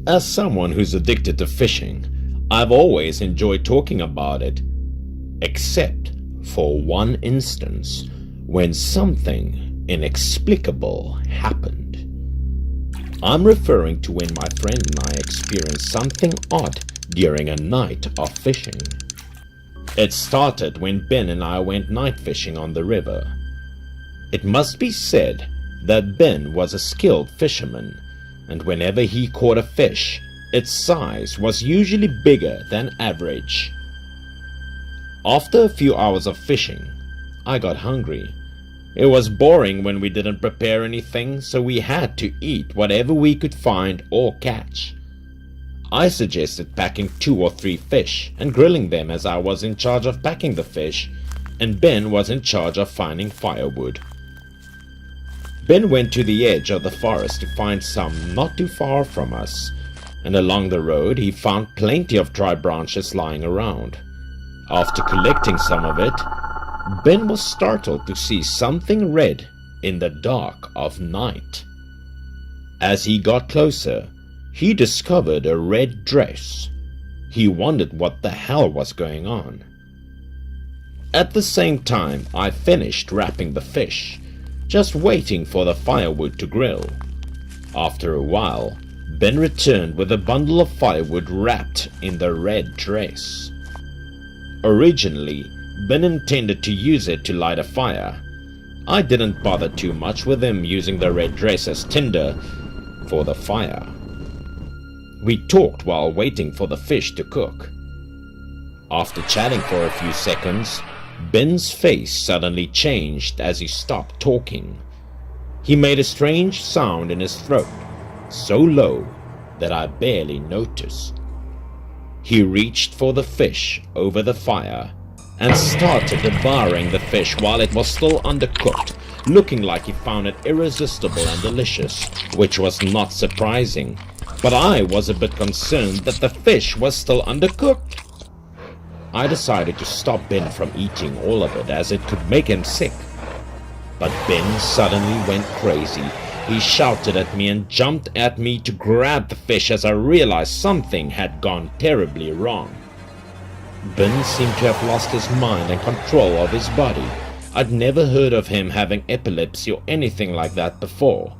As someone who's addicted to fishing, I've always enjoyed talking about it, except for one instance when something inexplicable happened. I'm referring to when my friend and I experienced something odd during a night of fishing. It started when Ben and I went night fishing on the river. It must be said that Ben was a skilled fisherman, and whenever he caught a fish, its size was usually bigger than average. After a few hours of fishing, I got hungry. It was boring when we didn't prepare anything, so we had to eat whatever we could find or catch. I suggested packing 2 or 3 fish and grilling them, as I was in charge of packing the fish and Ben was in charge of finding firewood. Ben went to the edge of the forest to find some not too far from us, and along the road he found plenty of dry branches lying around. After collecting some of it, Ben was startled to see something red in the dark of night. As he got closer, he discovered a red dress. He wondered what the hell was going on. At the same time, I finished wrapping the fish, just waiting for the firewood to grill. After a while, Ben returned with a bundle of firewood wrapped in the red dress. Originally, Ben intended to use it to light a fire. I didn't bother too much with him using the red dress as tinder for the fire. We talked while waiting for the fish to cook. After chatting for a few seconds, Ben's face suddenly changed as he stopped talking. He made a strange sound in his throat, so low that I barely noticed. He reached for the fish over the fire and started devouring the fish while it was still undercooked, looking like he found it irresistible and delicious, which was not surprising, but I was a bit concerned that the fish was still undercooked. I decided to stop Ben from eating all of it, as it could make him sick. But Ben suddenly went crazy. He shouted at me and jumped at me to grab the fish as I realized something had gone terribly wrong. Ben seemed to have lost his mind and control of his body. I'd never heard of him having epilepsy or anything like that before.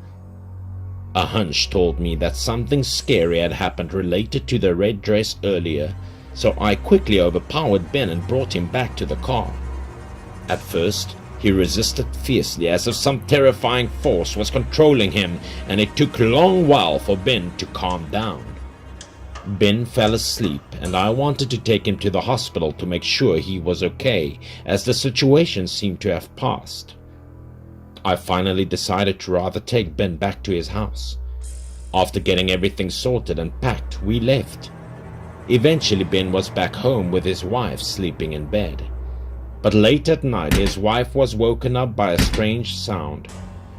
A hunch told me that something scary had happened related to the red dress earlier, so I quickly overpowered Ben and brought him back to the car. At first, he resisted fiercely as if some terrifying force was controlling him, and it took a long while for Ben to calm down. Ben fell asleep, and I wanted to take him to the hospital to make sure he was okay, as the situation seemed to have passed. I finally decided to rather take Ben back to his house. After getting everything sorted and packed, we left. Eventually, Ben was back home with his wife sleeping in bed. But late at night, his wife was woken up by a strange sound.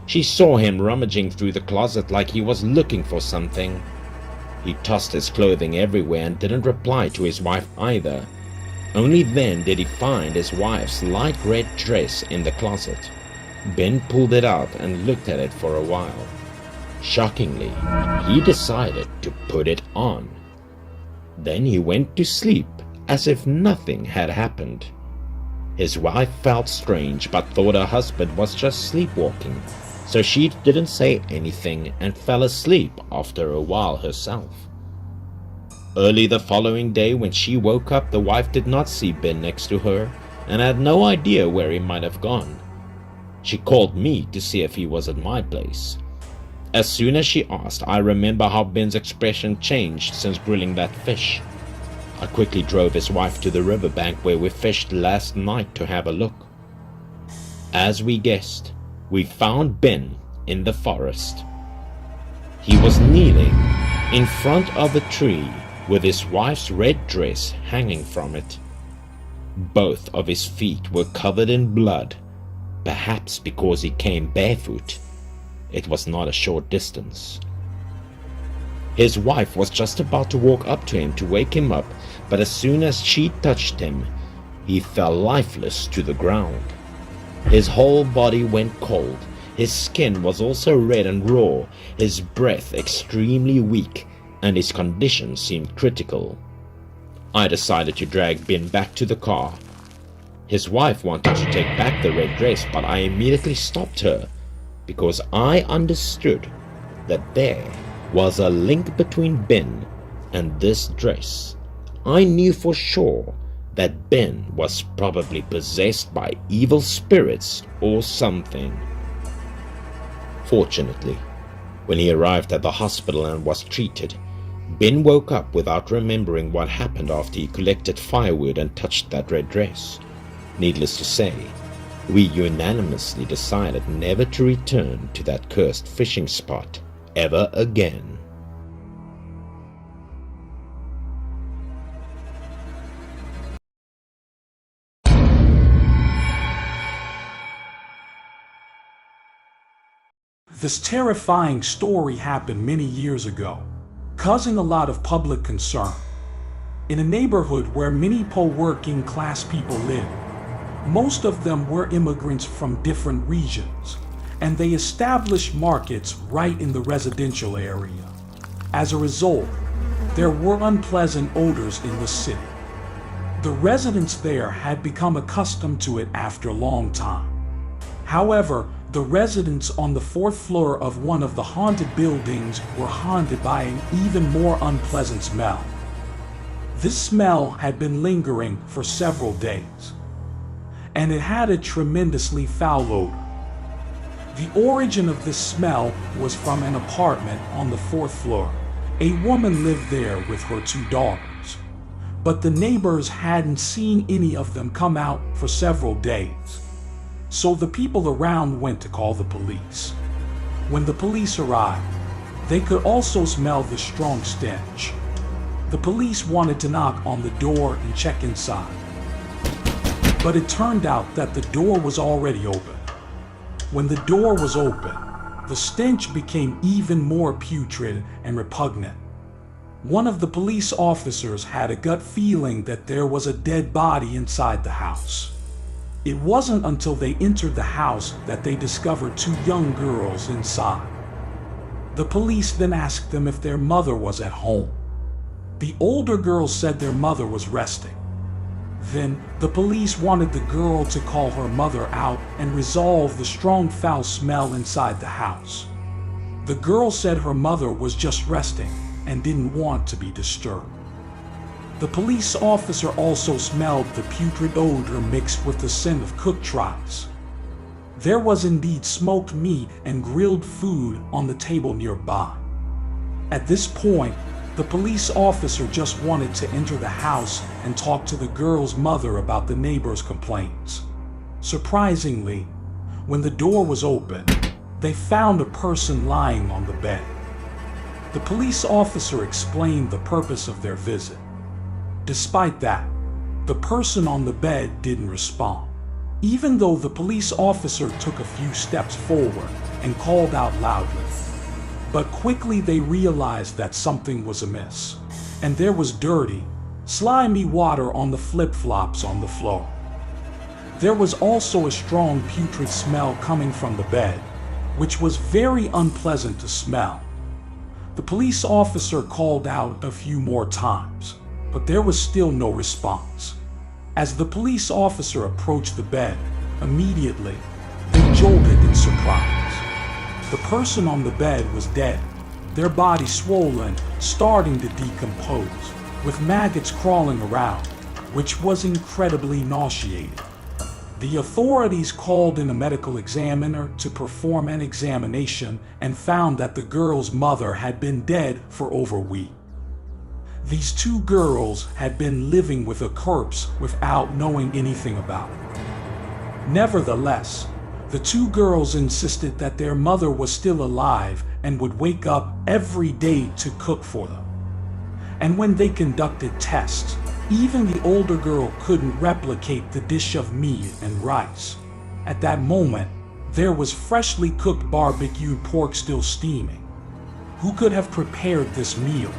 She saw him rummaging through the closet like he was looking for something. He tossed his clothing everywhere and didn't reply to his wife either. Only then did he find his wife's light red dress in the closet. Ben pulled it out and looked at it for a while. Shockingly, he decided to put it on. Then he went to sleep as if nothing had happened. His wife felt strange but thought her husband was just sleepwalking, so she didn't say anything and fell asleep after a while herself. Early the following day, when she woke up, the wife did not see Ben next to her and had no idea where he might have gone. She called me to see if he was at my place. As soon as she asked, I remember how Ben's expression changed since grilling that fish. I quickly drove his wife to the riverbank where we fished last night to have a look. As we guessed, we found Ben in the forest. He was kneeling in front of a tree with his wife's red dress hanging from it. Both of his feet were covered in blood, perhaps because he came barefoot. It was not a short distance. His wife was just about to walk up to him to wake him up, but as soon as she touched him, he fell lifeless to the ground. His whole body went cold. His skin was also red and raw, his breath extremely weak, and his condition seemed critical. I decided to drag Ben back to the car. His wife wanted to take back the red dress, but I immediately stopped her because I understood that there was a link between Ben and this dress. I knew for sure that Ben was probably possessed by evil spirits or something. Fortunately, when he arrived at the hospital and was treated, Ben woke up without remembering what happened after he collected firewood and touched that red dress. Needless to say, we unanimously decided never to return to that cursed fishing spot ever again. This terrifying story happened many years ago, causing a lot of public concern. In a neighborhood where many poor working class people live, most of them were immigrants from different regions, and they established markets right in the residential area. As a result, there were unpleasant odors in the city. The residents there had become accustomed to it after a long time. However, the residents on the fourth floor of one of the haunted buildings were haunted by an even more unpleasant smell. This smell had been lingering for several days, and it had a tremendously foul odor. The origin of this smell was from an apartment on the fourth floor. A woman lived there with her 2 daughters, but the neighbors hadn't seen any of them come out for several days. So the people around went to call the police. When the police arrived, they could also smell the strong stench. The police wanted to knock on the door and check inside, but it turned out that the door was already open. When the door was open, the stench became even more putrid and repugnant. One of the police officers had a gut feeling that there was a dead body inside the house. It wasn't until they entered the house that they discovered 2 young girls inside. The police then asked them if their mother was at home. The older girls said their mother was resting. Then the police wanted the girl to call her mother out and resolve the strong foul smell inside the house. The girl said her mother was just resting and didn't want to be disturbed. The police officer also smelled the putrid odor mixed with the scent of cooked rice. There was indeed smoked meat and grilled food on the table nearby. At this point, the police officer just wanted to enter the house and talk to the girl's mother about the neighbors' complaints. Surprisingly, when the door was open, they found a person lying on the bed. The police officer explained the purpose of their visit. Despite that, the person on the bed didn't respond, even though the police officer took a few steps forward and called out loudly. But quickly they realized that something was amiss, and there was dirty, slimy water on the flip-flops on the floor. There was also a strong putrid smell coming from the bed, which was very unpleasant to smell. The police officer called out a few more times, but there was still no response. As the police officer approached the bed, immediately, they jolted in surprise. The person on the bed was dead, their body swollen, starting to decompose, with maggots crawling around, which was incredibly nauseating. The authorities called in a medical examiner to perform an examination and found that the girl's mother had been dead for over a week. These 2 girls had been living with a corpse without knowing anything about it. Nevertheless, the 2 girls insisted that their mother was still alive and would wake up every day to cook for them. And when they conducted tests, even the older girl couldn't replicate the dish of meat and rice. At that moment, there was freshly cooked barbecued pork still steaming. Who could have prepared this meal?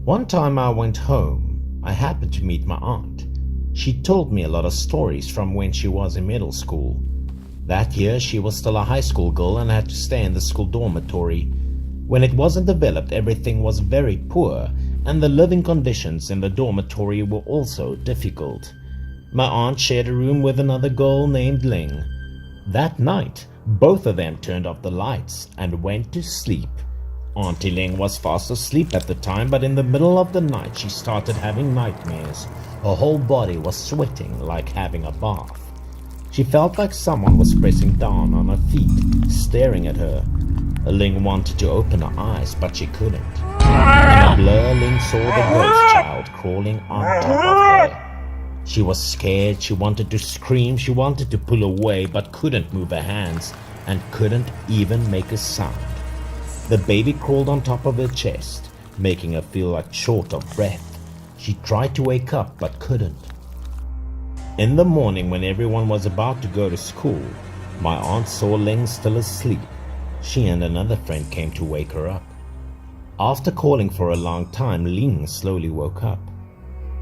One time I went home, I happened to meet my aunt. She told me a lot of stories from when she was in middle school. That year she was still a high school girl and had to stay in the school dormitory. When it wasn't developed, everything was very poor, and the living conditions in the dormitory were also difficult. My aunt shared a room with another girl named Ling. That night, both of them turned off the lights and went to sleep. Auntie Ling was fast asleep at the time, but in the middle of the night she started having nightmares. Her whole body was sweating like having a bath. She felt like someone was pressing down on her feet, staring at her. Ling wanted to open her eyes, but she couldn't. In a blur, Ling saw the ghost child crawling on top of her. She was scared, she wanted to scream, she wanted to pull away, but couldn't move her hands and couldn't even make a sound. The baby crawled on top of her chest, making her feel like short of breath. She tried to wake up, but couldn't. In the morning, when everyone was about to go to school, my aunt saw Ling still asleep. She and another friend came to wake her up. After calling for a long time, Ling slowly woke up.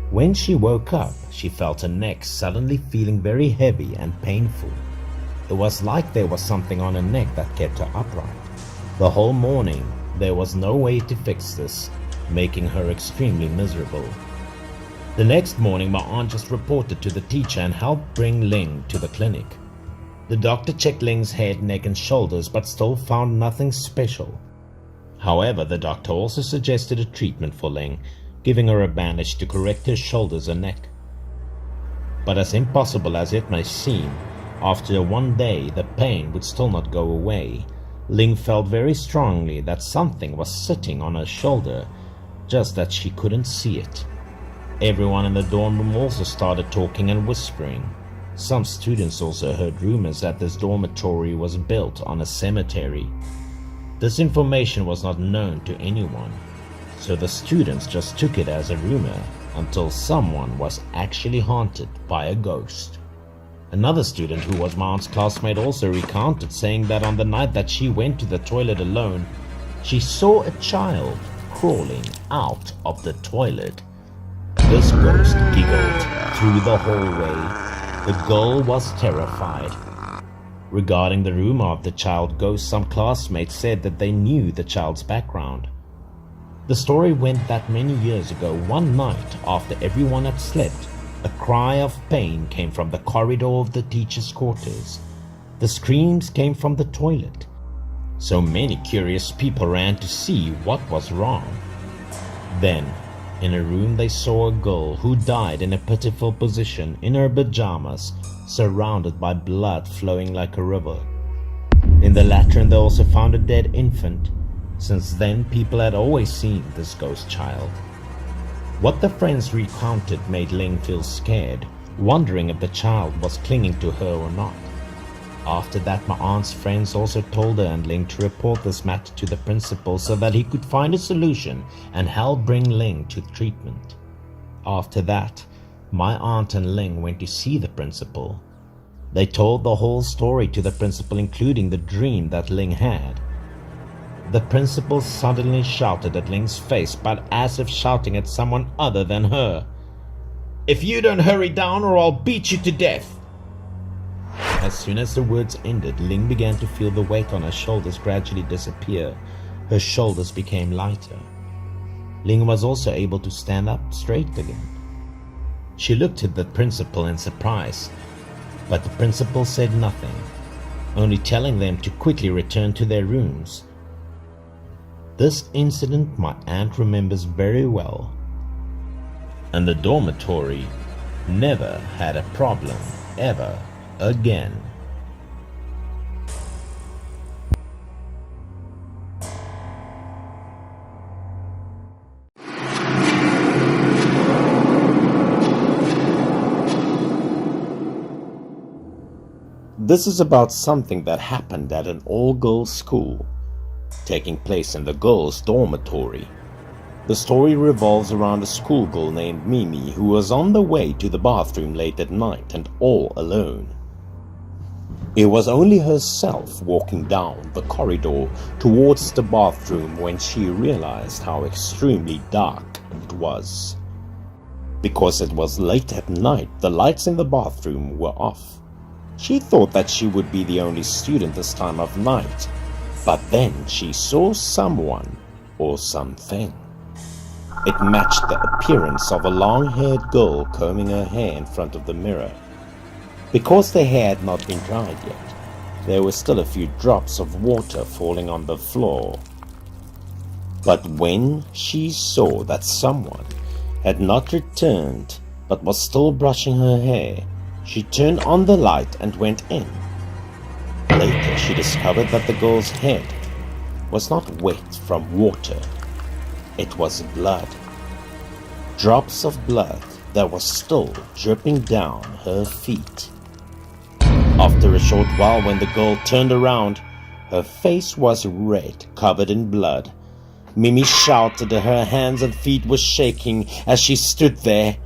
When she woke up, she felt her neck suddenly feeling very heavy and painful. It was like there was something on her neck that kept her upright. The whole morning, there was no way to fix this, making her extremely miserable. The next morning, my aunt just reported to the teacher and helped bring Ling to the clinic. The doctor checked Ling's head, neck and shoulders, but still found nothing special. However, the doctor also suggested a treatment for Ling, giving her a bandage to correct her shoulders and neck. But as impossible as it may seem, after one day the pain would still not go away. Ling felt very strongly that something was sitting on her shoulder, just that she couldn't see it. Everyone in the dorm room also started talking and whispering. Some students also heard rumors that this dormitory was built on a cemetery. This information was not known to anyone, so the students just took it as a rumor until someone was actually haunted by a ghost. Another student who was my aunt's classmate also recounted, saying that on the night that she went to the toilet alone, she saw a child crawling out of the toilet. This ghost giggled through the hallway. The girl was terrified. Regarding the rumor of the child ghost, some classmates said that they knew the child's background. The story went that many years ago, one night after everyone had slept, a cry of pain came from the corridor of the teacher's quarters. The screams came from the toilet. So many curious people ran to see what was wrong. Then, in a room they saw a girl who died in a pitiful position in her pajamas, surrounded by blood flowing like a river. In the latrine they also found a dead infant. Since then, people had always seen this ghost child. What the friends recounted made Ling feel scared, wondering if the child was clinging to her or not. After that, my aunt's friends also told her and Ling to report this matter to the principal so that he could find a solution and help bring Ling to treatment. After that, my aunt and Ling went to see the principal. They told the whole story to the principal, including the dream that Ling had. The principal suddenly shouted at Ling's face, but as if shouting at someone other than her. "If you don't hurry down or I'll beat you to death!" As soon as the words ended, Ling began to feel the weight on her shoulders gradually disappear. Her shoulders became lighter. Ling was also able to stand up straight again. She looked at the principal in surprise, but the principal said nothing, only telling them to quickly return to their rooms. This incident my aunt remembers very well, and the dormitory never had a problem ever again. This is about something that happened at an all-girls school, taking place in the girls' dormitory. The story revolves around a schoolgirl named Mimi who was on the way to the bathroom late at night and all alone. It was only herself walking down the corridor towards the bathroom when she realized how extremely dark it was. Because it was late at night, the lights in the bathroom were off. She thought that she would be the only student this time of night, but then she saw someone or something. It matched the appearance of a long-haired girl combing her hair in front of the mirror. Because the hair had not been dried yet, there were still a few drops of water falling on the floor. But when she saw that someone had not returned but was still brushing her hair, she turned on the light and went in. Later she discovered that the girl's head was not wet from water. It was blood. Drops of blood that was still dripping down her feet. After a short while, when the girl turned around, her face was red, covered in blood. Mimi shouted, her hands and feet were shaking as she stood there.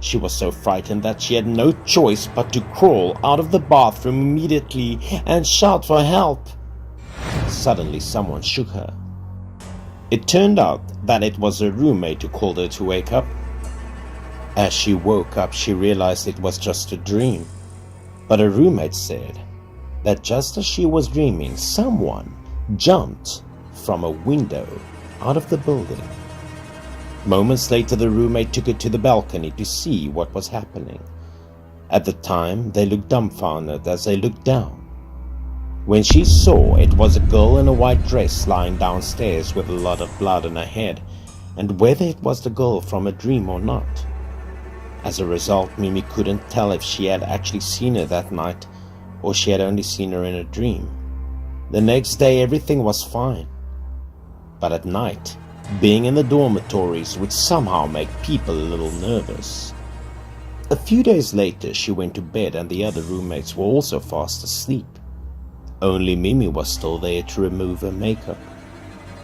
She was so frightened that she had no choice but to crawl out of the bathroom immediately and shout for help. Suddenly someone shook her. It turned out that it was her roommate who called her to wake up. As she woke up, she realized it was just a dream. But her roommate said that just as she was dreaming, someone jumped from a window out of the building. Moments later, the roommate took her to the balcony to see what was happening. At the time, they looked dumbfounded as they looked down. When she saw, it was a girl in a white dress lying downstairs with a lot of blood on her head, and whether it was the girl from a dream or not. As a result, Mimi couldn't tell if she had actually seen her that night or she had only seen her in a dream. The next day, everything was fine. But at night, being in the dormitories would somehow make people a little nervous. A few days later, she went to bed and the other roommates were also fast asleep. Only Mimi was still there to remove her makeup.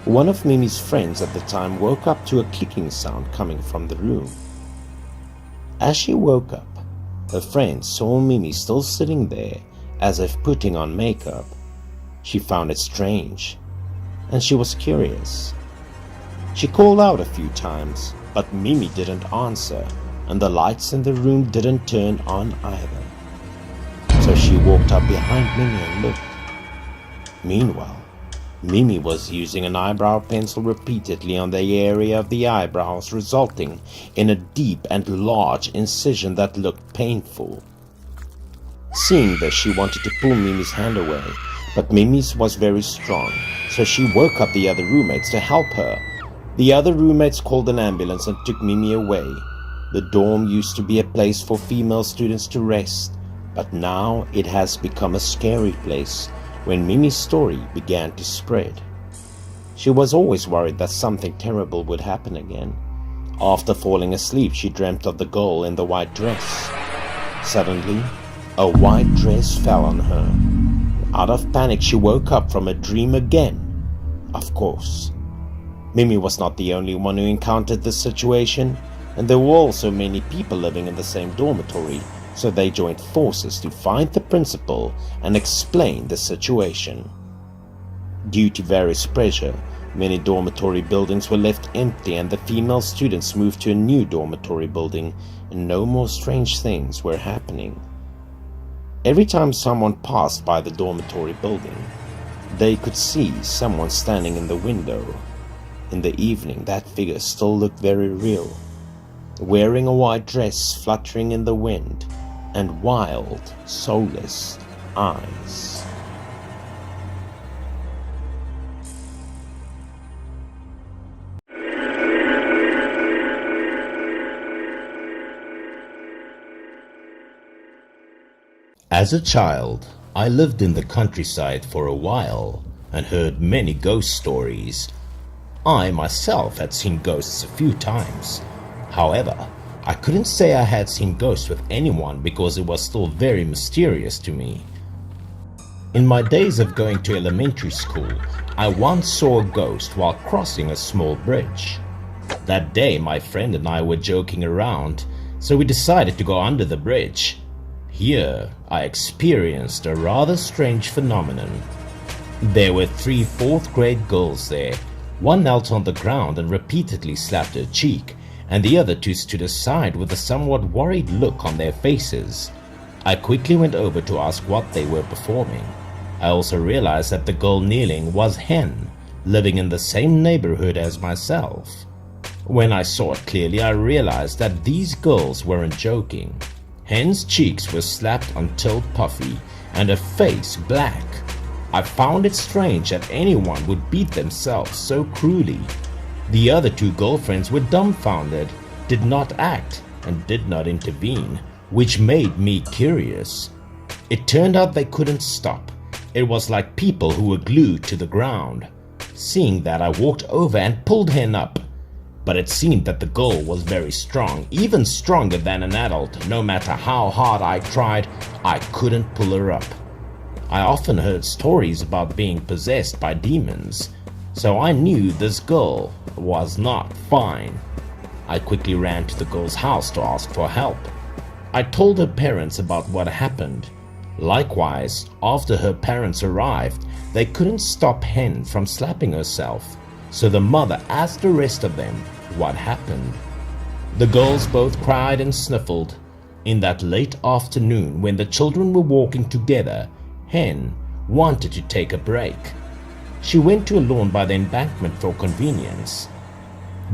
One of Mimi's friends at the time woke up to a clicking sound coming from the room. As she woke up, her friend saw Mimi still sitting there as if putting on makeup. She found it strange, and she was curious. She called out a few times, but Mimi didn't answer, and the lights in the room didn't turn on either. So she walked up behind Mimi and looked. Meanwhile, Mimi was using an eyebrow pencil repeatedly on the area of the eyebrows, resulting in a deep and large incision that looked painful. Seeing this, she wanted to pull Mimi's hand away, but Mimi's was very strong, so she woke up the other roommates to help her. The other roommates called an ambulance and took Mimi away. The dorm used to be a place for female students to rest, but now it has become a scary place when Mimi's story began to spread. She was always worried that something terrible would happen again. After falling asleep, she dreamt of the girl in the white dress. Suddenly, a white dress fell on her. Out of panic, she woke up from a dream again. Of course, Mimi was not the only one who encountered this situation, and there were also many people living in the same dormitory, so they joined forces to find the principal and explain the situation. Due to various pressure, many dormitory buildings were left empty and the female students moved to a new dormitory building, and no more strange things were happening. Every time someone passed by the dormitory building, they could see someone standing in the window. In the evening, that figure still looked very real, wearing a white dress fluttering in the wind, and wild, soulless eyes. As a child, I lived in the countryside for a while and heard many ghost stories. I myself had seen ghosts a few times. However, I couldn't say I had seen ghosts with anyone because it was still very mysterious to me. In my days of going to elementary school, I once saw a ghost while crossing a small bridge. That day, my friend and I were joking around, so we decided to go under the bridge. Here, I experienced a rather strange phenomenon. There were 3 4th grade girls there. One knelt on the ground and repeatedly slapped her cheek, and the other two stood aside with a somewhat worried look on their faces. I quickly went over to ask what they were performing. I also realized that the girl kneeling was Hen, living in the same neighborhood as myself. When I saw it clearly, I realized that these girls weren't joking. Hen's cheeks were slapped until puffy and her face black. I found it strange that anyone would beat themselves so cruelly. The other two girlfriends were dumbfounded, did not act, and did not intervene, which made me curious. It turned out they couldn't stop. It was like people who were glued to the ground. Seeing that, I walked over and pulled Hen up. But it seemed that the girl was very strong, even stronger than an adult. No matter how hard I tried, I couldn't pull her up. I often heard stories about being possessed by demons, so I knew this girl was not fine. I quickly ran to the girl's house to ask for help. I told her parents about what happened. Likewise, after her parents arrived, they couldn't stop Hen from slapping herself, so the mother asked the rest of them what happened. The girls both cried and sniffled. In that late afternoon, when the children were walking together, Hen wanted to take a break. She went to a lawn by the embankment for convenience.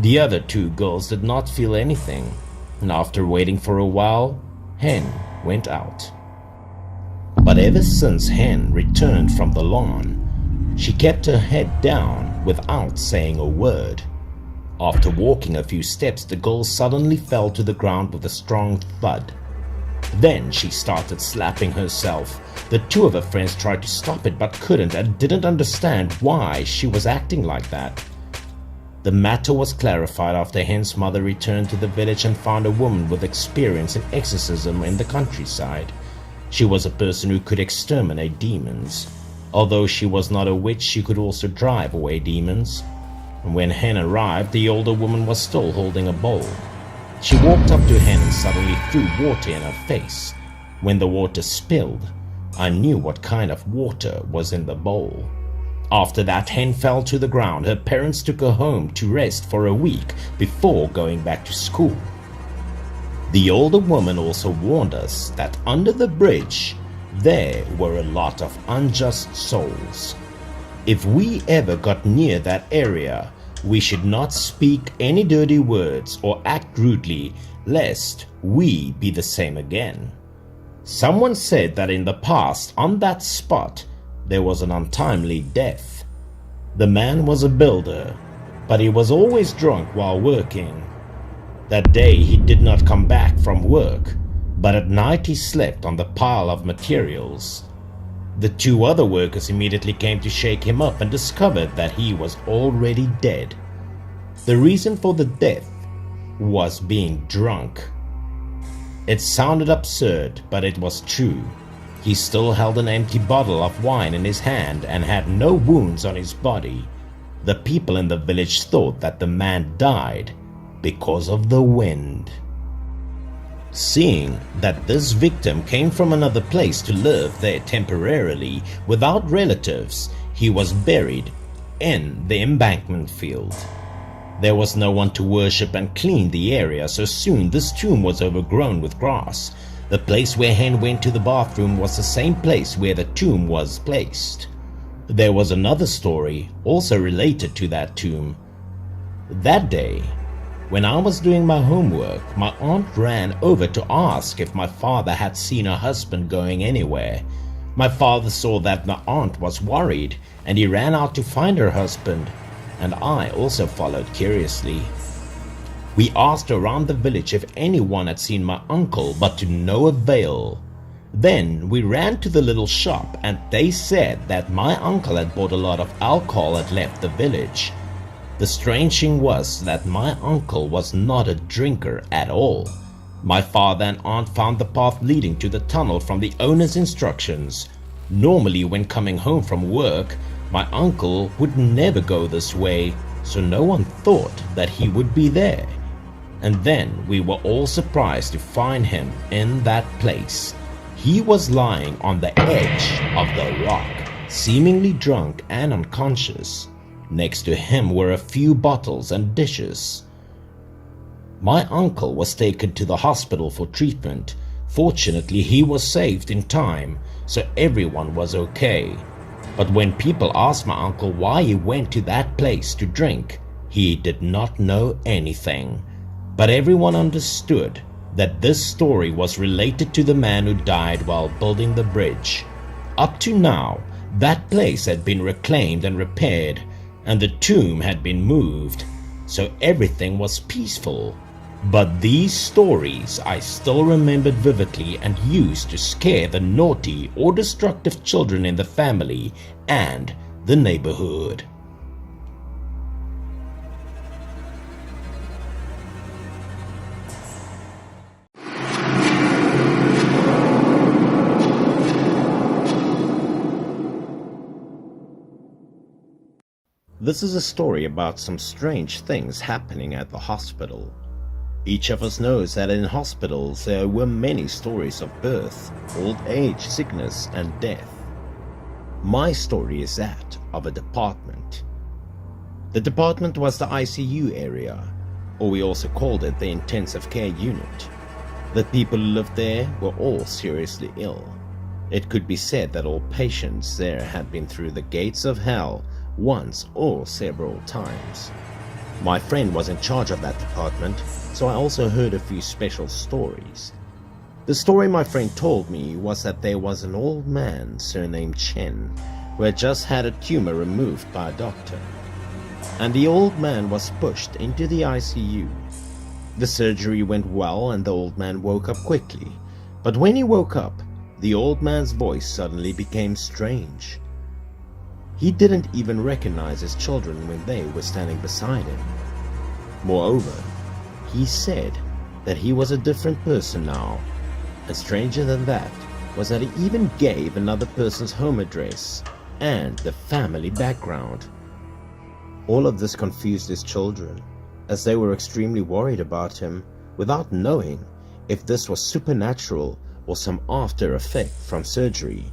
The other two girls did not feel anything, and after waiting for a while, Hen went out. But ever since Hen returned from the lawn, she kept her head down without saying a word. After walking a few steps, the girl suddenly fell to the ground with a strong thud. Then she started slapping herself. The two of her friends tried to stop it but couldn't and didn't understand why she was acting like that. The matter was clarified after Hen's mother returned to the village and found a woman with experience in exorcism in the countryside. She was a person who could exterminate demons. Although she was not a witch, she could also drive away demons. When Hen arrived, the older woman was still holding a bowl. She walked up to Hen and suddenly threw water in her face. When the water spilled, I knew what kind of water was in the bowl. After that, Hen fell to the ground. Her parents took her home to rest for a week before going back to school. The older woman also warned us that under the bridge, there were a lot of unjust souls. If we ever got near that area, we should not speak any dirty words or act rudely, lest we be the same again. Someone said that in the past, on that spot, there was an untimely death. The man was a builder, but he was always drunk while working. That day he did not come back from work, but at night he slept on the pile of materials. The two other workers immediately came to shake him up and discovered that he was already dead. The reason for the death was being drunk. It sounded absurd, but it was true. He still held an empty bottle of wine in his hand and had no wounds on his body. The people in the village thought that the man died because of the wind. Seeing that this victim came from another place to live there temporarily without relatives, he was buried in the embankment field. There was no one to worship and clean the area, so soon this tomb was overgrown with grass. The place where Hen went to the bathroom was the same place where the tomb was placed. There was another story also related to that tomb. That day, when I was doing my homework, my aunt ran over to ask if my father had seen her husband going anywhere. My father saw that my aunt was worried and he ran out to find her husband, and I also followed curiously. We asked around the village if anyone had seen my uncle, but to no avail. Then we ran to the little shop and they said that my uncle had bought a lot of alcohol and left the village. The strange thing was that my uncle was not a drinker at all. My father and aunt found the path leading to the tunnel from the owner's instructions. Normally when coming home from work, my uncle would never go this way, so no one thought that he would be there. And then we were all surprised to find him in that place. He was lying on the edge of the rock, seemingly drunk and unconscious. Next to him were a few bottles and dishes. My uncle was taken to the hospital for treatment. Fortunately, he was saved in time, so everyone was okay. But when people asked my uncle why he went to that place to drink, he did not know anything. But everyone understood that this story was related to the man who died while building the bridge. Up to now, that place had been reclaimed and repaired, and the tomb had been moved, so everything was peaceful. But these stories I still remembered vividly and used to scare the naughty or destructive children in the family and the neighborhood. This is a story about some strange things happening at the hospital. Each of us knows that in hospitals there were many stories of birth, old age, sickness, and death. My story is that of a department. The department was the ICU area, or we also called it the intensive care unit. The people who lived there were all seriously ill. It could be said that all patients there had been through the gates of hell once or several times. My friend was in charge of that department, so I also heard a few special stories. The story my friend told me was that there was an old man surnamed Chen who had just had a tumor removed by a doctor, and the old man was pushed into the ICU. The surgery went well and the old man woke up quickly, but when he woke up, the old man's voice suddenly became strange. He didn't even recognize his children when they were standing beside him. Moreover, he said that he was a different person now, and stranger than that was that he even gave another person's home address and the family background. All of this confused his children, as they were extremely worried about him without knowing if this was supernatural or some after effect from surgery.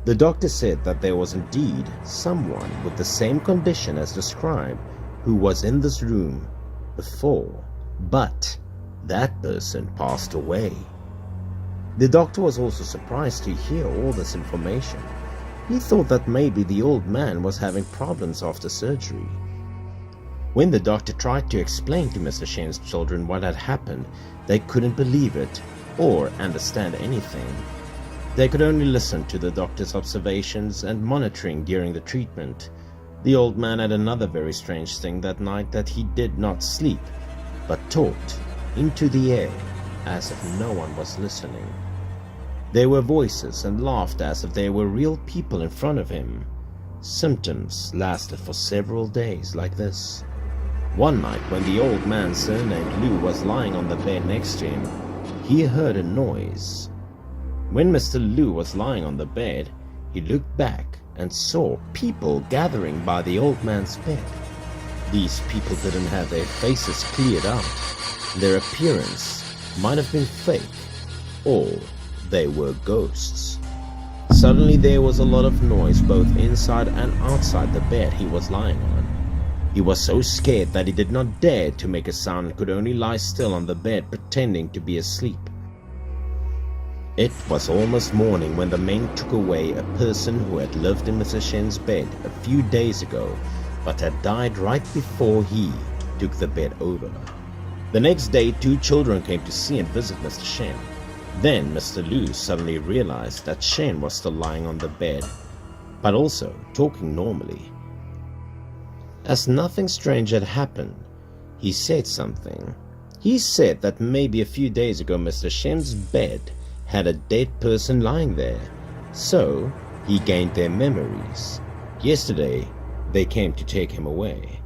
The doctor said that there was indeed someone with the same condition as described who was in this room before, but that person passed away. The doctor was also surprised to hear all this information. He thought that maybe the old man was having problems after surgery. When the doctor tried to explain to Mr. Shen's children what had happened, they couldn't believe it or understand anything. They could only listen to the doctor's observations and monitoring during the treatment. The old man had another very strange thing that night, that he did not sleep, but talked into the air as if no one was listening. There were voices and laughter as if there were real people in front of him. Symptoms lasted for several days like this. One night when the old man surnamed Lu was lying on the bed next to him, he heard a noise. When Mr. Lu was lying on the bed, he looked back and saw people gathering by the old man's bed. These people didn't have their faces cleared out. Their appearance might have been fake, or they were ghosts. Suddenly there was a lot of noise both inside and outside the bed he was lying on. He was so scared that he did not dare to make a sound and could only lie still on the bed pretending to be asleep. It was almost morning when the men took away a person who had lived in Mr. Shen's bed a few days ago, but had died right before he took the bed over. The next day, 2 children came to see and visit Mr. Shen. Then Mr. Lu suddenly realized that Shen was still lying on the bed, but also talking normally. As nothing strange had happened, he said something. He said that maybe a few days ago Mr. Shen's bed had a dead person lying there, so he gained their memories. Yesterday, they came to take him away.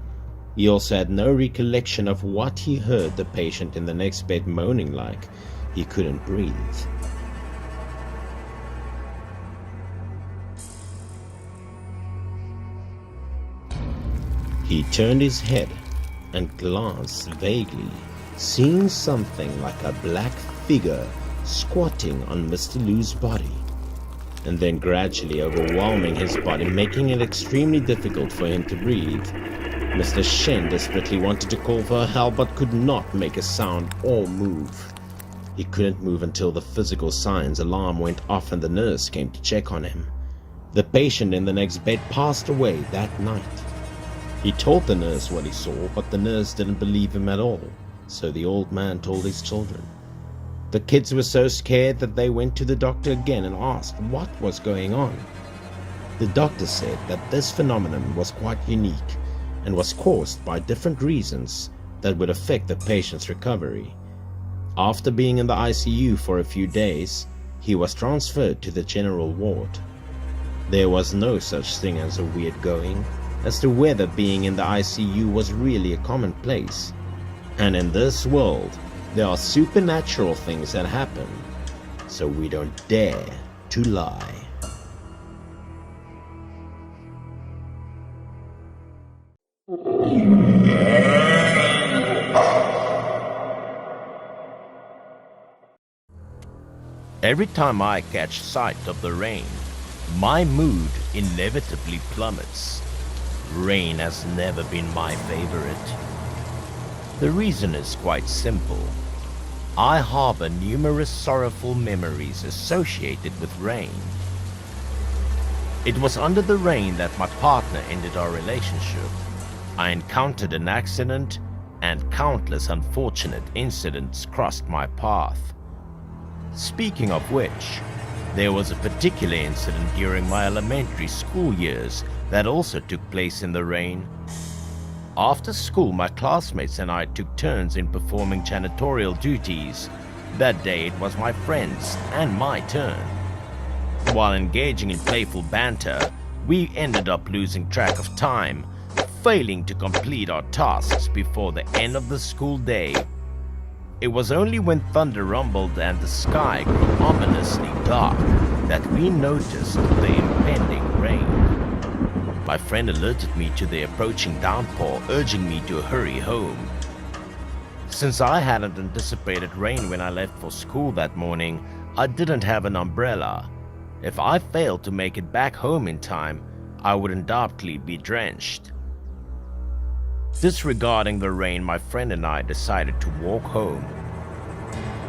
He also had no recollection of what he heard the patient in the next bed moaning like he couldn't breathe. He turned his head and glanced vaguely, seeing something like a black figure squatting on Mr. Lu's body, and then gradually overwhelming his body, making it extremely difficult for him to breathe. Mr. Shen desperately wanted to call for help but could not make a sound or move. He couldn't move until the physical signs alarm went off and the nurse came to check on him. The patient in the next bed passed away that night. He told the nurse what he saw, but the nurse didn't believe him at all, so the old man told his children. The kids were so scared that they went to the doctor again and asked what was going on. The doctor said that this phenomenon was quite unique and was caused by different reasons that would affect the patient's recovery. After being in the ICU for a few days, he was transferred to the general ward. There was no such thing as a weird going, as to whether being in the ICU was really a commonplace. And in this world, there are supernatural things that happen, so we don't dare to lie. Every time I catch sight of the rain, my mood inevitably plummets. Rain has never been my favorite. The reason is quite simple. I harbor numerous sorrowful memories associated with rain. It was under the rain that my partner ended our relationship. I encountered an accident, and countless unfortunate incidents crossed my path. Speaking of which, there was a particular incident during my elementary school years that also took place in the rain. After school, my classmates and I took turns in performing janitorial duties. That day it was my friends and my turn. While engaging in playful banter, we ended up losing track of time, failing to complete our tasks before the end of the school day. It was only when thunder rumbled and the sky grew ominously dark that we noticed the impending rain. My friend alerted me to the approaching downpour, urging me to hurry home. Since I hadn't anticipated rain when I left for school that morning, I didn't have an umbrella. If I failed to make it back home in time, I would undoubtedly be drenched. Disregarding the rain, my friend and I decided to walk home.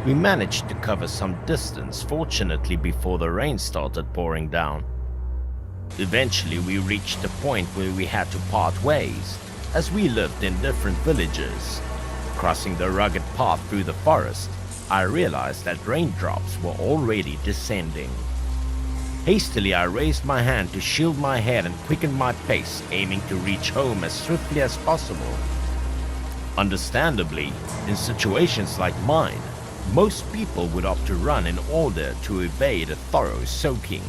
We managed to cover some distance, fortunately, before the rain started pouring down. Eventually, we reached a point where we had to part ways, as we lived in different villages. Crossing the rugged path through the forest, I realized that raindrops were already descending. Hastily, I raised my hand to shield my head and quickened my pace, aiming to reach home as swiftly as possible. Understandably, in situations like mine, most people would opt to run in order to evade a thorough soaking.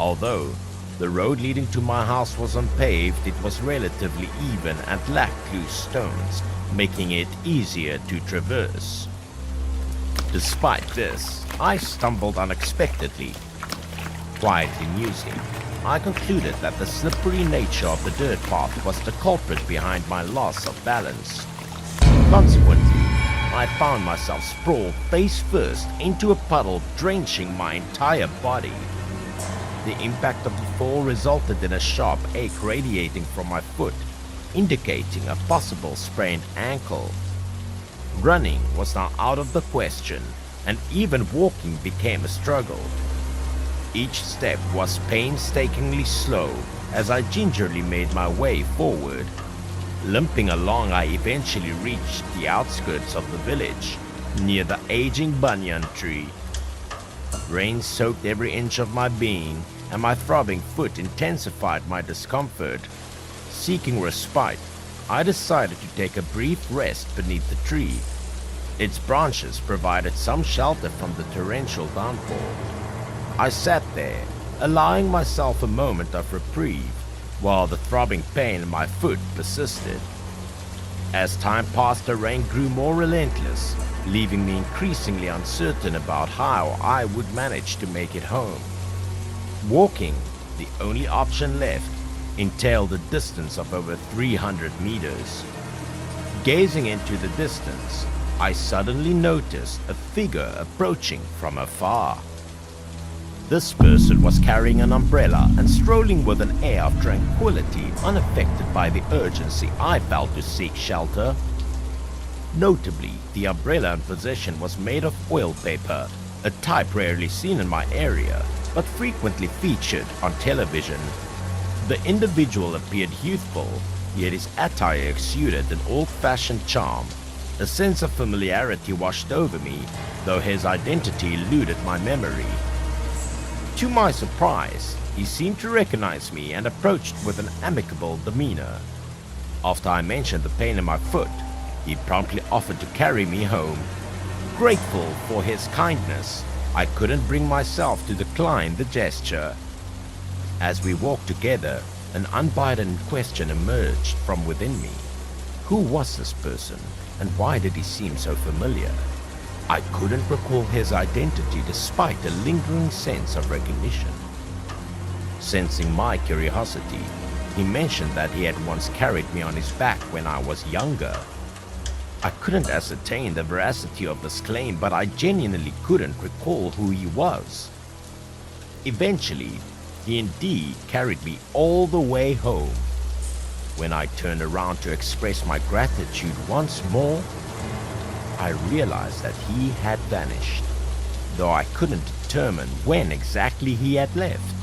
Although the road leading to my house was unpaved, it was relatively even and lacked loose stones, making it easier to traverse. Despite this, I stumbled unexpectedly. Quietly musing, I concluded that the slippery nature of the dirt path was the culprit behind my loss of balance. Consequently, I found myself sprawled face first into a puddle, drenching my entire body. The impact of the fall resulted in a sharp ache radiating from my foot, indicating a possible sprained ankle. Running was now out of the question, and even walking became a struggle. Each step was painstakingly slow as I gingerly made my way forward. Limping along, I eventually reached the outskirts of the village, near the aging banyan tree. Rain soaked every inch of my being, and my throbbing foot intensified my discomfort. Seeking respite, I decided to take a brief rest beneath the tree. Its branches provided some shelter from the torrential downpour. I sat there, allowing myself a moment of reprieve, while the throbbing pain in my foot persisted. As time passed, the rain grew more relentless, leaving me increasingly uncertain about how I would manage to make it home. Walking, the only option left, entailed a distance of over 300 meters. Gazing into the distance, I suddenly noticed a figure approaching from afar. This person was carrying an umbrella and strolling with an air of tranquility, unaffected by the urgency I felt to seek shelter. Notably, the umbrella in possession was made of oil paper, a type rarely seen in my area, but frequently featured on television. The individual appeared youthful, yet his attire exuded an old-fashioned charm. A sense of familiarity washed over me, though his identity eluded my memory. To my surprise, he seemed to recognize me and approached with an amicable demeanor. After I mentioned the pain in my foot, he promptly offered to carry me home. Grateful for his kindness, I couldn't bring myself to decline the gesture. As we walked together, an unbidden question emerged from within me. Who was this person, and why did he seem so familiar? I couldn't recall his identity despite a lingering sense of recognition. Sensing my curiosity, he mentioned that he had once carried me on his back when I was younger. I couldn't ascertain the veracity of this claim, but I genuinely couldn't recall who he was. Eventually, he indeed carried me all the way home. When I turned around to express my gratitude once more, I realized that he had vanished, though I couldn't determine when exactly he had left.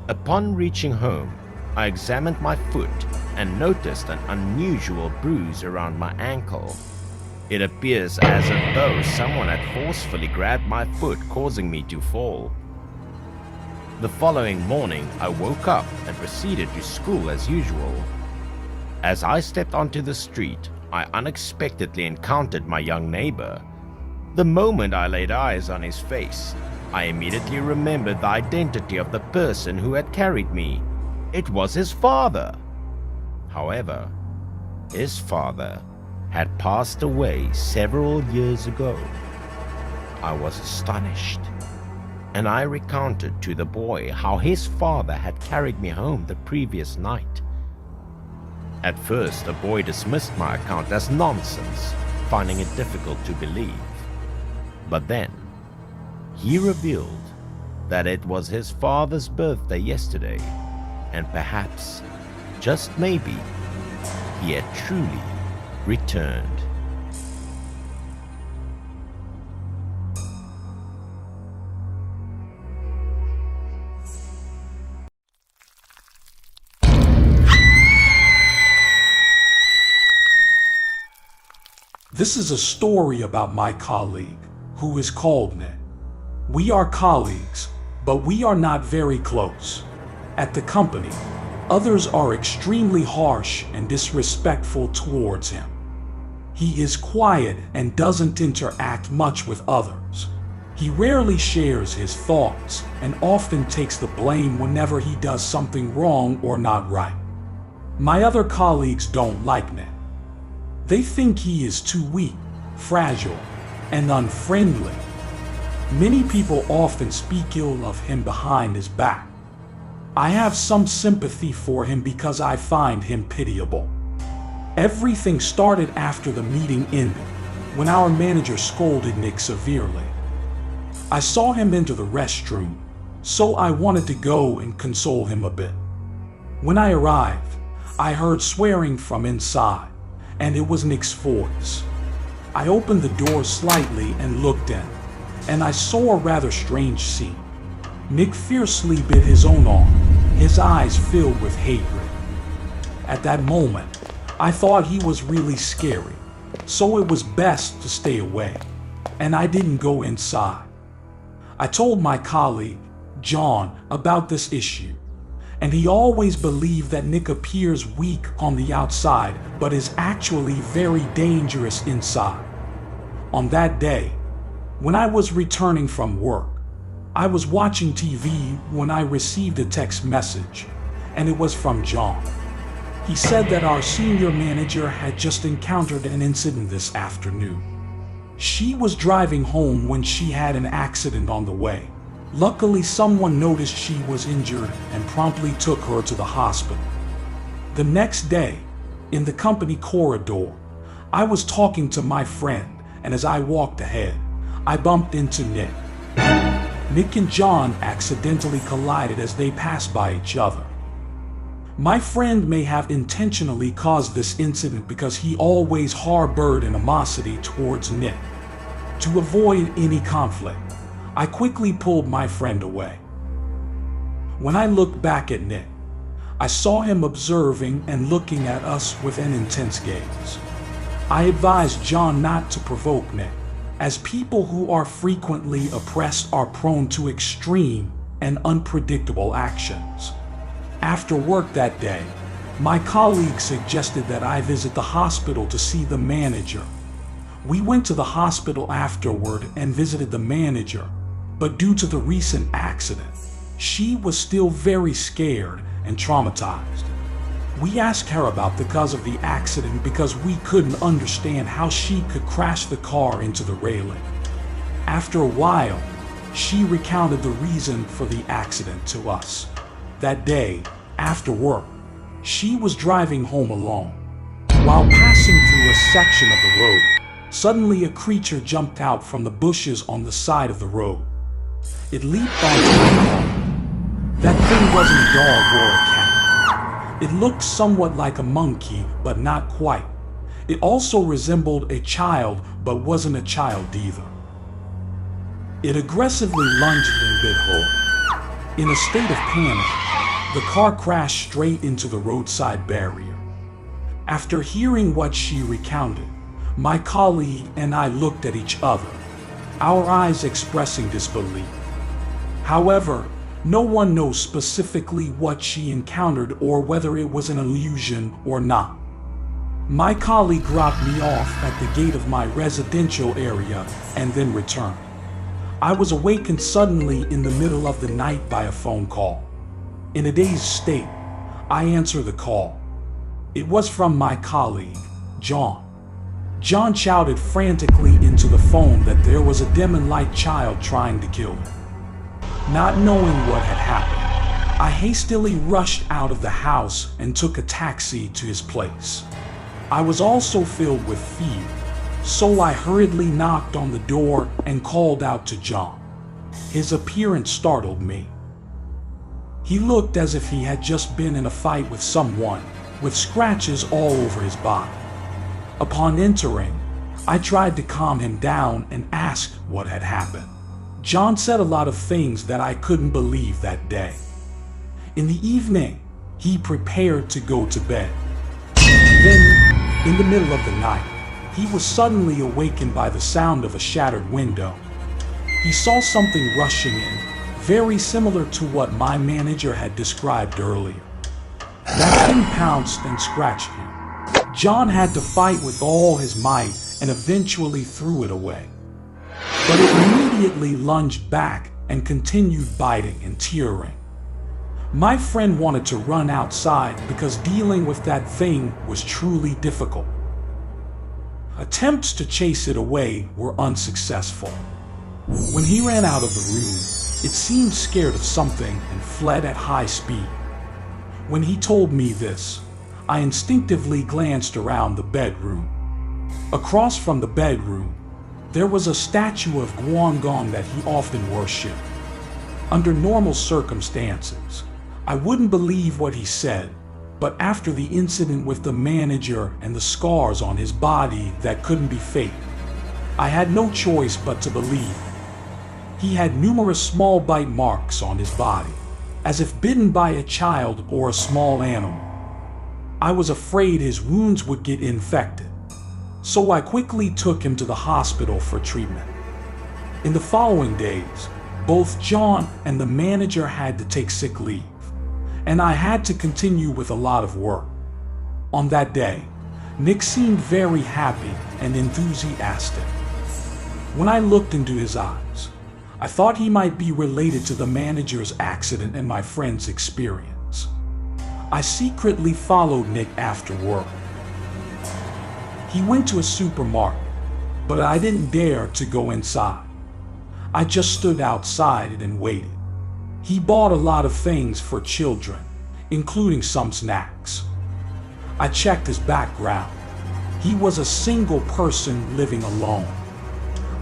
Upon reaching home, I examined my foot and noticed an unusual bruise around my ankle. It appears as if though someone had forcefully grabbed my foot, causing me to fall. The following morning, I woke up and proceeded to school as usual. As I stepped onto the street, I unexpectedly encountered my young neighbor. The moment I laid eyes on his face, I immediately remembered the identity of the person who had carried me. It was his father. However, his father had passed away several years ago. I was astonished, and I recounted to the boy how his father had carried me home the previous night. At first, the boy dismissed my account as nonsense, finding it difficult to believe. But then, he revealed that it was his father's birthday yesterday, and perhaps, just maybe, he had truly returned. This is a story about my colleague, who is called Ned. We are colleagues, but we are not very close. At the company, others are extremely harsh and disrespectful towards him. He is quiet and doesn't interact much with others. He rarely shares his thoughts and often takes the blame whenever he does something wrong or not right. My other colleagues don't like Ned. They think he is too weak, fragile, and unfriendly. Many people often speak ill of him behind his back. I have some sympathy for him because I find him pitiable. Everything started after the meeting ended, when our manager scolded Nick severely. I saw him enter the restroom, so I wanted to go and console him a bit. When I arrived, I heard swearing from inside, and it was Nick's voice. I opened the door slightly and looked in, and I saw a rather strange scene. Nick fiercely bit his own arm, his eyes filled with hatred. At that moment, I thought he was really scary, so it was best to stay away, and I didn't go inside. I told my colleague, John, about this issue, and he always believed that Nick appears weak on the outside but is actually very dangerous inside. On that day, when I was returning from work, I was watching TV when I received a text message, and it was from John. He said that our senior manager had just encountered an incident this afternoon. She was driving home when she had an accident on the way. Luckily, someone noticed she was injured and promptly took her to the hospital. The next day, in the company corridor, I was talking to my friend, and as I walked ahead, I bumped into Nick. Nick and John accidentally collided as they passed by each other. My friend may have intentionally caused this incident because he always harbored animosity towards Nick. To avoid any conflict, I quickly pulled my friend away. When I looked back at Nick, I saw him observing and looking at us with an intense gaze. I advised John not to provoke Nick, as people who are frequently oppressed are prone to extreme and unpredictable actions. After work that day, my colleague suggested that I visit the hospital to see the manager. We went to the hospital afterward and visited the manager, but due to the recent accident, she was still very scared and traumatized. We asked her about the cause of the accident because we couldn't understand how she could crash the car into the railing. After a while, she recounted the reason for the accident to us. That day, after work, she was driving home alone. While passing through a section of the road, suddenly a creature jumped out from the bushes on the side of the road. It leaped onto the car. That thing wasn't a dog or a cat. It looked somewhat like a monkey, but not quite. It also resembled a child, but wasn't a child either. It aggressively lunged and bit her. In a state of panic, the car crashed straight into the roadside barrier. After hearing what she recounted, my colleague and I looked at each other, our eyes expressing disbelief. However, no one knows specifically what she encountered or whether it was an illusion or not. My colleague dropped me off at the gate of my residential area and then returned. I was awakened suddenly in the middle of the night by a phone call. In a dazed state, I answered the call. It was from my colleague, John. John shouted frantically into the phone that there was a dim and light child trying to kill him. Not knowing what had happened, I hastily rushed out of the house and took a taxi to his place. I was also filled with fear, so I hurriedly knocked on the door and called out to John. His appearance startled me. He looked as if he had just been in a fight with someone, with scratches all over his body. Upon entering, I tried to calm him down and asked what had happened. John said a lot of things that I couldn't believe that day. In the evening, he prepared to go to bed. Then, in the middle of the night, he was suddenly awakened by the sound of a shattered window. He saw something rushing in, very similar to what my manager had described earlier. That thing pounced and scratched him. John had to fight with all his might and eventually threw it away. But it immediately lunged back and continued biting and tearing. My friend wanted to run outside because dealing with that thing was truly difficult. Attempts to chase it away were unsuccessful. When he ran out of the room, it seemed scared of something and fled at high speed. When he told me this, I instinctively glanced around the bedroom. Across from the bedroom, there was a statue of Guangong that he often worshipped. Under normal circumstances, I wouldn't believe what he said, but after the incident with the manager and the scars on his body that couldn't be faked, I had no choice but to believe. He had numerous small bite marks on his body, as if bitten by a child or a small animal. I was afraid his wounds would get infected, so I quickly took him to the hospital for treatment. In the following days, both John and the manager had to take sick leave, and I had to continue with a lot of work. On that day, Nick seemed very happy and enthusiastic. When I looked into his eyes, I thought he might be related to the manager's accident and my friend's experience. I secretly followed Nick after work. He went to a supermarket, but I didn't dare to go inside. I just stood outside and waited. He bought a lot of things for children, including some snacks. I checked his background. He was a single person living alone.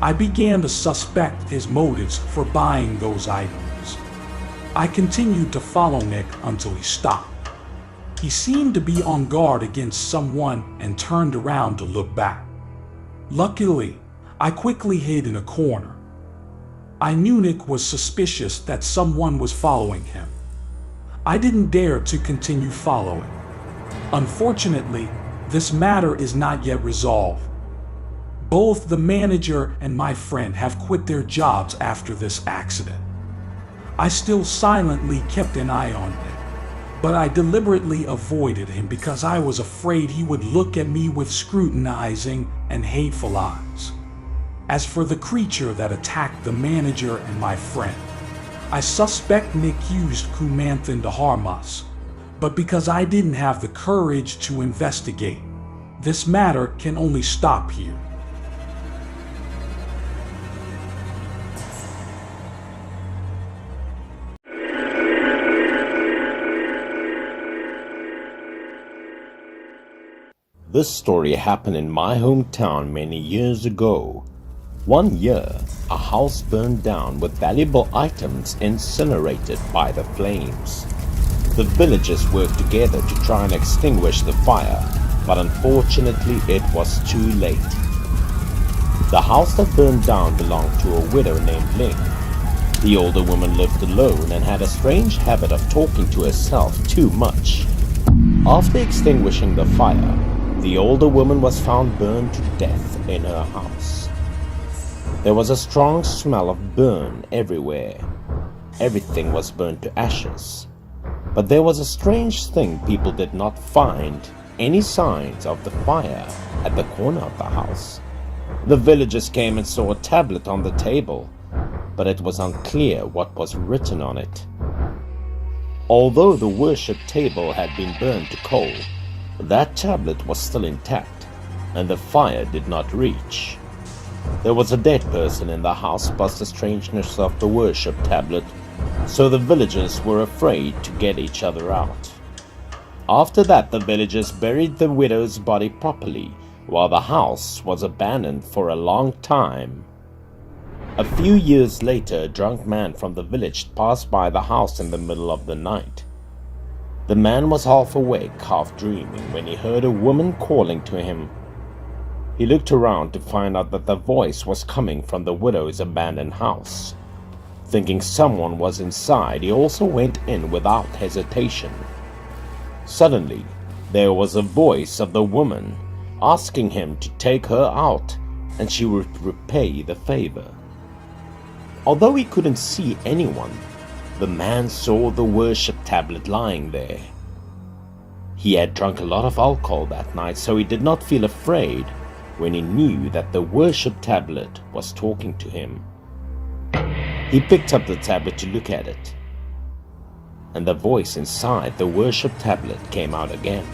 I began to suspect his motives for buying those items. I continued to follow Nick until he stopped. He seemed to be on guard against someone and turned around to look back. Luckily, I quickly hid in a corner. I knew Nick was suspicious that someone was following him. I didn't dare to continue following. Unfortunately, this matter is not yet resolved. Both the manager and my friend have quit their jobs after this accident. I still silently kept an eye on Nick, but I deliberately avoided him because I was afraid he would look at me with scrutinizing and hateful eyes. As for the creature that attacked the manager and my friend, I suspect Nick used Kumanthan to harm us, but because I didn't have the courage to investigate, this matter can only stop here. This story happened in my hometown many years ago. One year, a house burned down with valuable items incinerated by the flames. The villagers worked together to try and extinguish the fire, but unfortunately it was too late. The house that burned down belonged to a widow named Ling. The older woman lived alone and had a strange habit of talking to herself too much. After extinguishing the fire, the older woman was found burned to death in her house. There was a strong smell of burn everywhere. Everything was burned to ashes. But there was a strange thing: people did not find any signs of the fire at the corner of the house. The villagers came and saw a tablet on the table, but it was unclear what was written on it. Although the worship table had been burned to coal, that tablet was still intact, and the fire did not reach. There was a dead person in the house, plus the strangeness of the worship tablet, so the villagers were afraid to get each other out. After that, the villagers buried the widow's body properly, while the house was abandoned for a long time. A few years later, a drunk man from the village passed by the house in the middle of the night. The man was half awake, half dreaming, when he heard a woman calling to him. He looked around to find out that the voice was coming from the widow's abandoned house. Thinking someone was inside, he also went in without hesitation. Suddenly, there was a voice of the woman asking him to take her out and she would repay the favor. Although he couldn't see anyone, the man saw the worship tablet lying there. He had drunk a lot of alcohol that night, so he did not feel afraid when he knew that the worship tablet was talking to him. He picked up the tablet to look at it, and the voice inside the worship tablet came out again.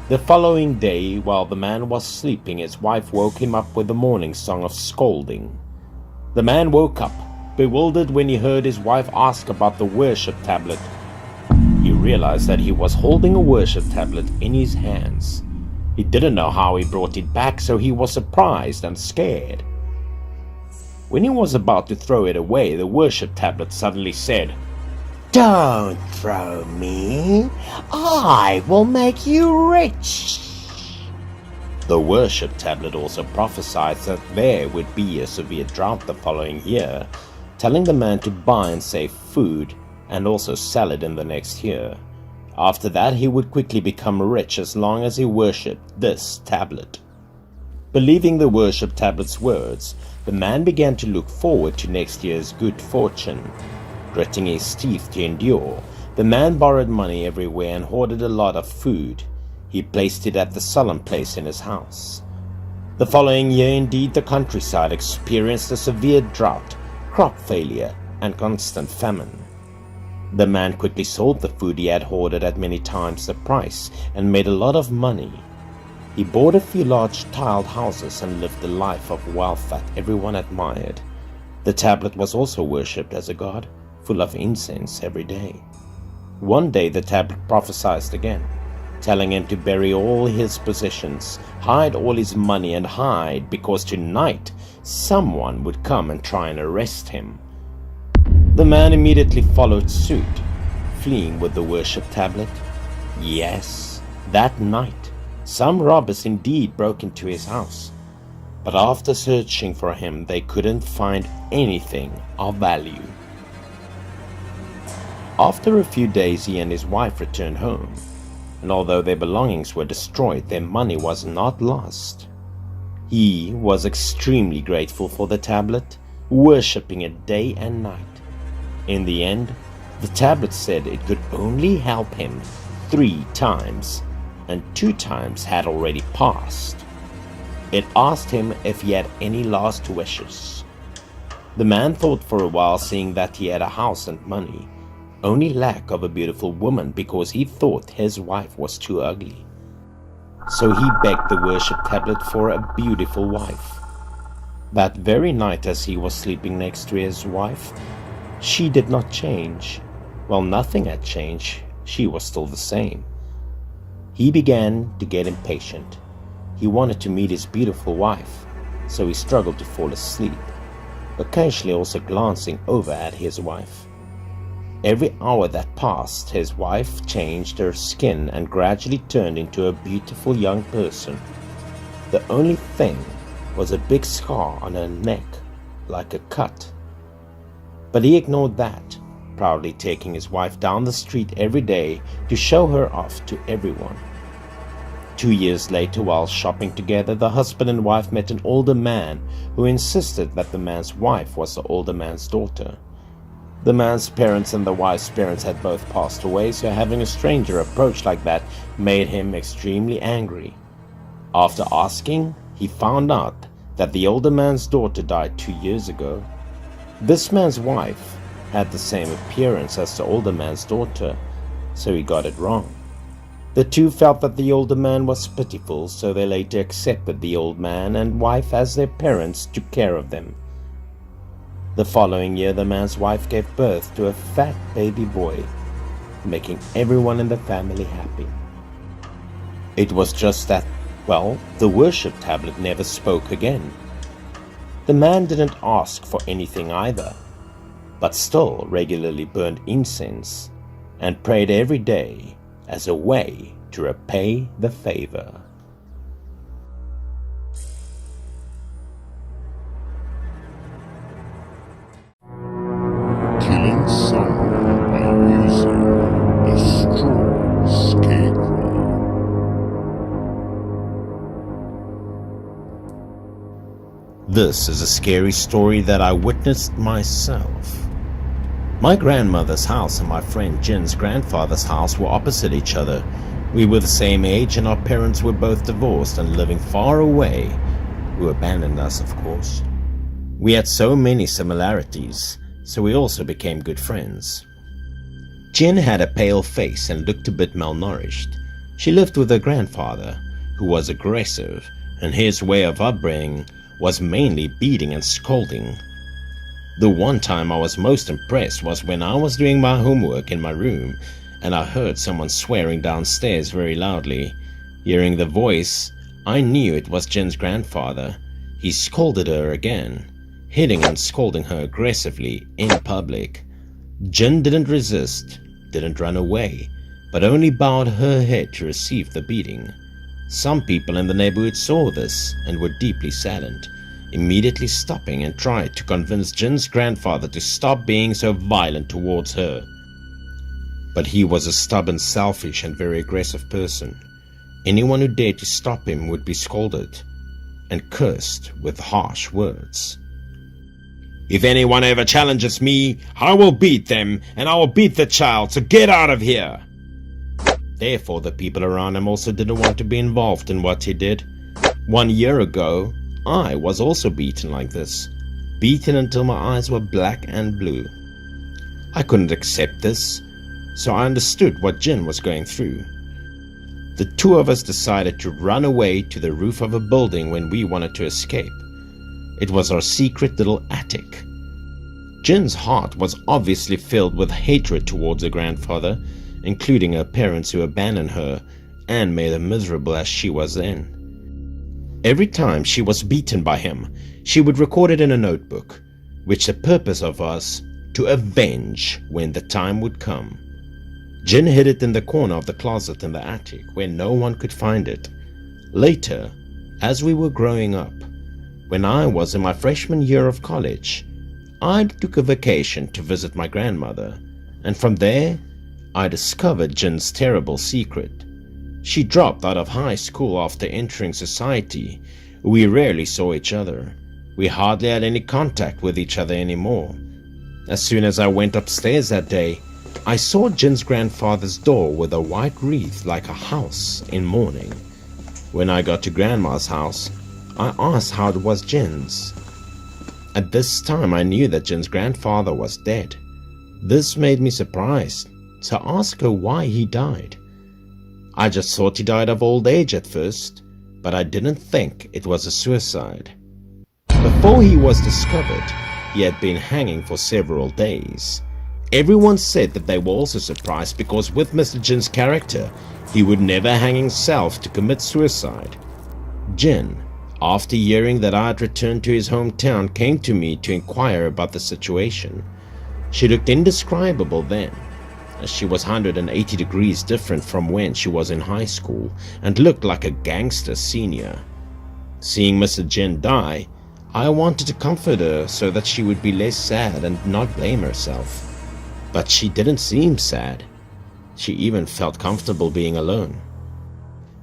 The following day, while the man was sleeping, his wife woke him up with a morning song of scolding. The man woke up, bewildered, when he heard his wife ask about the worship tablet. He realized that he was holding a worship tablet in his hands. He didn't know how he brought it back, so he was surprised and scared. When he was about to throw it away, the worship tablet suddenly said, "Don't throw me. I will make you rich." The worship tablet also prophesied that there would be a severe drought the following year, telling the man to buy and save food and also sell it in the next year. After that, he would quickly become rich as long as he worshipped this tablet. Believing the worship tablet's words, the man began to look forward to next year's good fortune. Gritting his teeth to endure, the man borrowed money everywhere and hoarded a lot of food. He placed it at the solemn place in his house. The following year, indeed, the countryside experienced a severe drought, crop failure, and constant famine. The man quickly sold the food he had hoarded at many times the price and made a lot of money. He bought a few large tiled houses and lived a life of wealth that everyone admired. The tablet was also worshipped as a god, full of incense every day. One day the tablet prophesied again, telling him to bury all his possessions, hide all his money, and hide because tonight someone would come and try and arrest him. The man immediately followed suit, fleeing with the worship tablet. Yes, that night, some robbers indeed broke into his house, but after searching for him, they couldn't find anything of value. After a few days, he and his wife returned home, and although their belongings were destroyed, their money was not lost. He was extremely grateful for the tablet, worshipping it day and night. In the end, the tablet said it could only help him 3 times, and 2 times had already passed. It asked him if he had any last wishes. The man thought for a while, seeing that he had a house and money, only lack of a beautiful woman because he thought his wife was too ugly. So he begged the worship tablet for a beautiful wife. That very night, as he was sleeping next to his wife, she did not change. Well, nothing had changed. She was still the same. He began to get impatient. He wanted to meet his beautiful wife, so he struggled to fall asleep, occasionally also glancing over at his wife. Every hour that passed, his wife changed her skin and gradually turned into a beautiful young person. The only thing was a big scar on her neck, like a cut. But he ignored that, proudly taking his wife down the street every day to show her off to everyone. 2 years later, while shopping together, the husband and wife met an older man who insisted that the man's wife was the older man's daughter. The man's parents and the wife's parents had both passed away, so having a stranger approach like that made him extremely angry. After asking, he found out that the older man's daughter died 2 years ago. This man's wife had the same appearance as the older man's daughter, so he got it wrong. The two felt that the older man was pitiful, so they later accepted the old man and wife as their parents took care of them. The following year, the man's wife gave birth to a fat baby boy, making everyone in the family happy. It was just that, well, the worship tablet never spoke again. The man didn't ask for anything either, but still regularly burned incense and prayed every day as a way to repay the favor. Killing someone by using a strong skate rod. This is a scary story that I witnessed myself. My grandmother's house and my friend Jin's grandfather's house were opposite each other. We were the same age and our parents were both divorced and living far away, who abandoned us, of course. We had so many similarities, so we also became good friends. Jin had a pale face and looked a bit malnourished. She lived with her grandfather, who was aggressive, and his way of upbringing was mainly beating and scolding. The one time I was most impressed was when I was doing my homework in my room and I heard someone swearing downstairs very loudly. Hearing the voice, I knew it was Jin's grandfather. He scolded her again, hitting and scolding her aggressively in public. Jin didn't resist, didn't run away, but only bowed her head to receive the beating. Some people in the neighborhood saw this and were deeply saddened, immediately stopping and tried to convince Jin's grandfather to stop being so violent towards her. But he was a stubborn, selfish and very aggressive person. Anyone who dared to stop him would be scolded and cursed with harsh words. "If anyone ever challenges me, I will beat them and I will beat the child, so get out of here!" Therefore, the people around him also didn't want to be involved in what he did. 1 year ago, I was also beaten like this, beaten until my eyes were black and blue. I couldn't accept this, so I understood what Jin was going through. The two of us decided to run away to the roof of a building when we wanted to escape. It was our secret little attic. Jin's heart was obviously filled with hatred towards her grandfather, including her parents who abandoned her, and made her miserable as she was then. Every time she was beaten by him, she would record it in a notebook, which the purpose of was to avenge when the time would come. Jin hid it in the corner of the closet in the attic where no one could find it. Later, as we were growing up, when I was in my freshman year of college, I took a vacation to visit my grandmother, and from there, I discovered Jin's terrible secret. She dropped out of high school after entering society. We rarely saw each other. We hardly had any contact with each other anymore. As soon as I went upstairs that day, I saw Jin's grandfather's door with a white wreath like a house in mourning. When I got to Grandma's house, I asked how it was Jin's. At this time I knew that Jin's grandfather was dead. This made me surprised, so I asked her why he died. I just thought he died of old age at first, but I didn't think it was a suicide. Before he was discovered, he had been hanging for several days. Everyone said that they were also surprised because with Mr. Jin's character, he would never hang himself to commit suicide. Jin, after hearing that I had returned to his hometown, came to me to inquire about the situation. She looked indescribable then, as she was 180 degrees different from when she was in high school and looked like a gangster senior. Seeing Mr. Jin die, I wanted to comfort her so that she would be less sad and not blame herself. But she didn't seem sad. She even felt comfortable being alone.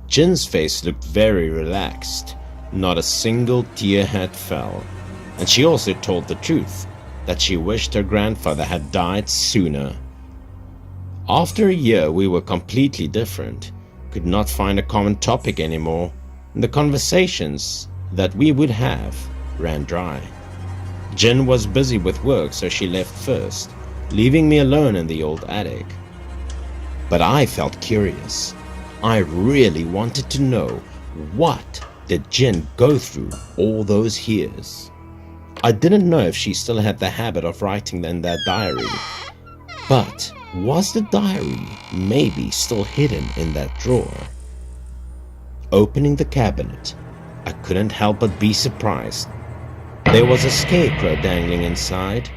Jin's face looked very relaxed. Not a single tear had fell. And she also told the truth, that she wished her grandfather had died sooner. After a year, we were completely different, could not find a common topic anymore, and the conversations that we would have ran dry. Jin was busy with work, so she left first, leaving me alone in the old attic. But I felt curious. I really wanted to know, what did Jin go through all those years? I didn't know if she still had the habit of writing in that diary, but was the diary maybe still hidden in that drawer? Opening the cabinet, I couldn't help but be surprised. There was a scarecrow dangling inside,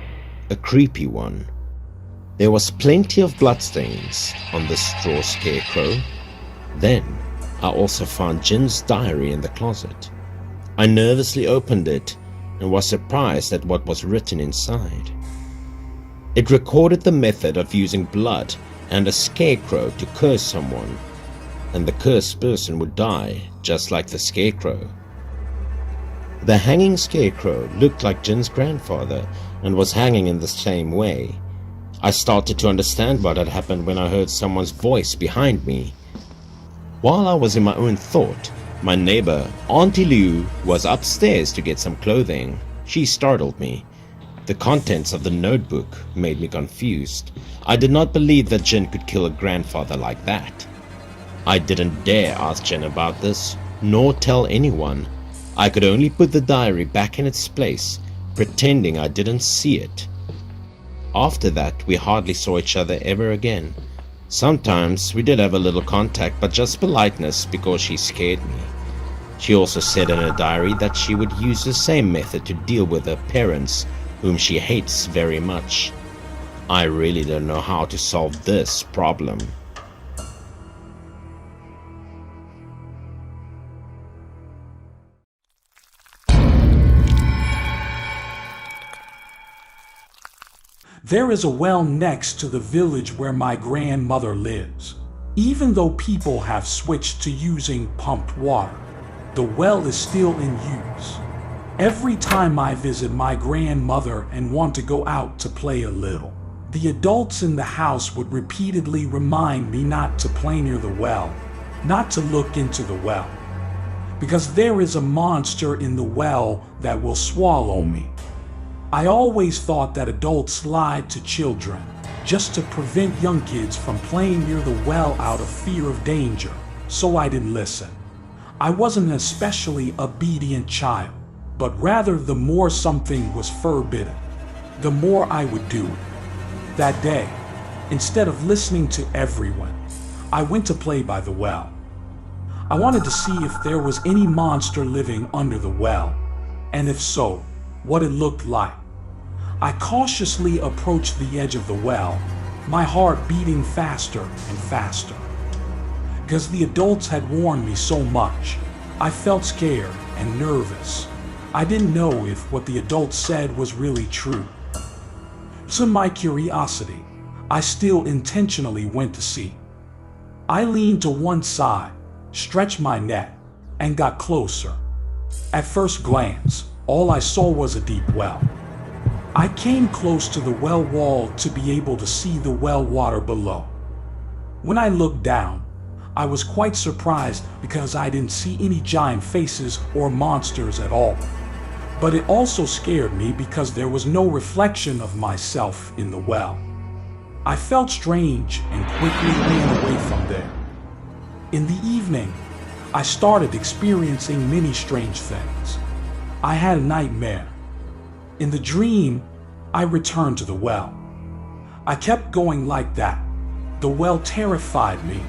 a creepy one. There was plenty of bloodstains on the straw scarecrow. Then, I also found Jin's diary in the closet. I nervously opened it and was surprised at what was written inside. It recorded the method of using blood and a scarecrow to curse someone, and the cursed person would die just like the scarecrow. The hanging scarecrow looked like Jin's grandfather and was hanging in the same way. I started to understand what had happened when I heard someone's voice behind me. While I was in my own thought, my neighbor, Auntie Liu, was upstairs to get some clothing. She startled me. The contents of the notebook made me confused. I did not believe that Jin could kill a grandfather like that. I didn't dare ask Jin about this, nor tell anyone. I could only put the diary back in its place, pretending I didn't see it. After that, we hardly saw each other ever again. Sometimes we did have a little contact, but just politeness because she scared me. She also said in her diary that she would use the same method to deal with her parents, whom she hates very much. I really don't know how to solve this problem. There is a well next to the village where my grandmother lives. Even though people have switched to using pumped water, the well is still in use. Every time I visit my grandmother and want to go out to play a little, the adults in the house would repeatedly remind me not to play near the well, not to look into the well, because there is a monster in the well that will swallow me. I always thought that adults lied to children just to prevent young kids from playing near the well out of fear of danger, so I didn't listen. I wasn't an especially obedient child, but rather the more something was forbidden, the more I would do it. That day, instead of listening to everyone, I went to play by the well. I wanted to see if there was any monster living under the well, and if so, what it looked like. I cautiously approached the edge of the well, my heart beating faster and faster. Because the adults had warned me so much, I felt scared and nervous. I didn't know if what the adults said was really true. So my curiosity, I still intentionally went to see. I leaned to one side, stretched my neck, and got closer. At first glance, all I saw was a deep well. I came close to the well wall to be able to see the well water below. When I looked down, I was quite surprised because I didn't see any giant faces or monsters at all. But it also scared me because there was no reflection of myself in the well. I felt strange and quickly ran away from there. In the evening, I started experiencing many strange things. I had a nightmare. In the dream, I returned to the well. I kept going like that. The well terrified me,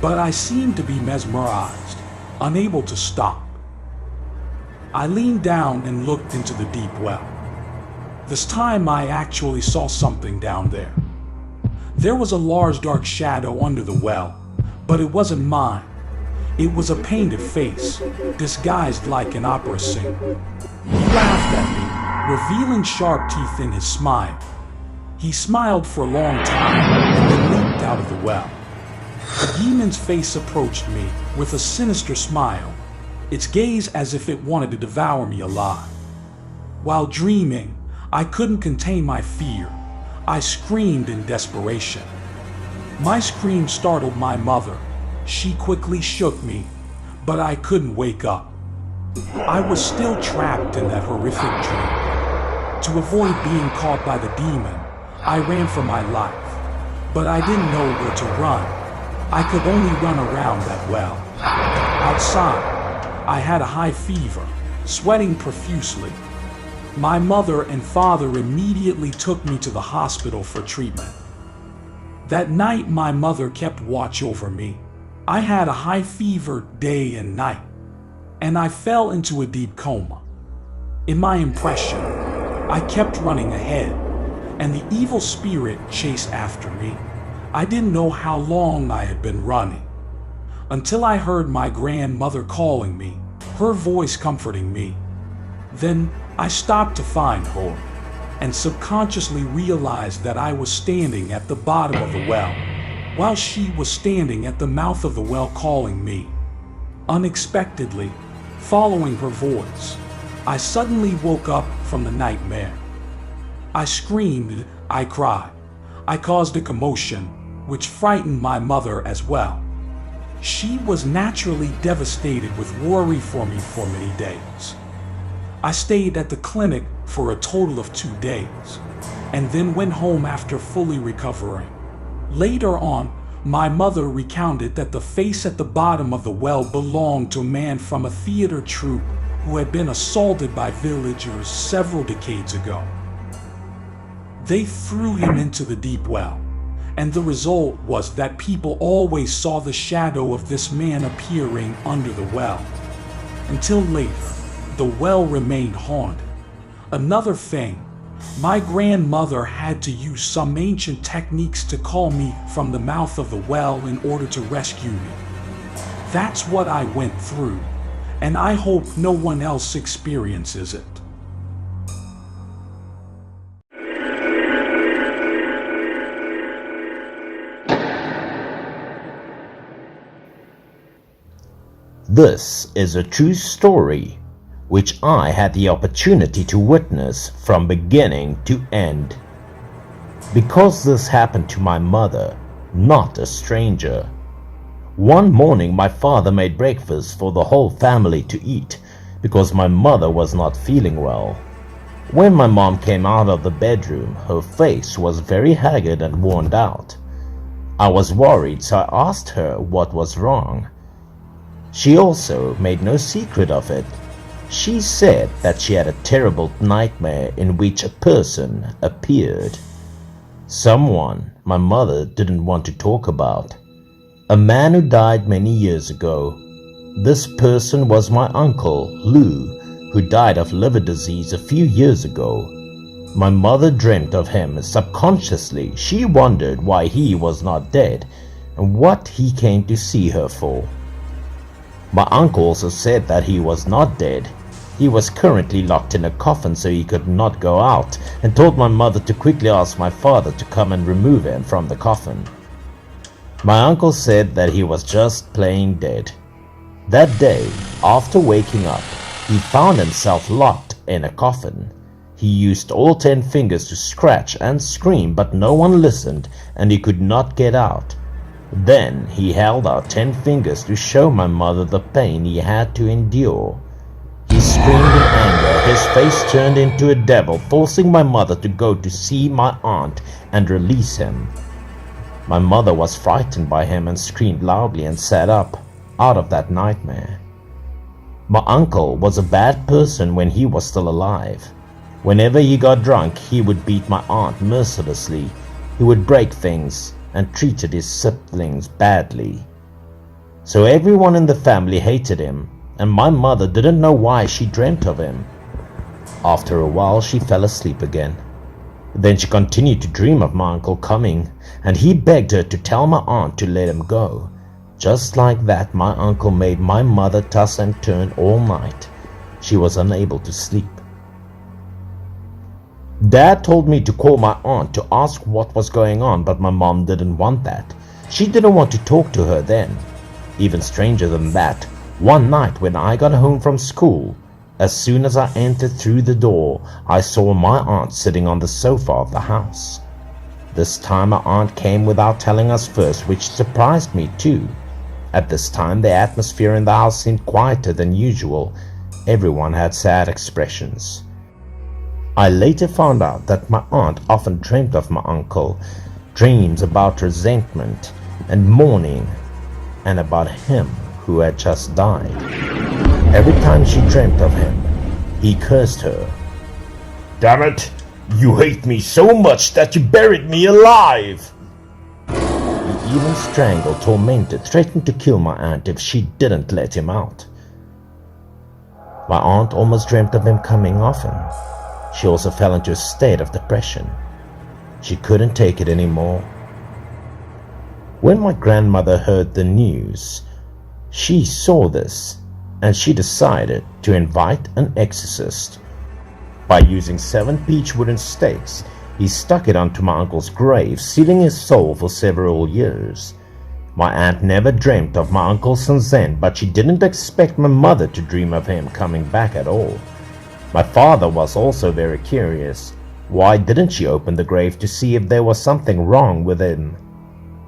but I seemed to be mesmerized, unable to stop. I leaned down and looked into the deep well. This time I actually saw something down there. There was a large dark shadow under the well, but it wasn't mine. It was a painted face, disguised like an opera singer. He laughed at me, revealing sharp teeth in his smile. He smiled for a long time and then leaped out of the well. The demon's face approached me with a sinister smile, its gaze as if it wanted to devour me alive. While dreaming, I couldn't contain my fear. I screamed in desperation. My scream startled my mother. She quickly shook me, but I couldn't wake up. I was still trapped in that horrific dream. To avoid being caught by the demon, I ran for my life, but I didn't know where to run. I could only run around that well. Outside, I had a high fever, sweating profusely. My mother and father immediately took me to the hospital for treatment. That night, my mother kept watch over me. I had a high fever day and night, and I fell into a deep coma. In my impression, I kept running ahead, and the evil spirit chased after me. I didn't know how long I had been running, until I heard my grandmother calling me, her voice comforting me. Then I stopped to find her, and subconsciously realized that I was standing at the bottom of the well, while she was standing at the mouth of the well calling me. Unexpectedly, following her voice, I suddenly woke up from the nightmare. I screamed, I cried. I caused a commotion, which frightened my mother as well. She was naturally devastated with worry for me for many days. I stayed at the clinic for a total of 2 days, and then went home after fully recovering. Later on, my mother recounted that the face at the bottom of the well belonged to a man from a theater troupe who had been assaulted by villagers several decades ago. They threw him into the deep well, and the result was that people always saw the shadow of this man appearing under the well. Until later, the well remained haunted. Another thing, my grandmother had to use some ancient techniques to call me from the mouth of the well in order to rescue me. That's what I went through, and I hope no one else experiences it. This is a true story, which I had the opportunity to witness from beginning to end. Because this happened to my mother, not a stranger. One morning my father made breakfast for the whole family to eat because my mother was not feeling well. When my mom came out of the bedroom, her face was very haggard and worn out. I was worried, so I asked her what was wrong. She also made no secret of it. She said that she had a terrible nightmare in which a person appeared. Someone my mother didn't want to talk about. A man who died many years ago This person was my uncle, Lou, who died of liver disease a few years ago. My mother dreamt of him. Subconsciously, she wondered why he was not dead and what he came to see her for. My uncle also said that he was not dead. He was currently locked in a coffin so he could not go out, and told my mother to quickly ask my father to come and remove him from the coffin. My uncle said that he was just playing dead. That day, after waking up, he found himself locked in a coffin. He used all 10 fingers to scratch and scream, but no one listened and he could not get out. Then he held out 10 fingers to show my mother the pain he had to endure. He screamed in anger. His face turned into a devil, forcing my mother to go to see my aunt and release him. My mother was frightened by him and screamed loudly and sat up, out of that nightmare. My uncle was a bad person when he was still alive. Whenever he got drunk, he would beat my aunt mercilessly. He would break things and treated his siblings badly. So everyone in the family hated him, and my mother didn't know why she dreamt of him. After a while, she fell asleep again. Then she continued to dream of my uncle coming, and he begged her to tell my aunt to let him go. Just like that, my uncle made my mother toss and turn all night. She was unable to sleep. Dad told me to call my aunt to ask what was going on, but my mom didn't want that. She didn't want to talk to her then. Even stranger than that, one night when I got home from school, as soon as I entered through the door, I saw my aunt sitting on the sofa of the house. This time my aunt came without telling us first, which surprised me too. At this time the atmosphere in the house seemed quieter than usual. Everyone had sad expressions. I later found out that my aunt often dreamt of my uncle, dreams about resentment and mourning, and about him who had just died. Every time she dreamt of him, he cursed her. "Damn it! You hate me so much that you buried me alive!" He even strangled, tormented, threatened to kill my aunt if she didn't let him out. My aunt almost dreamt of him coming often. She also fell into a state of depression. She couldn't take it anymore. When my grandmother heard the news, she saw this and she decided to invite an exorcist. By using 7 peach wooden stakes, he stuck it onto my uncle's grave, sealing his soul for several years. My aunt never dreamt of my uncle since then, but she didn't expect my mother to dream of him coming back at all. My father was also very curious. Why didn't she open the grave to see if there was something wrong with him?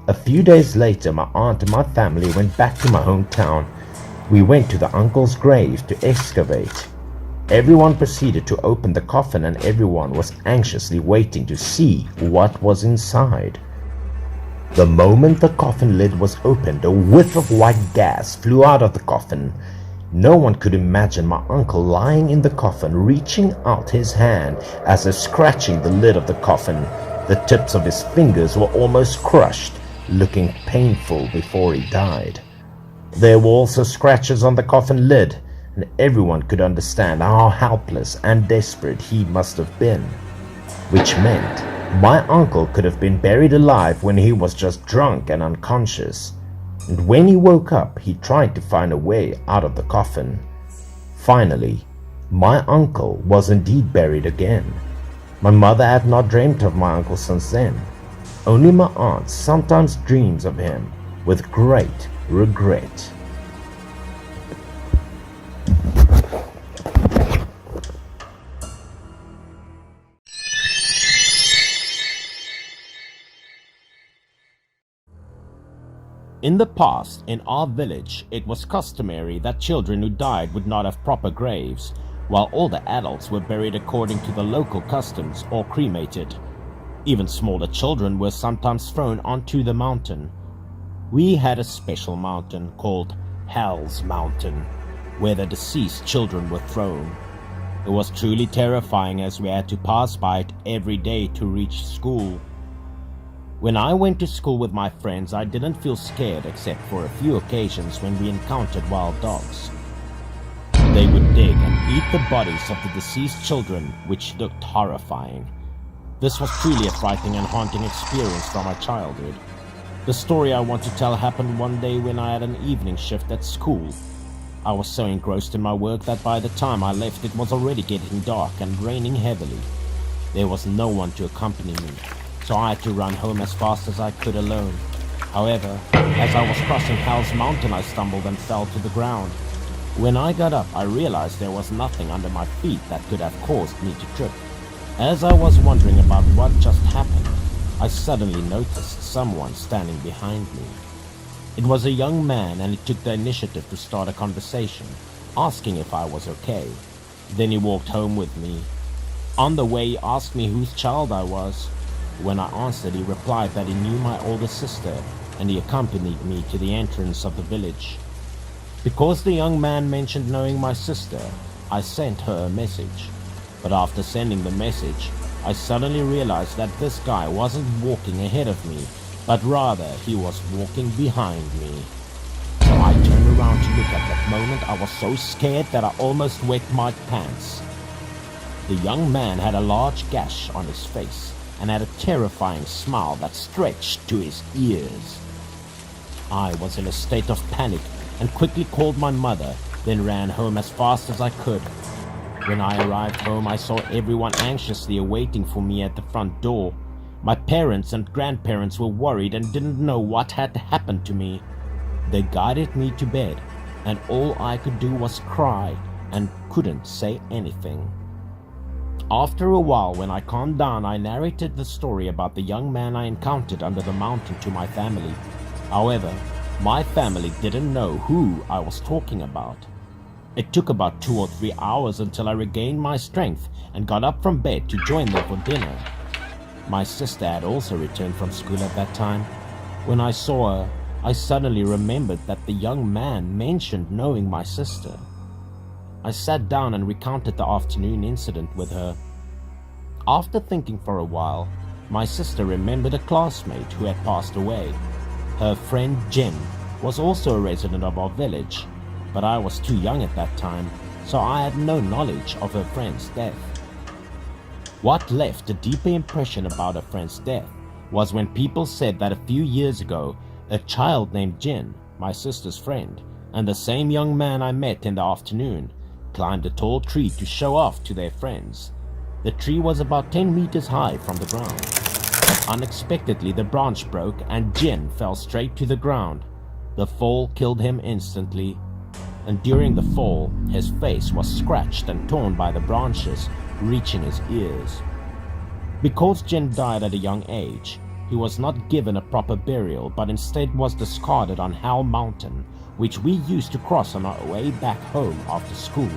A few days later, my aunt and my family went back to my hometown. We went to the uncle's grave to excavate. Everyone proceeded to open the coffin and everyone was anxiously waiting to see what was inside. The moment the coffin lid was opened, a whiff of white gas flew out of the coffin. No one could imagine my uncle lying in the coffin, reaching out his hand as if scratching the lid of the coffin. The tips of his fingers were almost crushed, looking painful before he died. There were also scratches on the coffin lid, and everyone could understand how helpless and desperate he must have been. Which meant my uncle could have been buried alive when he was just drunk and unconscious. And when he woke up, he tried to find a way out of the coffin. Finally, my uncle was indeed buried again. My mother had not dreamt of my uncle since then. Only my aunt sometimes dreams of him with great regret. In the past, in our village, it was customary that children who died would not have proper graves, while older adults were buried according to the local customs or cremated. Even smaller children were sometimes thrown onto the mountain. We had a special mountain called Hell's Mountain, where the deceased children were thrown. It was truly terrifying as we had to pass by it every day to reach school. When I went to school with my friends, I didn't feel scared except for a few occasions when we encountered wild dogs. They would dig and eat the bodies of the deceased children, which looked horrifying. This was truly a frightening and haunting experience from my childhood. The story I want to tell happened one day when I had an evening shift at school. I was so engrossed in my work that by the time I left it was already getting dark and raining heavily. There was no one to accompany me, so I had to run home as fast as I could alone. However, as I was crossing Hell's Mountain, I stumbled and fell to the ground. When I got up, I realized there was nothing under my feet that could have caused me to trip. As I was wondering about what just happened, I suddenly noticed someone standing behind me. It was a young man, and he took the initiative to start a conversation, asking if I was okay. Then he walked home with me. On the way, he asked me whose child I was. When I answered, he replied that he knew my older sister, and he accompanied me to the entrance of the village. Because the young man mentioned knowing my sister, I sent her a message. But after sending the message, I suddenly realized that this guy wasn't walking ahead of me, but rather he was walking behind me. So I turned around to look. At that moment, I was so scared that I almost wet my pants. The young man had a large gash on his face and had a terrifying smile that stretched to his ears. I was in a state of panic and quickly called my mother, then ran home as fast as I could. When I arrived home, I saw everyone anxiously awaiting for me at the front door. My parents and grandparents were worried and didn't know what had happened to me. They guided me to bed, and all I could do was cry and couldn't say anything. After a while, when I calmed down, I narrated the story about the young man I encountered under the mountain to my family. However, my family didn't know who I was talking about. It took about 2 or 3 hours until I regained my strength and got up from bed to join them for dinner. My sister had also returned from school at that time. When I saw her, I suddenly remembered that the young man mentioned knowing my sister. I sat down and recounted the afternoon incident with her. After thinking for a while, my sister remembered a classmate who had passed away. Her friend Jen was also a resident of our village, but I was too young at that time, so I had no knowledge of her friend's death. What left a deeper impression about her friend's death was when people said that a few years ago, a child named Jen, my sister's friend, and the same young man I met in the afternoon, climbed a tall tree to show off to their friends. The tree was about 10 meters high from the ground, but unexpectedly the branch broke and Jen fell straight to the ground. The fall killed him instantly, and during the fall, his face was scratched and torn by the branches, reaching his ears. Because Jen died at a young age, he was not given a proper burial, but instead was discarded on Hell Mountain, which we used to cross on our way back home after school.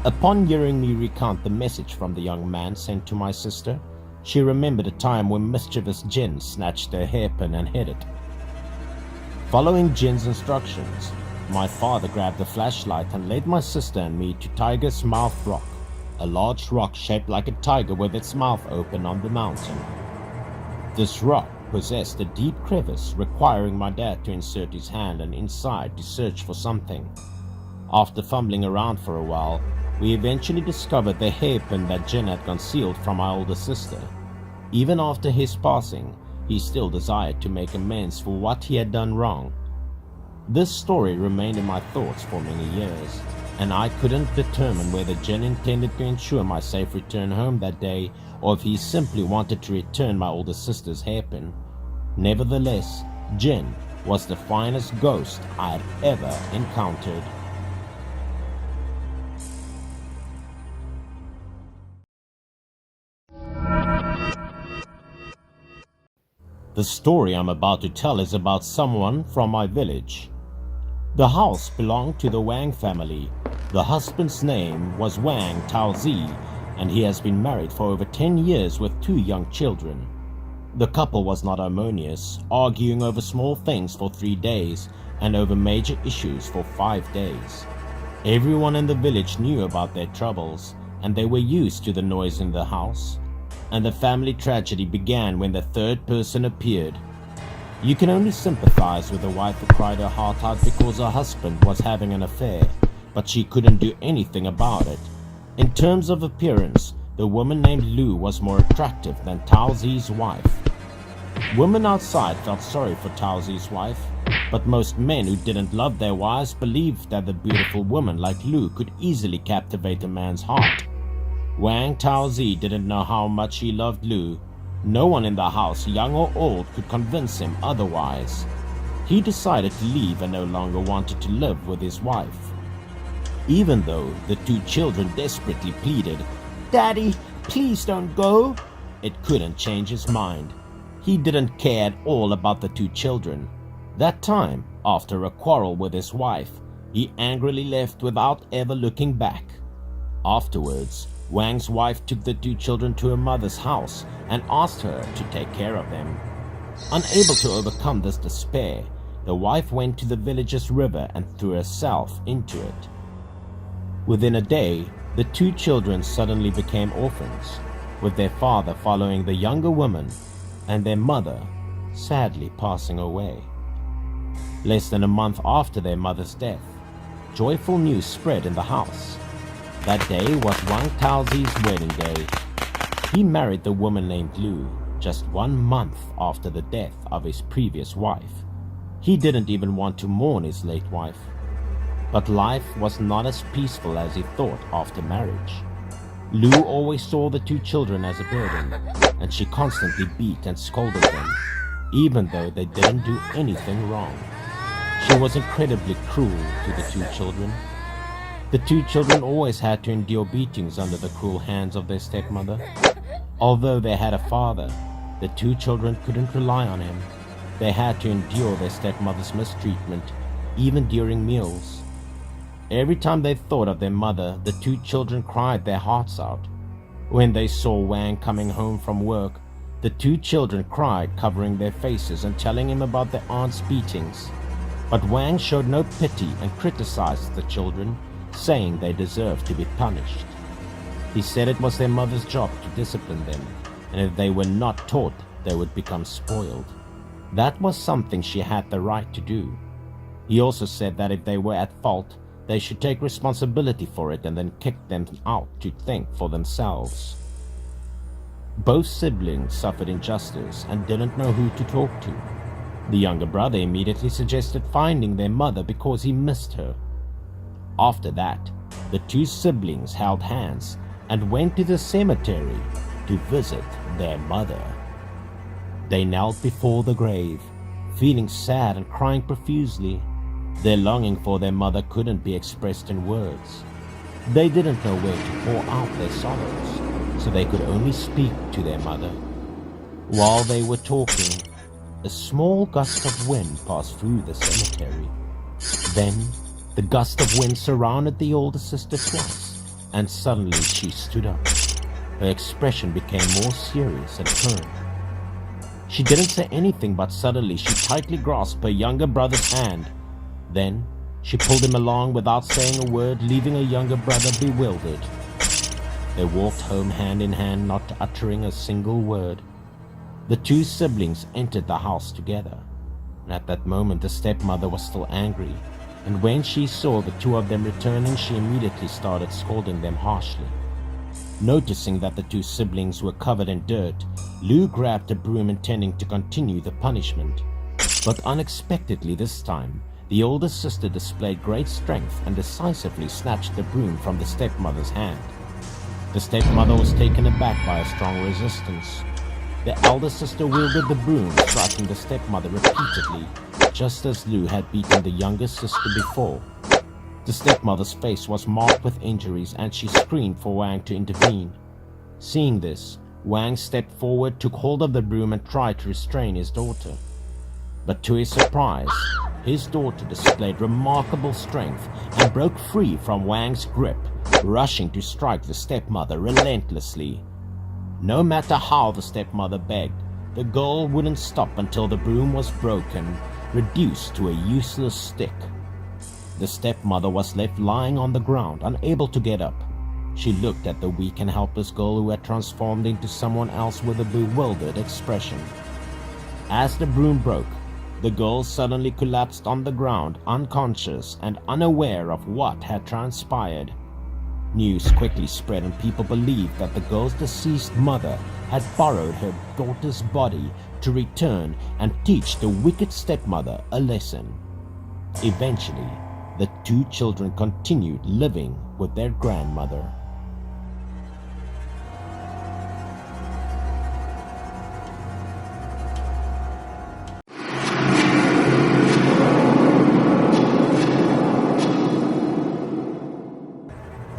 Upon hearing me recount the message from the young man sent to my sister, she remembered a time when mischievous Jen snatched her hairpin and hid it. Following Jen's instructions, my father grabbed a flashlight and led my sister and me to Tiger's Mouth Rock, a large rock shaped like a tiger with its mouth open on the mountain. This rock possessed a deep crevice requiring my dad to insert his hand and inside to search for something. After fumbling around for a while, we eventually discovered the hairpin that Jen had concealed from my older sister. Even after his passing, he still desired to make amends for what he had done wrong. This story remained in my thoughts for many years, and I couldn't determine whether Jen intended to ensure my safe return home that day or if he simply wanted to return my older sister's hairpin. Nevertheless, Jen was the finest ghost I had ever encountered. The story I'm about to tell is about someone from my village. The house belonged to the Wang family. The husband's name was Wang Taozi, and he has been married for over 10 years with 2 young children. The couple was not harmonious, arguing over small things for 3 days and over major issues for 5 days. Everyone in the village knew about their troubles, and they were used to the noise in the house. and the family tragedy began when the third person appeared. You can only sympathize with the wife who cried her heart out because her husband was having an affair, but she couldn't do anything about it. In terms of appearance, the woman named Lou was more attractive than Tao Zi's wife. Women outside felt sorry for Tao Zi's wife, but most men who didn't love their wives believed that the beautiful woman like Lou could easily captivate a man's heart. Wang Tao Zi didn't know how much he loved Lou. No one in the house, young or old, could convince him otherwise. He decided to leave and no longer wanted to live with his wife. Even though the two children desperately pleaded, "Daddy, please don't go," it couldn't change his mind. He didn't care at all about the two children. That time, after a quarrel with his wife, he angrily left without ever looking back. Afterwards, Wang's wife took the two children to her mother's house and asked her to take care of them. Unable to overcome this despair, the wife went to the village's river and threw herself into it. Within a day, the two children suddenly became orphans, with their father following the younger woman and their mother sadly passing away. Less than a month after their mother's death, joyful news spread in the house. That day was Wang Taozi's wedding day. He married the woman named Lu just 1 month after the death of his previous wife. He didn't even want to mourn his late wife. But life was not as peaceful as he thought after marriage. Lu always saw the two children as a burden, and she constantly beat and scolded them, even though they didn't do anything wrong. She was incredibly cruel to the two children. The two children always had to endure beatings under the cruel hands of their stepmother. Although they had a father, the two children couldn't rely on him. They had to endure their stepmother's mistreatment, even during meals. Every time they thought of their mother, the two children cried their hearts out. When they saw Wang coming home from work, the two children cried, covering their faces and telling him about their aunt's beatings. But Wang showed no pity and criticized the children, saying they deserved to be punished. He said it was their mother's job to discipline them, and if they were not taught, they would become spoiled. That was something she had the right to do. He also said that if they were at fault, they should take responsibility for it and then kick them out to think for themselves. Both siblings suffered injustice and didn't know who to talk to. The younger brother immediately suggested finding their mother because he missed her. After that, the two siblings held hands and went to the cemetery to visit their mother. They knelt before the grave, feeling sad and crying profusely. Their longing for their mother couldn't be expressed in words. They didn't know where to pour out their sorrows, so they could only speak to their mother. While they were talking, a small gust of wind passed through the cemetery. Then, the gust of wind surrounded the older sister twice, and suddenly she stood up. Her expression became more serious and firm. She didn't say anything, but suddenly she tightly grasped her younger brother's hand. Then, she pulled him along without saying a word, leaving her younger brother bewildered. They walked home hand in hand, not uttering a single word. The two siblings entered the house together, and at that moment the stepmother was still angry, and when she saw the two of them returning, she immediately started scolding them harshly. Noticing that the two siblings were covered in dirt, Lu grabbed a broom intending to continue the punishment. But unexpectedly this time, the older sister displayed great strength and decisively snatched the broom from the stepmother's hand. The stepmother was taken aback by a strong resistance. The elder sister wielded the broom, striking the stepmother repeatedly, just as Lu had beaten the younger sister before. The stepmother's face was marked with injuries and she screamed for Wang to intervene. Seeing this, Wang stepped forward, took hold of the broom and tried to restrain his daughter. But to his surprise, his daughter displayed remarkable strength and broke free from Wang's grip, rushing to strike the stepmother relentlessly. No matter how the stepmother begged, the girl wouldn't stop until the broom was broken, reduced to a useless stick. The stepmother was left lying on the ground, unable to get up. She looked at the weak and helpless girl who had transformed into someone else with a bewildered expression. As the broom broke, the girl suddenly collapsed on the ground, unconscious and unaware of what had transpired. News quickly spread and people believed that the girl's deceased mother had borrowed her daughter's body to return and teach the wicked stepmother a lesson. Eventually, the two children continued living with their grandmother.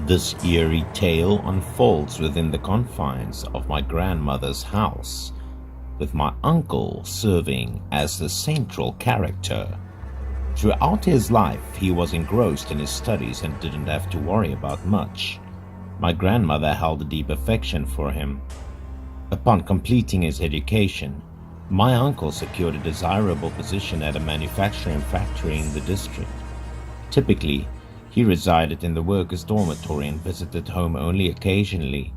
This eerie tale unfolds within the confines of my grandmother's house, with my uncle serving as the central character. Throughout his life, he was engrossed in his studies and didn't have to worry about much. My grandmother held a deep affection for him. Upon completing his education, my uncle secured a desirable position at a manufacturing factory in the district. Typically, he resided in the workers' dormitory and visited home only occasionally.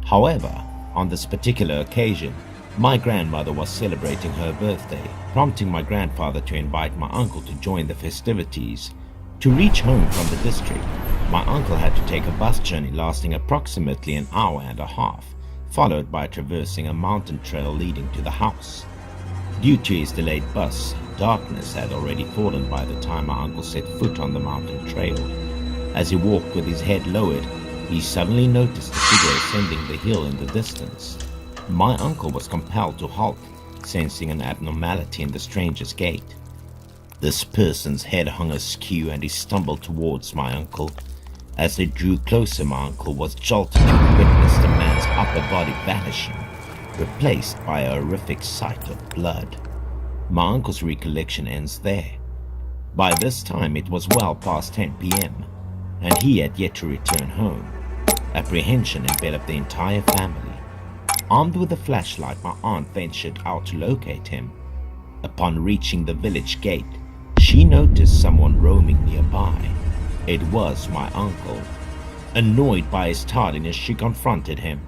However, on this particular occasion, my grandmother was celebrating her birthday, prompting my grandfather to invite my uncle to join the festivities. To reach home from the district, my uncle had to take a bus journey lasting approximately an hour and a half, followed by traversing a mountain trail leading to the house. Due to his delayed bus, darkness had already fallen by the time my uncle set foot on the mountain trail. As he walked with his head lowered, he suddenly noticed a figure ascending the hill in the distance. My uncle was compelled to halt, sensing an abnormality in the stranger's gait. This person's head hung askew and he stumbled towards my uncle. As they drew closer, my uncle was jolted to witness the man's upper body vanishing, replaced by a horrific sight of blood. My uncle's recollection ends there. By this time it was well past 10 p.m. and he had yet to return home. Apprehension enveloped the entire family. Armed with a flashlight, my aunt ventured out to locate him. Upon reaching the village gate, she noticed someone roaming nearby. It was my uncle. Annoyed by his tardiness, she confronted him,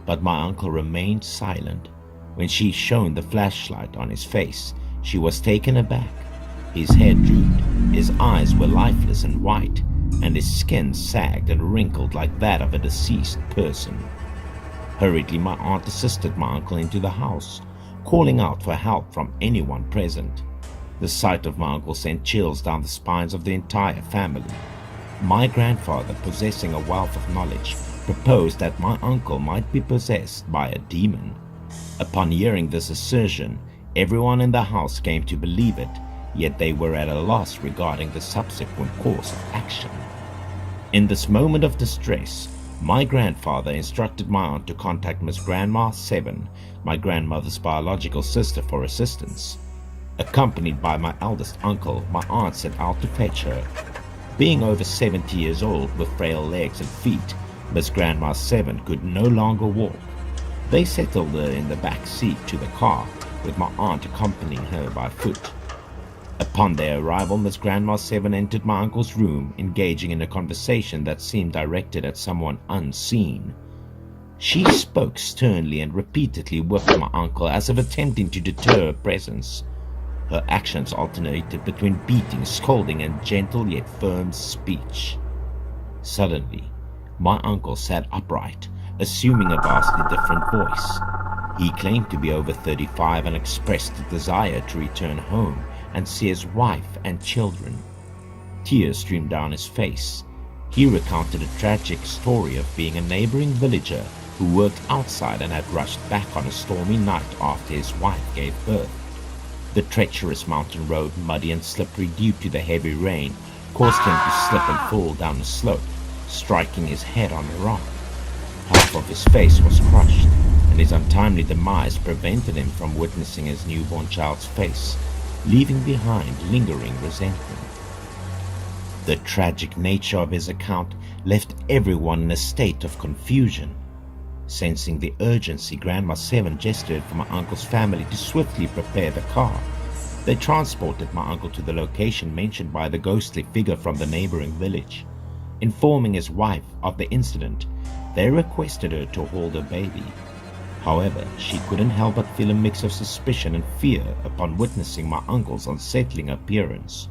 but my uncle remained silent. When she shone the flashlight on his face, she was taken aback. His head drooped, his eyes were lifeless and white, and his skin sagged and wrinkled like that of a deceased person. Hurriedly, my aunt assisted my uncle into the house, calling out for help from anyone present. The sight of my uncle sent chills down the spines of the entire family. My grandfather, possessing a wealth of knowledge, proposed that my uncle might be possessed by a demon. Upon hearing this assertion, everyone in the house came to believe it, yet they were at a loss regarding the subsequent course of action. In this moment of distress, my grandfather instructed my aunt to contact Miss Grandma 7, my grandmother's biological sister, for assistance. Accompanied by my eldest uncle, my aunt set out to fetch her. Being over 70 years old with frail legs and feet, Miss Grandma 7 could no longer walk. They settled her in the back seat to the car, with my aunt accompanying her by foot. Upon their arrival, Miss Grandma 7 entered my uncle's room, engaging in a conversation that seemed directed at someone unseen. She spoke sternly and repeatedly whipped my uncle as if attempting to deter her presence. Her actions alternated between beating, scolding, and gentle yet firm speech. Suddenly, my uncle sat upright, assuming a vastly different voice. He claimed to be over 35 and expressed a desire to return home and see his wife and children. Tears streamed down his face. He recounted a tragic story of being a neighboring villager who worked outside and had rushed back on a stormy night after his wife gave birth. The treacherous mountain road, muddy and slippery due to the heavy rain, caused him to slip and fall down a slope, striking his head on a rock. Half of his face was crushed, and his untimely demise prevented him from witnessing his newborn child's face, leaving behind lingering resentment. The tragic nature of his account left everyone in a state of confusion. Sensing the urgency, Grandma 7 gestured for my uncle's family to swiftly prepare the car. They transported my uncle to the location mentioned by the ghostly figure from the neighboring village. Informing his wife of the incident, they requested her to hold her baby. However, she couldn't help but feel a mix of suspicion and fear upon witnessing my uncle's unsettling appearance.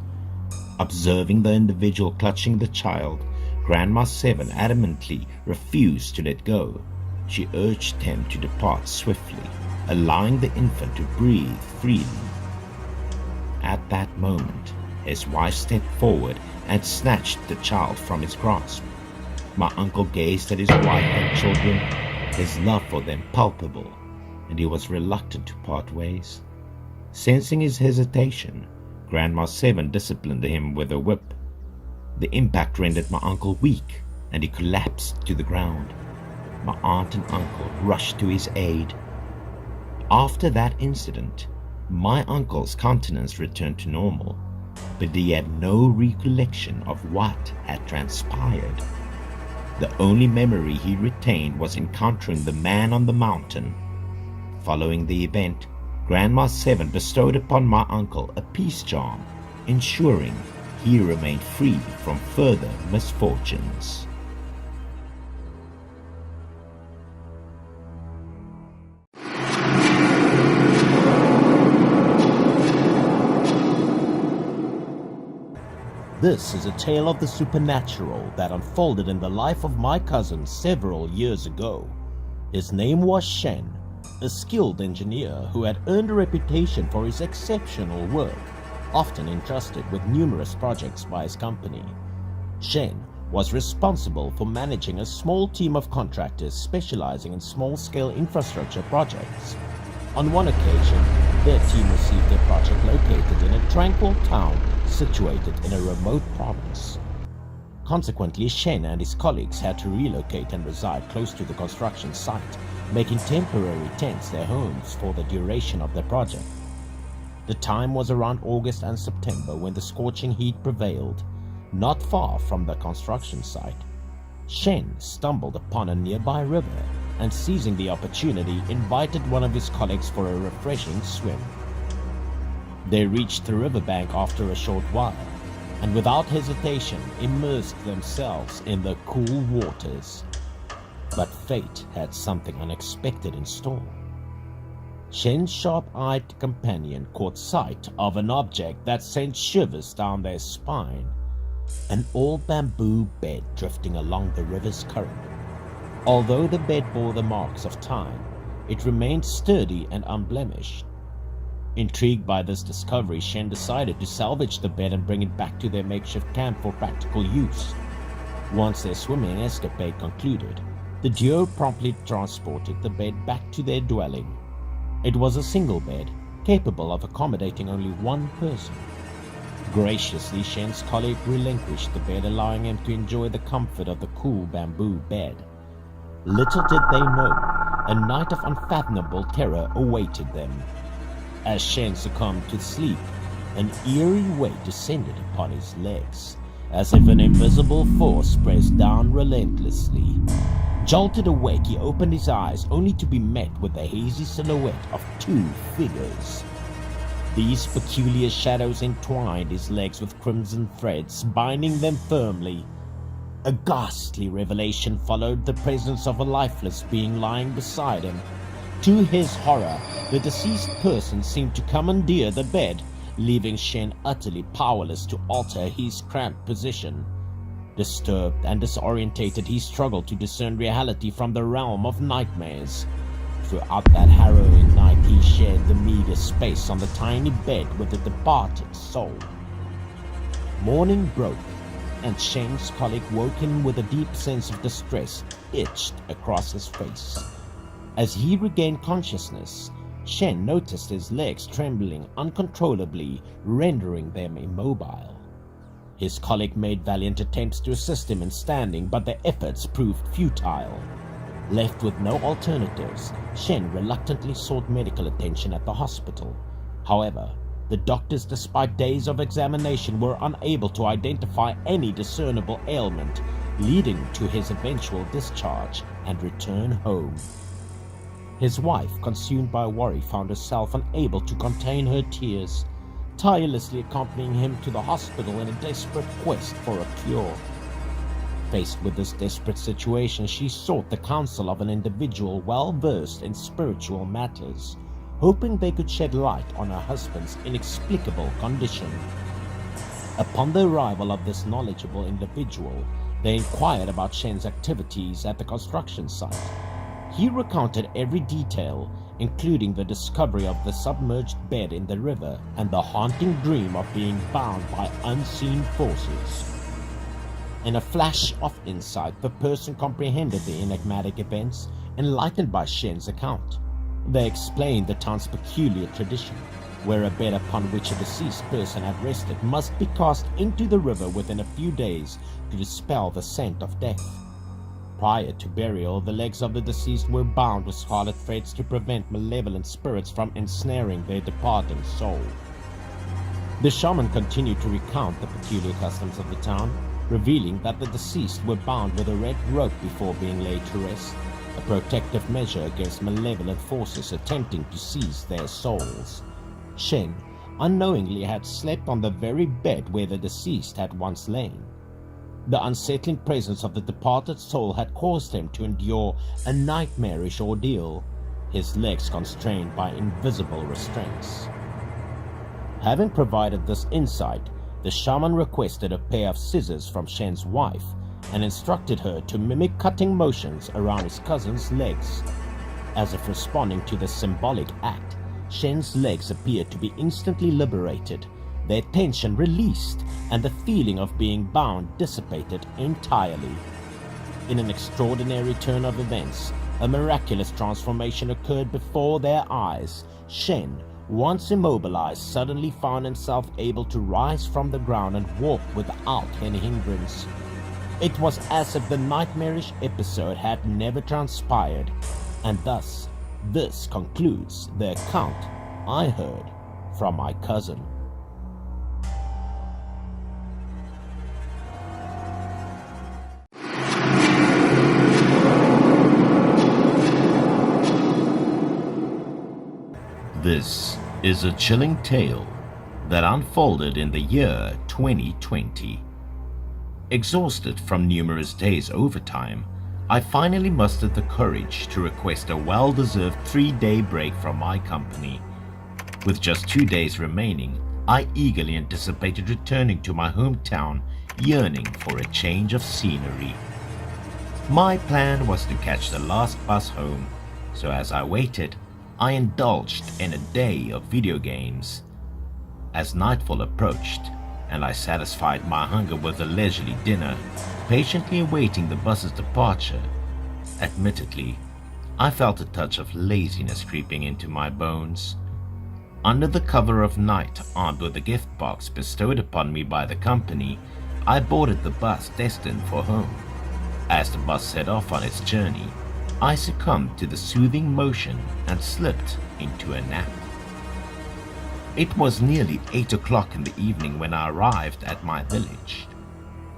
Observing the individual clutching the child, Grandma Seven adamantly refused to let go. She urged him to depart swiftly, allowing the infant to breathe freely. At that moment, his wife stepped forward and snatched the child from his grasp. My uncle gazed at his wife and children, his love for them palpable, and he was reluctant to part ways. Sensing his hesitation, Grandma Seven disciplined him with a whip. The impact rendered my uncle weak, and he collapsed to the ground. My aunt and uncle rushed to his aid. After that incident, my uncle's countenance returned to normal, but he had no recollection of what had transpired. The only memory he retained was encountering the man on the mountain. Following the event, Grandma Seven bestowed upon my uncle a peace charm, ensuring he remained free from further misfortunes. This is a tale of the supernatural that unfolded in the life of my cousin several years ago. His name was Shen, a skilled engineer who had earned a reputation for his exceptional work, often entrusted with numerous projects by his company. Shen was responsible for managing a small team of contractors specializing in small-scale infrastructure projects. On one occasion, their team received a project located in a tranquil town situated in a remote province. Consequently, Shen and his colleagues had to relocate and reside close to the construction site, making temporary tents their homes for the duration of the project. The time was around August and September when the scorching heat prevailed, not far from the construction site. Shen stumbled upon a nearby river and, seizing the opportunity, invited one of his colleagues for a refreshing swim. They reached the riverbank after a short while, and without hesitation immersed themselves in the cool waters. But fate had something unexpected in store. Shen's sharp-eyed companion caught sight of an object that sent shivers down their spine. An old bamboo bed drifting along the river's current. Although the bed bore the marks of time, it remained sturdy and unblemished. Intrigued by this discovery, Shen decided to salvage the bed and bring it back to their makeshift camp for practical use. Once their swimming escapade concluded, the duo promptly transported the bed back to their dwelling. It was a single bed, capable of accommodating only one person. Graciously, Shen's colleague relinquished the bed, allowing him to enjoy the comfort of the cool bamboo bed. Little did they know, a night of unfathomable terror awaited them. As Shen succumbed to sleep, an eerie weight descended upon his legs, as if an invisible force pressed down relentlessly. Jolted awake, he opened his eyes only to be met with the hazy silhouette of two figures. These peculiar shadows entwined his legs with crimson threads, binding them firmly. A ghastly revelation followed the presence of a lifeless being lying beside him. To his horror, the deceased person seemed to commandeer the bed, leaving Shen utterly powerless to alter his cramped position. Disturbed and disorientated, he struggled to discern reality from the realm of nightmares. Throughout that harrowing night, he shared the meager space on the tiny bed with the departed soul. Morning broke, and Shen's colleague woke him with a deep sense of distress etched across his face. As he regained consciousness, Shen noticed his legs trembling uncontrollably, rendering them immobile. His colleague made valiant attempts to assist him in standing, but their efforts proved futile. Left with no alternatives, Shen reluctantly sought medical attention at the hospital. However, the doctors, despite days of examination, were unable to identify any discernible ailment, leading to his eventual discharge and return home. His wife, consumed by worry, found herself unable to contain her tears, tirelessly accompanying him to the hospital in a desperate quest for a cure. Faced with this desperate situation, she sought the counsel of an individual well-versed in spiritual matters, hoping they could shed light on her husband's inexplicable condition. Upon the arrival of this knowledgeable individual, they inquired about Shen's activities at the construction site. He recounted every detail, including the discovery of the submerged bed in the river and the haunting dream of being bound by unseen forces. In a flash of insight, the person comprehended the enigmatic events enlightened by Shen's account. They explained the town's peculiar tradition, where a bed upon which a deceased person had rested must be cast into the river within a few days to dispel the scent of death. Prior to burial, the legs of the deceased were bound with scarlet threads to prevent malevolent spirits from ensnaring their departing soul. The shaman continued to recount the peculiar customs of the town, revealing that the deceased were bound with a red rope before being laid to rest, a protective measure against malevolent forces attempting to seize their souls. Shen unknowingly had slept on the very bed where the deceased had once lain. The unsettling presence of the departed soul had caused him to endure a nightmarish ordeal, his legs constrained by invisible restraints. Having provided this insight, the shaman requested a pair of scissors from Shen's wife and instructed her to mimic cutting motions around his cousin's legs. As if responding to the symbolic act, Shen's legs appeared to be instantly liberated, their tension released, and the feeling of being bound dissipated entirely. In an extraordinary turn of events, a miraculous transformation occurred before their eyes. Shen, once immobilized, suddenly found himself able to rise from the ground and walk without any hindrance. It was as if the nightmarish episode had never transpired, and thus this concludes the account I heard from my cousin. This is a chilling tale that unfolded in the year 2020. Exhausted from numerous days' overtime, I finally mustered the courage to request a well-deserved 3-day break from my company. With just 2 days remaining, I eagerly anticipated returning to my hometown, yearning for a change of scenery. My plan was to catch the last bus home, so as I waited, I indulged in a day of video games. As nightfall approached, and I satisfied my hunger with a leisurely dinner, patiently awaiting the bus's departure, admittedly, I felt a touch of laziness creeping into my bones. Under the cover of night, armed with a gift box bestowed upon me by the company, I boarded the bus destined for home. As the bus set off on its journey, I succumbed to the soothing motion and slipped into a nap. It was nearly 8 o'clock in the evening when I arrived at my village.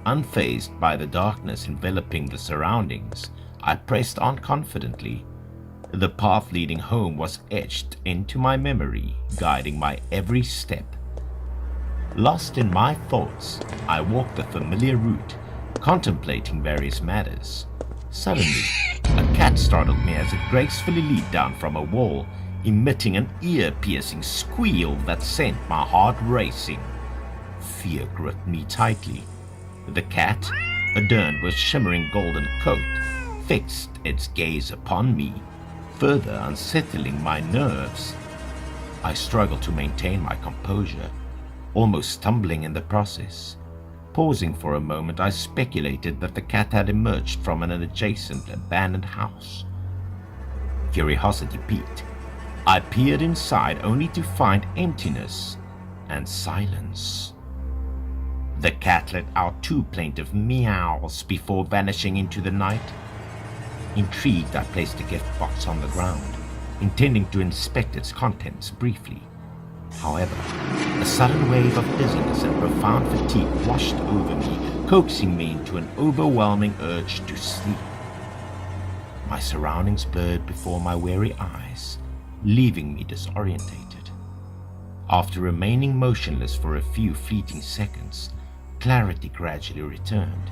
Unfazed by the darkness enveloping the surroundings, I pressed on confidently. The path leading home was etched into my memory, guiding my every step. Lost in my thoughts, I walked the familiar route, contemplating various matters. Suddenly, a cat startled me as it gracefully leaped down from a wall, emitting an ear-piercing squeal that sent my heart racing. Fear gripped me tightly. The cat, adorned with shimmering golden coat, fixed its gaze upon me, further unsettling my nerves. I struggled to maintain my composure, almost stumbling in the process. Pausing for a moment, I speculated that the cat had emerged from an adjacent abandoned house. Curiosity piqued. I peered inside only to find emptiness and silence. The cat let out 2 plaintive meows before vanishing into the night. Intrigued, I placed the gift box on the ground, intending to inspect its contents briefly. However, a sudden wave of dizziness and profound fatigue washed over me, coaxing me into an overwhelming urge to sleep. My surroundings blurred before my weary eyes, leaving me disorientated. After remaining motionless for a few fleeting seconds, clarity gradually returned.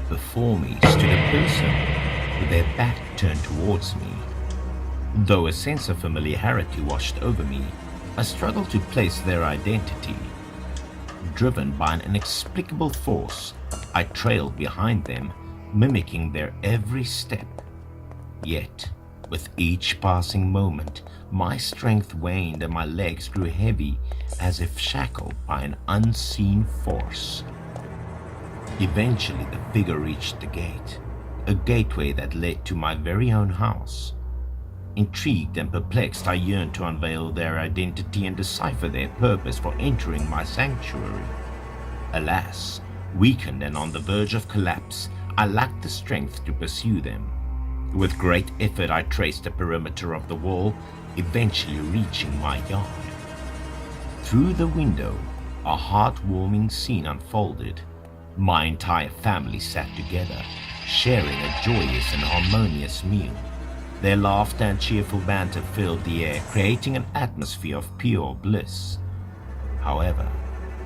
Before me stood a person with their back turned towards me. Though a sense of familiarity washed over me, I struggled to place their identity. Driven by an inexplicable force, I trailed behind them, mimicking their every step. Yet, with each passing moment, my strength waned and my legs grew heavy as if shackled by an unseen force. Eventually, the figure reached the gate, a gateway that led to my very own house. Intrigued and perplexed, I yearned to unveil their identity and decipher their purpose for entering my sanctuary. Alas, weakened and on the verge of collapse, I lacked the strength to pursue them. With great effort, I traced the perimeter of the wall, eventually reaching my yard. Through the window, a heartwarming scene unfolded. My entire family sat together, sharing a joyous and harmonious meal. Their laughter and cheerful banter filled the air, creating an atmosphere of pure bliss. However,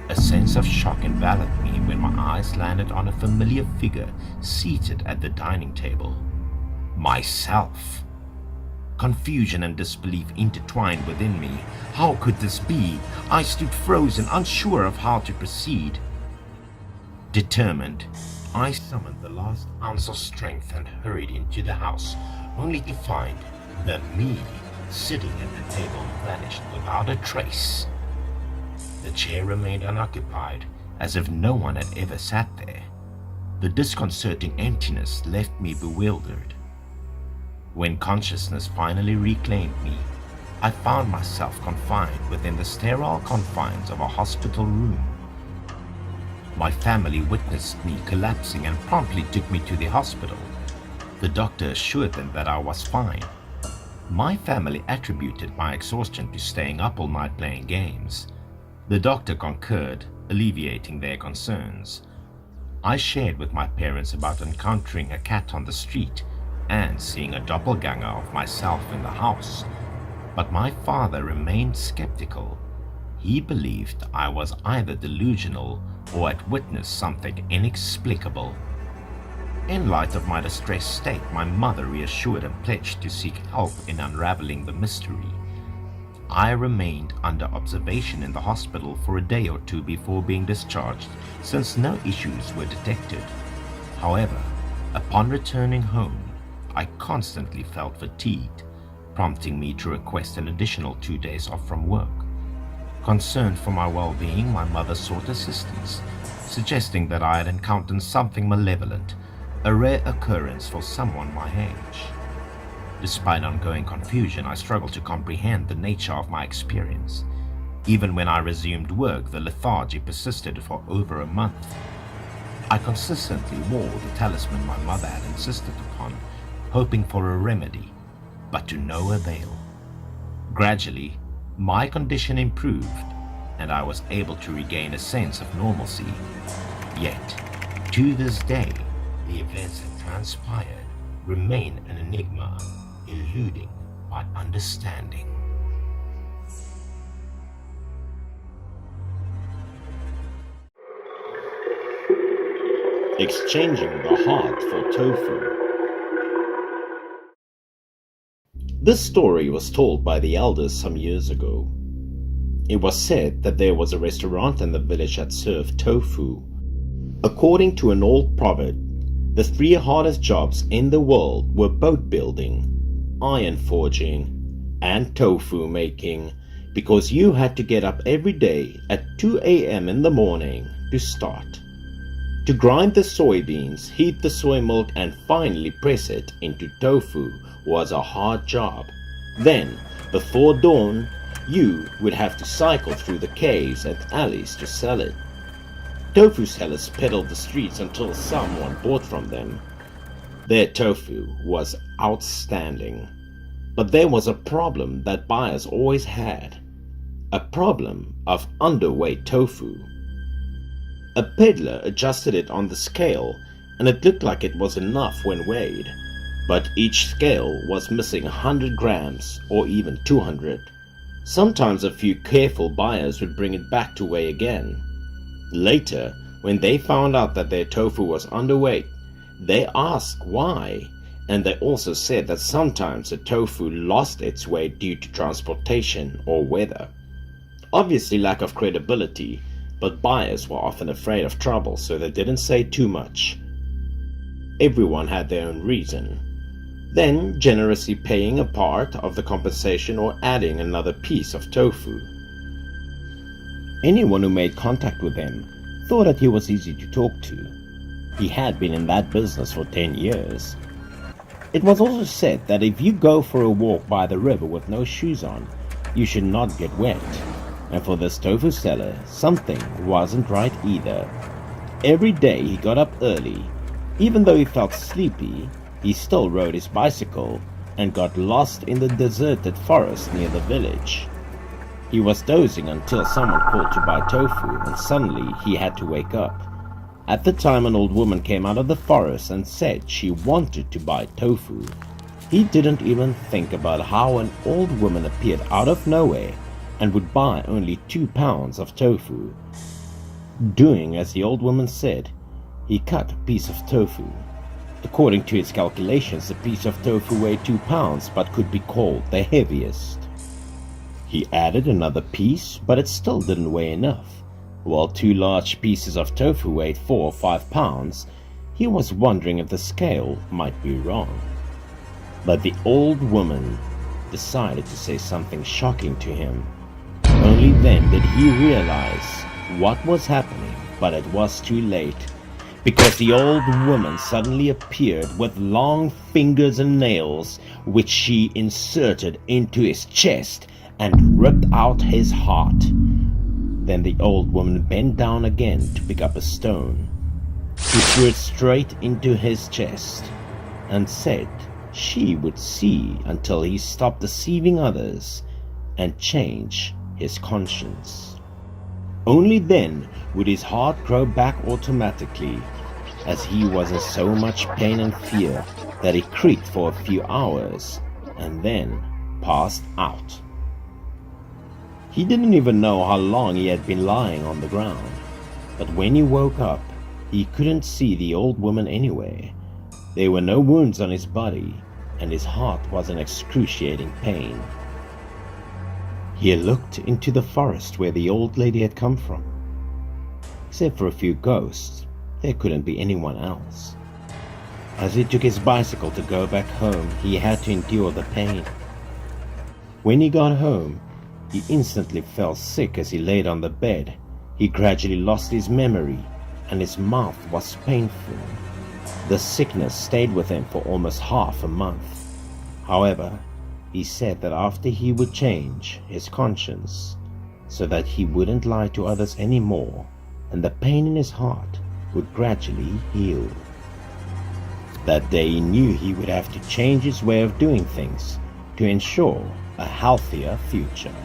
a sense of shock enveloped me when my eyes landed on a familiar figure seated at the dining table. Myself. Confusion and disbelief intertwined within me. How could this be? I stood frozen, unsure of how to proceed. Determined, I summoned the last ounce of strength and hurried into the house, only to find that me sitting at the table vanished without a trace. The chair remained unoccupied, as if no one had ever sat there. The disconcerting emptiness left me bewildered. When consciousness finally reclaimed me, I found myself confined within the sterile confines of a hospital room. My family witnessed me collapsing and promptly took me to the hospital. The doctor assured them that I was fine. My family attributed my exhaustion to staying up all night playing games. The doctor concurred, alleviating their concerns. I shared with my parents about encountering a cat on the street and seeing a doppelganger of myself in the house, but my father remained skeptical. He believed I was either delusional or had witnessed something inexplicable. In light of my distressed state, my mother reassured and pledged to seek help in unraveling the mystery. I remained under observation in the hospital for a day or two before being discharged, since no issues were detected. However, upon returning home, I constantly felt fatigued, prompting me to request an additional 2 days off from work. Concerned for my well-being, my mother sought assistance, suggesting that I had encountered something malevolent, a rare occurrence for someone my age. Despite ongoing confusion, I struggled to comprehend the nature of my experience. Even when I resumed work, the lethargy persisted for over a month. I consistently wore the talisman my mother had insisted upon, hoping for a remedy, but to no avail. Gradually, my condition improved, and I was able to regain a sense of normalcy. Yet, to this day, the events that transpired remain an enigma, eluding my understanding. Exchanging the heart for tofu. This story was told by the elders some years ago. It was said that there was a restaurant in the village that served tofu. According to an old proverb, the 3 hardest jobs in the world were boat building, iron forging, and tofu making, because you had to get up every day at 2 a.m. in the morning to start. To grind the soybeans, heat the soy milk, and finally press it into tofu was a hard job. Then, before dawn, you would have to cycle through the caves and alleys to sell it. Tofu sellers peddled the streets until someone bought from them. Their tofu was outstanding. But there was a problem that buyers always had. A problem of underweight tofu. A peddler adjusted it on the scale, and it looked like it was enough when weighed. But each scale was missing 100 grams or even 200. Sometimes a few careful buyers would bring it back to weigh again. Later, when they found out that their tofu was underweight, They asked why, and they also said that sometimes the tofu lost its way due to transportation or weather. Obviously lack of credibility, but buyers were often afraid of trouble, so they didn't say too much. Everyone had their own reason. Then generously paying a part of the compensation or adding another piece of tofu. Anyone who made contact with him thought that he was easy to talk to. He had been in that business for 10 years. It was also said that if you go for a walk by the river with no shoes on, you should not get wet. And for this tofu seller, something wasn't right either. Every day he got up early. Even though he felt sleepy, he still rode his bicycle and got lost in the deserted forest near the village. He was dozing until someone called to buy tofu, and suddenly he had to wake up. At the time, an old woman came out of the forest and said she wanted to buy tofu. He didn't even think about how an old woman appeared out of nowhere and would buy only 2 pounds of tofu. Doing as the old woman said, he cut a piece of tofu. According to his calculations, the piece of tofu weighed 2 pounds but could be called the heaviest. He added another piece, but it still didn't weigh enough. While 2 large pieces of tofu weighed 4 or 5 pounds, he was wondering if the scale might be wrong. But the old woman decided to say something shocking to him. Only then did he realize what was happening, but it was too late, because the old woman suddenly appeared with long fingers and nails, which she inserted into his chest and ripped out his heart. Then the old woman bent down again to pick up a stone. She threw it straight into his chest and said she would see until he stopped deceiving others and change his conscience. Only then would his heart grow back automatically, as he was in so much pain and fear that he creaked for a few hours and then passed out. He didn't even know how long he had been lying on the ground, but when he woke up, he couldn't see the old woman anywhere. There were no wounds on his body, and his heart was in excruciating pain. He looked into the forest where the old lady had come from. Except for a few ghosts, there couldn't be anyone else. As he took his bicycle to go back home, he had to endure the pain. When he got home, he instantly fell sick as he laid on the bed. He gradually lost his memory, and his mouth was painful. The sickness stayed with him for almost half a month. However, he said that after he would change his conscience so that he wouldn't lie to others anymore, and the pain in his heart would gradually heal. That day he knew he would have to change his way of doing things to ensure a healthier future.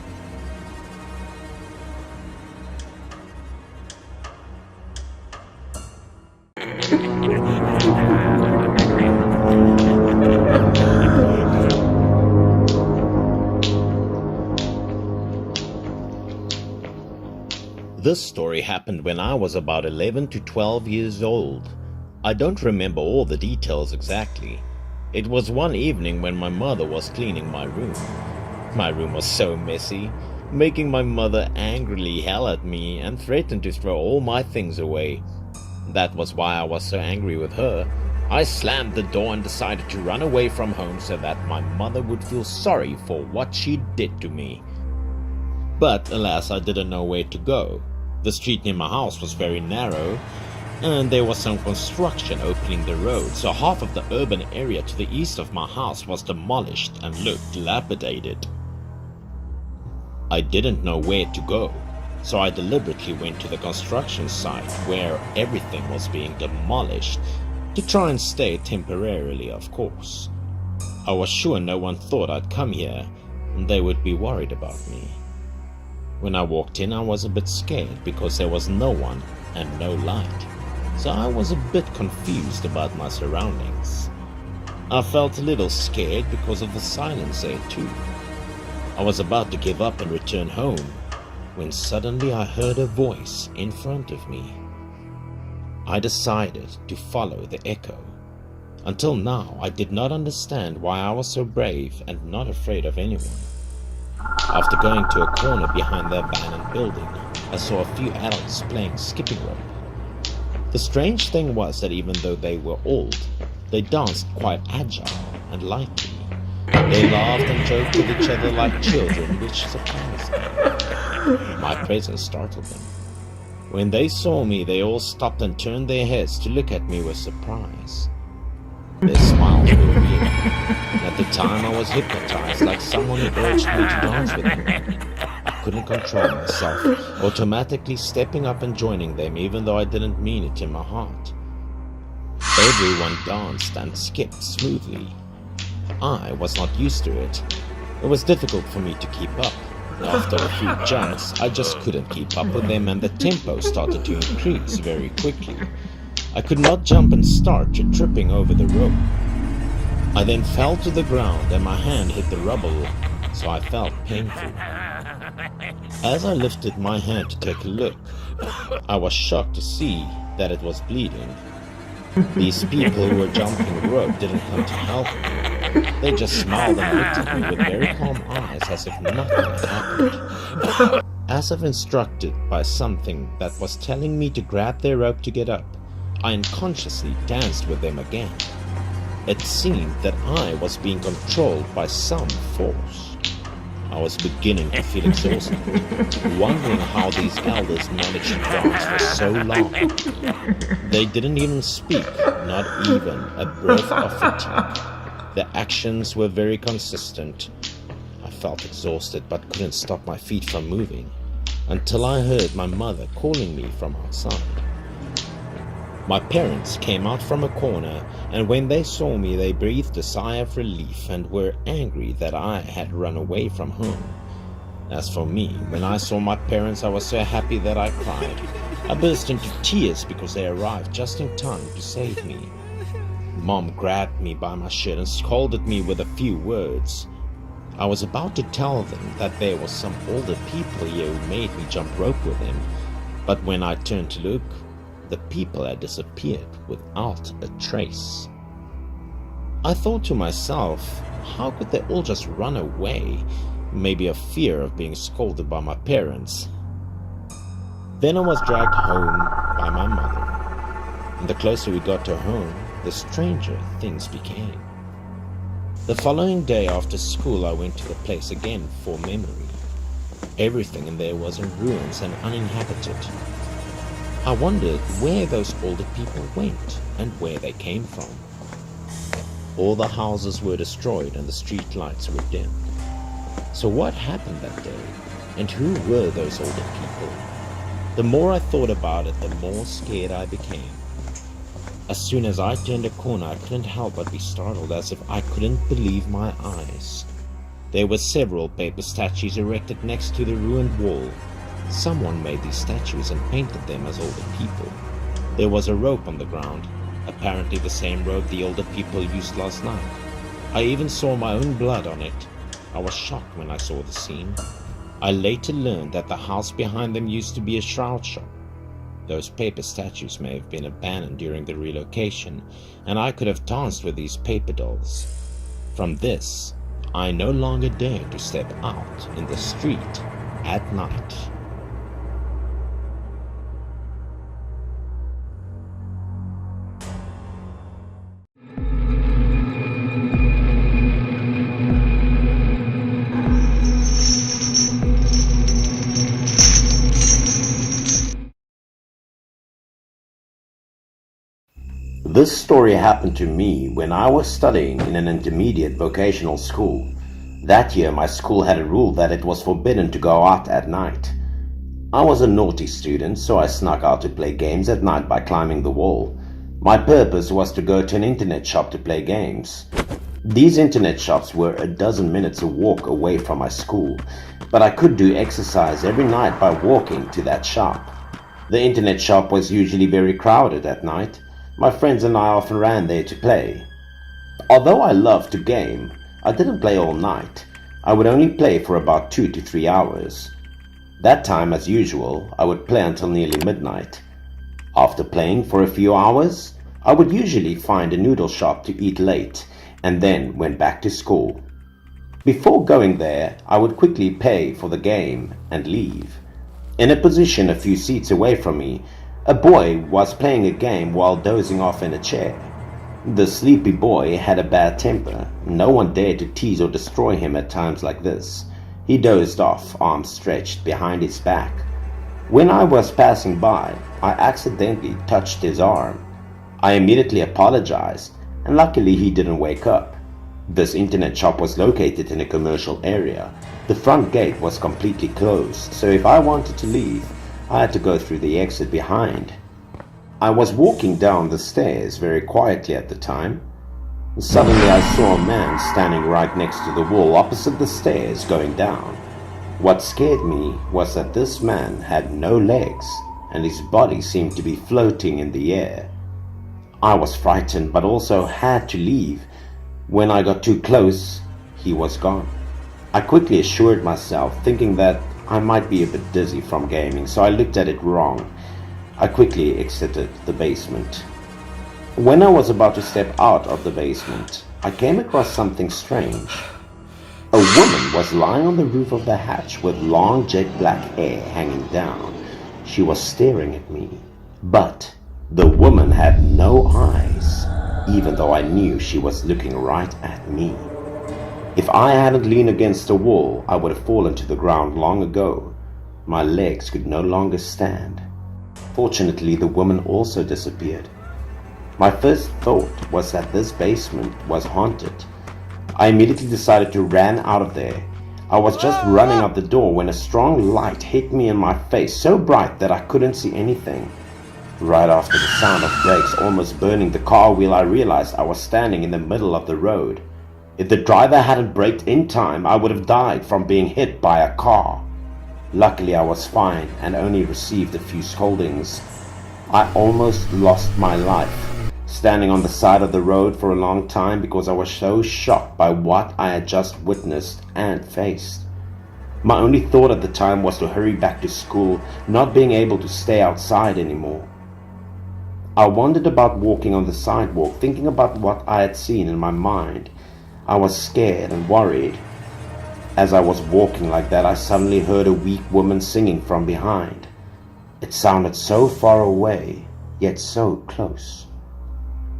This story happened when I was about 11 to 12 years old. I don't remember all the details exactly. It was one evening when my mother was cleaning my room. My room was so messy, making my mother angrily yell at me and threaten to throw all my things away. That was why I was so angry with her. I slammed the door and decided to run away from home so that my mother would feel sorry for what she did to me. But alas, I didn't know where to go. The street near my house was very narrow, and there was some construction opening the road, so half of the urban area to the east of my house was demolished and looked dilapidated. I didn't know where to go, so I deliberately went to the construction site where everything was being demolished, to try and stay temporarily, of course. I was sure no one thought I'd come here, and they would be worried about me. When I walked in, I was a bit scared because there was no one and no light, so I was a bit confused about my surroundings. I felt a little scared because of the silence there too. I was about to give up and return home when suddenly I heard a voice in front of me. I decided to follow the echo Until now, I did not understand why I was so brave and not afraid of anyone. After going to a corner behind the abandoned building, I saw a few adults playing skipping rope. The strange thing was that even though they were old, they danced quite agile and lightly. They laughed and joked with each other like children, which surprised me. My presence startled them. When they saw me, they all stopped and turned their heads to look at me with surprise. Their smiles were weird, and at the time I was hypnotized, like someone who urged me to dance with them. I couldn't control myself, automatically stepping up and joining them, even though I didn't mean it in my heart. Everyone danced and skipped smoothly. I was not used to it. It was difficult for me to keep up. After a few jumps, I just couldn't keep up with them, and the tempo started to increase very quickly. I could not jump and start to tripping over the rope. I then fell to the ground and my hand hit the rubble, so I felt painful. As I lifted my hand to take a look, I was shocked to see that it was bleeding. These people who were jumping the rope didn't come to help me. They just smiled and looked at me with very calm eyes as if nothing had happened. As if instructed by something that was telling me to grab their rope to get up, I unconsciously danced with them again. It seemed that I was being controlled by some force. I was beginning to feel exhausted, wondering how these elders managed to dance for so long. They didn't even speak, not even a breath of fatigue. Their actions were very consistent. I felt exhausted but couldn't stop my feet from moving, until I heard my mother calling me from outside. My parents came out from a corner, and when they saw me, they breathed a sigh of relief and were angry that I had run away from home. As for me, when I saw my parents, I was so happy that I cried. I burst into tears because they arrived just in time to save me. Mom grabbed me by my shirt and scolded me with a few words. I was about to tell them that there was some older people here who made me jump rope with them, but when I turned to look, the people had disappeared without a trace. I thought to myself, how could they all just run away? Maybe a fear of being scolded by my parents. Then I was dragged home by my mother, and the closer we got to home, the stranger things became. The following day after school, I went to the place again for memory. Everything in there was in ruins and uninhabited. I wondered where those older people went and where they came from. All the houses were destroyed and the street lights were dim. So what happened that day, and who were those older people? The more I thought about it, the more scared I became. As soon as I turned a corner, I couldn't help but be startled, as if I couldn't believe my eyes. There were several paper statues erected next to the ruined wall. Someone made these statues and painted them as older people. There was a rope on the ground, apparently the same rope the older people used last night. I even saw my own blood on it. I was shocked when I saw the scene. I later learned that the house behind them used to be a shroud shop. Those paper statues may have been abandoned during the relocation, and I could have danced with these paper dolls. From this, I no longer dare to step out in the street at night. This story happened to me when I was studying in an intermediate vocational school. That year my school had a rule that it was forbidden to go out at night. I was a naughty student, so I snuck out to play games at night by climbing the wall. My purpose was to go to an internet shop to play games. These internet shops were a dozen minutes a walk away from my school, but I could do exercise every night by walking to that shop. The internet shop was usually very crowded at night. My friends and I often ran there to play. Although I loved to game, I didn't play all night. I would only play for about 2 to 3 hours. That time, as usual, I would play until nearly midnight. After playing for a few hours, I would usually find a noodle shop to eat late and then went back to school. Before going there, I would quickly pay for the game and leave. In a position a few seats away from me, a boy was playing a game while dozing off in a chair. The sleepy boy had a bad temper. No one dared to tease or destroy him at times like this. He dozed off, arms stretched behind his back. When I was passing by, I accidentally touched his arm. I immediately apologized, and luckily he didn't wake up. This internet shop was located in a commercial area. The front gate was completely closed, so if I wanted to leave, I had to go through the exit behind. I was walking down the stairs very quietly at the time. Suddenly I saw a man standing right next to the wall opposite the stairs going down. What scared me was that this man had no legs, and his body seemed to be floating in the air. I was frightened but also had to leave. When I got too close, he was gone. I quickly assured myself, thinking that I might be a bit dizzy from gaming, so I looked at it wrong. I quickly exited the basement. When I was about to step out of the basement, I came across something strange. A woman was lying on the roof of the hatch with long jet black hair hanging down. She was staring at me, but the woman had no eyes, even though I knew she was looking right at me. If I hadn't leaned against the wall, I would have fallen to the ground long ago. My legs could no longer stand. Fortunately, the woman also disappeared. My first thought was that this basement was haunted. I immediately decided to run out of there. I was just running out the door when a strong light hit me in my face, so bright that I couldn't see anything. Right after the sound of brakes almost burning the car wheel, I realized I was standing in the middle of the road. If the driver hadn't braked in time, I would have died from being hit by a car. Luckily, I was fine and only received a few scoldings. I almost lost my life, standing on the side of the road for a long time because I was so shocked by what I had just witnessed and faced. My only thought at the time was to hurry back to school, not being able to stay outside anymore. I wandered about walking on the sidewalk, thinking about what I had seen in my mind. I was scared and worried. As I was walking like that, I suddenly heard a weak woman singing from behind. It sounded so far away, yet so close.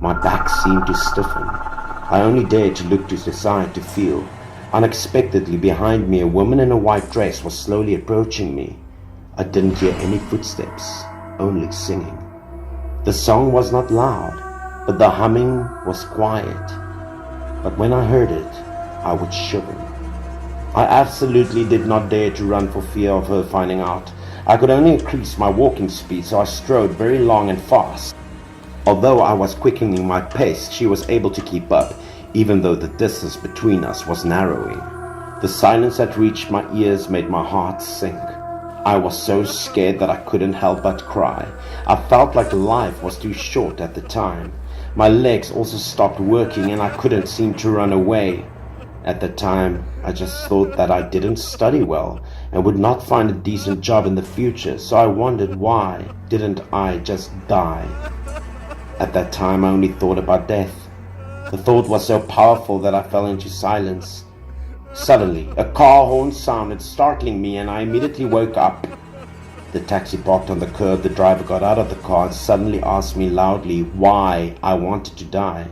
My back seemed to stiffen. I only dared to look to the side to feel. Unexpectedly, behind me, a woman in a white dress was slowly approaching me. I didn't hear any footsteps, only singing. The song was not loud, but the humming was quiet. But when I heard it, I would shiver. I absolutely did not dare to run for fear of her finding out. I could only increase my walking speed, so I strode very long and fast. Although I was quickening my pace, she was able to keep up, even though the distance between us was narrowing. The silence that reached my ears made my heart sink. I was so scared that I couldn't help but cry. I felt like life was too short at the time. My legs also stopped working and I couldn't seem to run away. At the time, I just thought that I didn't study well and would not find a decent job in the future, so I wondered why didn't I just die. At that time, I only thought about death. The thought was so powerful that I fell into silence. Suddenly, a car horn sounded, startling me, and I immediately woke up. The taxi parked on the curb. The driver got out of the car and suddenly asked me loudly why I wanted to die.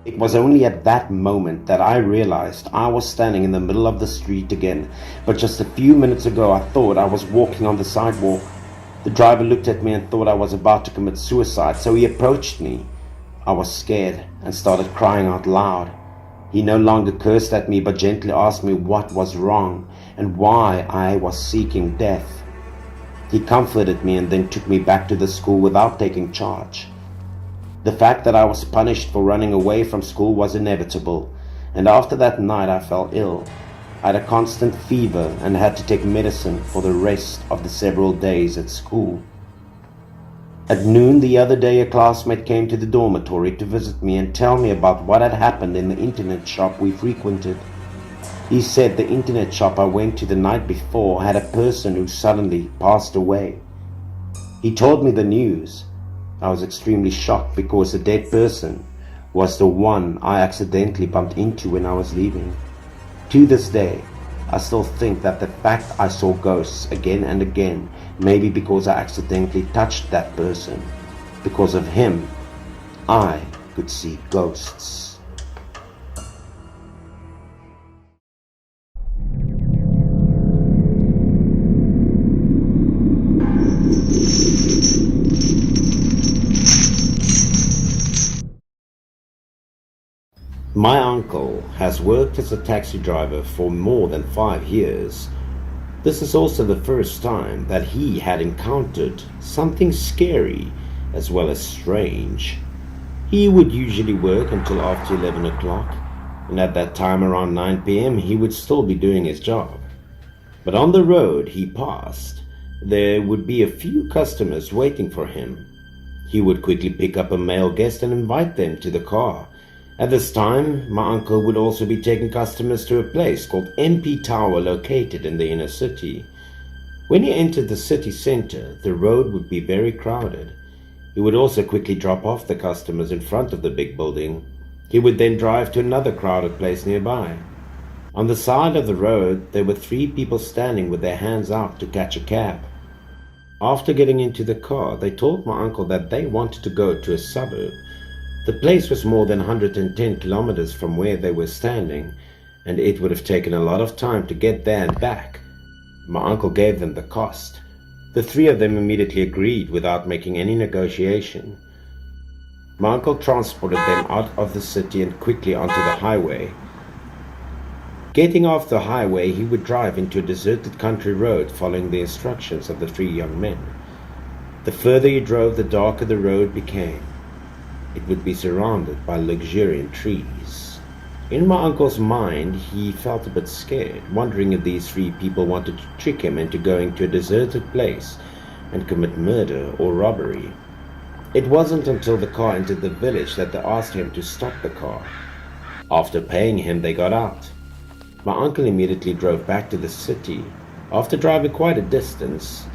It was only at that moment that I realized I was standing in the middle of the street again, but just a few minutes ago I thought I was walking on the sidewalk. The driver looked at me and thought I was about to commit suicide, so he approached me. I was scared and started crying out loud. He no longer cursed at me but gently asked me what was wrong and why I was seeking death. He comforted me and then took me back to the school without taking charge. The fact that I was punished for running away from school was inevitable, and after that night I fell ill. I had a constant fever and had to take medicine for the rest of the several days at school. At noon the other day, a classmate came to the dormitory to visit me and tell me about what had happened in the internet shop we frequented. He said the internet shop I went to the night before had a person who suddenly passed away. He told me the news. I was extremely shocked because the dead person was the one I accidentally bumped into when I was leaving. To this day, I still think that the fact I saw ghosts again and again may be because I accidentally touched that person. Because of him, I could see ghosts. My uncle has worked as a taxi driver for more than 5 years. This is also the first time that he had encountered something scary as well as strange. He would usually work until after 11 o'clock, and at that time around 9 p.m. he would still be doing his job. But on the road he passed, there would be a few customers waiting for him. He would quickly pick up a male guest and invite them to the car. At this time, my uncle would also be taking customers to a place called MP Tower located in the inner city. When he entered the city center, the road would be very crowded. He would also quickly drop off the customers in front of the big building. He would then drive to another crowded place nearby. On the side of the road, there were 3 people standing with their hands out to catch a cab. After getting into the car, they told my uncle that they wanted to go to a suburb. The place was more than 110 kilometers from where they were standing, and it would have taken a lot of time to get there and back. My uncle gave them the cost. The 3 of them immediately agreed without making any negotiation. My uncle transported them out of the city and quickly onto the highway. Getting off the highway, he would drive into a deserted country road following the instructions of the 3 young men. The further he drove, the darker the road became. It would be surrounded by luxuriant trees. In my uncle's mind, he felt a bit scared, wondering if these 3 people wanted to trick him into going to a deserted place and commit murder or robbery. It wasn't until the car entered the village that they asked him to stop the car. After paying him, they got out. My uncle immediately drove back to the city. After driving quite a distance,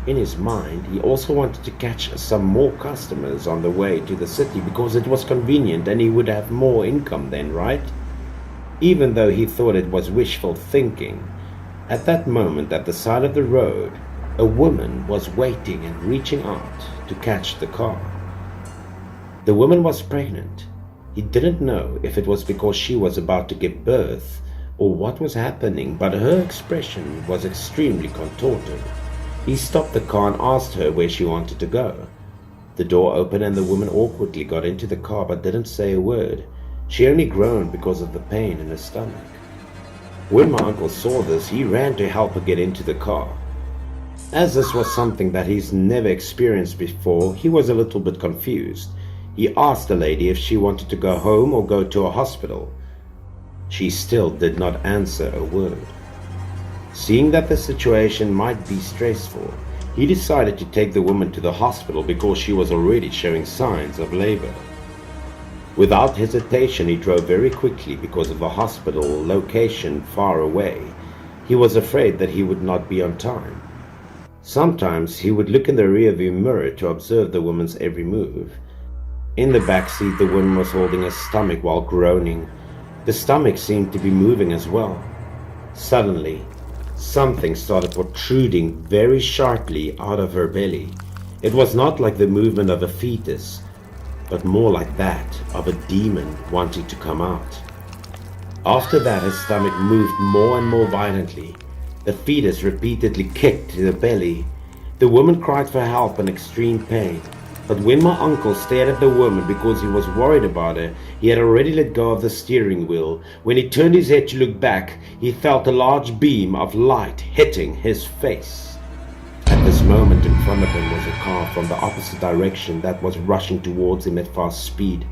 in his mind, he also wanted to catch some more customers on the way to the city because it was convenient and he would have more income then, right? Even though he thought it was wishful thinking, at that moment at the side of the road, a woman was waiting and reaching out to catch the car. The woman was pregnant. He didn't know if it was because she was about to give birth or what was happening, but her expression was extremely contorted. He stopped the car and asked her where she wanted to go. The door opened and the woman awkwardly got into the car but didn't say a word. She only groaned because of the pain in her stomach. When my uncle saw this, he ran to help her get into the car. As this was something that he's never experienced before, he was a little bit confused. He asked the lady if she wanted to go home or go to a hospital. She still did not answer a word. Seeing that the situation might be stressful, he decided to take the woman to the hospital because she was already showing signs of labor. Without hesitation, he drove very quickly because of the hospital location far away. He was afraid that he would not be on time. Sometimes he would look in the rearview mirror to observe the woman's every move. In the back seat, the woman was holding her stomach while groaning. The stomach seemed to be moving as well. Suddenly, something started protruding very sharply out of her belly. It was not like the movement of a fetus, but more like that of a demon wanting to come out. After that, her stomach moved more and more violently. The fetus repeatedly kicked the belly. The woman cried for help in extreme pain. But when my uncle stared at the woman because he was worried about her, he had already let go of the steering wheel. When he turned his head to look back, he felt a large beam of light hitting his face. At this moment, in front of him was a car from the opposite direction that was rushing towards him at fast speed.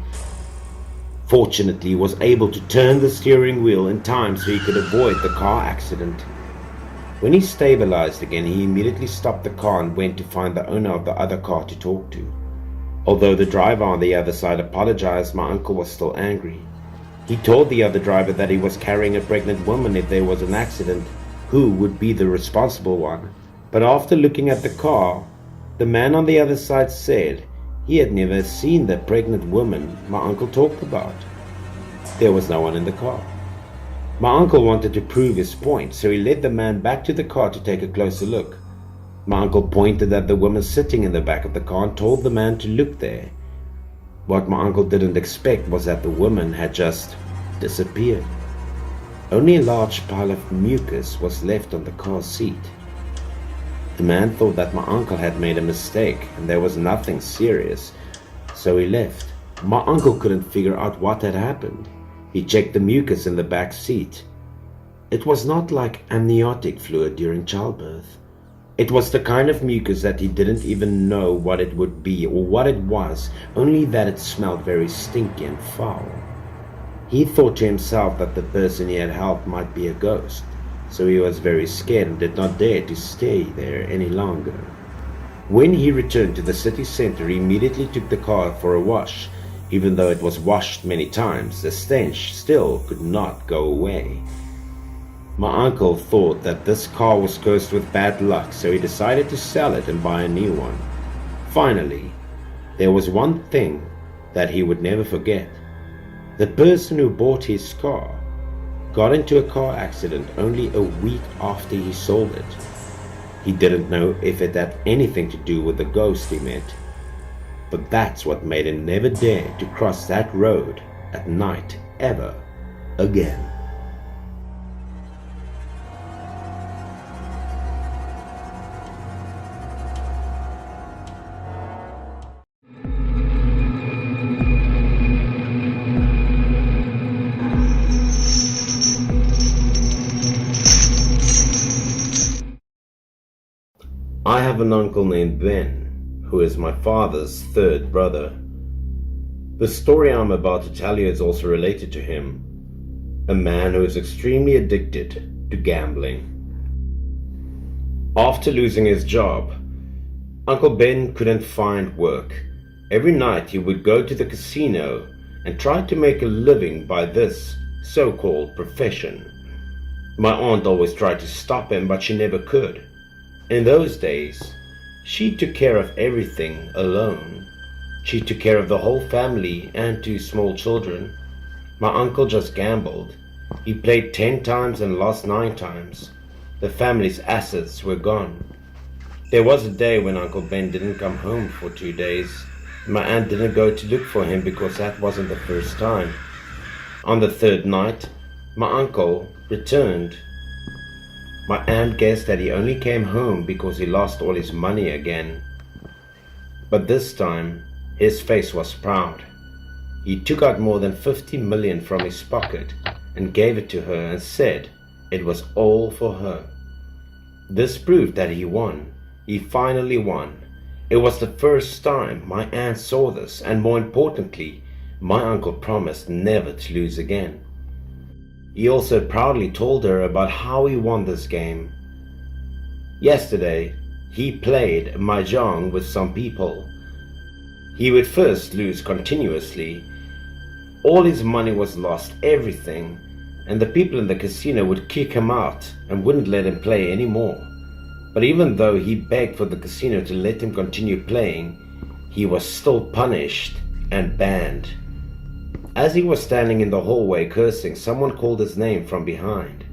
Fortunately, he was able to turn the steering wheel in time so he could avoid the car accident. When he stabilized again, he immediately stopped the car and went to find the owner of the other car to talk to. Although the driver on the other side apologized, my uncle was still angry. He told the other driver that he was carrying a pregnant woman. If there was an accident, who would be the responsible one? But after looking at the car, the man on the other side said He had never seen the pregnant woman my uncle talked about. There was no one in the car. My uncle wanted to prove his point, so he led the man back to the car to take a closer look. My uncle pointed at the woman sitting in the back of the car and told the man to look there. What my uncle didn't expect was that the woman had just disappeared. Only a large pile of mucus was left on the car seat. The man thought that my uncle had made a mistake and there was nothing serious, so he left. My uncle couldn't figure out what had happened. He checked the mucus in the back seat. It was not like amniotic fluid during childbirth. It was the kind of mucus that he didn't even know what it would be or what it was, only that it smelled very stinky and foul. He thought to himself that the person he had helped might be a ghost, so he was very scared and did not dare to stay there any longer. When he returned to the city center, he immediately took the car for a wash. Even though it was washed many times, the stench still could not go away. My uncle thought that this car was cursed with bad luck, so he decided to sell it and buy a new one. Finally, there was one thing that he would never forget. The person who bought his car got into a car accident only a week after he sold it. He didn't know if it had anything to do with the ghost he met, but that's what made him never dare to cross that road at night ever again. I have an uncle named Ben, who is my father's third brother. The story I'm about to tell you is also related to him, a man who is extremely addicted to gambling. After losing his job, Uncle Ben couldn't find work. Every night he would go to the casino and try to make a living by this so-called profession. My aunt always tried to stop him, but she never could. In those days, she took care of everything alone. She took care of the whole family and 2 small children. My uncle just gambled. He played 10 times and lost 9 times. The family's assets were gone. There was a day when Uncle Ben didn't come home for 2 days. My aunt didn't go to look for him because that wasn't the first time. On the 3rd night, my uncle returned. My aunt guessed that he only came home because he lost all his money again. But this time, his face was proud. He took out more than 50 million from his pocket and gave it to her and said it was all for her. This proved that he won. He finally won. It was the first time my aunt saw this, and more importantly, my uncle promised never to lose again. He also proudly told her about how he won this game. Yesterday, he played mahjong with some people. He would first lose continuously. All his money was lost, everything, and the people in the casino would kick him out and wouldn't let him play anymore. But even though he begged for the casino to let him continue playing, he was still punished and banned. As he was standing in the hallway cursing, someone called his name from behind.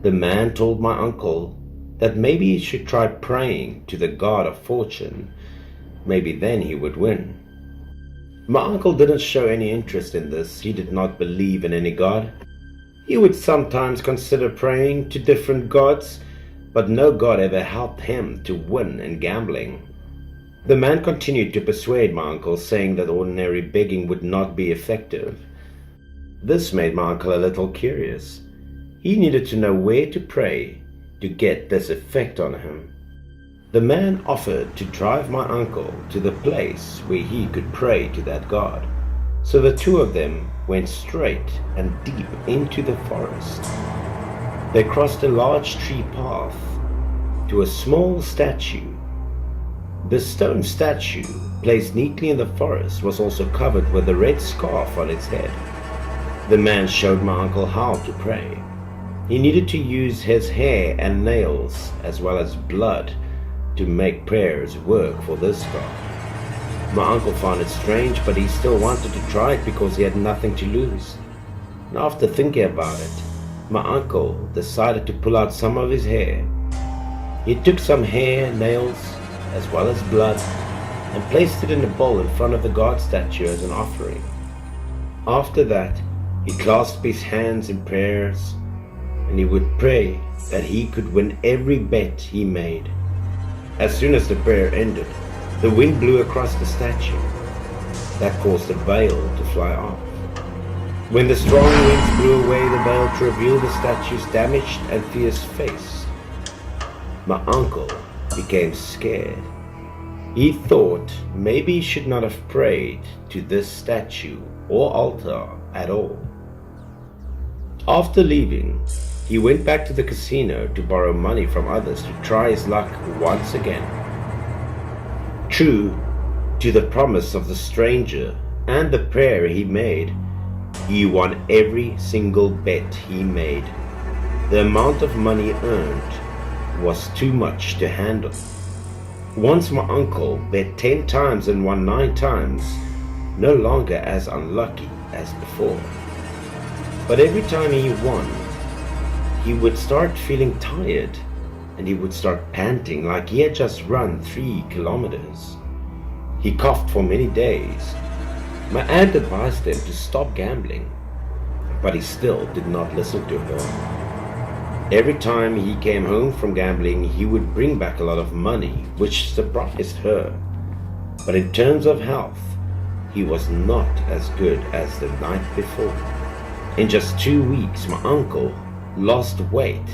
The man told my uncle that maybe he should try praying to the god of fortune. Maybe then he would win. My uncle didn't show any interest in this. He did not believe in any god. He would sometimes consider praying to different gods, but no god ever helped him to win in gambling. The man continued to persuade my uncle, saying that ordinary begging would not be effective. This made my uncle a little curious. He needed to know where to pray to get this effect on him. The man offered to drive my uncle to the place where he could pray to that god. So the 2 of them went straight and deep into the forest. They crossed a large tree path to a small statue. The stone statue, placed neatly in the forest, was also covered with a red scarf on its head. The man showed my uncle how to pray. He needed to use his hair and nails, as well as blood, to make prayers work for this god. My uncle found it strange, but he still wanted to try it because he had nothing to lose. And after thinking about it, my uncle decided to pull out some of his hair. He took some hair, nails, as well as blood, and placed it in a bowl in front of the god statue as an offering. After that, he clasped his hands in prayers, and he would pray that he could win every bet he made. As soon as the prayer ended, the wind blew across the statue. That caused the veil to fly off. When the strong winds blew away the veil to reveal the statue's damaged and fierce face, my uncle became scared. He thought maybe he should not have prayed to this statue or altar at all. After leaving, he went back to the casino to borrow money from others to try his luck once again. True to the promise of the stranger and the prayer he made, he won every single bet he made. The amount of money earned was too much to handle. Once my uncle bet 10 times and won 9 times, no longer as unlucky as before. But every time he won, he would start feeling tired, and he would start panting like he had just run 3 kilometers. He coughed for many days. My aunt advised him to stop gambling, but he still did not listen to her. Every time he came home from gambling, he would bring back a lot of money, which surprised her. But in terms of health, he was not as good as the night before. In just 2 weeks, my uncle lost weight,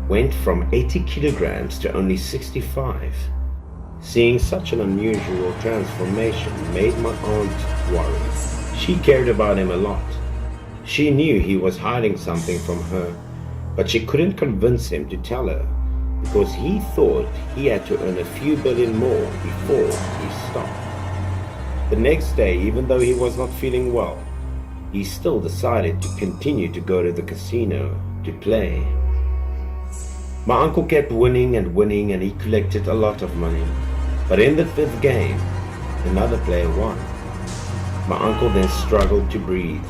went from 80 kilograms to only 65. Seeing such an unusual transformation made my aunt worry. She cared about him a lot. She knew he was hiding something from her, but she couldn't convince him to tell her because he thought he had to earn a few billion more before he stopped. The next day, even though he was not feeling well, he still decided to continue to go to the casino to play. My uncle kept winning and winning, and he collected a lot of money. But in the 5th game, another player won. My uncle then struggled to breathe.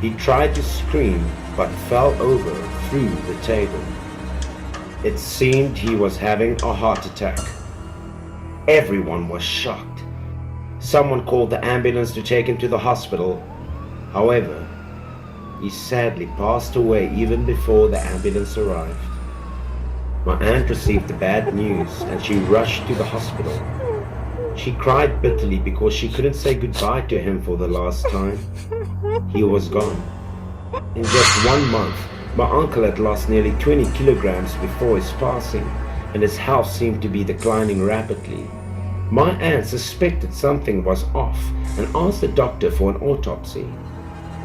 He tried to scream, but fell over through the table. It seemed he was having a heart attack. Everyone was shocked. Someone called the ambulance to take him to the hospital. However, he sadly passed away even before the ambulance arrived. My aunt received the bad news and she rushed to the hospital. She cried bitterly because she couldn't say goodbye to him for the last time. He was gone. In just 1 month, my uncle had lost nearly 20 kilograms before his passing, and his health seemed to be declining rapidly. My aunt suspected something was off and asked the doctor for an autopsy.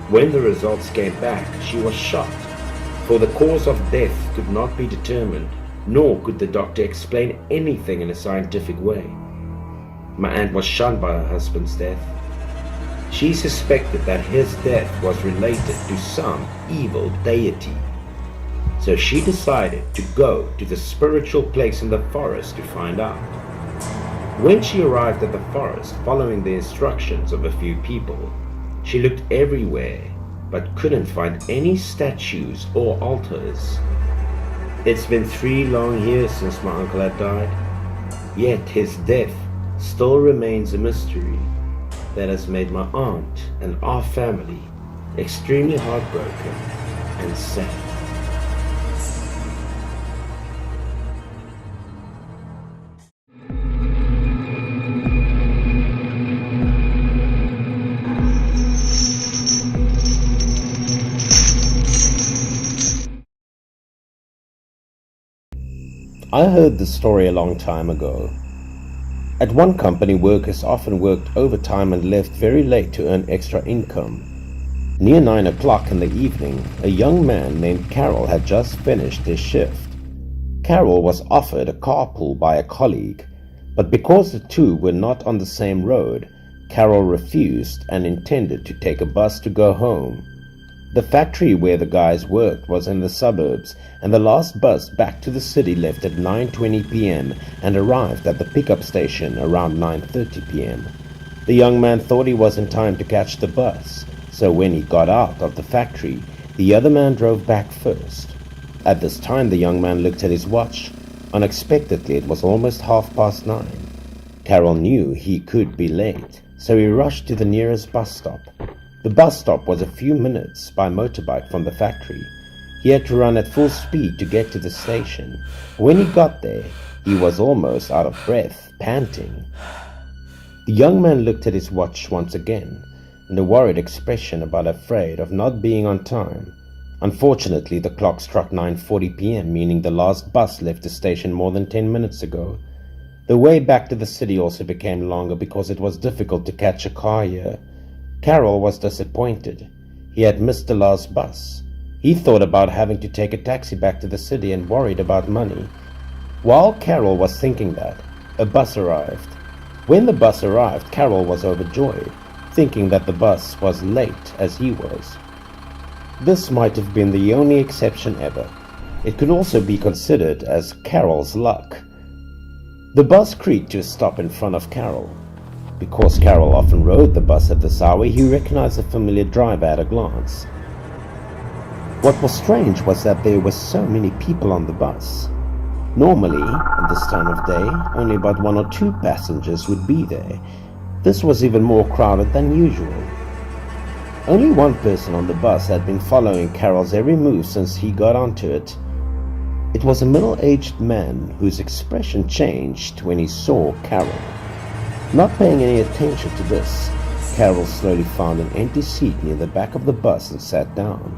When the results came back, she was shocked, for the cause of death could not be determined, nor could the doctor explain anything in a scientific way. My aunt was shunned by her husband's death. She suspected that his death was related to some evil deity. So she decided to go to the spiritual place in the forest to find out. When she arrived at the forest, following the instructions of a few people, she looked everywhere but couldn't find any statues or altars. It's been 3 long years since my uncle had died, yet his death still remains a mystery that has made my aunt and our family extremely heartbroken and sad. I heard this story a long time ago. At one company, workers often worked overtime and left very late to earn extra income. Near 9 o'clock in the evening, a young man named Carol had just finished his shift. Carol was offered a carpool by a colleague, but because the two were not on the same road, Carol refused and intended to take a bus to go home. The factory where the guys worked was in the suburbs, and the last bus back to the city left at 9:20 p.m. and arrived at the pickup station around 9:30 p.m. The young man thought he was in time to catch the bus, so when he got out of the factory, the other man drove back first. At this time, the young man looked at his watch. Unexpectedly, it was almost 9:30. Carol knew he could be late, so he rushed to the nearest bus stop. The bus stop was a few minutes by motorbike from the factory. He had to run at full speed to get to the station. When he got there, he was almost out of breath, panting. The young man looked at his watch once again, and a worried expression about afraid of not being on time. Unfortunately, the clock struck 9:40 p.m., meaning the last bus left the station more than 10 minutes ago. The way back to the city also became longer because it was difficult to catch a car here. Carol was disappointed. He had missed the last bus. He thought about having to take a taxi back to the city and worried about money. While Carol was thinking that, a bus arrived. When the bus arrived, Carol was overjoyed, thinking that the bus was late as he was. This might have been the only exception ever. It could also be considered as Carol's luck. The bus creaked to a stop in front of Carol. Because Carol often rode the bus at this hour, he recognized the familiar driver at a glance. What was strange was that there were so many people on the bus. Normally, at this time of day, only about 1 or 2 passengers would be there. This was even more crowded than usual. Only one person on the bus had been following Carol's every move since he got onto it. It was a middle-aged man whose expression changed when he saw Carol. Not paying any attention to this, Carol slowly found an empty seat near the back of the bus and sat down.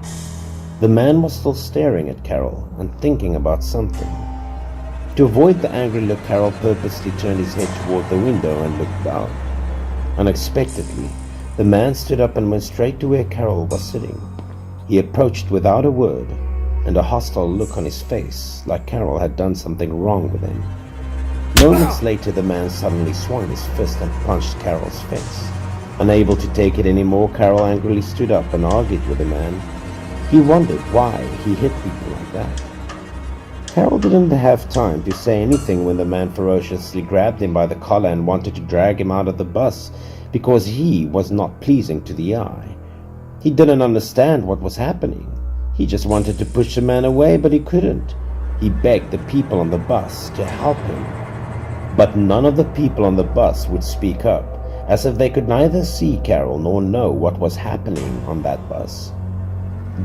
The man was still staring at Carol and thinking about something. To avoid the angry look, Carol purposely turned his head toward the window and looked down. Unexpectedly, the man stood up and went straight to where Carol was sitting. He approached without a word, and a hostile look on his face, like Carol had done something wrong with him. Moments later, the man suddenly swung his fist and punched Carol's face. Unable to take it anymore, Carol angrily stood up and argued with the man. He wondered why he hit people like that. Carol didn't have time to say anything when the man ferociously grabbed him by the collar and wanted to drag him out of the bus because he was not pleasing to the eye. He didn't understand what was happening. He just wanted to push the man away, but he couldn't. He begged the people on the bus to help him. But none of the people on the bus would speak up, as if they could neither see Carol nor know what was happening on that bus.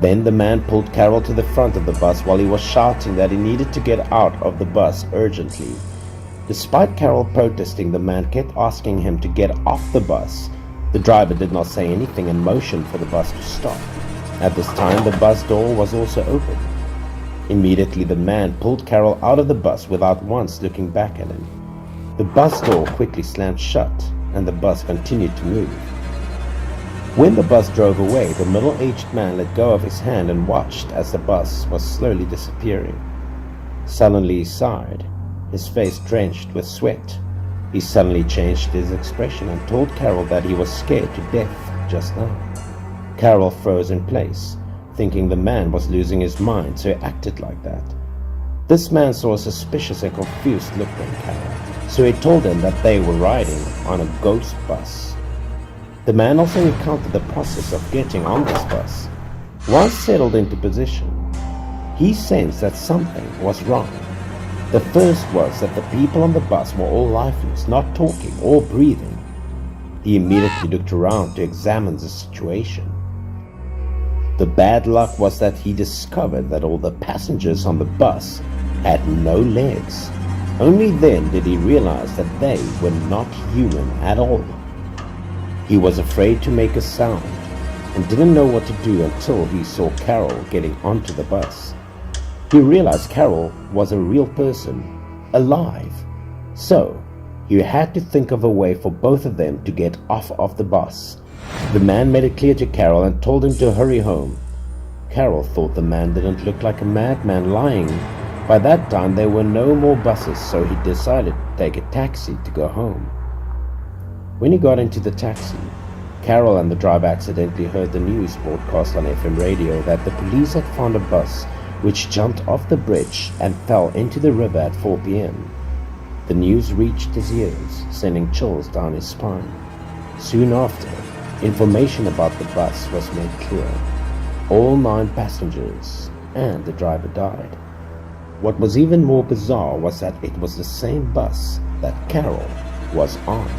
Then the man pulled Carol to the front of the bus while he was shouting that he needed to get out of the bus urgently. Despite Carol protesting, the man kept asking him to get off the bus. The driver did not say anything and motioned for the bus to stop. At this time, the bus door was also open. Immediately, the man pulled Carol out of the bus without once looking back at him. The bus door quickly slammed shut, and the bus continued to move. When the bus drove away, the middle-aged man let go of his hand and watched as the bus was slowly disappearing. Suddenly he sighed, his face drenched with sweat. He suddenly changed his expression and told Carol that he was scared to death just now. Carol froze in place, thinking the man was losing his mind, so he acted like that. This man saw a suspicious and confused look on Carol, so he told him that they were riding on a ghost bus. The man also recounted the process of getting on this bus. Once settled into position, he sensed that something was wrong. The first was that the people on the bus were all lifeless, not talking or breathing. He immediately looked around to examine the situation. The bad luck was that he discovered that all the passengers on the bus had no legs. Only then did he realize that they were not human at all. He was afraid to make a sound and didn't know what to do until he saw Carol getting onto the bus. He realized Carol was a real person, alive. So, he had to think of a way for both of them to get off of the bus. The man made it clear to Carol and told him to hurry home. Carol thought the man didn't look like a madman lying. By that time there were no more buses, so he decided to take a taxi to go home. When he got into the taxi, Carol and the driver accidentally heard the news broadcast on FM radio that the police had found a bus which jumped off the bridge and fell into the river at 4 p.m. The news reached his ears, sending chills down his spine. Soon after, information about the bus was made clear. All 9 passengers and the driver died. What was even more bizarre was that it was the same bus that Carol was on.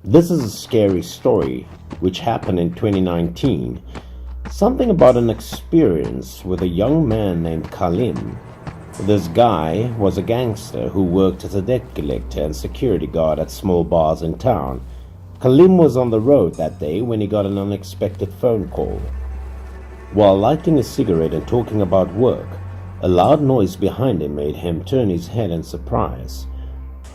This is a scary story which happened in 2019. Something about an experience with a young man named Kalim. This guy was a gangster who worked as a debt collector and security guard at small bars in town. Kalim was on the road that day when he got an unexpected phone call. While lighting a cigarette and talking about work, a loud noise behind him made him turn his head in surprise.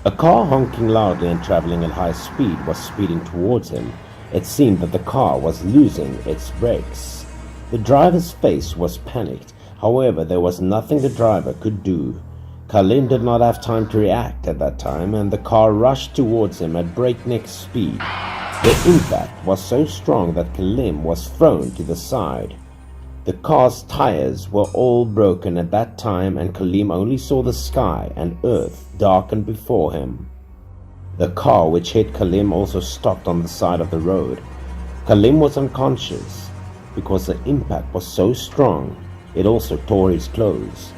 A car honking loudly and traveling at high speed was speeding towards him. It seemed that the car was losing its brakes. The driver's face was panicked. However, there was nothing the driver could do. Kalim did not have time to react at that time, and the car rushed towards him at breakneck speed. The impact was so strong that Kalim was thrown to the side. The car's tires were all broken at that time, and Kalim only saw the sky and earth darken before him. The car which hit Kalim also stopped on the side of the road. Kalim was unconscious. Because the impact was so strong, it also tore his clothes.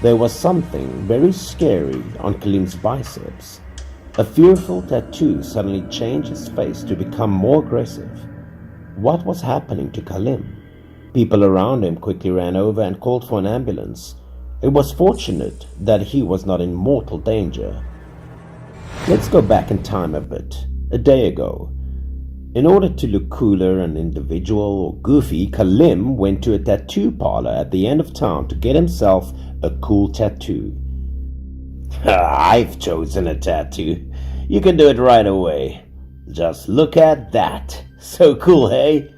There was something very scary on Kalim's biceps. A fearful tattoo suddenly changed his face to become more aggressive. What was happening to Kalim? People around him quickly ran over and called for an ambulance. It was fortunate that he was not in mortal danger. Let's go back in time a bit. A day ago. In order to look cooler and individual or goofy, Kalim went to a tattoo parlor at the end of town to get himself a cool tattoo. I've chosen a tattoo. You can do it right away. Just look at that. So cool, hey?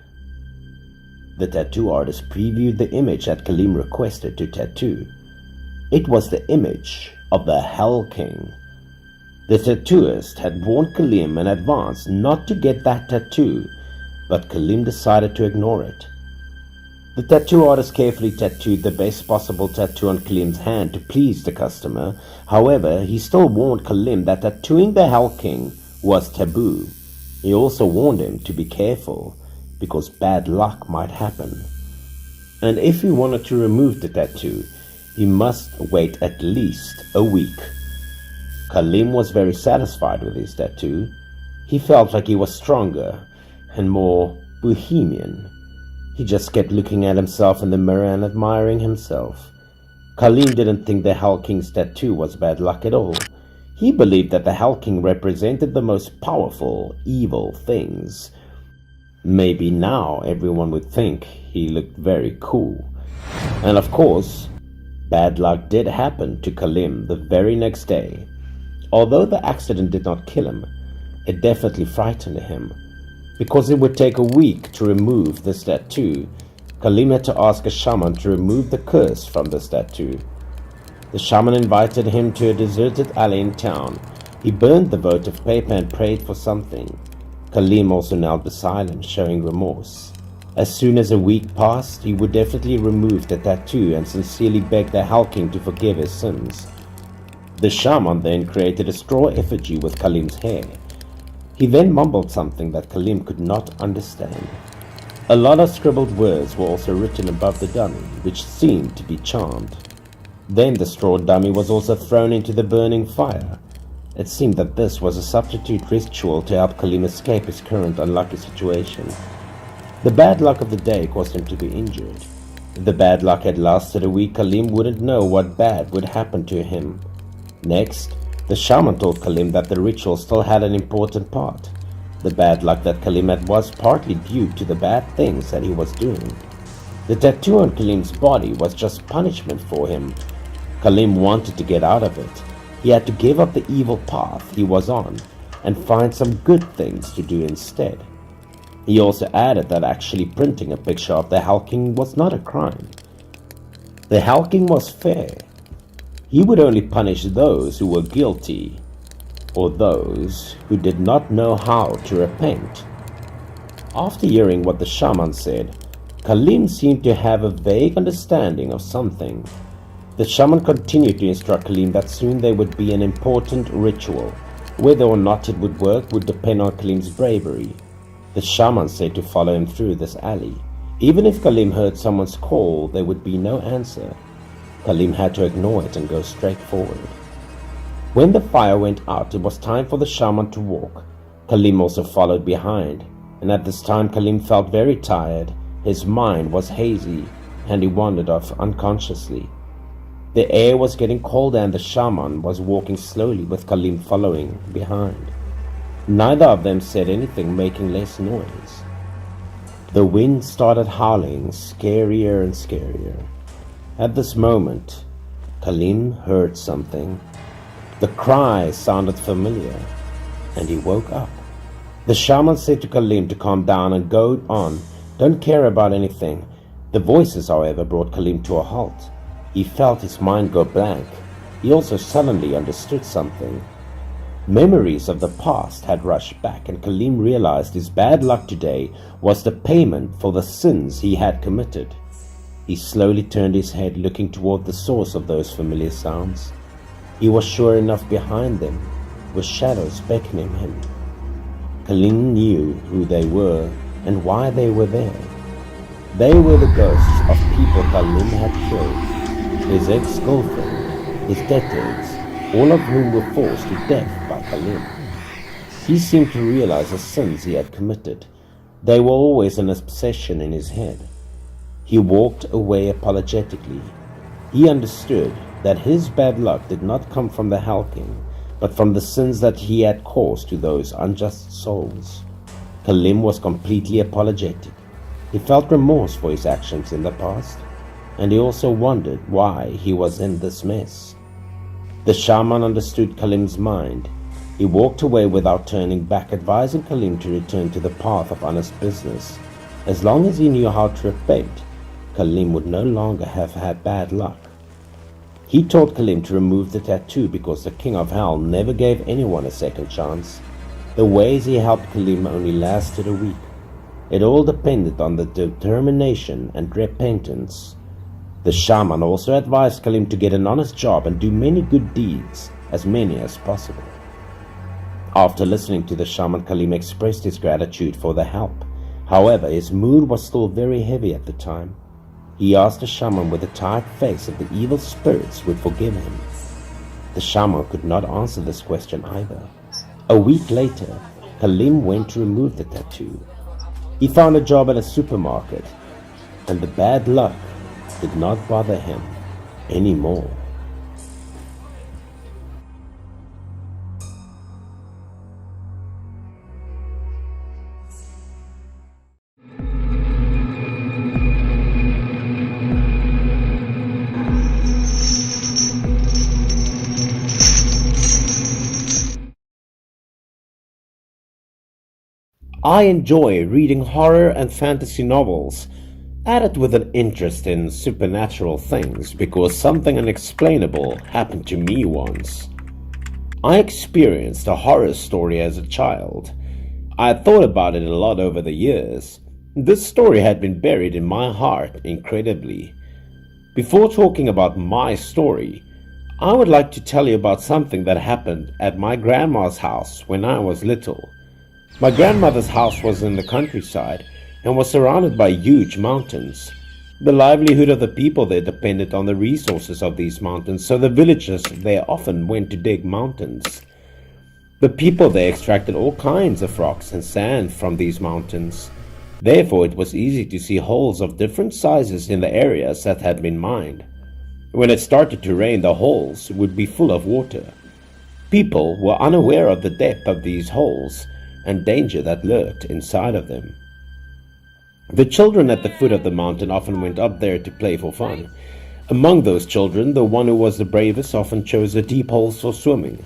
The tattoo artist previewed the image that Kalim requested to tattoo. It was the image of the Hell King. The tattooist had warned Kalim in advance not to get that tattoo, but Kalim decided to ignore it. The tattoo artist carefully tattooed the best possible tattoo on Kalim's hand to please the customer. However, he still warned Kalim that tattooing the Hell King was taboo. He also warned him to be careful, because bad luck might happen. And if he wanted to remove the tattoo, he must wait at least a week. Kalim was very satisfied with his tattoo. He felt like he was stronger and more bohemian. He just kept looking at himself in the mirror and admiring himself. Kalim didn't think the Hell King's tattoo was bad luck at all. He believed that the Hell King represented the most powerful, evil things. Maybe now everyone would think he looked very cool. And of course, bad luck did happen to Kalim the very next day. Although the accident did not kill him, it definitely frightened him. Because it would take a week to remove this tattoo, Kalim had to ask a shaman to remove the curse from this tattoo. The shaman invited him to a deserted alley in town. He burned the votive paper and prayed for something. Kalim also knelt beside him, showing remorse. As soon as a week passed, he would definitely remove the tattoo and sincerely beg the Hell King to forgive his sins. The shaman then created a straw effigy with Kalim's hair. He then mumbled something that Kalim could not understand. A lot of scribbled words were also written above the dummy, which seemed to be charmed. Then the straw dummy was also thrown into the burning fire. It seemed that this was a substitute ritual to help Kalim escape his current unlucky situation. The bad luck of the day caused him to be injured. If the bad luck had lasted a week, Kalim wouldn't know what bad would happen to him. Next, the shaman told Kalim that the ritual still had an important part. The bad luck that Kalim had was partly due to the bad things that he was doing. The tattoo on Kalim's body was just punishment for him. Kalim wanted to get out of it. He had to give up the evil path he was on and find some good things to do instead. He also added that actually printing a picture of the Hell King was not a crime. The Hell King was fair. He would only punish those who were guilty or those who did not know how to repent. After hearing what the shaman said, Khalim seemed to have a vague understanding of something. The shaman continued to instruct Khalim that soon there would be an important ritual. Whether or not it would work would depend on Khalim's bravery. The shaman said to follow him through this alley. Even if Khalim heard someone's call, there would be no answer. Khalim had to ignore it and go straight forward. When the fire went out, it was time for the shaman to walk. Khalim also followed behind, and at this time Khalim felt very tired. His mind was hazy, and he wandered off unconsciously. The air was getting colder, and the shaman was walking slowly with Khalim following behind. Neither of them said anything, making less noise. The wind started howling, scarier and scarier. At this moment, Khalim heard something. The cry sounded familiar, and he woke up. The shaman said to Khalim to calm down and go on. Don't care about anything. The voices, however, brought Khalim to a halt. He felt his mind go blank. He also suddenly understood something. Memories of the past had rushed back, and Khalim realized his bad luck today was the payment for the sins he had committed. He slowly turned his head, looking toward the source of those familiar sounds. He was sure enough behind them were shadows beckoning him. Khalim knew who they were and why they were there. They were the ghosts of people Khalim had killed, his ex-girlfriend, his debtors, all of whom were forced to death by Khalim. He seemed to realize the sins he had committed. They were always an obsession in his head. He walked away apologetically. He understood that his bad luck did not come from the Hell King, but from the sins that he had caused to those unjust souls. Khalim was completely apologetic. He felt remorse for his actions in the past, and he also wondered why he was in this mess. The shaman understood Khalim's mind. He walked away without turning back, advising Khalim to return to the path of honest business. As long as he knew how to repent, Khalim would no longer have had bad luck. He told Khalim to remove the tattoo because the King of Hell never gave anyone a second chance. The ways he helped Khalim only lasted a week. It all depended on the determination and repentance. The shaman also advised Khalim to get an honest job and do many good deeds, as many as possible. After listening to the shaman, Khalim expressed his gratitude for the help. However, his mood was still very heavy at the time. He asked the shaman with a tired face if the evil spirits would forgive him. The shaman could not answer this question either. A week later, Khalim went to remove the tattoo. He found a job at a supermarket, and the bad luck did not bother him anymore. I enjoy reading horror and fantasy novels, added with an interest in supernatural things because something unexplainable happened to me once. I experienced a horror story as a child. I had thought about it a lot over the years. This story had been buried in my heart incredibly. Before talking about my story, I would like to tell you about something that happened at my grandma's house when I was little. My grandmother's house was in the countryside and was surrounded by huge mountains. The livelihood of the people there depended on the resources of these mountains, so the villagers there often went to dig mountains. The people there extracted all kinds of rocks and sand from these mountains. Therefore, it was easy to see holes of different sizes in the areas that had been mined. When it started to rain, the holes would be full of water. People were unaware of the depth of these holes and danger that lurked inside of them. The children at the foot of the mountain often went up there to play for fun. Among those children, the one who was the bravest often chose the deep holes for swimming.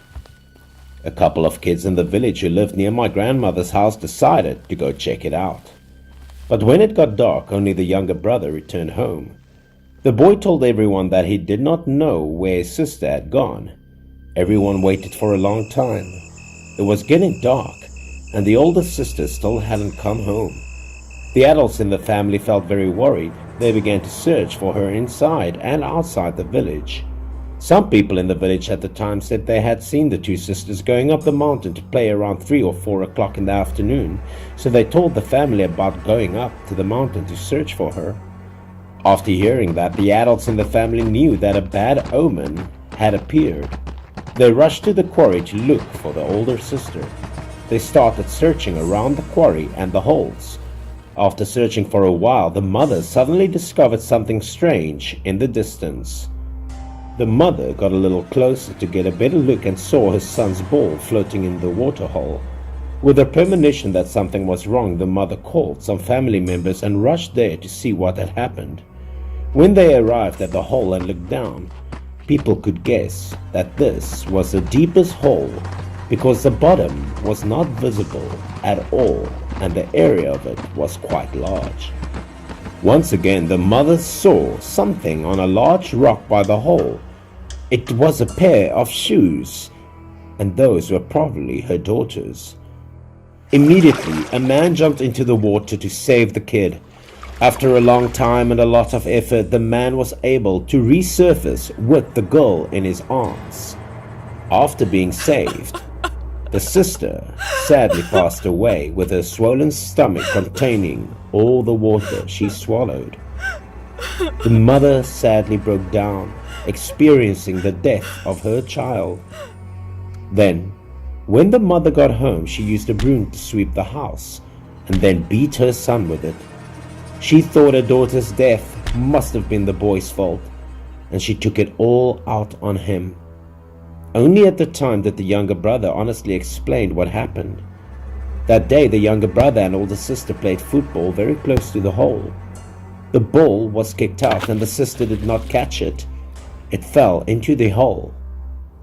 A couple of kids in the village who lived near my grandmother's house decided to go check it out. But when it got dark, only the younger brother returned home. The boy told everyone that he did not know where his sister had gone. Everyone waited for a long time. It was getting dark, and the older sister still hadn't come home. The adults in the family felt very worried. They began to search for her inside and outside the village. Some people in the village at the time said they had seen the two sisters going up the mountain to play around 3 or 4 o'clock in the afternoon, so they told the family about going up to the mountain to search for her. After hearing that, the adults in the family knew that a bad omen had appeared. They rushed to the quarry to look for the older sister. They started searching around the quarry and the holes. After searching for a while, the mother suddenly discovered something strange in the distance. The mother got a little closer to get a better look and saw her son's ball floating in the waterhole. With a premonition that something was wrong, the mother called some family members and rushed there to see what had happened. When they arrived at the hole and looked down, people could guess that this was the deepest hole because the bottom was not visible at all and the area of it was quite large. Once again, the mother saw something on a large rock by the hole. It was a pair of shoes, and those were probably her daughters. Immediately, a man jumped into the water to save the kid. After a long time and a lot of effort, the man was able to resurface with the girl in his arms. After being saved, the sister sadly passed away with her swollen stomach containing all the water she swallowed. The mother sadly broke down, experiencing the death of her child. Then, when the mother got home, she used a broom to sweep the house and then beat her son with it. She thought her daughter's death must have been the boy's fault, and she took it all out on him. Only at the time did the younger brother honestly explain what happened. That day, the younger brother and older sister played football very close to the hole. The ball was kicked out and the sister did not catch it. It fell into the hole.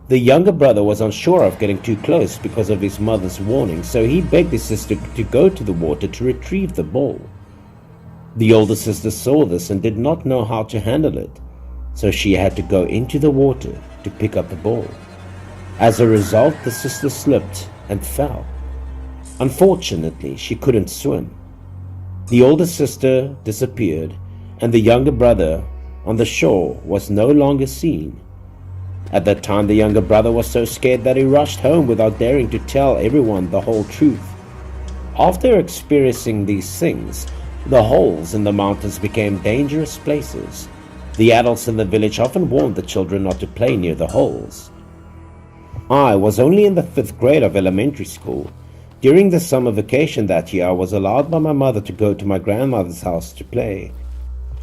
The younger brother was unsure of getting too close because of his mother's warning, so he begged his sister to go to the water to retrieve the ball. The older sister saw this and did not know how to handle it, so she had to go into the water to pick up the ball. As a result, the sister slipped and fell. Unfortunately, she couldn't swim. The older sister disappeared, and the younger brother on the shore was no longer seen. At that time, the younger brother was so scared that he rushed home without daring to tell everyone the whole truth. After experiencing these things, the holes in the mountains became dangerous places. The adults in the village often warned the children not to play near the holes. I was only in the 5th grade of elementary school. During the summer vacation that year, I was allowed by my mother to go to my grandmother's house to play.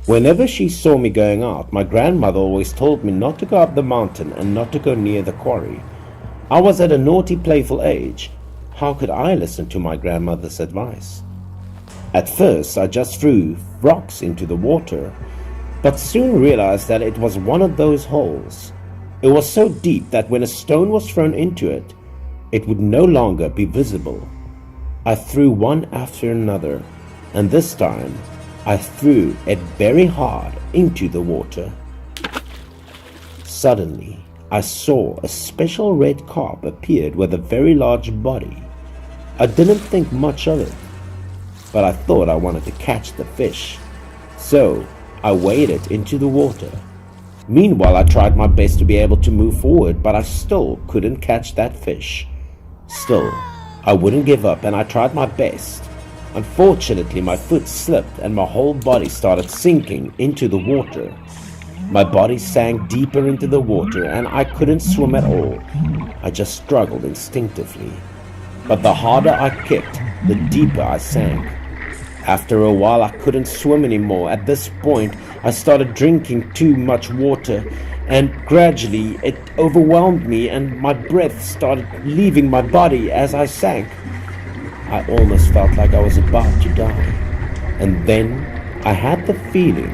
Whenever she saw me going out, my grandmother always told me not to go up the mountain and not to go near the quarry. I was at a naughty, playful age. How could I listen to my grandmother's advice? At first, I just threw rocks into the water, but soon realized that it was one of those holes. It was so deep that when a stone was thrown into it, it would no longer be visible. I threw one after another, and this time I threw it very hard into the water. Suddenly, I saw a special red carp appeared with a very large body. I didn't think much of it, but I thought I wanted to catch the fish, so I waded into the water. Meanwhile, I tried my best to be able to move forward, but I still couldn't catch that fish. Still, I wouldn't give up and I tried my best. Unfortunately, my foot slipped and my whole body started sinking into the water. My body sank deeper into the water and I couldn't swim at all. I just struggled instinctively. But the harder I kicked, the deeper I sank. After a while, I couldn't swim anymore. At this point, I started drinking too much water, and gradually it overwhelmed me and my breath started leaving my body as I sank. I almost felt like I was about to die. And then I had the feeling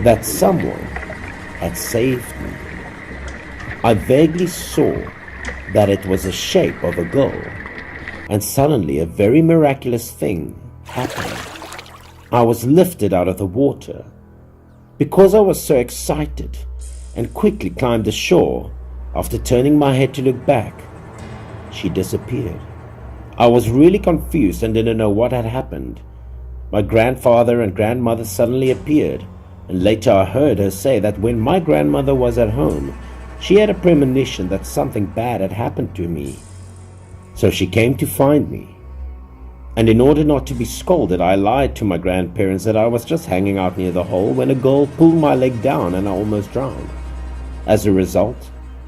that someone had saved me. I vaguely saw that it was the shape of a girl, and suddenly a very miraculous thing happened. I was lifted out of the water. Because I was so excited and quickly climbed the shore, after turning my head to look back, she disappeared. I was really confused and didn't know what had happened. My grandfather and grandmother suddenly appeared, and later I heard her say that when my grandmother was at home, she had a premonition that something bad had happened to me. So she came to find me. And in order not to be scolded, I lied to my grandparents that I was just hanging out near the hole when a girl pulled my leg down and I almost drowned. As a result,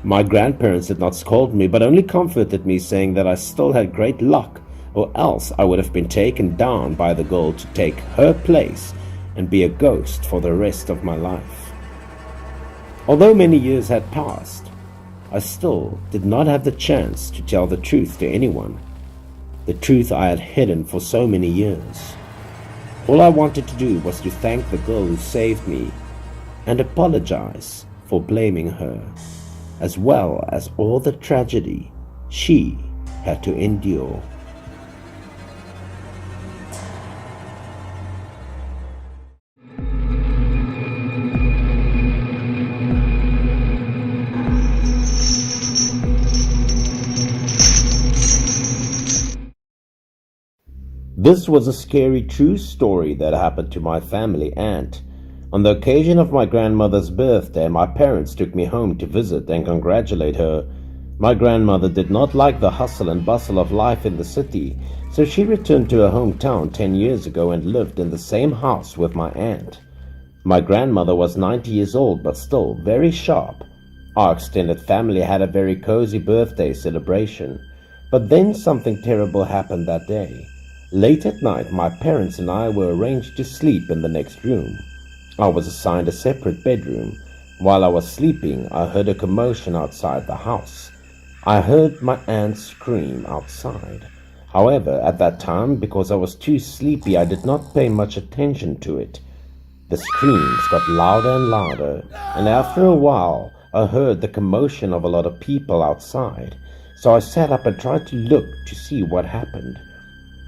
my grandparents did not scold me, but only comforted me, saying that I still had great luck, or else I would have been taken down by the girl to take her place and be a ghost for the rest of my life. Although many years had passed, I still did not have the chance to tell the truth to anyone, the truth I had hidden for so many years. All I wanted to do was to thank the girl who saved me and apologize for blaming her, as well as all the tragedy she had to endure. This was a scary true story that happened to my family aunt. On the occasion of my grandmother's birthday, my parents took me home to visit and congratulate her. My grandmother did not like the hustle and bustle of life in the city, so she returned to her hometown 10 years ago and lived in the same house with my aunt. My grandmother was 90 years old but still very sharp. Our extended family had a very cozy birthday celebration, but then something terrible happened that day. Late at night, my parents and I were arranged to sleep in the next room. I was assigned a separate bedroom. While I was sleeping, I heard a commotion outside the house. I heard my aunt scream outside. However, at that time, because I was too sleepy, I did not pay much attention to it. The screams got louder and louder, and after a while, I heard the commotion of a lot of people outside. So I sat up and tried to look to see what happened.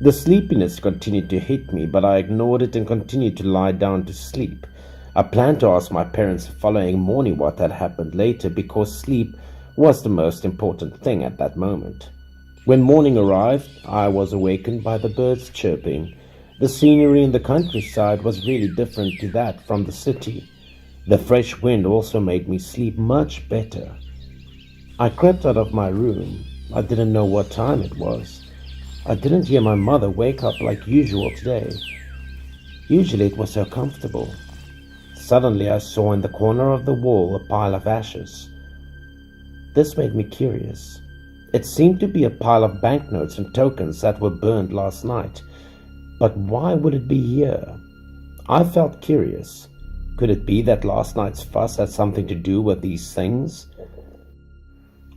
The sleepiness continued to hit me, but I ignored it and continued to lie down to sleep. I planned to ask my parents the following morning what had happened later, because sleep was the most important thing at that moment. When morning arrived, I was awakened by the birds chirping. The scenery in the countryside was really different to that from the city. The fresh wind also made me sleep much better. I crept out of my room. I didn't know what time it was. I didn't hear my mother wake up like usual today. Usually it was so comfortable. Suddenly I saw in the corner of the wall a pile of ashes. This made me curious. It seemed to be a pile of banknotes and tokens that were burned last night. But why would it be here? I felt curious. Could it be that last night's fuss had something to do with these things?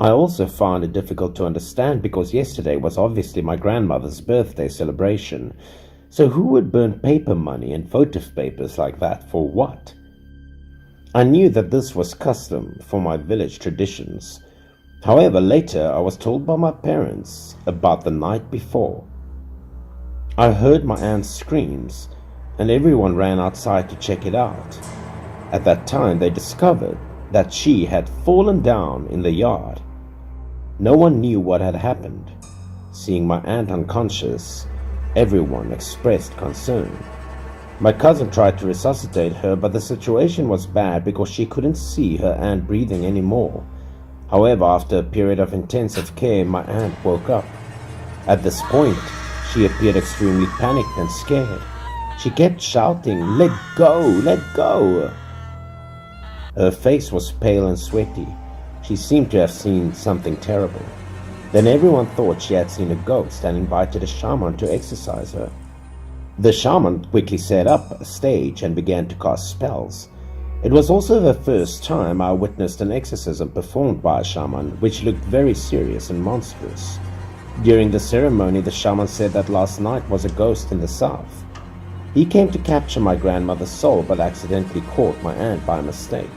I also found it difficult to understand because yesterday was obviously my grandmother's birthday celebration. So who would burn paper money and votive papers like that for what? I knew that this was custom for my village traditions. However, later I was told by my parents about the night before. I heard my aunt's screams and everyone ran outside to check it out. At that time they discovered that she had fallen down in the yard. No one knew what had happened. Seeing my aunt unconscious, everyone expressed concern. My cousin tried to resuscitate her, but the situation was bad because she couldn't see her aunt breathing anymore. However, after a period of intensive care, my aunt woke up. At this point, she appeared extremely panicked and scared. She kept shouting, "Let go! Let go!" Her face was pale and sweaty. She seemed to have seen something terrible. Then everyone thought she had seen a ghost and invited a shaman to exorcise her. The shaman quickly set up a stage and began to cast spells. It was also the first time I witnessed an exorcism performed by a shaman, which looked very serious and monstrous. During the ceremony, the shaman said that last night was a ghost in the south. He came to capture my grandmother's soul but accidentally caught my aunt by mistake.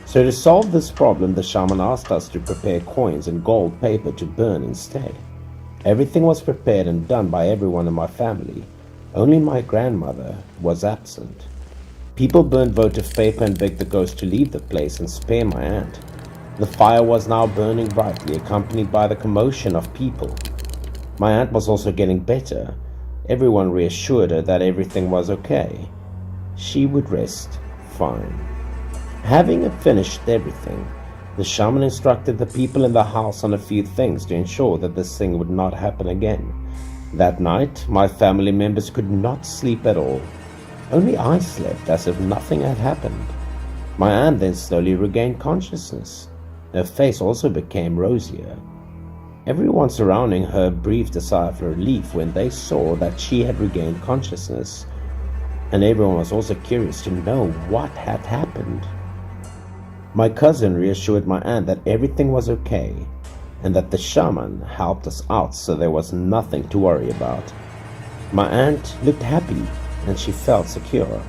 So to solve this problem, the shaman asked us to prepare coins and gold paper to burn instead. Everything was prepared and done by everyone in my family. Only my grandmother was absent. People burned votive paper and begged the ghost to leave the place and spare my aunt. The fire was now burning brightly, accompanied by the commotion of people. My aunt was also getting better. Everyone reassured her that everything was okay. She would rest fine. Having finished everything, the shaman instructed the people in the house on a few things to ensure that this thing would not happen again. That night, my family members could not sleep at all. Only I slept as if nothing had happened. My aunt then slowly regained consciousness. Her face also became rosier. Everyone surrounding her breathed a sigh of relief when they saw that she had regained consciousness, and everyone was also curious to know what had happened. My cousin reassured my aunt that everything was okay, and that the shaman helped us out, so there was nothing to worry about. My aunt looked happy, and she felt secure.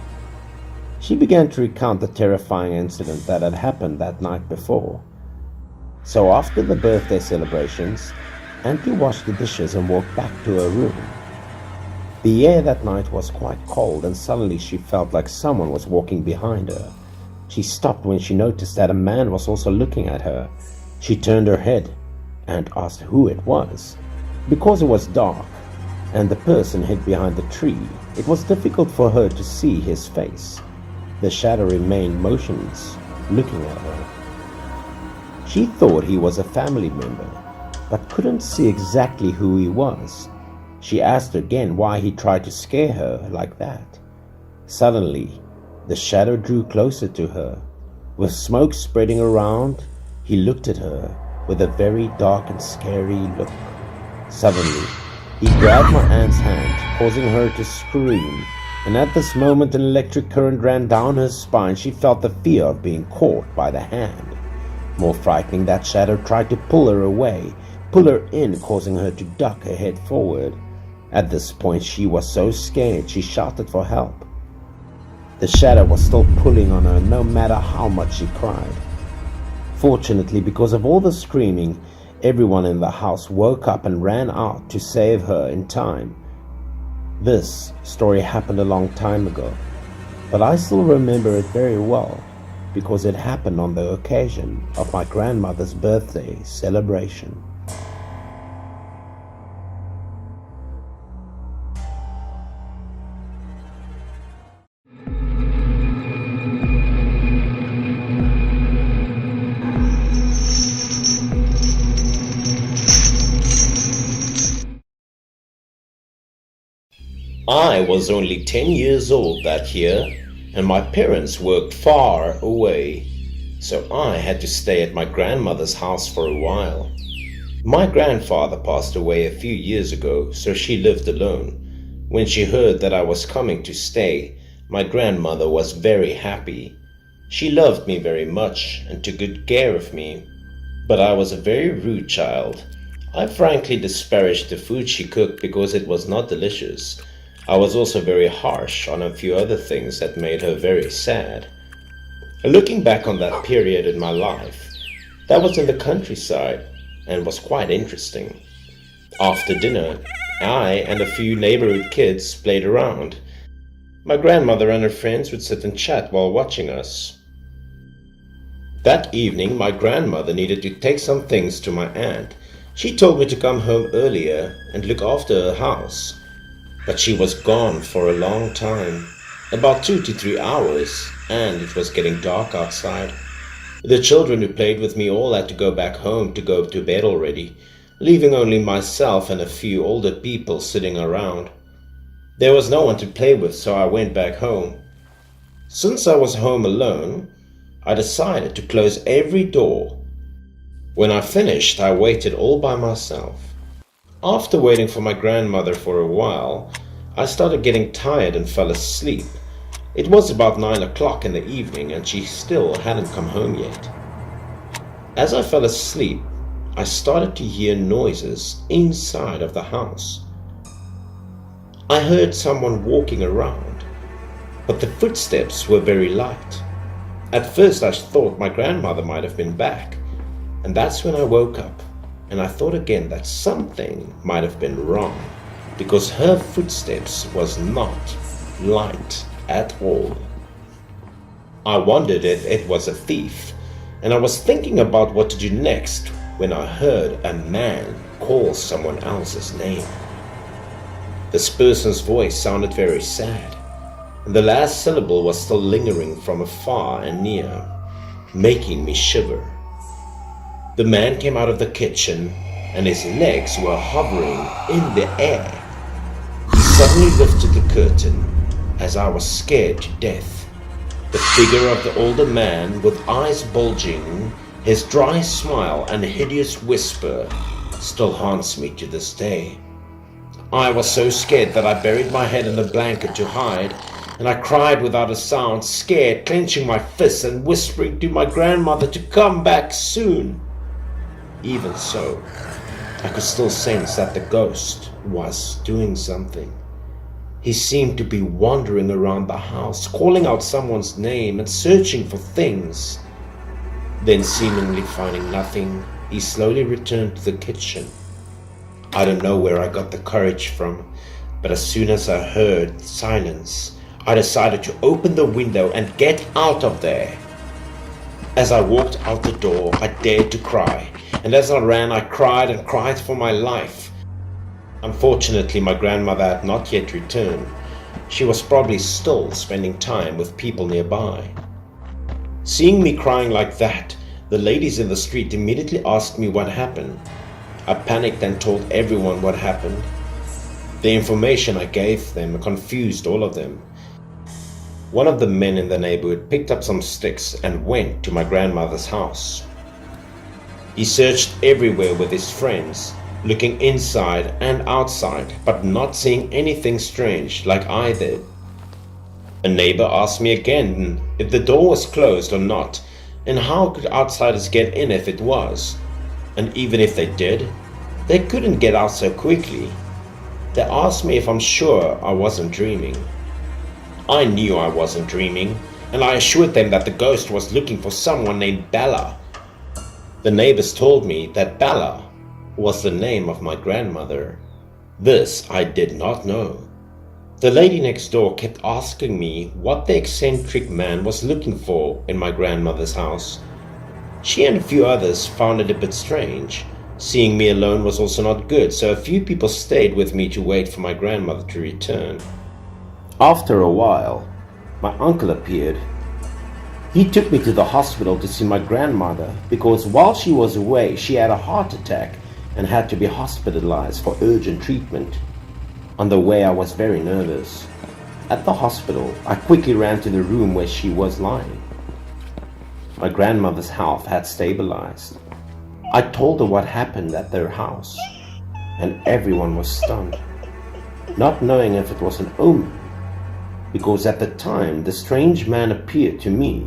She began to recount the terrifying incident that had happened that night before. So after the birthday celebrations, Auntie washed the dishes and walked back to her room. The air that night was quite cold, and suddenly she felt like someone was walking behind her. She stopped when she noticed that a man was also looking at her. She turned her head and asked who it was. Because it was dark and the person hid behind the tree, it was difficult for her to see his face. The shadow remained motionless, looking at her. She thought he was a family member, but couldn't see exactly who he was. She asked again why he tried to scare her like that. Suddenly, the shadow drew closer to her. With smoke spreading around, he looked at her with a very dark and scary look. Suddenly, he grabbed my aunt's hand, causing her to scream, and at this moment an electric current ran down her spine. She felt the fear of being caught by the hand. More frightening, that shadow tried to pull her away, pull her in, causing her to duck her head forward. At this point, she was so scared she shouted for help. The shadow was still pulling on her no matter how much she cried. Fortunately, because of all the screaming, everyone in the house woke up and ran out to save her in time. This story happened a long time ago, but I still remember it very well because it happened on the occasion of my grandmother's birthday celebration. I was only 10 years old that year, and my parents worked far away, so I had to stay at my grandmother's house for a while. My grandfather passed away a few years ago, so she lived alone. When she heard that I was coming to stay, my grandmother was very happy. She loved me very much and took good care of me, but I was a very rude child. I frankly disparaged the food she cooked because it was not delicious. I was also very harsh on a few other things that made her very sad. Looking back on that period in my life, that was in the countryside and was quite interesting. After dinner, I and a few neighborhood kids played around. My grandmother and her friends would sit and chat while watching us. That evening, my grandmother needed to take some things to my aunt. She told me to come home earlier and look after her house. But she was gone for a long time, about 2 to 3 hours, and it was getting dark outside. The children who played with me all had to go back home to go to bed already, leaving only myself and a few older people sitting around. There was no one to play with, so I went back home. Since I was home alone, I decided to close every door. When I finished, I waited all by myself. After waiting for my grandmother for a while, I started getting tired and fell asleep. It was about 9 o'clock in the evening and she still hadn't come home yet. As I fell asleep, I started to hear noises inside of the house. I heard someone walking around, but the footsteps were very light. At first I thought my grandmother might have been back, and that's when I woke up. And I thought again that something might have been wrong, because her footsteps was not light at all. I wondered if it was a thief, and I was thinking about what to do next when I heard a man call someone else's name. This person's voice sounded very sad, and the last syllable was still lingering from afar and near, making me shiver. The man came out of the kitchen, and his legs were hovering in the air. He suddenly lifted the curtain, as I was scared to death. The figure of the older man, with eyes bulging, his dry smile and hideous whisper, still haunts me to this day. I was so scared that I buried my head in the blanket to hide, and I cried without a sound, scared, clenching my fists and whispering to my grandmother to come back soon. Even so, I could still sense that the ghost was doing something. He seemed to be wandering around the house, calling out someone's name and searching for things. Then, seemingly finding nothing, he slowly returned to the kitchen. I don't know where I got the courage from, but as soon as I heard silence, I decided to open the window and get out of there. As I walked out the door, I dared to cry, and as I ran, I cried and cried for my life. Unfortunately, my grandmother had not yet returned. She was probably still spending time with people nearby. Seeing me crying like that, the ladies in the street immediately asked me what happened. I panicked and told everyone what happened. The information I gave them confused all of them. One of the men in the neighborhood picked up some sticks and went to my grandmother's house. He searched everywhere with his friends, looking inside and outside, but not seeing anything strange like I did. A neighbor asked me again if the door was closed or not, and how could outsiders get in if it was? And even if they did, they couldn't get out so quickly. They asked me if I'm sure I wasn't dreaming. I knew I wasn't dreaming, and I assured them that the ghost was looking for someone named Bella. The neighbors told me that Bella was the name of my grandmother. This I did not know. The lady next door kept asking me what the eccentric man was looking for in my grandmother's house. She and a few others found it a bit strange. Seeing me alone was also not good, so a few people stayed with me to wait for my grandmother to return. After a while, my uncle appeared. He took me to the hospital to see my grandmother because while she was away, she had a heart attack and had to be hospitalized for urgent treatment. On the way, I was very nervous. At the hospital, I quickly ran to the room where she was lying. My grandmother's health had stabilized. I told her what happened at their house, and everyone was stunned, not knowing if it was an omen, because at the time the strange man appeared to me.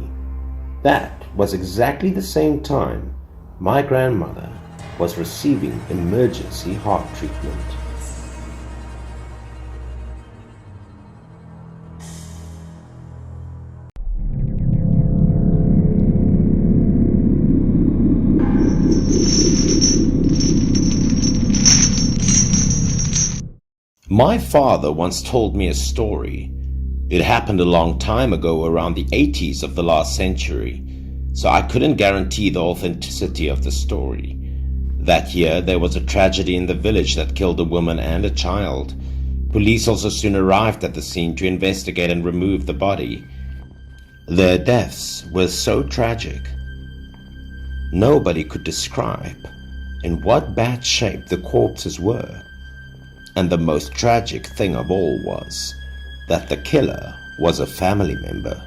That was exactly the same time my grandmother was receiving emergency heart treatment. My father once told me a story. It happened a long time ago, around the 80s of the last century, so I couldn't guarantee the authenticity of the story. That year, there was a tragedy in the village that killed a woman and a child. Police also soon arrived at the scene to investigate and remove the body. Their deaths were so tragic. Nobody could describe in what bad shape the corpses were. And the most tragic thing of all was that the killer was a family member.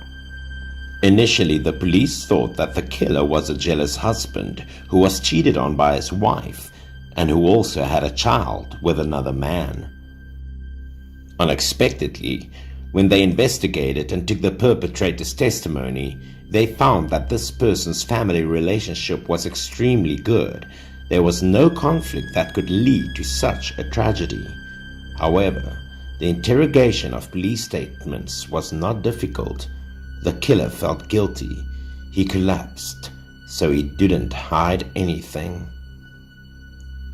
Initially, the police thought that the killer was a jealous husband who was cheated on by his wife and who also had a child with another man. Unexpectedly, when they investigated and took the perpetrator's testimony, they found that this person's family relationship was extremely good. There was no conflict that could lead to such a tragedy. However, the interrogation of police statements was not difficult. The killer felt guilty. He collapsed, so he didn't hide anything.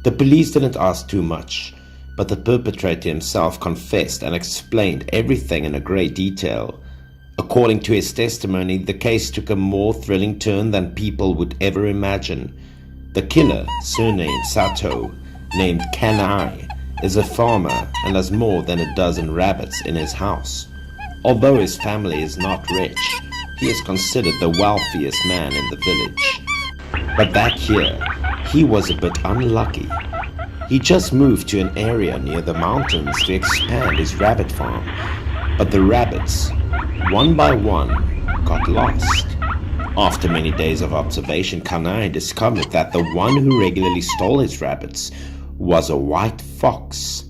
The police didn't ask too much, but the perpetrator himself confessed and explained everything in a great detail. A According to his testimony, the case took a more thrilling turn than people would ever imagine. The killer, surnamed Sato, named Kanai, is a farmer and has more than a dozen rabbits in his house. Although his family is not rich, he is considered the wealthiest man in the village. But that year, he was a bit unlucky. He just moved to an area near the mountains to expand his rabbit farm. But the rabbits, one by one, got lost. After many days of observation, Kanai discovered that the one who regularly stole his rabbits was a white fox.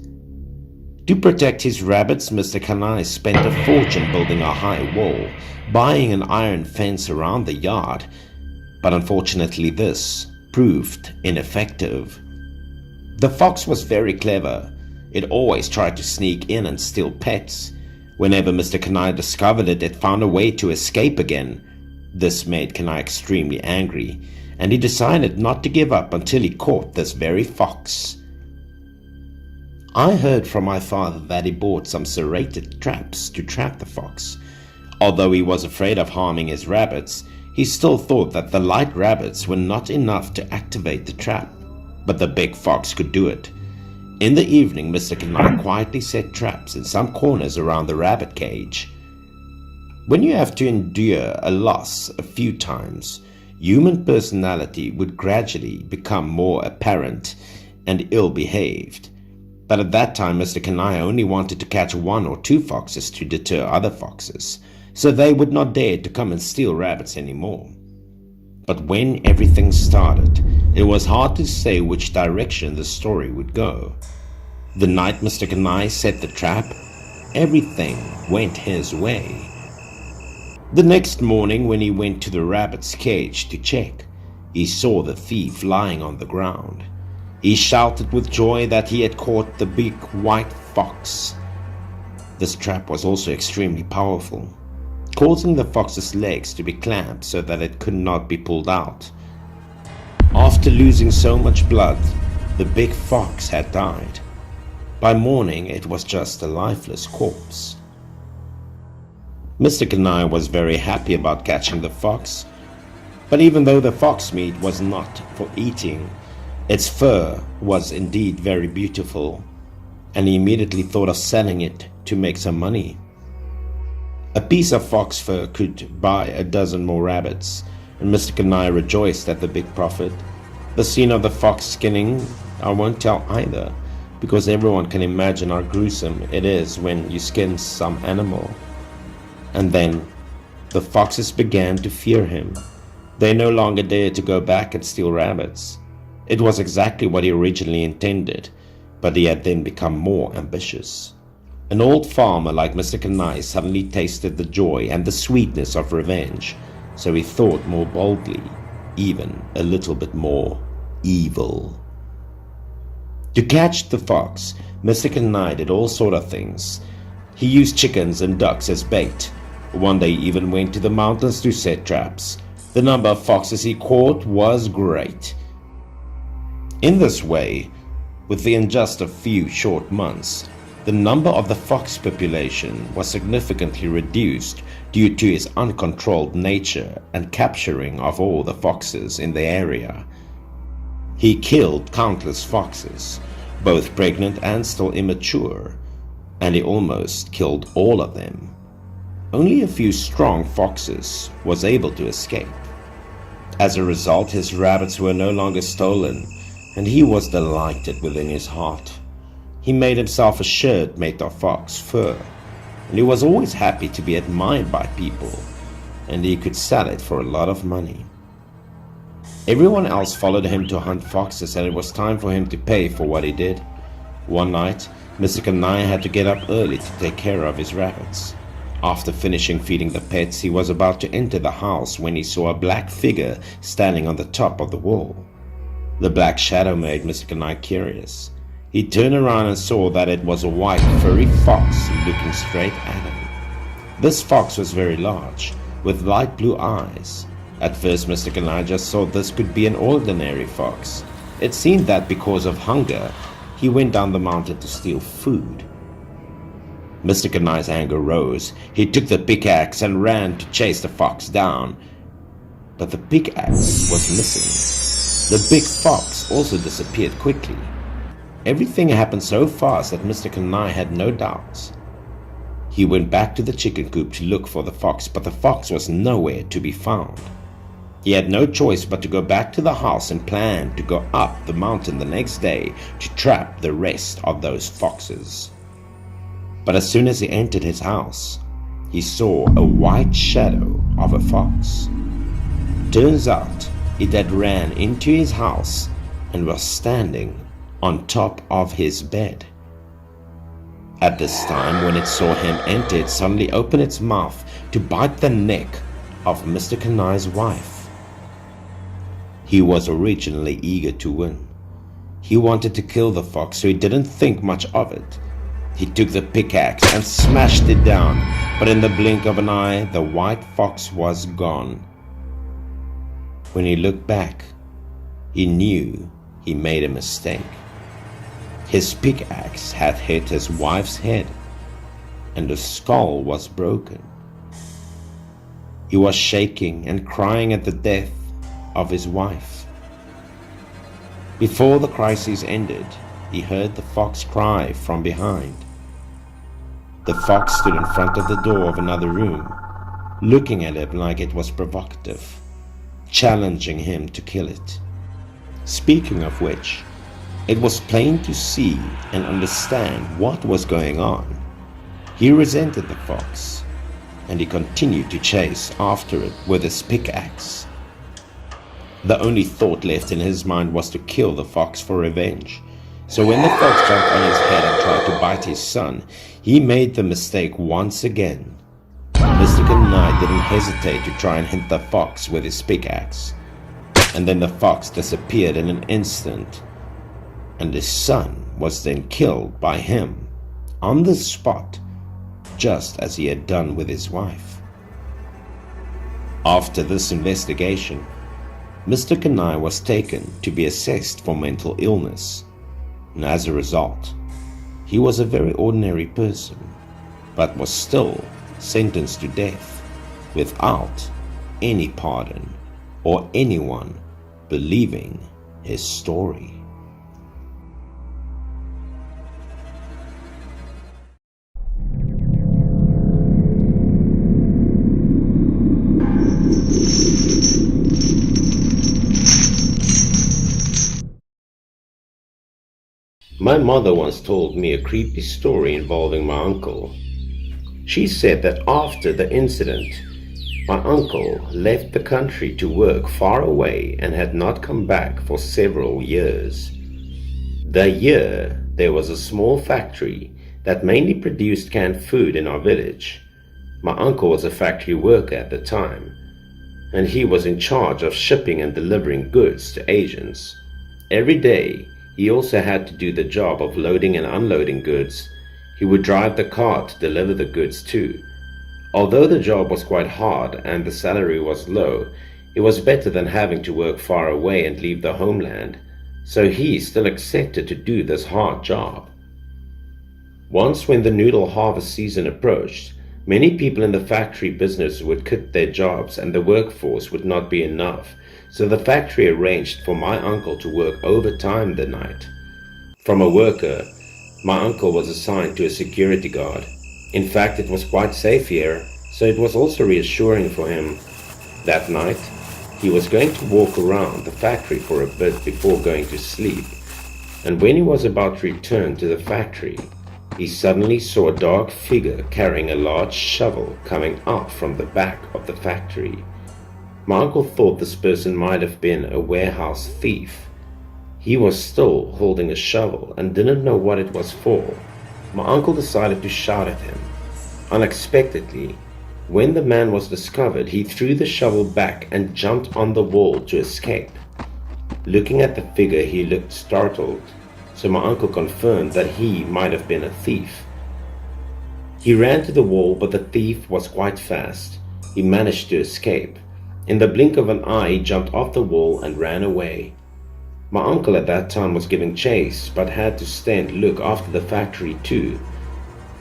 To protect his rabbits, Mr. Kanai spent a fortune building a high wall, buying an iron fence around the yard, but unfortunately this proved ineffective. The fox was very clever. It always tried to sneak in and steal pets. Whenever Mr. Kanai discovered it, it found a way to escape again. This made Kanai extremely angry, and he decided not to give up until he caught this very fox. I heard from my father that he bought some serrated traps to trap the fox. Although he was afraid of harming his rabbits, he still thought that the light rabbits were not enough to activate the trap, but the big fox could do it. In the evening, Mr. Kanai quietly set traps in some corners around the rabbit cage. When you have to endure a loss a few times, human personality would gradually become more apparent and ill-behaved. But at that time, Mr. Kanai only wanted to catch 1 or 2 foxes to deter other foxes, so they would not dare to come and steal rabbits anymore. But when everything started, it was hard to say which direction the story would go. The night Mr. Kanai set the trap, everything went his way. The next morning, when he went to the rabbit's cage to check, he saw the thief lying on the ground. He shouted with joy that he had caught the big white fox. This trap was also extremely powerful, causing the fox's legs to be clamped so that it could not be pulled out. After losing so much blood, the big fox had died. By morning, it was just a lifeless corpse. Mr. Kanai was very happy about catching the fox, but even though the fox meat was not for eating, its fur was indeed very beautiful, and he immediately thought of selling it to make some money. A piece of fox fur could buy a dozen more rabbits, and Mr. Kanai rejoiced at the big profit. The scene of the fox skinning I won't tell either, because everyone can imagine how gruesome it is when you skin some animal. And then the foxes began to fear him. They no longer dared to go back and steal rabbits. It was exactly what he originally intended, but he had then become more ambitious. An old farmer like Mr. Kanai suddenly tasted the joy and the sweetness of revenge, so he thought more boldly, even a little bit more evil. To catch the fox, Mr. Kanai did all sort of things. He used chickens and ducks as bait. One day he even went to the mountains to set traps. The number of foxes he caught was great. In this way, within just a few short months, the number of the fox population was significantly reduced due to his uncontrolled nature and capturing of all the foxes in the area. He killed countless foxes, both pregnant and still immature, and he almost killed all of them. Only a few strong foxes was able to escape. As a result, his rabbits were no longer stolen, and he was delighted within his heart. He made himself a shirt made of fox fur, and he was always happy to be admired by people, and he could sell it for a lot of money. Everyone else followed him to hunt foxes, and it was time for him to pay for what he did. One night, Mr. Kanai had to get up early to take care of his rabbits. After finishing feeding the pets, he was about to enter the house when he saw a black figure standing on the top of the wall. The black shadow made Mr. Kanai curious. He turned around and saw that it was a white, furry fox looking straight at him. This fox was very large, with light blue eyes. At first, Mr. Kanai just thought this could be an ordinary fox. It seemed that because of hunger, he went down the mountain to steal food. Mr. Kanai's anger rose. He took the pickaxe and ran to chase the fox down. But the pickaxe was missing. The big fox also disappeared quickly. Everything happened so fast that Mr. Kanai had no doubts. He went back to the chicken coop to look for the fox, but the fox was nowhere to be found. He had no choice but to go back to the house and plan to go up the mountain the next day to trap the rest of those foxes. But as soon as he entered his house, he saw a white shadow of a fox. Turns out it had ran into his house and was standing on top of his bed. At this time, when it saw him enter, it suddenly opened its mouth to bite the neck of Mr. Kanai's wife. He was originally eager to win. He wanted to kill the fox, so he didn't think much of it. He took the pickaxe and smashed it down, but in the blink of an eye, the white fox was gone. When he looked back, he knew he made a mistake. His pickaxe had hit his wife's head, and the skull was broken. He was shaking and crying at the death of his wife. Before the crisis ended, he heard the fox cry from behind. The fox stood in front of the door of another room, looking at him like it was provocative, challenging him to kill it. Speaking of which, it was plain to see and understand what was going on. He resented the fox, and he continued to chase after it with his pickaxe. The only thought left in his mind was to kill the fox for revenge. So when the fox jumped on his head and tried to bite his son, he made the mistake once again. Mr. Kanai didn't hesitate to try and hit the fox with his pickaxe. And then the fox disappeared in an instant, and his son was then killed by him on the spot, just as he had done with his wife. After this investigation, Mr. Kanai was taken to be assessed for mental illness, and as a result, he was a very ordinary person, but was still sentenced to death without any pardon or anyone believing his story. My mother once told me a creepy story involving my uncle. She said that after the incident, my uncle left the country to work far away and had not come back for several years. That year, there was a small factory that mainly produced canned food in our village. My uncle was a factory worker at the time, and he was in charge of shipping and delivering goods to Asians. Every day, he also had to do the job of loading and unloading goods. He would drive the car to deliver the goods too. Although the job was quite hard and the salary was low, it was better than having to work far away and leave the homeland, so he still accepted to do this hard job. Once when the noodle harvest season approached, many people in the factory business would quit their jobs and the workforce would not be enough, so the factory arranged for my uncle to work overtime the night. From a worker, my uncle was assigned to a security guard. In fact, it was quite safe here, so it was also reassuring for him. That night, he was going to walk around the factory for a bit before going to sleep, and when he was about to return to the factory, he suddenly saw a dark figure carrying a large shovel coming out from the back of the factory. My uncle thought this person might have been a warehouse thief. He was still holding a shovel and didn't know what it was for. My uncle decided to shout at him. Unexpectedly, when the man was discovered, he threw the shovel back and jumped on the wall to escape. Looking at the figure, he looked startled, so my uncle confirmed that he might have been a thief. He ran to the wall, but the thief was quite fast. He managed to escape. In the blink of an eye, he jumped off the wall and ran away. My uncle at that time was giving chase, but had to stand look after the factory too.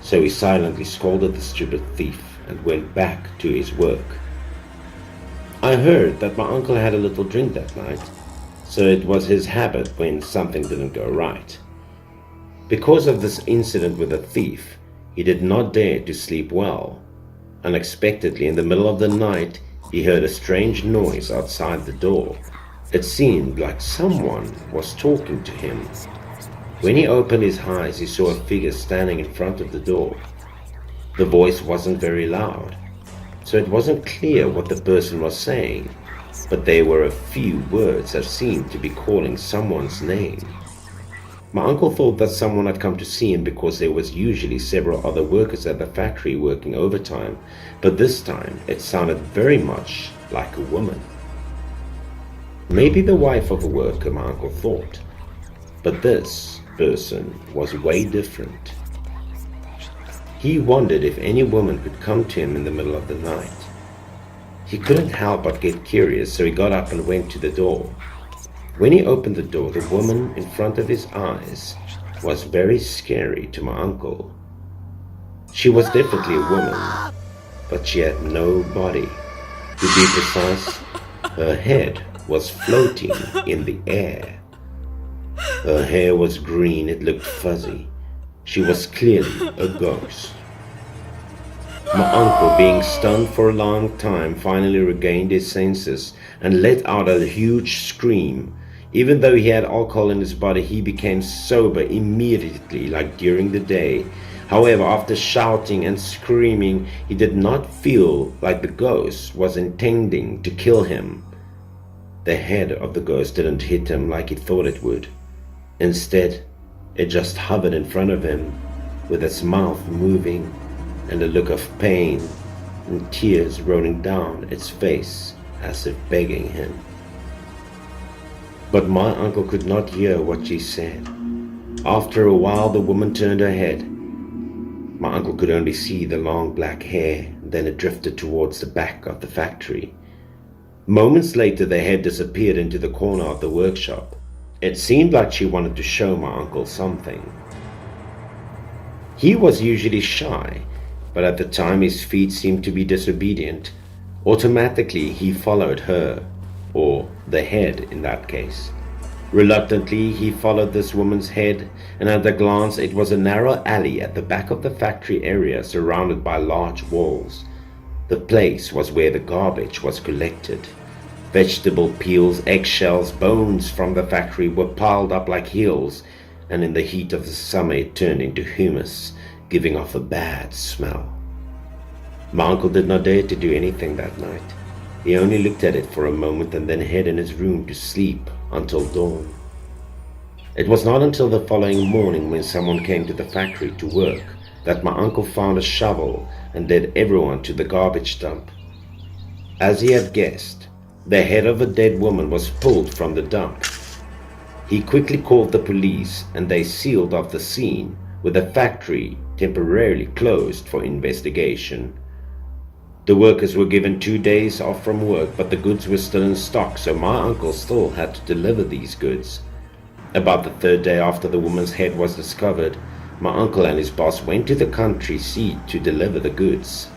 so he silently scolded the stupid thief and went back to his work. I heard that my uncle had a little drink that night, so it was his habit when something didn't go right. Because of this incident with the thief, he did not dare to sleep well. Unexpectedly, in the middle of the night, he heard a strange noise outside the door. It seemed like someone was talking to him. When he opened his eyes, he saw a figure standing in front of the door. The voice wasn't very loud, so it wasn't clear what the person was saying, but there were a few words that seemed to be calling someone's name. My uncle thought that someone had come to see him because there was usually several other workers at the factory working overtime, but this time it sounded very much like a woman. Maybe the wife of a worker, my uncle thought, but this person was way different. He wondered if any woman could come to him in the middle of the night. He couldn't help but get curious, so he got up and went to the door. When he opened the door, the woman in front of his eyes was very scary to my uncle. She was definitely a woman, but she had no body. To be precise, her head was floating in the air. Her hair was green, it looked fuzzy. She was clearly a ghost. My uncle, being stunned for a long time, finally regained his senses and let out a huge scream. Even though he had alcohol in his body, he became sober immediately, like during the day. However, after shouting and screaming, he did not feel like the ghost was intending to kill him. The head of the ghost didn't hit him like he thought it would. Instead, it just hovered in front of him, with its mouth moving and a look of pain and tears rolling down its face as if begging him. But my uncle could not hear what she said. After a while, the woman turned her head. My uncle could only see the long black hair, then it drifted towards the back of the factory. Moments later, the head disappeared into the corner of the workshop. It seemed like she wanted to show my uncle something. He was usually shy, but at the time his feet seemed to be disobedient. Automatically, he followed her, or the head in that case. Reluctantly, he followed this woman's head, and at a glance it was a narrow alley at the back of the factory area surrounded by large walls. The place was where the garbage was collected. Vegetable peels, eggshells, bones from the factory were piled up like hills, and in the heat of the summer it turned into humus, giving off a bad smell. My uncle did not dare to do anything that night. He only looked at it for a moment and then hid in his room to sleep until dawn. It was not until the following morning, when someone came to the factory to work, that my uncle found a shovel and led everyone to the garbage dump. As he had guessed, the head of a dead woman was pulled from the dump. He quickly called the police and they sealed off the scene, with the factory temporarily closed for investigation. The workers were given 2 days off from work, but the goods were still in stock, so my uncle still had to deliver these goods. About the 3rd day after the woman's head was discovered, my uncle and his boss went to the country seat to deliver the goods.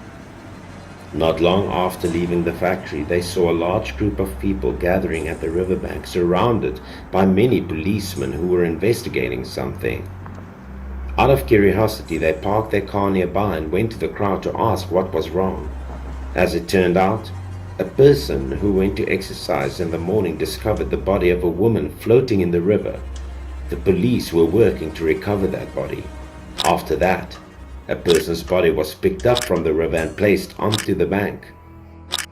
Not long after leaving the factory, they saw a large group of people gathering at the riverbank, surrounded by many policemen who were investigating something. Out of curiosity, they parked their car nearby and went to the crowd to ask what was wrong. As it turned out, a person who went to exercise in the morning discovered the body of a woman floating in the river. The police were working to recover that body. After that, a person's body was picked up from the river and placed onto the bank.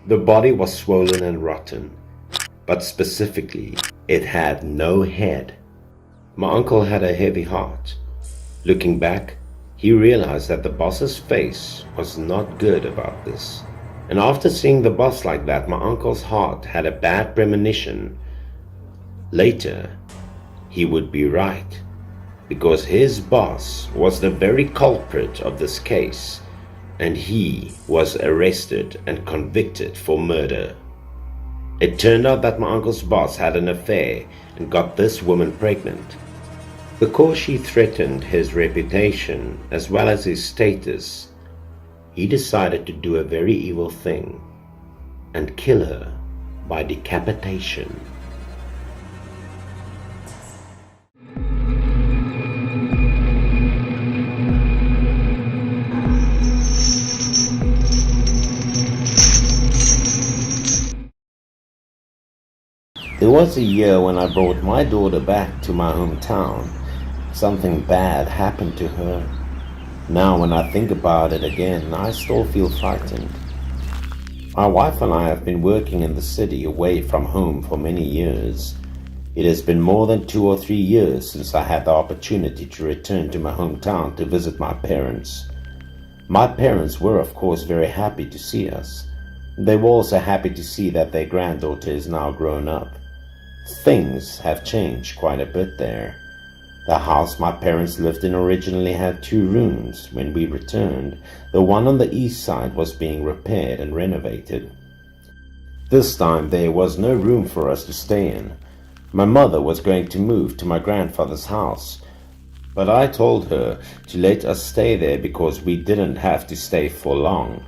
The body was swollen and rotten, but specifically, it had no head. My uncle had a heavy heart. Looking back, he realized that the boss's face was not good about this. And after seeing the boss like that, my uncle's heart had a bad premonition. Later, he would be right, because his boss was the very culprit of this case, and he was arrested and convicted for murder. It turned out that my uncle's boss had an affair and got this woman pregnant. Because she threatened his reputation as well as his status, he decided to do a very evil thing and kill her by decapitation. There was a year when I brought my daughter back to my hometown. Something bad happened to her. Now when I think about it again, I still feel frightened. My wife and I have been working in the city away from home for many years. It has been more than 2 or 3 years since I had the opportunity to return to my hometown to visit my parents. My parents were of course very happy to see us. They were also happy to see that their granddaughter is now grown up. Things have changed quite a bit there. The house my parents lived in originally had 2 rooms. When we returned, the one on the east side was being repaired and renovated. This time there was no room for us to stay in. My mother was going to move to my grandfather's house, but I told her to let us stay there because we didn't have to stay for long.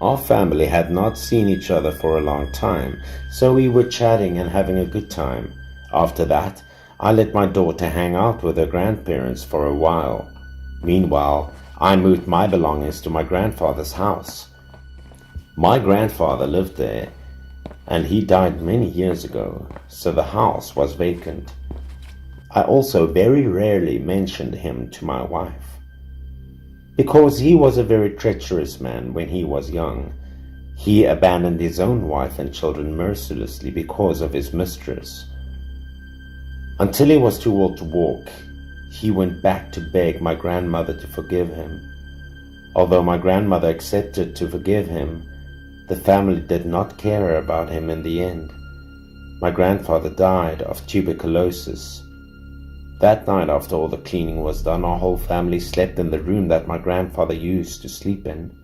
Our family had not seen each other for a long time, so we were chatting and having a good time. After that, I let my daughter hang out with her grandparents for a while. Meanwhile, I moved my belongings to my grandfather's house. My grandfather lived there, and he died many years ago, so the house was vacant. I also very rarely mentioned him to my wife, because he was a very treacherous man when he was young. He abandoned his own wife and children mercilessly because of his mistress. Until he was too old to walk, he went back to beg my grandmother to forgive him. Although my grandmother accepted to forgive him, the family did not care about him in the end. My grandfather died of tuberculosis. That night, after all the cleaning was done, our whole family slept in the room that my grandfather used to sleep in.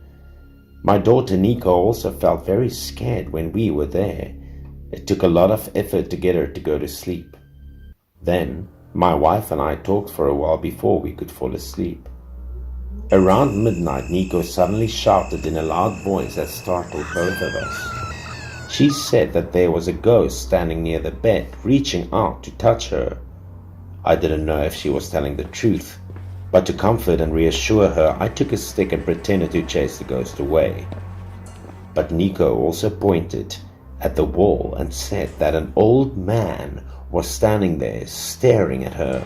My daughter Nico also felt very scared when we were there. It took a lot of effort to get her to go to sleep. Then, my wife and I talked for a while before we could fall asleep. Around midnight, Nico suddenly shouted in a loud voice that startled both of us. She said that there was a ghost standing near the bed, reaching out to touch her. I didn't know if she was telling the truth, but to comfort and reassure her, I took a stick and pretended to chase the ghost away. But Nico also pointed at the wall and said that an old man was standing there staring at her.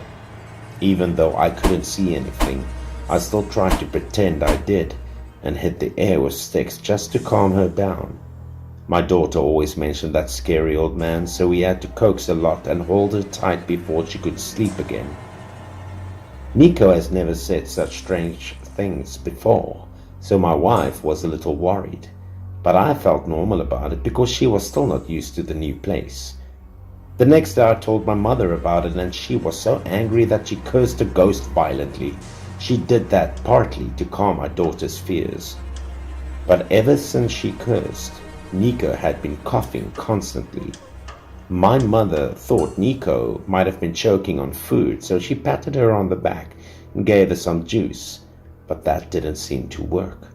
Even though I couldn't see anything, I still tried to pretend I did and hit the air with sticks just to calm her down. My daughter always mentioned that scary old man, so we had to coax a lot and hold her tight before she could sleep again. Nico has never said such strange things before, so my wife was a little worried, but I felt normal about it because she was still not used to the new place. The next day I told my mother about it, and she was so angry that she cursed the ghost violently. She did that partly to calm my daughter's fears. But ever since she cursed, Nico had been coughing constantly. My mother thought Nico might have been choking on food, so she patted her on the back and gave her some juice, but that didn't seem to work.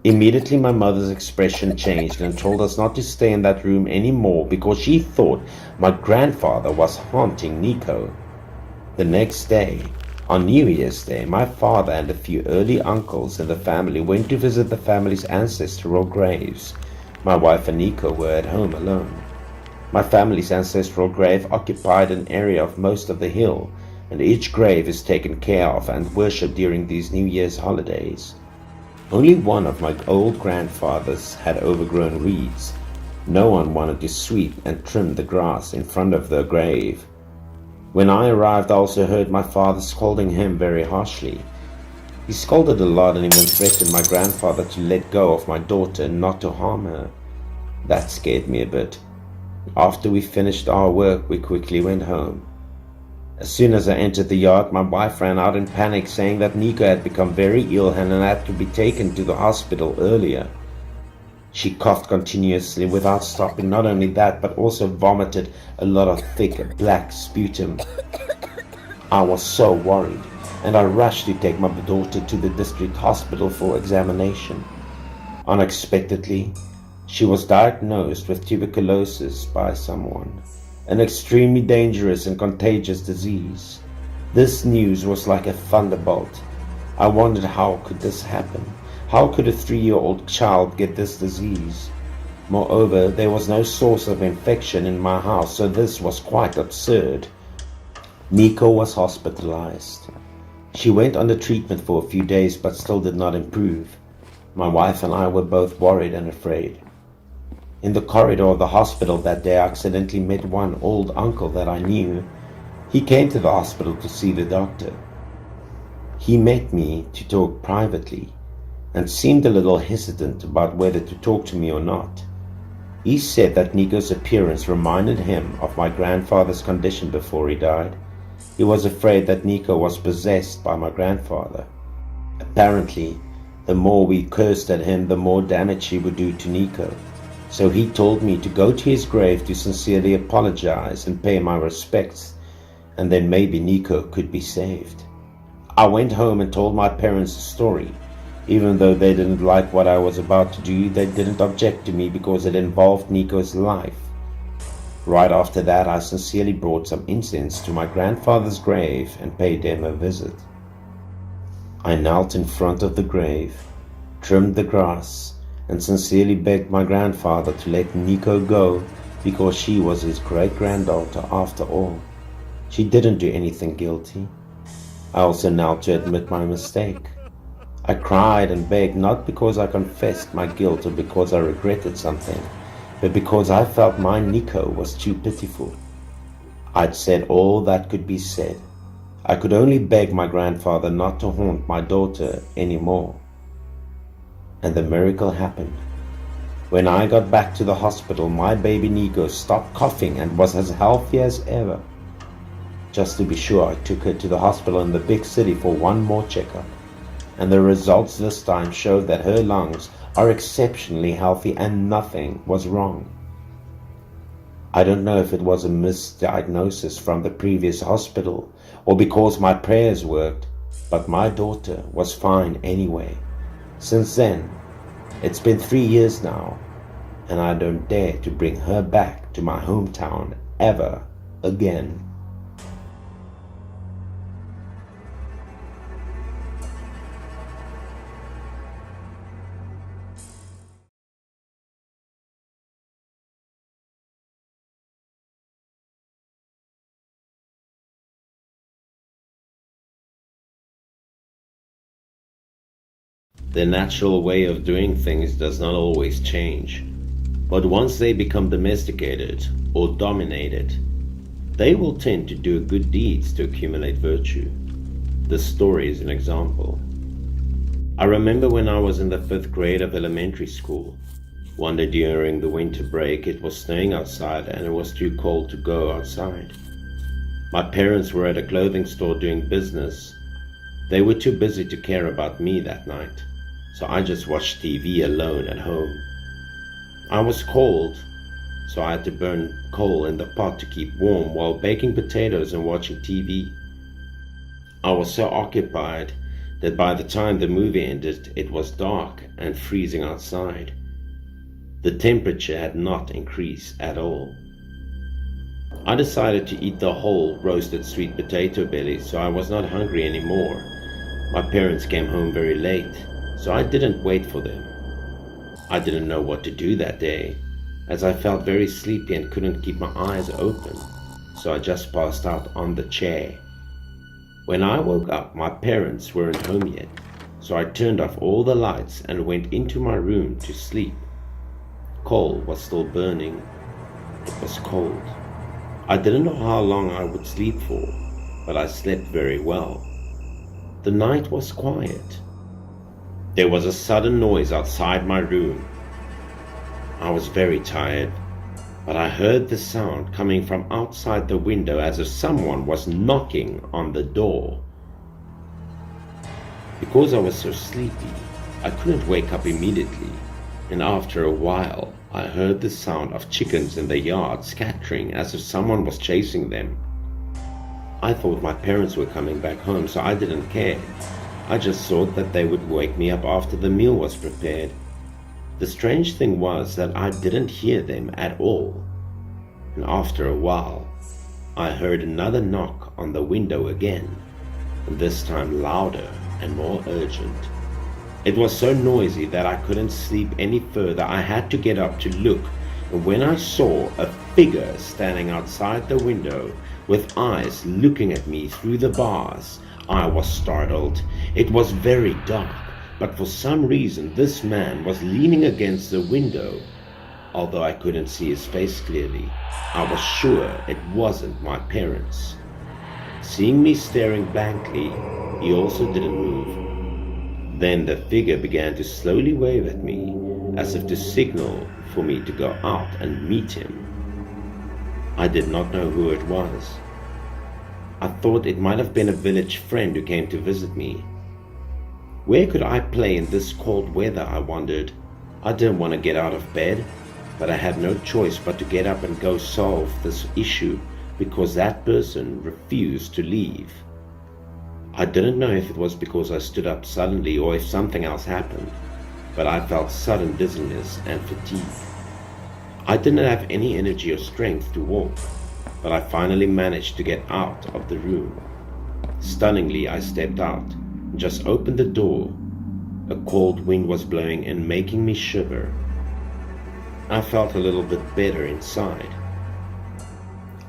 Immediately my mother's expression changed and told us not to stay in that room anymore because she thought my grandfather was haunting Nico. The next day, on New Year's Day, my father and a few early uncles in the family went to visit the family's ancestral graves. My wife and Nico were at home alone. My family's ancestral grave occupied an area of most of the hill, and each grave is taken care of and worshipped during these New Year's holidays. Only one of my old grandfathers had overgrown weeds. No one wanted to sweep and trim the grass in front of the grave. When I arrived, I also heard my father scolding him very harshly. He scolded a lot and even threatened my grandfather to let go of my daughter and not to harm her. That scared me a bit. After we finished our work, we quickly went home. As soon as I entered the yard, my wife ran out in panic, saying that Nico had become very ill and had to be taken to the hospital earlier. She coughed continuously without stopping. Not only that, but also vomited a lot of thick black sputum. I was so worried, and I rushed to take my daughter to the district hospital for examination. Unexpectedly, she was diagnosed with tuberculosis by someone, an extremely dangerous and contagious disease. This news was like a thunderbolt. I wondered, how could this happen? How could a 3-year-old child get this disease? Moreover, there was no source of infection in my house, so this was quite absurd. Nico was hospitalized. She went under treatment for a few days but still did not improve. My wife and I were both worried and afraid. In the corridor of the hospital that day, I accidentally met one old uncle that I knew. He came to the hospital to see the doctor. He met me to talk privately and seemed a little hesitant about whether to talk to me or not. He said that Nico's appearance reminded him of my grandfather's condition before he died. He was afraid that Nico was possessed by my grandfather. Apparently, the more we cursed at him, the more damage he would do to Nico. So he told me to go to his grave to sincerely apologize and pay my respects, and then maybe Nico could be saved. I went home and told my parents the story. Even though they didn't like what I was about to do, they didn't object to me because it involved Nico's life. Right after that, I sincerely brought some incense to my grandfather's grave and paid him a visit. I knelt in front of the grave, trimmed the grass, and sincerely begged my grandfather to let Nico go because she was his great-granddaughter after all. She didn't do anything guilty. I also knelt to admit my mistake. I cried and begged not because I confessed my guilt or because I regretted something, but because I felt my Nico was too pitiful. I'd said all that could be said. I could only beg my grandfather not to haunt my daughter anymore. And the miracle happened. When I got back to the hospital, my baby Nico stopped coughing and was as healthy as ever. Just to be sure, I took her to the hospital in the big city for one more checkup, and the results this time showed that her lungs are exceptionally healthy and nothing was wrong. I don't know if it was a misdiagnosis from the previous hospital or because my prayers worked, but my daughter was fine anyway. Since then, it's been 3 years now, and I don't dare to bring her back to my hometown ever again. The natural way of doing things does not always change, but once they become domesticated or dominated, they will tend to do good deeds to accumulate virtue. This story is an example. I remember when I was in the 5th grade of elementary school. One day during the winter break, it was snowing outside and it was too cold to go outside. My parents were at a clothing store doing business. They were too busy to care about me that night, so I just watched TV alone at home. I was cold, so I had to burn coal in the pot to keep warm while baking potatoes and watching TV. I was so occupied that by the time the movie ended, it was dark and freezing outside. The temperature had not increased at all. I decided to eat the whole roasted sweet potato belly, so I was not hungry anymore. My parents came home very late, so I didn't wait for them. I didn't know what to do that day, as I felt very sleepy and couldn't keep my eyes open, so I just passed out on the chair. When I woke up, my parents weren't home yet, so I turned off all the lights and went into my room to sleep. Coal was still burning. It was cold. I didn't know how long I would sleep for, but I slept very well. The night was quiet. There was a sudden noise outside my room. I was very tired, but I heard the sound coming from outside the window as if someone was knocking on the door. Because I was so sleepy, I couldn't wake up immediately, and after a while, I heard the sound of chickens in the yard scattering as if someone was chasing them. I thought my parents were coming back home, so I didn't care. I just thought that they would wake me up after the meal was prepared. The strange thing was that I didn't hear them at all. And after a while, I heard another knock on the window again, and this time louder and more urgent. It was so noisy that I couldn't sleep any further. I had to get up to look, and when I saw a figure standing outside the window with eyes looking at me through the bars, I was startled. It was very dark, but for some reason this man was leaning against the window. Although I couldn't see his face clearly, I was sure it wasn't my parents. Seeing me staring blankly, he also didn't move. Then the figure began to slowly wave at me, as if to signal for me to go out and meet him. I did not know who it was. I thought it might have been a village friend who came to visit me. Where could I play in this cold weather, I wondered. I didn't want to get out of bed, but I had no choice but to get up and go solve this issue because that person refused to leave. I didn't know if it was because I stood up suddenly or if something else happened, but I felt sudden dizziness and fatigue. I didn't have any energy or strength to walk, but I finally managed to get out of the room. Stunningly, I stepped out and just opened the door. A cold wind was blowing and making me shiver. I felt a little bit better inside.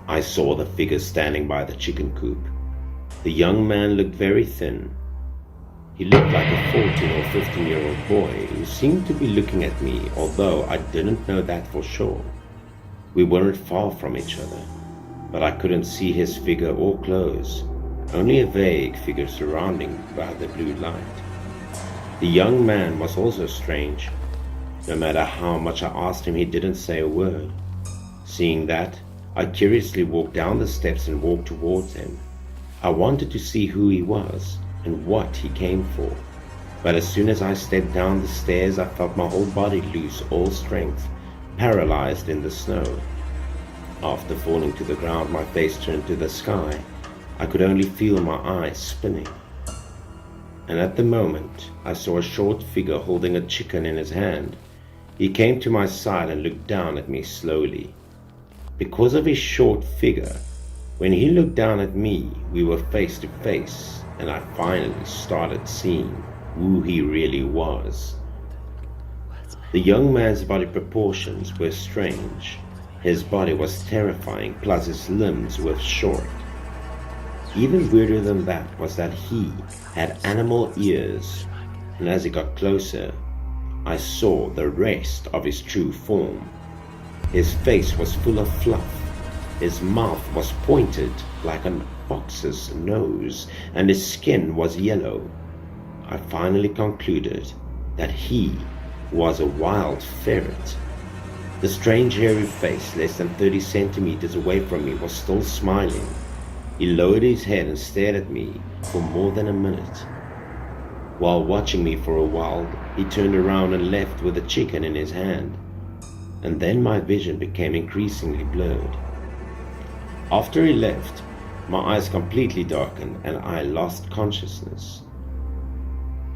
I saw the figure standing by the chicken coop. The young man looked very thin. He looked like a 14 or 15-year-old boy who seemed to be looking at me, although I didn't know that for sure. We weren't far from each other, but I couldn't see his figure or clothes, only a vague figure surrounding by the blue light. The young man was also strange. No matter how much I asked him, he didn't say a word. Seeing that, I curiously walked down the steps and walked towards him. I wanted to see who he was and what he came for. But as soon as I stepped down the stairs, I felt my whole body lose all strength, paralyzed in the snow. After falling to the ground, my face turned to the sky. I could only feel my eyes spinning. And at the moment, I saw a short figure holding a chicken in his hand. He came to my side and looked down at me slowly. Because of his short figure, when he looked down at me, we were face to face, and I finally started seeing who he really was. The young man's body proportions were strange. His body was terrifying, plus his limbs were short. Even weirder than that was that he had animal ears, and as he got closer, I saw the rest of his true form. His face was full of fluff. His mouth was pointed like a fox's nose, and his skin was yellow. I finally concluded that he was a wild ferret. The strange hairy face, less than 30 centimeters away from me, was still smiling. He lowered his head and stared at me for more than a minute. While watching me for a while, he turned around and left with a chicken in his hand. And then my vision became increasingly blurred. After he left, my eyes completely darkened and I lost consciousness.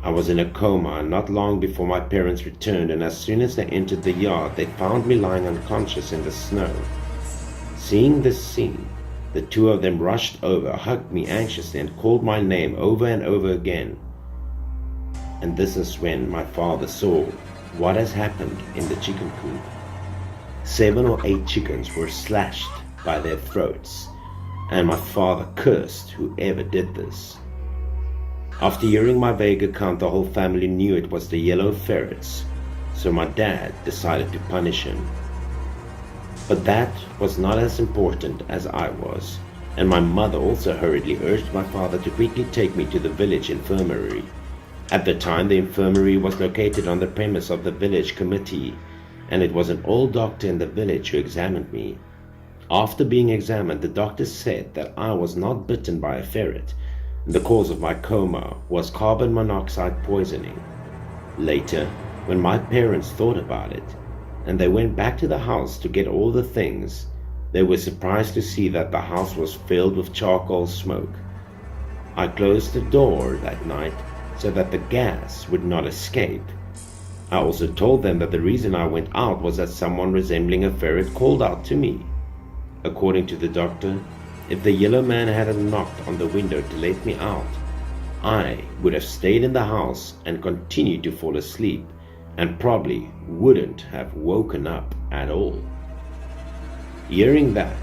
I was in a coma, and not long before my parents returned, and as soon as they entered the yard, they found me lying unconscious in the snow. Seeing this scene, the two of them rushed over, hugged me anxiously, and called my name over and over again. And this is when my father saw what has happened in the chicken coop. 7 or 8 chickens were slashed by their throats, and my father cursed whoever did this. After hearing my vague account, the whole family knew it was the yellow ferrets, so my dad decided to punish him. But that was not as important as I was, and my mother also hurriedly urged my father to quickly take me to the village infirmary. At the time, the infirmary was located on the premise of the village committee, and it was an old doctor in the village who examined me. After being examined, the doctor said that I was not bitten by a ferret, and the cause of my coma was carbon monoxide poisoning. Later, when my parents thought about it, and they went back to the house to get all the things, They were surprised to see that the house was filled with charcoal smoke. I closed the door that night so that the gas would not escape. I also told them that the reason I went out was that someone resembling a ferret called out to me. According to the doctor, if the yellow man hadn't knocked on the window to let me out, I would have stayed in the house and continued to fall asleep, and probably wouldn't have woken up at all. Hearing that,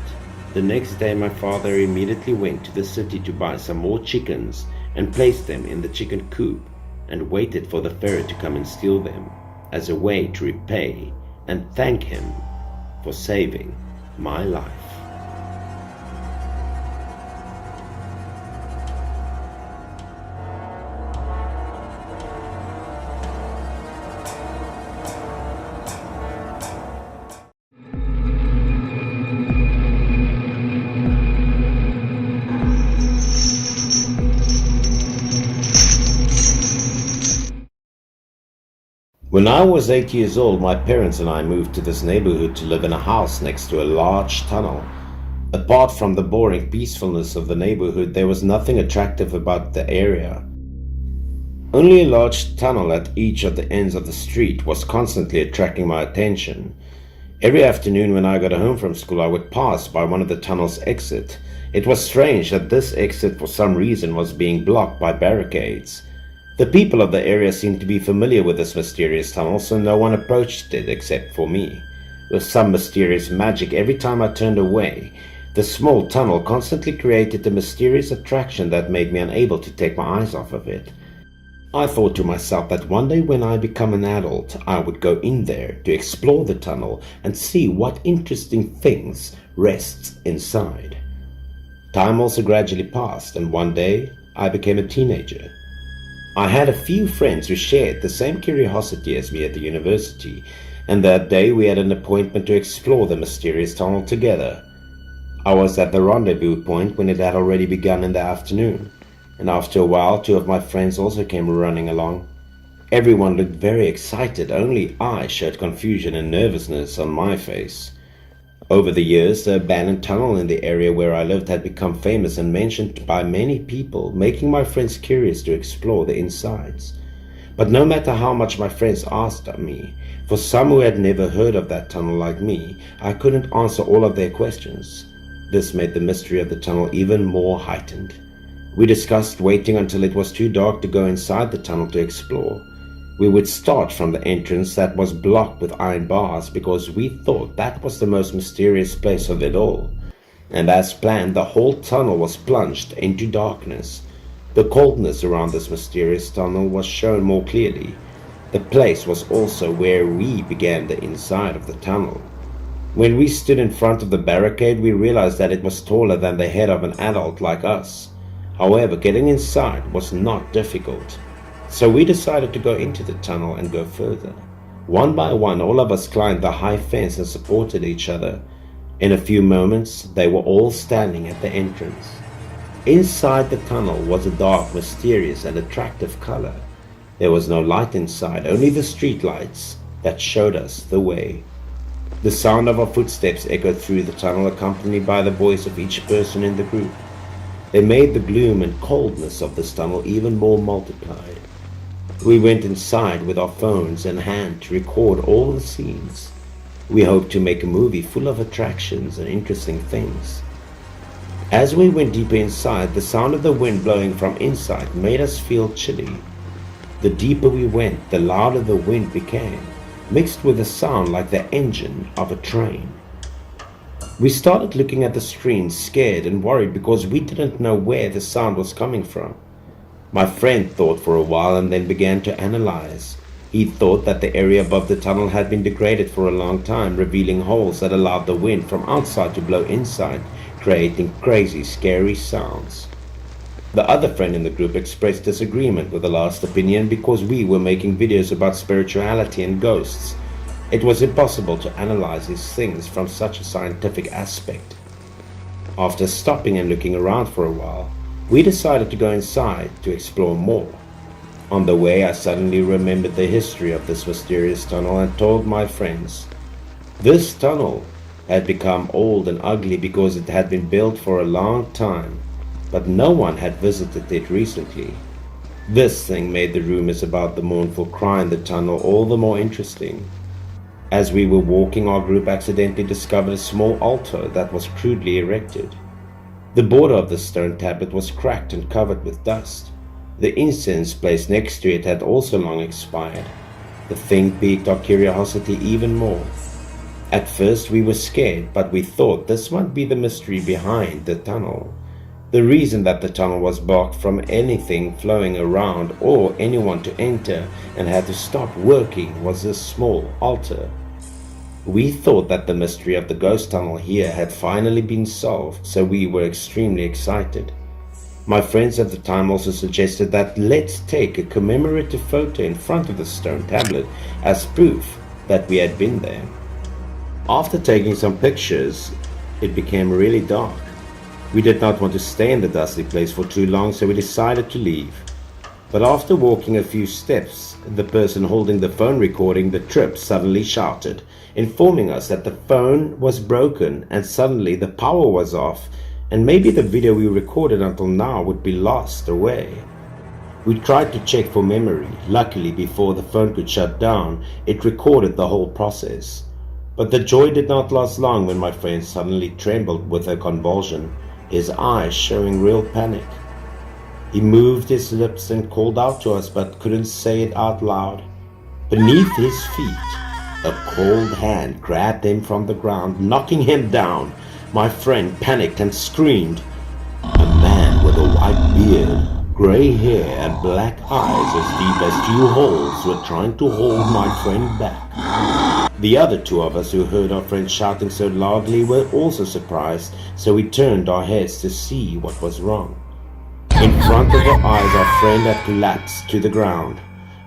the next day my father immediately went to the city to buy some more chickens and placed them in the chicken coop and waited for the ferret to come and steal them as a way to repay and thank him for saving my life. When I was 8 years old, my parents and I moved to this neighborhood to live in a house next to a large tunnel. Apart from the boring peacefulness of the neighborhood, there was nothing attractive about the area. Only a large tunnel at each of the ends of the street was constantly attracting my attention. Every afternoon when I got home from school, I would pass by one of the tunnel's exits. It was strange that this exit for some reason was being blocked by barricades. The people of the area seemed to be familiar with this mysterious tunnel, so no one approached it except for me. With some mysterious magic, every time I turned away, the small tunnel constantly created a mysterious attraction that made me unable to take my eyes off of it. I thought to myself that one day when I become an adult, I would go in there to explore the tunnel and see what interesting things rests inside. Time also gradually passed, and one day I became a teenager. I had a few friends who shared the same curiosity as me at the university, and that day we had an appointment to explore the mysterious tunnel together. I was at the rendezvous point when it had already begun in the afternoon, and after a while 2 of my friends also came running along. Everyone looked very excited, only I showed confusion and nervousness on my face. Over the years, the abandoned tunnel in the area where I lived had become famous and mentioned by many people, making my friends curious to explore the insides. But no matter how much my friends asked of me, for some who had never heard of that tunnel like me, I couldn't answer all of their questions. This made the mystery of the tunnel even more heightened. We discussed waiting until it was too dark to go inside the tunnel to explore. We would start from the entrance that was blocked with iron bars because we thought that was the most mysterious place of it all. And as planned, the whole tunnel was plunged into darkness. The coldness around this mysterious tunnel was shown more clearly. The place was also where we began the inside of the tunnel. When we stood in front of the barricade, we realized that it was taller than the head of an adult like us. However, getting inside was not difficult. So we decided to go into the tunnel and go further. One by one, all of us climbed the high fence and supported each other. In a few moments, they were all standing at the entrance. Inside the tunnel was a dark, mysterious, and attractive color. There was no light inside, only the street lights that showed us the way. The sound of our footsteps echoed through the tunnel, accompanied by the voice of each person in the group. They made the gloom and coldness of this tunnel even more multiplied. We went inside with our phones in hand to record all the scenes. We hoped to make a movie full of attractions and interesting things. As we went deeper inside, the sound of the wind blowing from inside made us feel chilly. The deeper we went, the louder the wind became, mixed with a sound like the engine of a train. We started looking at the screen, scared and worried because we didn't know where the sound was coming from. My friend thought for a while and then began to analyze. He thought that the area above the tunnel had been degraded for a long time, revealing holes that allowed the wind from outside to blow inside, creating crazy, scary sounds. The other friend in the group expressed disagreement with the last opinion because we were making videos about spirituality and ghosts. It was impossible to analyze these things from such a scientific aspect. After stopping and looking around for a while, we decided to go inside to explore more. On the way, I suddenly remembered the history of this mysterious tunnel and told my friends, "This tunnel had become old and ugly because it had been built for a long time, but no one had visited it recently. This thing made the rumors about the mournful cry in the tunnel all the more interesting. As we were walking, our group accidentally discovered a small altar that was crudely erected. The border of the stone tablet was cracked and covered with dust. The incense placed next to it had also long expired. The thing piqued our curiosity even more. At first we were scared, but we thought this might be the mystery behind the tunnel. The reason that the tunnel was blocked from anything flowing around or anyone to enter and had to stop working was this small altar. We thought that the mystery of the ghost tunnel here had finally been solved, so we were extremely excited. My friends at the time also suggested that let's take a commemorative photo in front of the stone tablet as proof that we had been there. After taking some pictures, it became really dark. We did not want to stay in the dusty place for too long, so we decided to leave. But after walking a few steps, the person holding the phone recording the trip suddenly shouted, informing us that the phone was broken and suddenly the power was off, and maybe the video we recorded until now would be lost away. We tried to check for memory. Luckily, before the phone could shut down, it recorded the whole process. But the joy did not last long when my friend suddenly trembled with a convulsion, his eyes showing real panic. He moved his lips and called out to us but couldn't say it out loud. Beneath his feet, a cold hand grabbed him from the ground, knocking him down. My friend panicked and screamed. A man with a white beard, grey hair and black eyes as deep as 2 holes were trying to hold my friend back. The other 2 of us who heard our friend shouting so loudly were also surprised, so we turned our heads to see what was wrong. In front of our eyes, our friend had collapsed to the ground.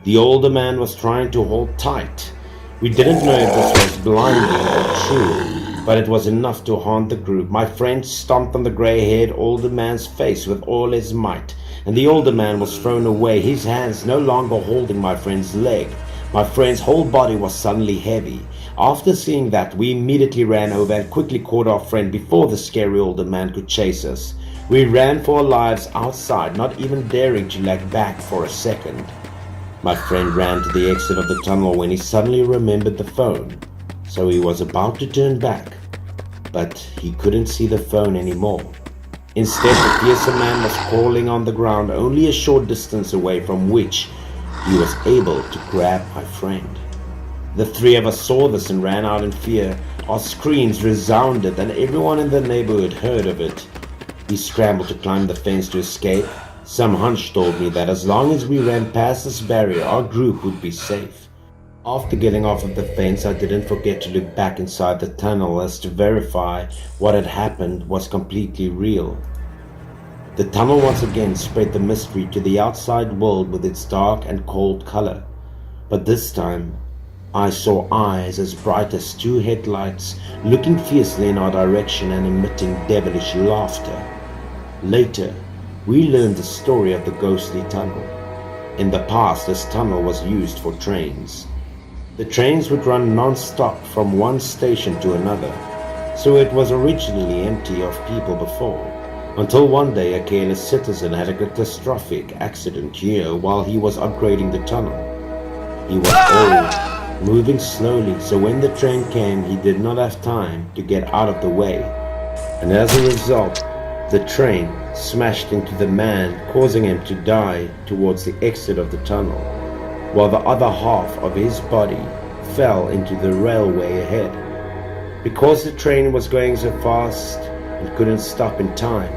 The older man was trying to hold tight. We didn't know if this was blinding or true, but it was enough to haunt the group. My friend stomped on the grey-haired older man's face with all his might, and the older man was thrown away, his hands no longer holding my friend's leg. My friend's whole body was suddenly heavy. After seeing that, we immediately ran over and quickly caught our friend before the scary older man could chase us. We ran for our lives outside, not even daring to lag back for a second. My friend ran to the exit of the tunnel when he suddenly remembered the phone, so he was about to turn back, but he couldn't see the phone anymore. Instead, the fearsome man was crawling on the ground only a short distance away, from which he was able to grab my friend. The 3 of us saw this and ran out in fear. Our screams resounded and everyone in the neighborhood heard of it. We scrambled to climb the fence to escape. Some hunch told me that as long as we ran past this barrier, our group would be safe. After getting off of the fence, I didn't forget to look back inside the tunnel as to verify what had happened was completely real. The tunnel once again spread the mystery to the outside world with its dark and cold color. But this time, I saw eyes as bright as 2 headlights looking fiercely in our direction and emitting devilish laughter. Later, we learned the story of the ghostly tunnel. In the past, this tunnel was used for trains. The trains would run non-stop from one station to another, so it was originally empty of people before, until one day a careless citizen had a catastrophic accident here while he was upgrading the tunnel. He was old, moving slowly, so when the train came, he did not have time to get out of the way, and as a result, the train smashed into the man, causing him to die towards the exit of the tunnel, while the other half of his body fell into the railway ahead. Because the train was going so fast and couldn't stop in time,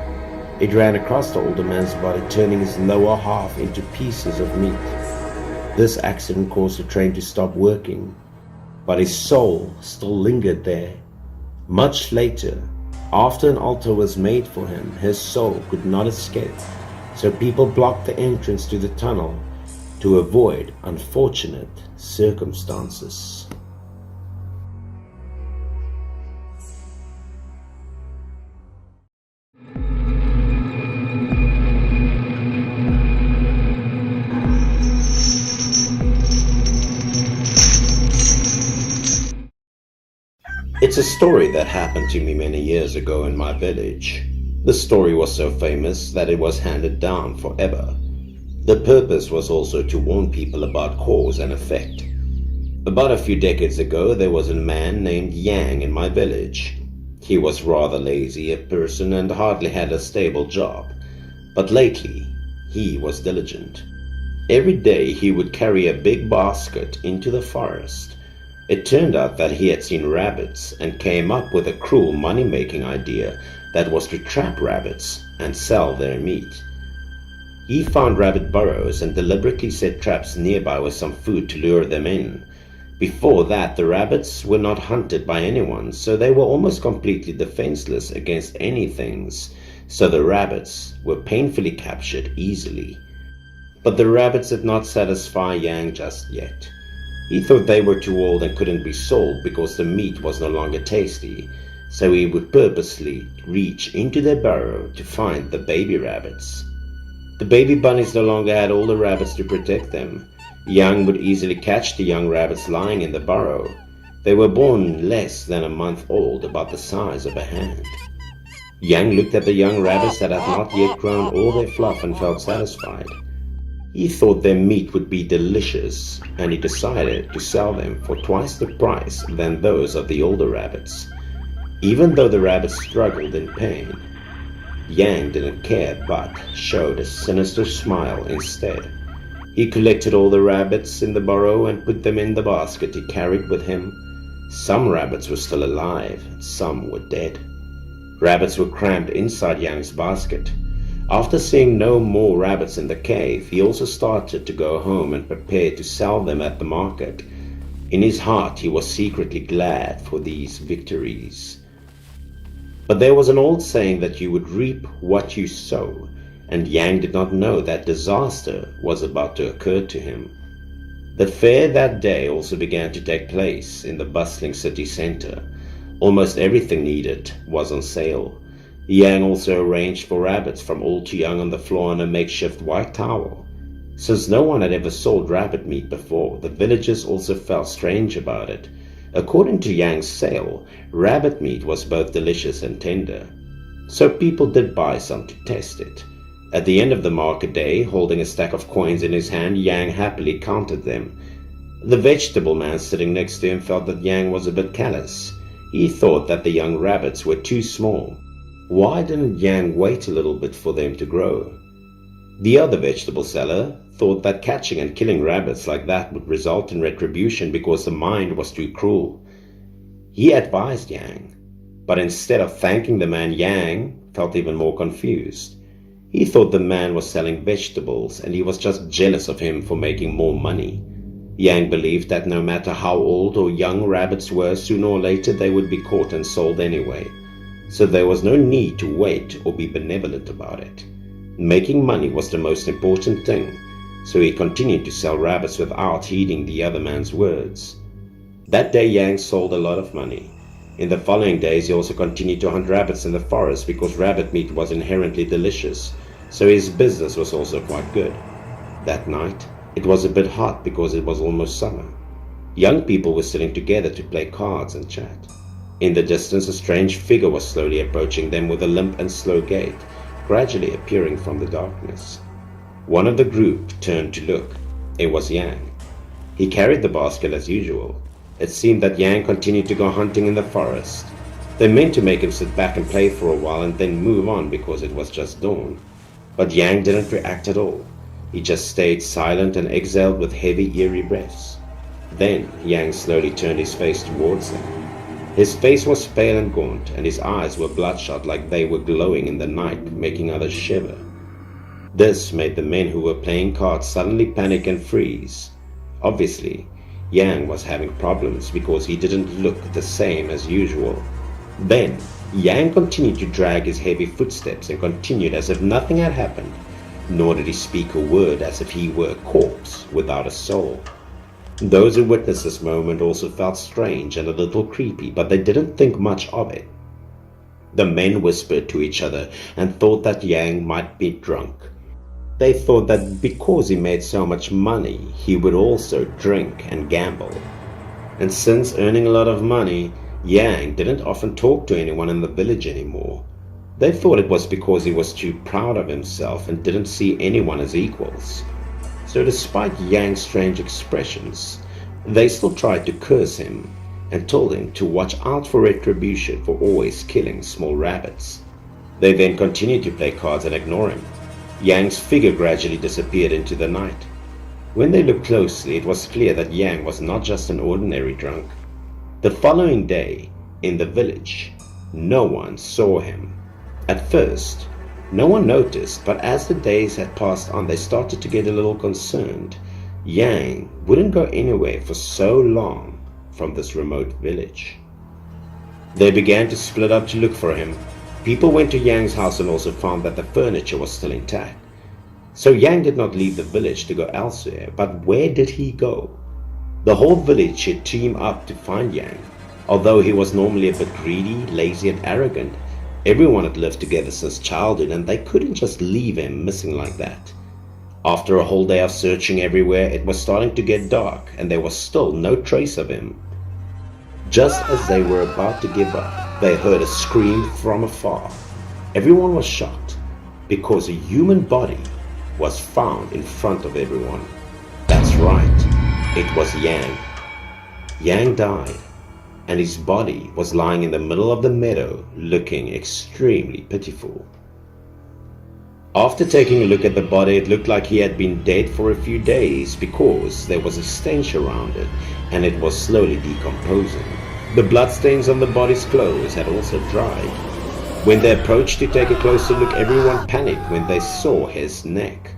it ran across the older man's body, turning his lower half into pieces of meat. This accident caused the train to stop working, but his soul still lingered there. Much later, after an altar was made for him, his soul could not escape, so people blocked the entrance to the tunnel to avoid unfortunate circumstances. It's a story that happened to me many years ago in my village. The story was so famous that it was handed down forever. The purpose was also to warn people about cause and effect. About a few decades ago, there was a man named Yang in my village. He was rather lazy a person and hardly had a stable job. But lately, he was diligent. Every day he would carry a big basket into the forest. It turned out that he had seen rabbits and came up with a cruel money-making idea that was to trap rabbits and sell their meat. He found rabbit burrows and deliberately set traps nearby with some food to lure them in. Before that, the rabbits were not hunted by anyone, so they were almost completely defenseless against anything, so the rabbits were painfully captured easily. But the rabbits did not satisfy Yang just yet. He thought they were too old and couldn't be sold because the meat was no longer tasty, so he would purposely reach into their burrow to find the baby rabbits. The baby bunnies no longer had older rabbits to protect them. Yang would easily catch the young rabbits lying in the burrow. They were born less than a month old, about the size of a hand. Yang looked at the young rabbits that had not yet grown all their fluff and felt satisfied. He thought their meat would be delicious, and he decided to sell them for twice the price than those of the older rabbits. Even though the rabbits struggled in pain, Yang didn't care but showed a sinister smile instead. He collected all the rabbits in the burrow and put them in the basket he carried with him. Some rabbits were still alive, some were dead. Rabbits were crammed inside Yang's basket. After seeing no more rabbits in the cave, he also started to go home and prepare to sell them at the market. In his heart, he was secretly glad for these victories. But there was an old saying that you would reap what you sow, and Yang did not know that disaster was about to occur to him. The fair that day also began to take place in the bustling city center. Almost everything needed was on sale. Yang also arranged for rabbits from old to young on the floor on a makeshift white towel. Since no one had ever sold rabbit meat before, the villagers also felt strange about it. According to Yang's sale, rabbit meat was both delicious and tender. So people did buy some to test it. At the end of the market day, holding a stack of coins in his hand, Yang happily counted them. The vegetable man sitting next to him felt that Yang was a bit callous. He thought that the young rabbits were too small. Why didn't Yang wait a little bit for them to grow? The other vegetable seller thought that catching and killing rabbits like that would result in retribution because the mind was too cruel. He advised Yang, but instead of thanking the man, Yang felt even more confused. He thought the man was selling vegetables and he was just jealous of him for making more money. Yang believed that no matter how old or young rabbits were, sooner or later they would be caught and sold anyway. So there was no need to wait or be benevolent about it. Making money was the most important thing, so he continued to sell rabbits without heeding the other man's words. That day Yang sold a lot of money. In the following days he also continued to hunt rabbits in the forest because rabbit meat was inherently delicious, so his business was also quite good. That night it was a bit hot because it was almost summer. Young people were sitting together to play cards and chat. In the distance a strange figure was slowly approaching them with a limp and slow gait, gradually appearing from the darkness. One of the group turned to look. It was Yang. He carried the basket as usual. It seemed that Yang continued to go hunting in the forest. They meant to make him sit back and play for a while and then move on because it was just dawn. But Yang didn't react at all. He just stayed silent and exhaled with heavy, eerie breaths. Then Yang slowly turned his face towards them. His face was pale and gaunt, and his eyes were bloodshot like they were glowing in the night, making others shiver. This made the men who were playing cards suddenly panic and freeze. Obviously, Yang was having problems because he didn't look the same as usual. Then, Yang continued to drag his heavy footsteps and continued as if nothing had happened, nor did he speak a word as if he were a corpse without a soul. Those who witnessed this moment also felt strange and a little creepy, but they didn't think much of it. The men whispered to each other and thought that Yang might be drunk. They thought that because he made so much money, he would also drink and gamble. And since earning a lot of money, Yang didn't often talk to anyone in the village anymore. They thought it was because he was too proud of himself and didn't see anyone as equals. So despite Yang's strange expressions, they still tried to curse him and told him to watch out for retribution for always killing small rabbits. They then continued to play cards and ignore him. Yang's figure gradually disappeared into the night. When they looked closely, it was clear that Yang was not just an ordinary drunk. The following day, in the village, no one saw him. At first, no one noticed, but as the days had passed on, they started to get a little concerned. Yang wouldn't go anywhere for so long from this remote village. They began to split up to look for him. People went to Yang's house and also found that the furniture was still intact. So Yang did not leave the village to go elsewhere, but where did he go? The whole village should team up to find Yang. Although he was normally a bit greedy, lazy and arrogant, everyone had lived together since childhood and they couldn't just leave him missing like that. After a whole day of searching everywhere, it was starting to get dark and there was still no trace of him. Just as they were about to give up, they heard a scream from afar. Everyone was shocked because a human body was found in front of everyone. That's right, it was Yang. Yang died, and his body was lying in the middle of the meadow, looking extremely pitiful. After taking a look at the body, it looked like he had been dead for a few days because there was a stench around it, and it was slowly decomposing. The bloodstains on the body's clothes had also dried. When they approached to take a closer look, everyone panicked when they saw his neck.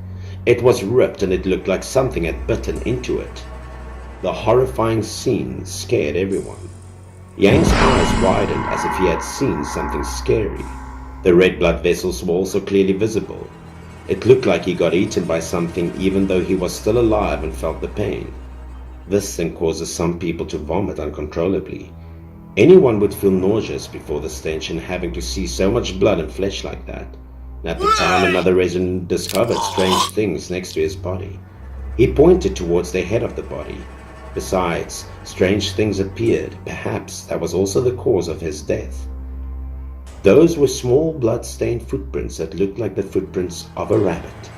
It was ripped and it looked like something had bitten into it. The horrifying scene scared everyone. Yang's eyes widened as if he had seen something scary. The red blood vessels were also clearly visible. It looked like he got eaten by something even though he was still alive and felt the pain. This then causes some people to vomit uncontrollably. Anyone would feel nauseous before the stench and having to see so much blood and flesh like that. And at the time, another resident discovered strange things next to his body. He pointed towards the head of the body. Besides, strange things appeared. Perhaps that was also the cause of his death. Those were small blood-stained footprints that looked like the footprints of a rabbit.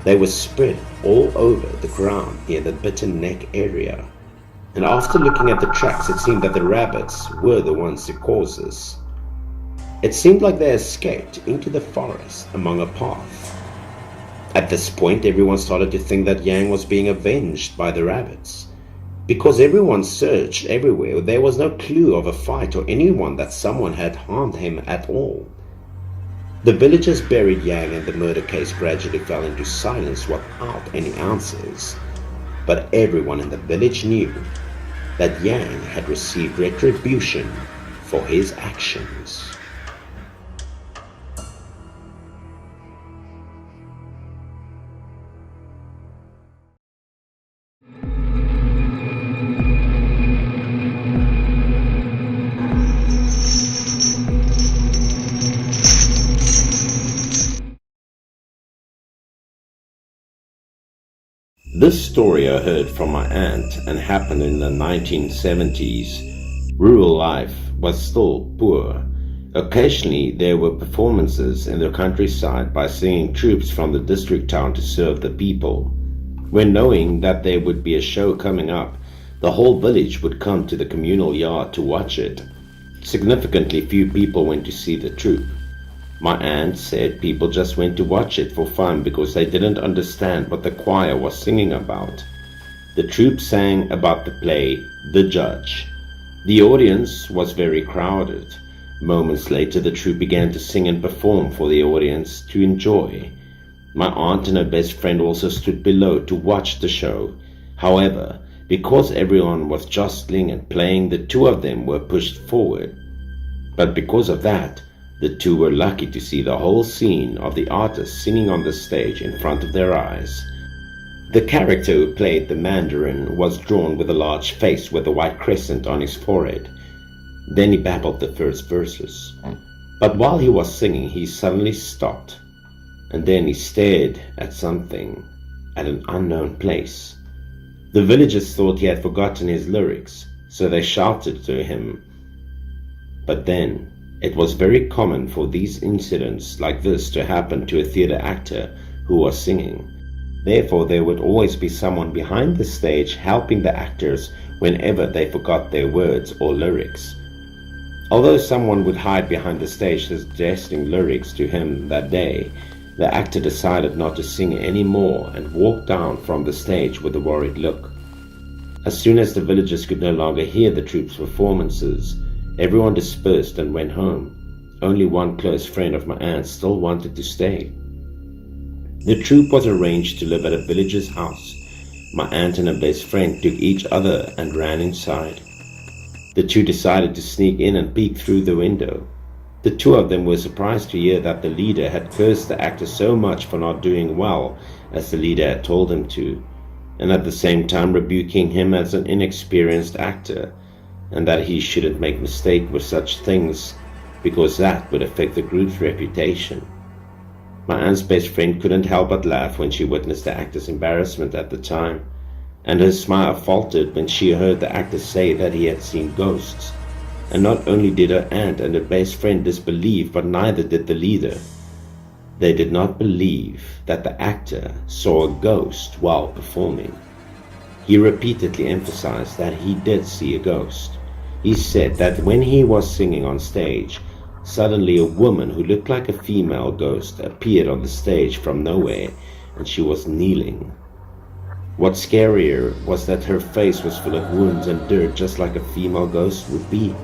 They were spread all over the ground near the bitten neck area. And after looking at the tracks, it seemed that the rabbits were the ones who caused this. It seemed like they escaped into the forest among a path. At this point, everyone started to think that Yang was being avenged by the rabbits. Because everyone searched everywhere, there was no clue of a fight or anyone that someone had harmed him at all. The villagers buried Yang and the murder case gradually fell into silence without any answers. But everyone in the village knew that Yang had received retribution for his actions. This story I heard from my aunt and happened in the 1970s. Rural life was still poor. Occasionally there were performances in the countryside by singing troops from the district town to serve the people. When knowing that there would be a show coming up, the whole village would come to the communal yard to watch it. Significantly few people went to see the troupe. My aunt said people just went to watch it for fun because they didn't understand what the choir was singing about. The troupe sang about the play, The Judge. The audience was very crowded. Moments later, the troupe began to sing and perform for the audience to enjoy. My aunt and her best friend also stood below to watch the show. However, because everyone was jostling and playing, the two of them were pushed forward. But because of that, the two were lucky to see the whole scene of the artist singing on the stage in front of their eyes. The character who played the Mandarin was drawn with a large face with a white crescent on his forehead. Then he babbled the first verses. But while he was singing, he suddenly stopped. And then he stared at something at an unknown place. The villagers thought he had forgotten his lyrics, so they shouted to him, But then, it was very common for these incidents like this to happen to a theater actor who was singing. Therefore, there would always be someone behind the stage helping the actors whenever they forgot their words or lyrics. Although someone would hide behind the stage suggesting lyrics to him that day, the actor decided not to sing anymore and walked down from the stage with a worried look. As soon as the villagers could no longer hear the troupe's performances, everyone dispersed and went home. Only one close friend of my aunt's still wanted to stay. The troupe was arranged to live at a villager's house. My aunt and her best friend took each other and ran inside. The two decided to sneak in and peek through the window. The two of them were surprised to hear that the leader had cursed the actor so much for not doing well as the leader had told him to, and at the same time rebuking him as an inexperienced actor, and that he shouldn't make mistakes with such things because that would affect the group's reputation. My aunt's best friend couldn't help but laugh when she witnessed the actor's embarrassment at the time, and her smile faltered when she heard the actor say that he had seen ghosts. And not only did her aunt and her best friend disbelieve, but neither did the leader. They did not believe that the actor saw a ghost while performing. He repeatedly emphasized that he did see a ghost. He said that when he was singing on stage, suddenly a woman who looked like a female ghost appeared on the stage from nowhere, and she was kneeling. What's scarier was that her face was full of wounds and dirt, just like a female ghost would be.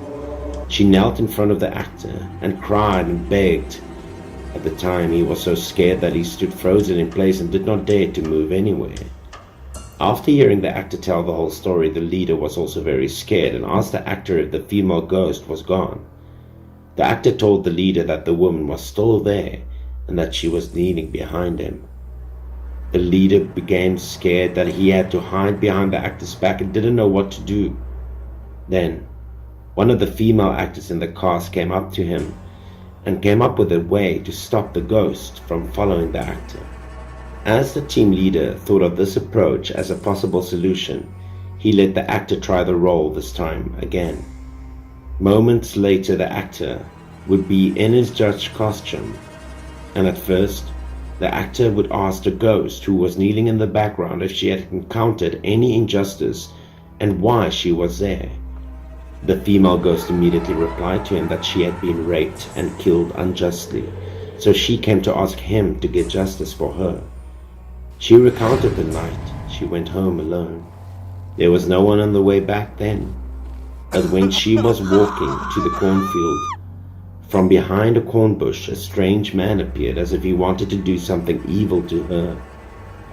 She knelt in front of the actor and cried and begged. At the time, he was so scared that he stood frozen in place and did not dare to move anywhere. After hearing the actor tell the whole story, the leader was also very scared and asked the actor if the female ghost was gone. The actor told the leader that the woman was still there and that she was kneeling behind him. The leader became scared that he had to hide behind the actor's back and didn't know what to do. Then, one of the female actors in the cast came up to him and came up with a way to stop the ghost from following the actor. As the team leader thought of this approach as a possible solution, he let the actor try the role this time again. Moments later, the actor would be in his judge costume, and at first, the actor would ask the ghost who was kneeling in the background if she had encountered any injustice and why she was there. The female ghost immediately replied to him that she had been raped and killed unjustly, so she came to ask him to get justice for her. She recounted the night she went home alone. There was no one on the way back then, but when she was walking to the cornfield, from behind a corn bush, a strange man appeared as if he wanted to do something evil to her.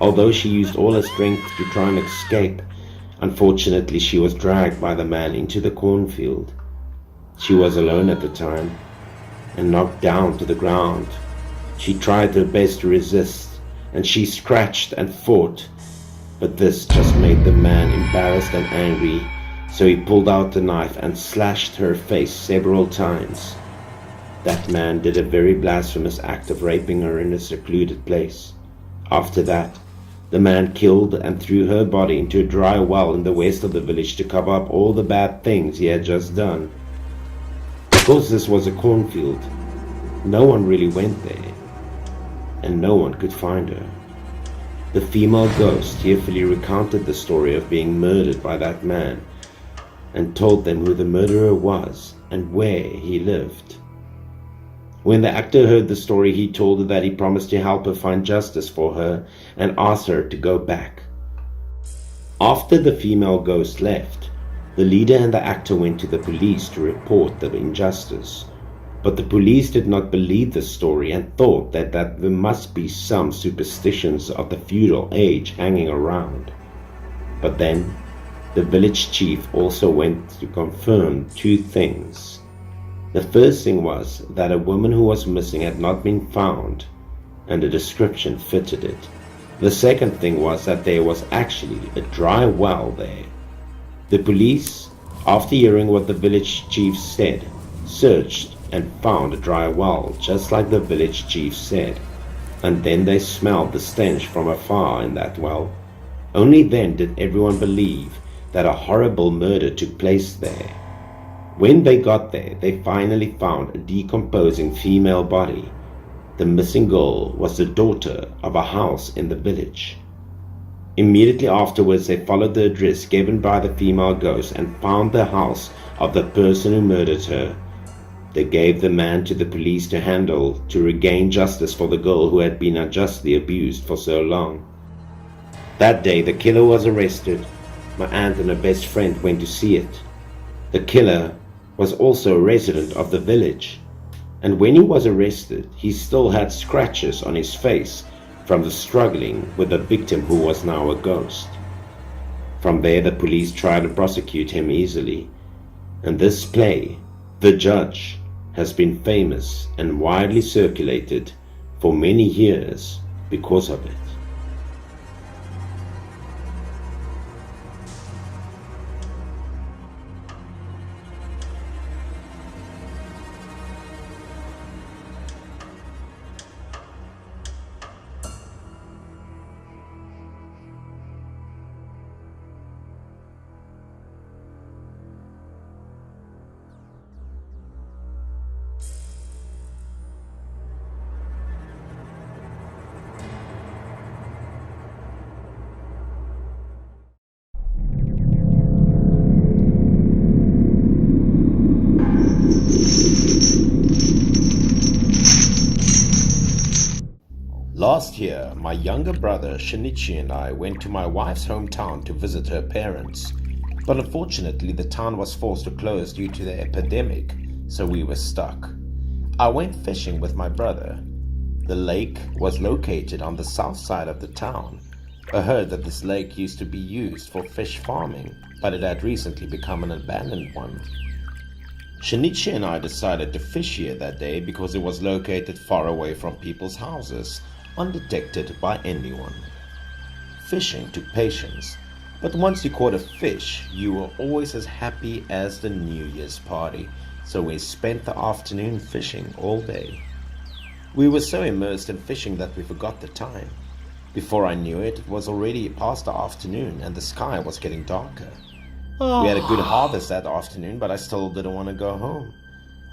Although she used all her strength to try and escape, unfortunately she was dragged by the man into the cornfield. She was alone at the time and knocked down to the ground. She tried her best to resist, and she scratched and fought, but this just made the man embarrassed and angry, so he pulled out the knife and slashed her face several times. That man did a very blasphemous act of raping her in a secluded place. After that, the man killed and threw her body into a dry well in the west of the village to cover up all the bad things he had just done. Because this was a cornfield, no one really went there, and no one could find her. The female ghost tearfully recounted the story of being murdered by that man, and told them who the murderer was and where he lived. When the actor heard the story, he told her that he promised to help her find justice for her and asked her to go back. After the female ghost left, the leader and the actor went to the police to report the injustice. But the police did not believe the story and thought that there must be some superstitions of the feudal age hanging around. But then, the village chief also went to confirm two things. The first thing was that a woman who was missing had not been found, and the description fitted it. The second thing was that there was actually a dry well there. The police, after hearing what the village chief said, searched and found a dry well, just like the village chief said, and then they smelled the stench from afar in that well. Only then did everyone believe that a horrible murder took place there. When they got there, they finally found a decomposing female body. The missing girl was the daughter of a house in the village. Immediately afterwards, they followed the address given by the female ghost and found the house of the person who murdered her. They gave the man to the police to handle to regain justice for the girl who had been unjustly abused for so long. That day, the killer was arrested. My aunt and her best friend went to see it. The killer was also a resident of the village, and when he was arrested, he still had scratches on his face from the struggling with the victim who was now a ghost. From there, the police tried to prosecute him easily, and this play, The Judge, has been famous and widely circulated for many years because of it. Last year, my younger brother Shinichi and I went to my wife's hometown to visit her parents, but unfortunately the town was forced to close due to the epidemic, so we were stuck. I went fishing with my brother. The lake was located on the south side of the town. I heard that this lake used to be used for fish farming, but it had recently become an abandoned one. Shinichi and I decided to fish here that day because it was located far away from people's houses, undetected by anyone. Fishing took patience, but once you caught a fish, you were always as happy as the New Year's party, so we spent the afternoon fishing all day. We were so immersed in fishing that we forgot the time. Before I knew it, it was already past the afternoon and the sky was getting darker. We had a good harvest that afternoon, but I still didn't want to go home.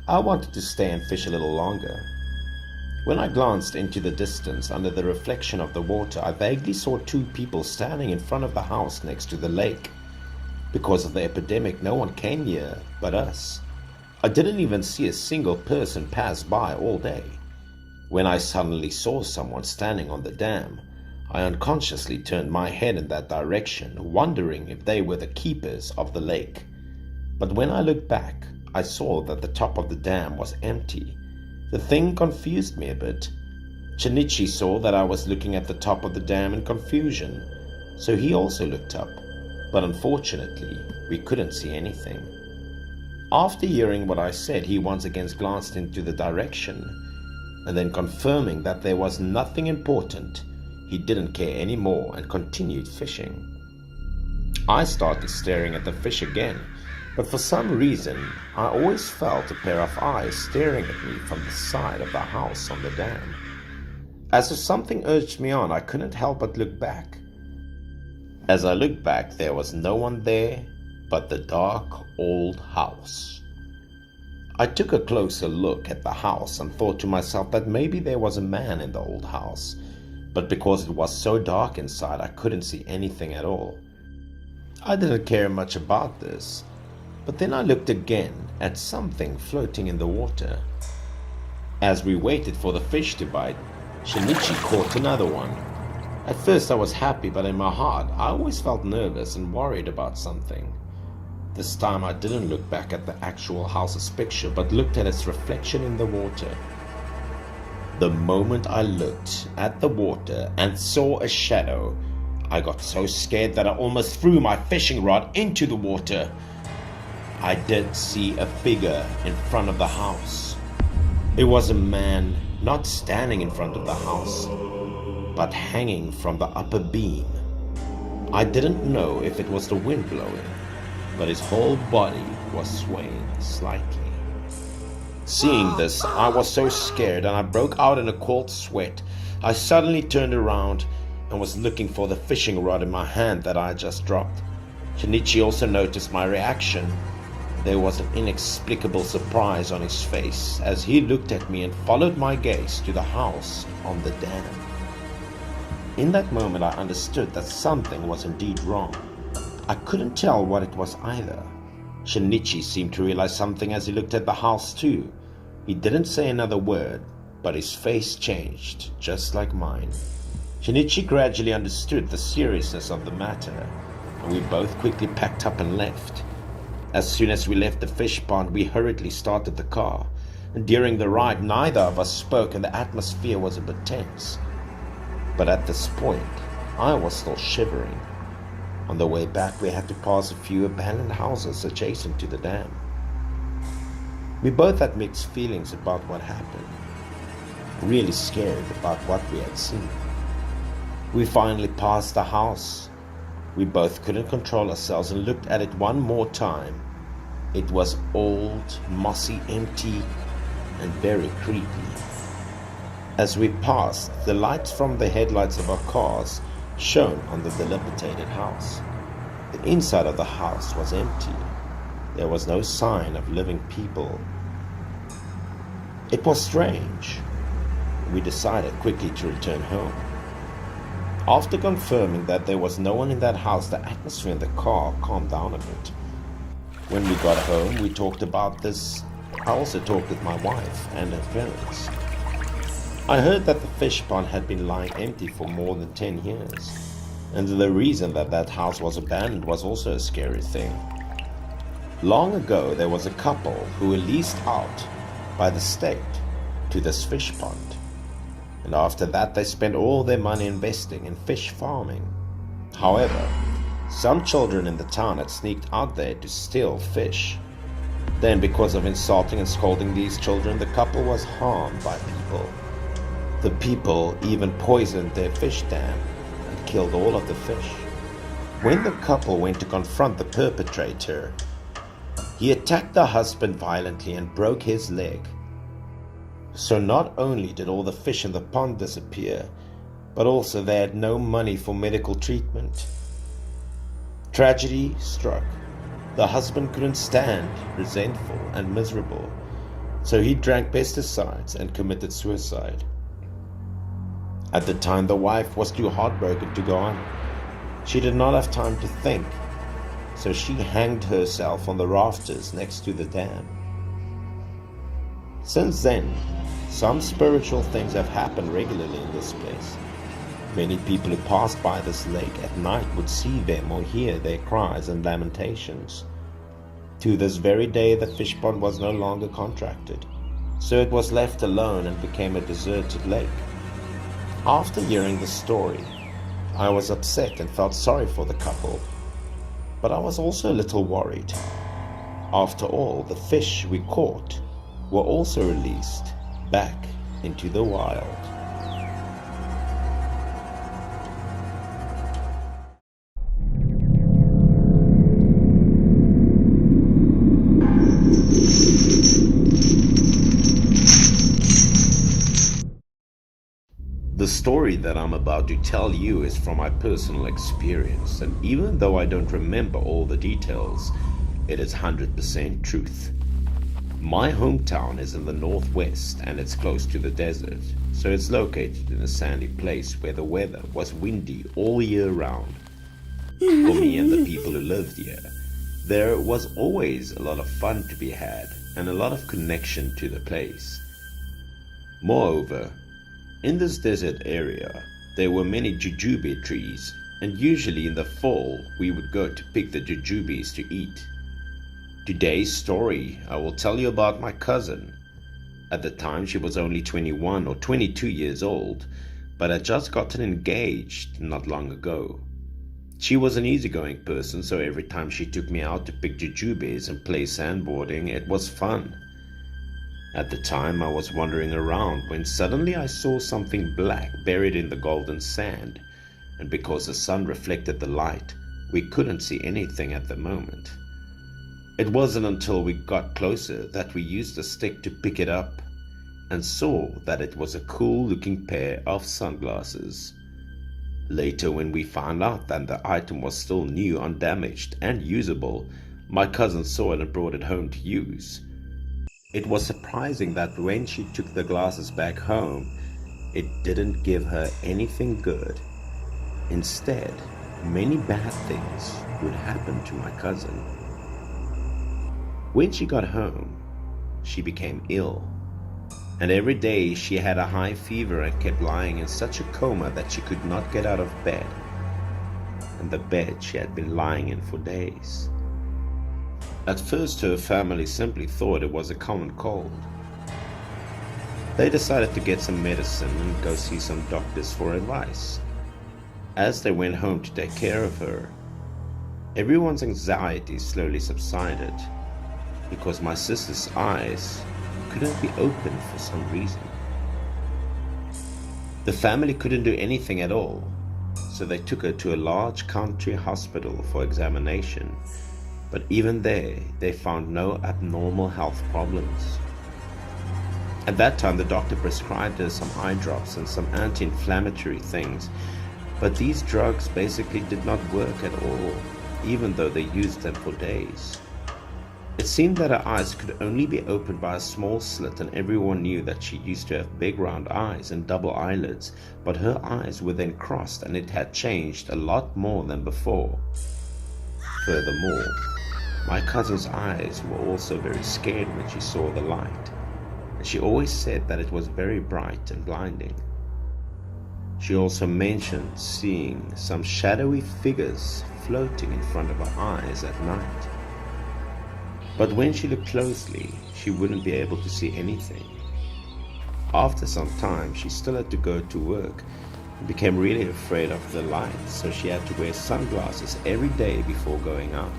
I wanted to stay and fish a little longer. When I glanced into the distance under the reflection of the water, I vaguely saw two people standing in front of the house next to the lake. Because of the epidemic, no one came here but us. I didn't even see a single person pass by all day. When I suddenly saw someone standing on the dam, I unconsciously turned my head in that direction, wondering if they were the keepers of the lake. But when I looked back, I saw that the top of the dam was empty. The thing confused me a bit. Shinichi saw that I was looking at the top of the dam in confusion, so he also looked up, but unfortunately, we couldn't see anything. After hearing what I said, he once again glanced into the direction, and then confirming that there was nothing important, he didn't care anymore and continued fishing. I started staring at the fish again, but for some reason, I always felt a pair of eyes staring at me from the side of the house on the dam. As if something urged me on, I couldn't help but look back. As I looked back, there was no one there but the dark old house. I took a closer look at the house and thought to myself that maybe there was a man in the old house, but because it was so dark inside, I couldn't see anything at all. I didn't care much about this. But then I looked again at something floating in the water. As we waited for the fish to bite, Shinichi caught another one. At first I was happy, but in my heart I always felt nervous and worried about something. This time I didn't look back at the actual house's picture, but looked at its reflection in the water. The moment I looked at the water and saw a shadow, I got so scared that I almost threw my fishing rod into the water. I did see a figure in front of the house. It was a man, not standing in front of the house, but hanging from the upper beam. I didn't know if it was the wind blowing, but his whole body was swaying slightly. Seeing this, I was so scared and I broke out in a cold sweat. I suddenly turned around and was looking for the fishing rod in my hand that I had just dropped. Shinichi also noticed my reaction. There was an inexplicable surprise on his face as he looked at me and followed my gaze to the house on the dam. In that moment I understood that something was indeed wrong. I couldn't tell what it was either. Shinichi seemed to realize something as he looked at the house too. He didn't say another word, but his face changed, just like mine. Shinichi gradually understood the seriousness of the matter, and we both quickly packed up and left. As soon as we left the fish pond, we hurriedly started the car, and during the ride neither of us spoke and the atmosphere was a bit tense. But at this point, I was still shivering. On the way back, we had to pass a few abandoned houses adjacent to the dam. We both had mixed feelings about what happened, really scared about what we had seen. We finally passed the house. We both couldn't control ourselves and looked at it one more time. It was old, mossy, empty, and very creepy. As we passed, the lights from the headlights of our cars shone on the dilapidated house. The inside of the house was empty. There was no sign of living people. It was strange. We decided quickly to return home. After confirming that there was no one in that house, the atmosphere in the car calmed down a bit. When we got home, we talked about this. I also talked with my wife and her parents. I heard that the fish pond had been lying empty for more than 10 years, and the reason that that house was abandoned was also a scary thing. Long ago, there was a couple who were leased out by the state to this fish pond, and after that they spent all their money investing in fish farming. However, some children in the town had sneaked out there to steal fish. Then, because of insulting and scolding these children, the couple was harmed by people. The people even poisoned their fish dam and killed all of the fish. When the couple went to confront the perpetrator, he attacked the husband violently and broke his leg. So not only did all the fish in the pond disappear, but also they had no money for medical treatment. Tragedy struck. The husband couldn't stand, resentful and miserable, so he drank pesticides and committed suicide. At the time, the wife was too heartbroken to go on. She did not have time to think, so she hanged herself on the rafters next to the dam. Since then, some spiritual things have happened regularly in this place. Many people who passed by this lake at night would see them or hear their cries and lamentations. To this very day, the fish pond was no longer contracted, so it was left alone and became a deserted lake. After hearing the story, I was upset and felt sorry for the couple, but I was also a little worried. After all, the fish we caught were also released back into the wild. The story that I'm about to tell you is from my personal experience, and even though I don't remember all the details, it is 100% truth. My hometown is in the northwest and it's close to the desert, so it's located in a sandy place where the weather was windy all year round. For me and the people who lived here, there was always a lot of fun to be had and a lot of connection to the place. Moreover, in this desert area, there were many jujube trees, and usually in the fall we would go to pick the jujubes to eat. Today's story, I will tell you about my cousin. At the time she was only 21 or 22 years old, but had just gotten engaged not long ago. She was an easygoing person, so every time she took me out to pick jujubes and play sandboarding, it was fun. At the time, I was wandering around when suddenly I saw something black buried in the golden sand, and because the sun reflected the light, we couldn't see anything at the moment. It wasn't until we got closer that we used a stick to pick it up and saw that it was a cool-looking pair of sunglasses. Later, when we found out that the item was still new, undamaged, and usable, My cousin saw it and brought it home to use. It was surprising that when she took the glasses back home, it didn't give her anything good. Instead, many bad things would happen to my cousin. When she got home, she became ill, and every day she had a high fever and kept lying in such a coma that she could not get out of bed, and the bed she had been lying in for days. At first, her family simply thought it was a common cold. They decided to get some medicine and go see some doctors for advice. As they went home to take care of her, everyone's anxiety slowly subsided because my sister's eyes couldn't be opened for some reason. The family couldn't do anything at all, so they took her to a large country hospital for examination. But even there, they found no abnormal health problems. At that time, the doctor prescribed her some eye drops and some anti-inflammatory things, but these drugs basically did not work at all, even though they used them for days. It seemed that her eyes could only be opened by a small slit, and everyone knew that she used to have big round eyes and double eyelids, but her eyes were then crossed and it had changed a lot more than before. Furthermore, my cousin's eyes were also very scared when she saw the light, and she always said that it was very bright and blinding. She also mentioned seeing some shadowy figures floating in front of her eyes at night. But when she looked closely, she wouldn't be able to see anything. After some time, she still had to go to work and became really afraid of the light, so she had to wear sunglasses every day before going out.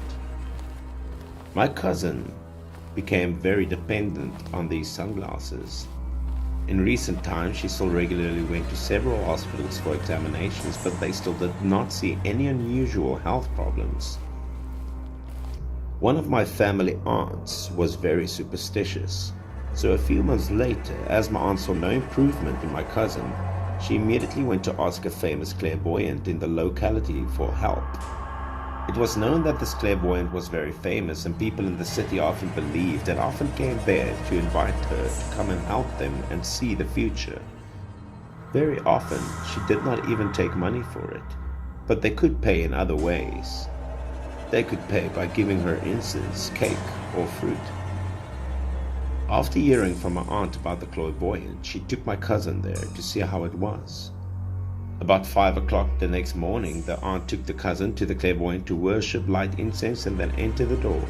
My cousin became very dependent on these sunglasses. In recent times, she still regularly went to several hospitals for examinations, but they still did not see any unusual health problems. One of my family aunts was very superstitious, so a few months later, as my aunt saw no improvement in my cousin, she immediately went to ask a famous clairvoyant in the locality for help. It was known that this clairvoyant was very famous, and people in the city often believed and often came there to invite her to come and help them and see the future. Very often, she did not even take money for it, but they could pay in other ways. They could pay by giving her incense, cake, or fruit. After hearing from my aunt about the clairvoyant, she took my cousin there to see how it was. About 5 o'clock the next morning, the aunt took the cousin to the clairvoyant to worship, light incense, and then enter the door.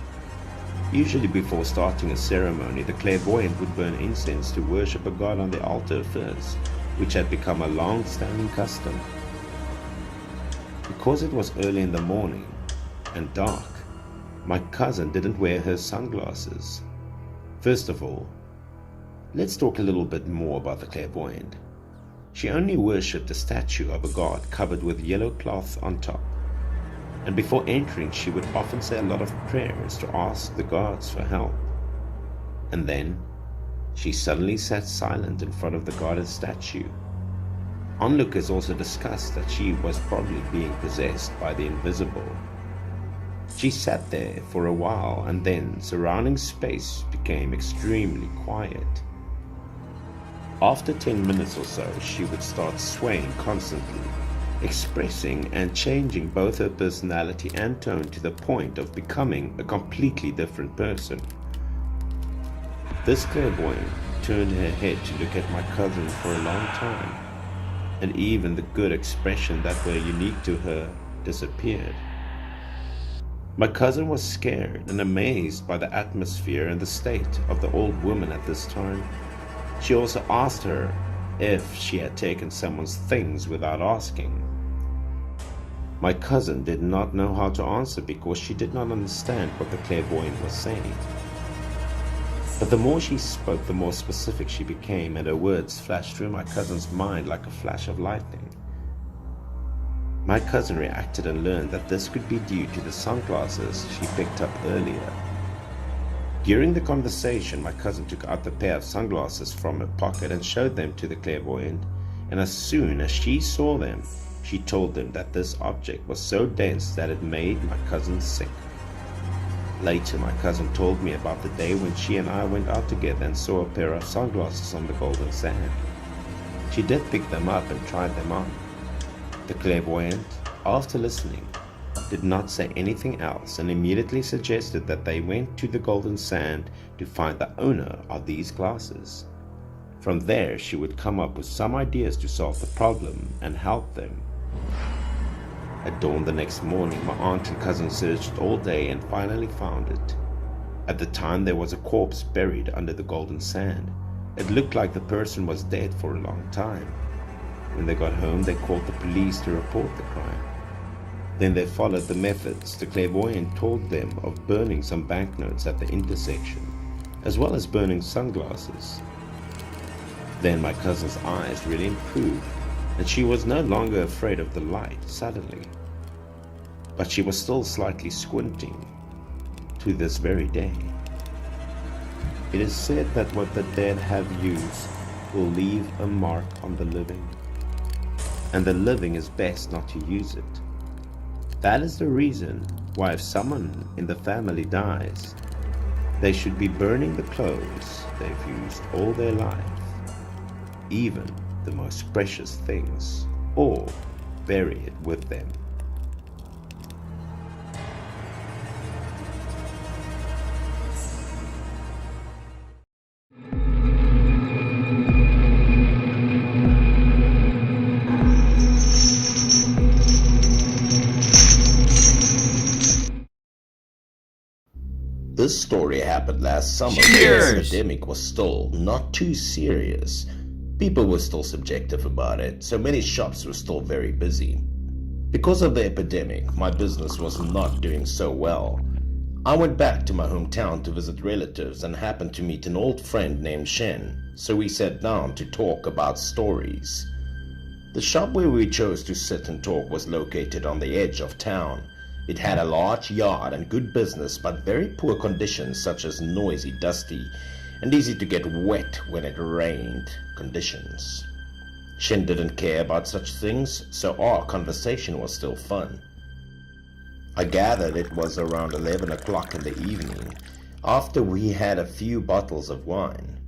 Usually before starting a ceremony, the clairvoyant would burn incense to worship a god on the altar first, which had become a long-standing custom. Because it was early in the morning and dark, my cousin didn't wear her sunglasses. First of all, let's talk a little bit more about the clairvoyant. She only worshipped a statue of a god covered with yellow cloth on top, and before entering she would often say a lot of prayers to ask the gods for help. And then she suddenly sat silent in front of the goddess statue. Onlookers also discussed that she was probably being possessed by the invisible. She sat there for a while, and then surrounding space became extremely quiet. After 10 minutes or so, she would start swaying constantly, expressing and changing both her personality and tone to the point of becoming a completely different person. This clairvoyant turned her head to look at my cousin for a long time, and even the good expression that were unique to her disappeared. My cousin was scared and amazed by the atmosphere and the state of the old woman at this time. She also asked her if she had taken someone's things without asking. My cousin did not know how to answer because she did not understand what the clairvoyant was saying. But the more she spoke, the more specific she became, and her words flashed through my cousin's mind like a flash of lightning. My cousin reacted and learned that this could be due to the sunglasses she picked up earlier. During the conversation, my cousin took out the pair of sunglasses from her pocket and showed them to the clairvoyant, and as soon as she saw them, she told them that this object was so dense that it made my cousin sick. Later, my cousin told me about the day when she and I went out together and saw a pair of sunglasses on the golden sand. She did pick them up and tried them on. The clairvoyant, after listening, did not say anything else and immediately suggested that they went to the golden sand to find the owner of these glasses. From there, she would come up with some ideas to solve the problem and help them. At dawn the next morning, my aunt and cousin searched all day and finally found it. At the time, there was a corpse buried under the golden sand. It looked like the person was dead for a long time. When they got home, they called the police to report the crime. Then they followed the methods. The clairvoyant told them of burning some banknotes at the intersection, as well as burning sunglasses. Then my cousin's eyes really improved, and she was no longer afraid of the light suddenly. But she was still slightly squinting to this very day. It is said that what the dead have used will leave a mark on the living, and the living is best not to use it. That is the reason why if someone in the family dies, they should be burning the clothes they've used all their life, even the most precious things, or bury it with them. This story happened last summer. Cheers! The epidemic was still not too serious. People were still subjective about it, so many shops were still very busy. Because of the epidemic, my business was not doing so well. I went back to my hometown to visit relatives and happened to meet an old friend named Shen, so we sat down to talk about stories. The shop where we chose to sit and talk was located on the edge of town. It had a large yard and good business, but very poor conditions such as noisy, dusty, and easy to get wet when it rained conditions. Shen didn't care about such things, so our conversation was still fun. I gathered it was around 11 o'clock in the evening, after we had a few bottles of wine.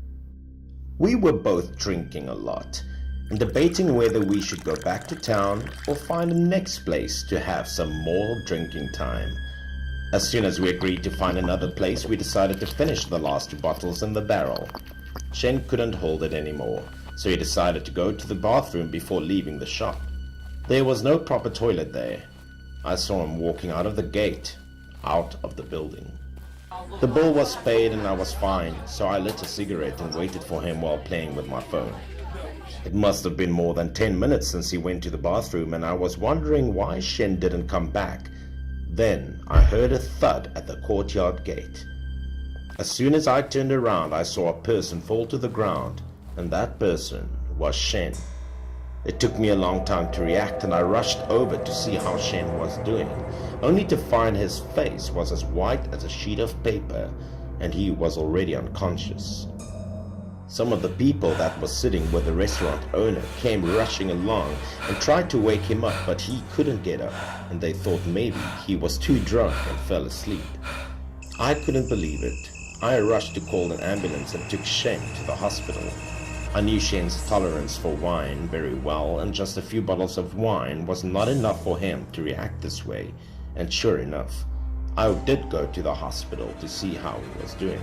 We were both drinking a lot, and debating whether we should go back to town or find the next place to have some more drinking time. As soon as we agreed to find another place, we decided to finish the last 2 bottles in the barrel. Shen couldn't hold it anymore, so he decided to go to the bathroom before leaving the shop. There was no proper toilet there. I saw him walking out of the gate, out of the building. The bill was paid and I was fine, so I lit a cigarette and waited for him while playing with my phone. It must have been more than 10 minutes since he went to the bathroom, and I was wondering why Shen didn't come back. Then I heard a thud at the courtyard gate. As soon as I turned around, I saw a person fall to the ground, and that person was Shen. It took me a long time to react, and I rushed over to see how Shen was doing, only to find his face was as white as a sheet of paper, and he was already unconscious. Some of the people that were sitting with the restaurant owner came rushing along and tried to wake him up, but he couldn't get up, and they thought maybe he was too drunk and fell asleep. I couldn't believe it. I rushed to call an ambulance and took Shen to the hospital. I knew Shen's tolerance for wine very well, and just a few bottles of wine was not enough for him to react this way, and sure enough, I did go to the hospital to see how he was doing.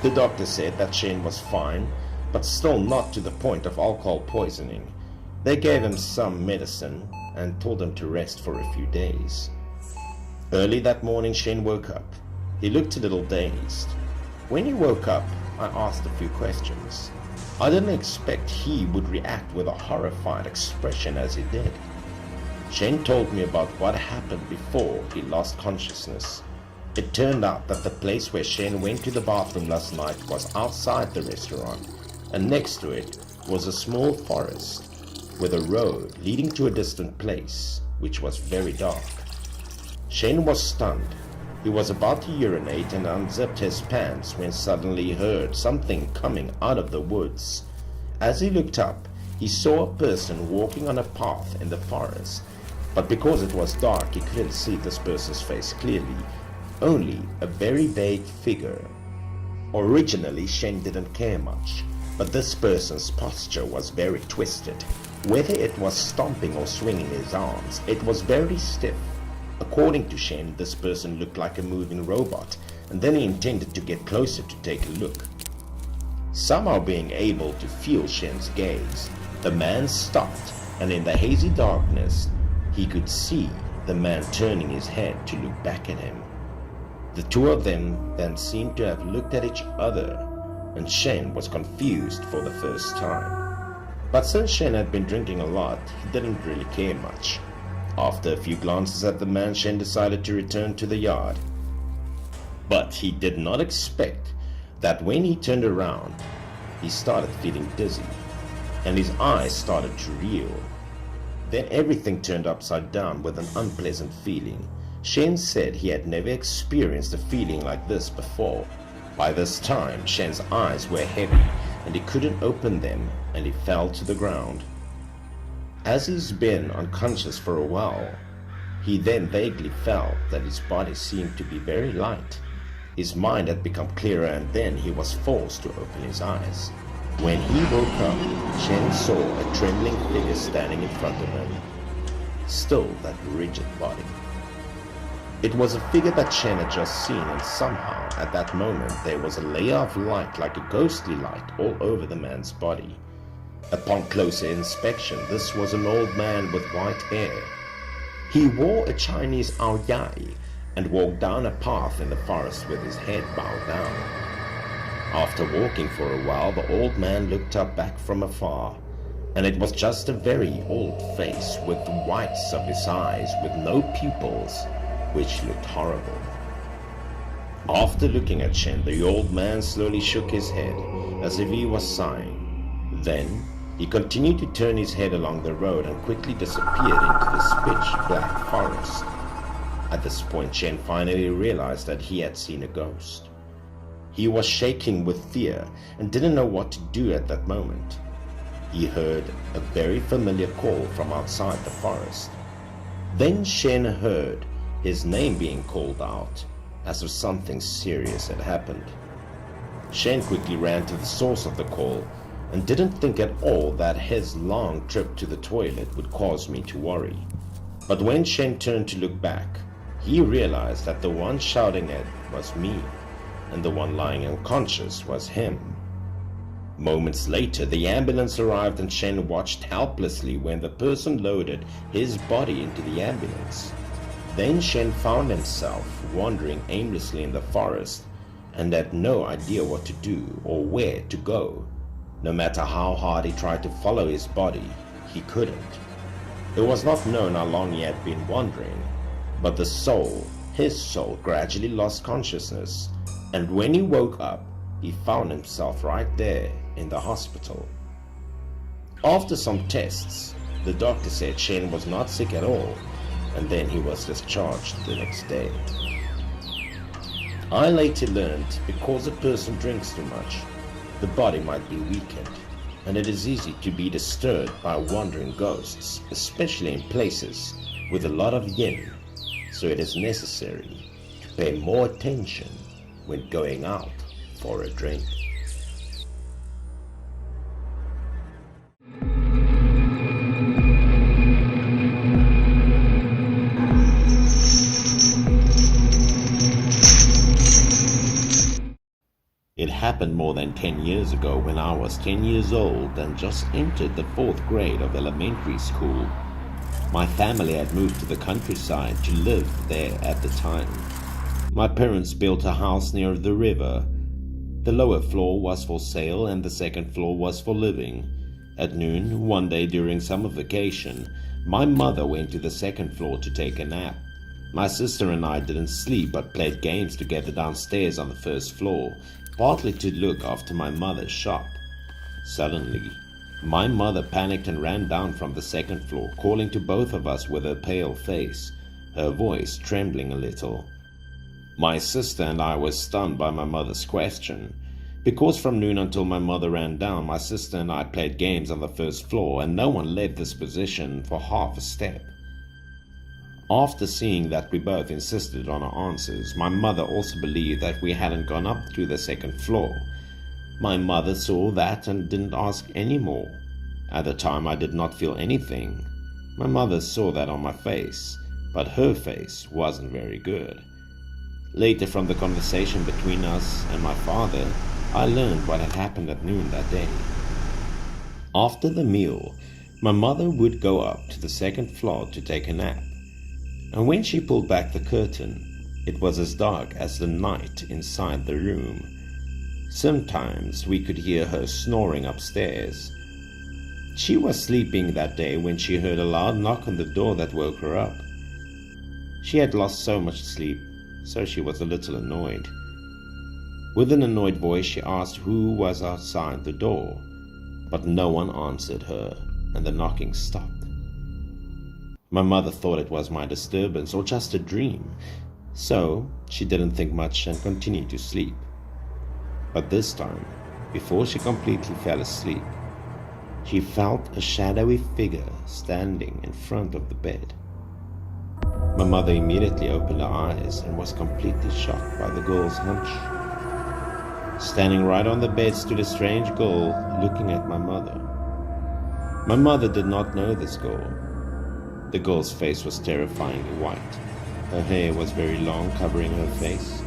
The doctor said that Shen was fine, but still not to the point of alcohol poisoning. They gave him some medicine and told him to rest for a few days. Early that morning, Shen woke up. He looked a little dazed. When he woke up, I asked a few questions. I didn't expect he would react with a horrified expression as he did. Shen told me about what happened before he lost consciousness. It turned out that the place where Shen went to the bathroom last night was outside the restaurant, and next to it was a small forest with a road leading to a distant place, which was very dark. Shen was stunned. He was about to urinate and unzipped his pants when suddenly he heard something coming out of the woods. As he looked up, he saw a person walking on a path in the forest, but because it was dark, he couldn't see this person's face clearly. only a very vague figure. Originally, Shen didn't care much, but this person's posture was very twisted. Whether it was stomping or swinging his arms, it was very stiff. According to Shen, this person looked like a moving robot, and then he intended to get closer to take a look. Somehow being able to feel Shen's gaze, the man stopped, and in the hazy darkness, he could see the man turning his head to look back at him. The two of them then seemed to have looked at each other, and Shen was confused for the first time. But since Shen had been drinking a lot, he didn't really care much. After a few glances at the man, Shen decided to return to the yard. But he did not expect that when he turned around, he started feeling dizzy, and his eyes started to reel. Then everything turned upside down with an unpleasant feeling. Shen said he had never experienced a feeling like this before. By this time, Shen's eyes were heavy, and he couldn't open them, and he fell to the ground. As he's been unconscious for a while, he then vaguely felt that his body seemed to be very light. His mind had become clearer, and then he was forced to open his eyes. When he woke up, Shen saw a trembling figure standing in front of him. Still that rigid body. It was a figure that Shen had just seen, and somehow, at that moment, there was a layer of light like a ghostly light all over the man's body. Upon closer inspection, this was an old man with white hair. He wore a Chinese aoyai and walked down a path in the forest with his head bowed down. After walking for a while, the old man looked up back from afar, and it was just a very old face with the whites of his eyes with no pupils, which looked horrible. After looking at Shen, the old man slowly shook his head as if he was sighing. Then he continued to turn his head along the road and quickly disappeared into this pitch black forest. At this point, Shen finally realized that he had seen a ghost. He was shaking with fear and didn't know what to do at that moment. He heard a very familiar call from outside the forest. Then Shen heard his name being called out, as if something serious had happened. Shen quickly ran to the source of the call and didn't think at all that his long trip to the toilet would cause me to worry. But when Shen turned to look back, he realized that the one shouting it was me, and the one lying unconscious was him. Moments later, the ambulance arrived, and Shen watched helplessly when the person loaded his body into the ambulance. Then Shen found himself wandering aimlessly in the forest and had no idea what to do or where to go. No matter how hard he tried to follow his body, he couldn't. It was not known how long he had been wandering, but his soul gradually lost consciousness, and when he woke up, he found himself right there in the hospital. After some tests, the doctor said Shen was not sick at all, and then he was discharged the next day. I later learned because a person drinks too much, the body might be weakened, and it is easy to be disturbed by wandering ghosts, especially in places with a lot of yin, so it is necessary to pay more attention when going out for a drink. It happened more than 10 years ago when I was 10 years old and just entered the 4th grade of elementary school. My family had moved to the countryside to live there at the time. My parents built a house near the river. The lower floor was for sale and the 2nd floor was for living. At noon, one day during summer vacation, my mother went to the 2nd floor to take a nap. My sister and I didn't sleep but played games together downstairs on the 1st floor, partly to look after my mother's shop. Suddenly, my mother panicked and ran down from the 2nd floor, calling to both of us with a pale face, her voice trembling a little. My sister and I were stunned by my mother's question. Because from noon until my mother ran down, my sister and I played games on the 1st floor and no one left this position for half a step. After seeing that we both insisted on our answers, my mother also believed that we hadn't gone up through the second floor. My mother saw that and didn't ask any more. At the time I did not feel anything. My mother saw that on my face, but her face wasn't very good. Later, from the conversation between us and my father, I learned what had happened at noon that day. After the meal, my mother would go up to the second floor to take a nap, and when she pulled back the curtain, it was as dark as the night inside the room. Sometimes we could hear her snoring upstairs. She was sleeping that day when she heard a loud knock on the door that woke her up. She had lost so much sleep, so she was a little annoyed. With an annoyed voice, she asked who was outside the door, but no one answered her, and the knocking stopped. My mother thought it was my disturbance or just a dream, so she didn't think much and continued to sleep. But this time, before she completely fell asleep, she felt a shadowy figure standing in front of the bed. My mother immediately opened her eyes and was completely shocked by the girl's hunch. Standing right on the bed stood a strange girl looking at my mother. My mother did not know this girl. The girl's face was terrifyingly white. Her hair was very long, covering her face.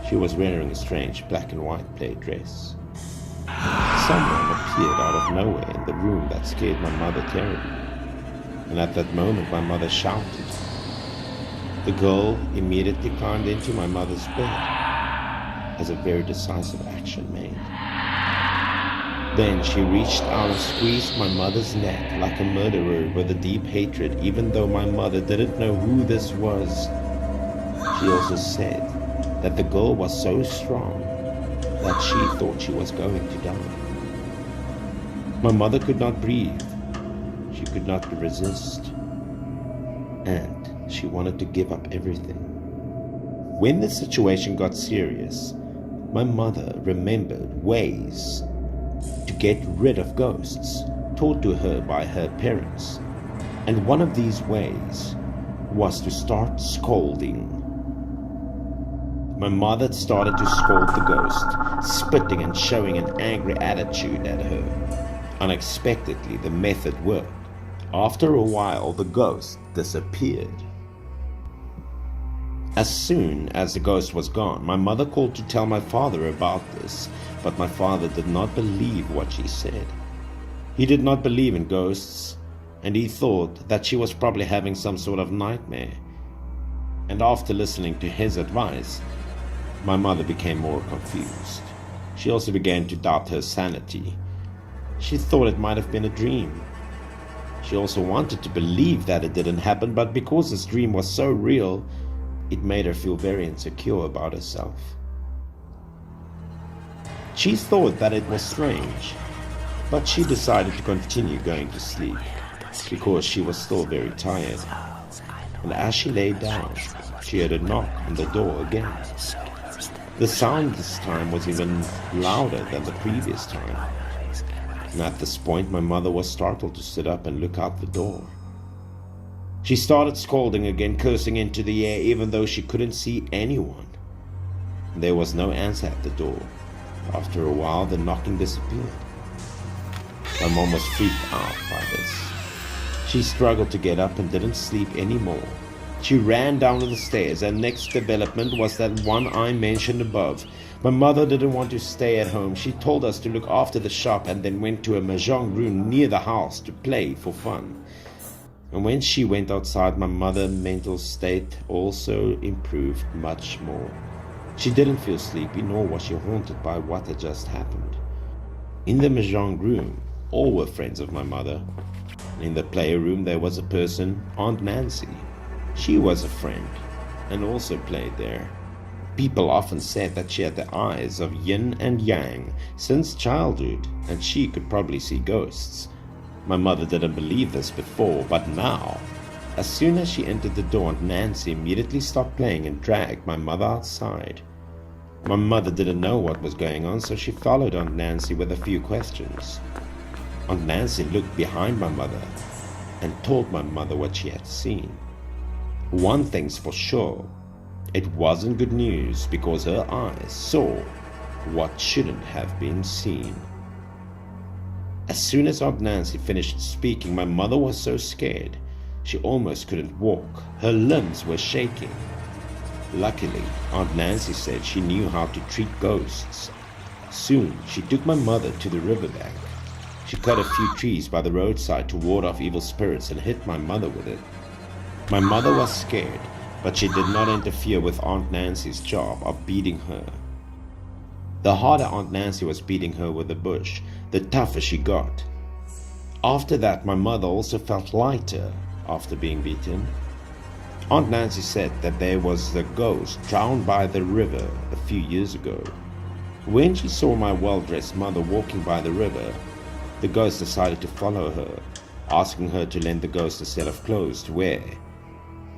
She was wearing a strange black and white plaid dress. Someone appeared out of nowhere in the room that scared my mother terribly, and at that moment my mother shouted. The girl immediately climbed into my mother's bed, as a very decisive action made. Then she reached out and squeezed my mother's neck like a murderer with a deep hatred, even though my mother didn't know who this was. She also said that the girl was so strong that she thought she was going to die. My mother could not breathe. She could not resist. And she wanted to give up everything. When the situation got serious, my mother remembered ways to get rid of ghosts taught to her by her parents, and one of these ways was to start scolding. My mother started to scold the ghost, spitting and showing an angry attitude at her. Unexpectedly, the method worked. After a while, the ghost disappeared. As soon as the ghost was gone, my mother called to tell my father about this, but my father did not believe what she said. He did not believe in ghosts, and he thought that she was probably having some sort of nightmare. And after listening to his advice, my mother became more confused. She also began to doubt her sanity. She thought it might have been a dream. She also wanted to believe that it didn't happen, but because this dream was so real, it made her feel very insecure about herself. She thought that it was strange, but she decided to continue going to sleep because she was still very tired. And as she lay down, she heard a knock on the door again. The sound this time was even louder than the previous time. And at this point, my mother was startled to sit up and look out the door. She started scolding again, cursing into the air, even though she couldn't see anyone. There was no answer at the door. After a while, the knocking disappeared. My mom was freaked out by this. She struggled to get up and didn't sleep anymore. She ran down the stairs, and next development was that one I mentioned above. My mother didn't want to stay at home. She told us to look after the shop and then went to a mahjong room near the house to play for fun. And when she went outside, my mother's mental state also improved much more. She didn't feel sleepy, nor was she haunted by what had just happened. In the mahjong room, all were friends of my mother. In the playroom there was a person, Aunt Nancy. She was a friend and also played there. People often said that she had the eyes of yin and yang since childhood, and she could probably see ghosts. My mother didn't believe this before, but now, as soon as she entered the door, Aunt Nancy immediately stopped playing and dragged my mother outside. My mother didn't know what was going on, so she followed Aunt Nancy with a few questions. Aunt Nancy looked behind my mother and told my mother what she had seen. One thing's for sure, it wasn't good news because her eyes saw what shouldn't have been seen. As soon as Aunt Nancy finished speaking, my mother was so scared she almost couldn't walk. Her limbs were shaking. Luckily, Aunt Nancy said she knew how to treat ghosts. Soon, she took my mother to the riverbank. She cut a few trees by the roadside to ward off evil spirits and hit my mother with it. My mother was scared, but she did not interfere with Aunt Nancy's job of beating her. The harder Aunt Nancy was beating her with the bush, the tougher she got. After that, my mother also felt lighter after being beaten. Aunt Nancy said that there was a ghost drowned by the river a few years ago. When she saw my well-dressed mother walking by the river, the ghost decided to follow her, asking her to lend the ghost a set of clothes to wear.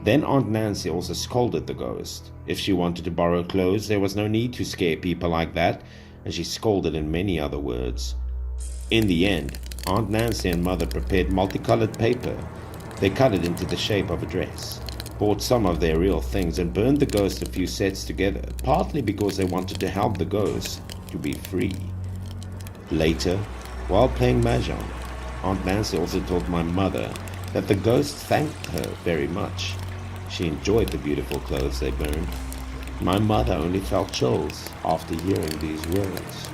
Then Aunt Nancy also scolded the ghost. If she wanted to borrow clothes, there was no need to scare people like that, and she scolded in many other words. In the end, Aunt Nancy and Mother prepared multicolored paper. They cut it into the shape of a dress, bought some of their real things, and burned the ghost a few sets together, partly because they wanted to help the ghost to be free. Later, while playing mahjong, Aunt Nancy also told my mother that the ghost thanked her very much. She enjoyed the beautiful clothes they burned. My mother only felt chills after hearing these words.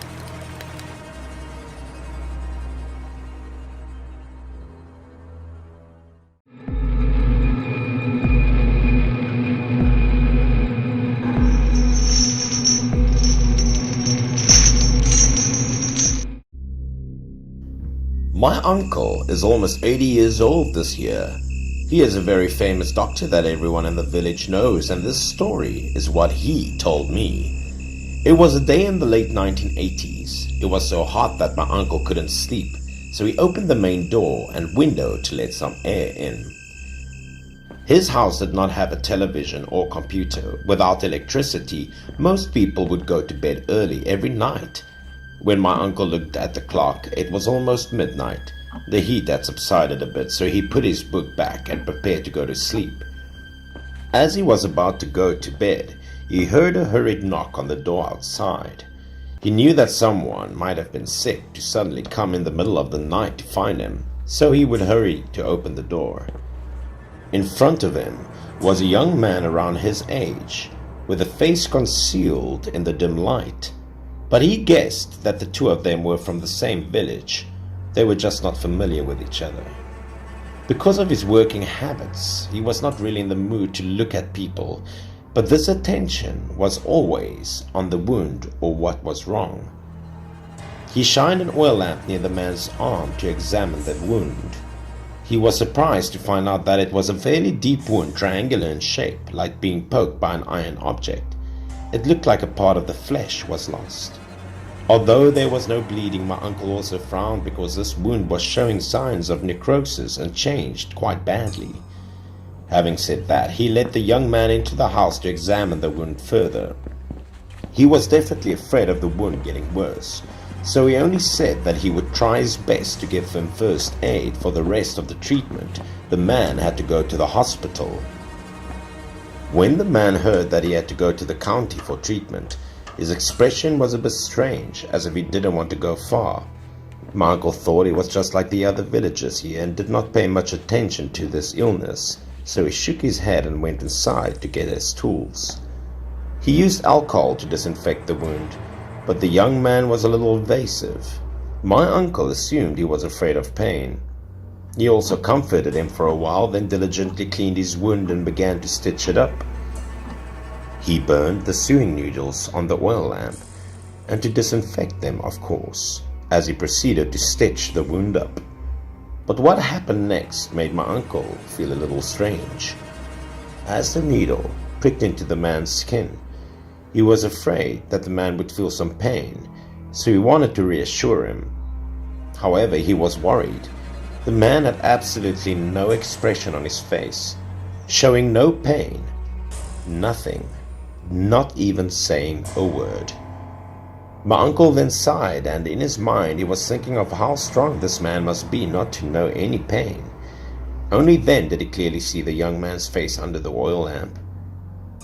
My uncle is almost 80 years old this year. He is a very famous doctor that everyone in the village knows, and this story is what he told me. It was a day in the late 1980s. It was so hot that my uncle couldn't sleep, so he opened the main door and window to let some air in. His house did not have a television or computer. Without electricity, most people would go to bed early every night. When my uncle looked at the clock, it was almost midnight. The heat had subsided a bit, so he put his book back and prepared to go to sleep. As he was about to go to bed, he heard a hurried knock on the door outside. He knew that someone might have been sick to suddenly come in the middle of the night to find him, so he would hurry to open the door. In front of him was a young man around his age, with a face concealed in the dim light. But he guessed that the two of them were from the same village. They were just not familiar with each other. Because of his working habits, he was not really in the mood to look at people, but this attention was always on the wound or what was wrong. He shined an oil lamp near the man's arm to examine that wound. He was surprised to find out that it was a fairly deep wound, triangular in shape, like being poked by an iron object. It looked like a part of the flesh was lost. Although there was no bleeding, my uncle also frowned because this wound was showing signs of necrosis and changed quite badly. Having said that, he led the young man into the house to examine the wound further. He was definitely afraid of the wound getting worse, so he only said that he would try his best to give him first aid. For the rest of the treatment, the man had to go to the hospital. When the man heard that he had to go to the county for treatment, his expression was a bit strange, as if he didn't want to go far. My uncle thought he was just like the other villagers here and did not pay much attention to this illness, so he shook his head and went inside to get his tools. He used alcohol to disinfect the wound, but the young man was a little evasive. My uncle assumed he was afraid of pain. He also comforted him for a while, then diligently cleaned his wound and began to stitch it up. He burned the sewing needles on the oil lamp, and to disinfect them, of course, as he proceeded to stitch the wound up. But what happened next made my uncle feel a little strange. As the needle pricked into the man's skin, he was afraid that the man would feel some pain, so he wanted to reassure him. However, he was worried. The man had absolutely no expression on his face, showing no pain, nothing, not even saying a word. My uncle then sighed, and in his mind he was thinking of how strong this man must be not to know any pain. Only then did he clearly see the young man's face under the oil lamp.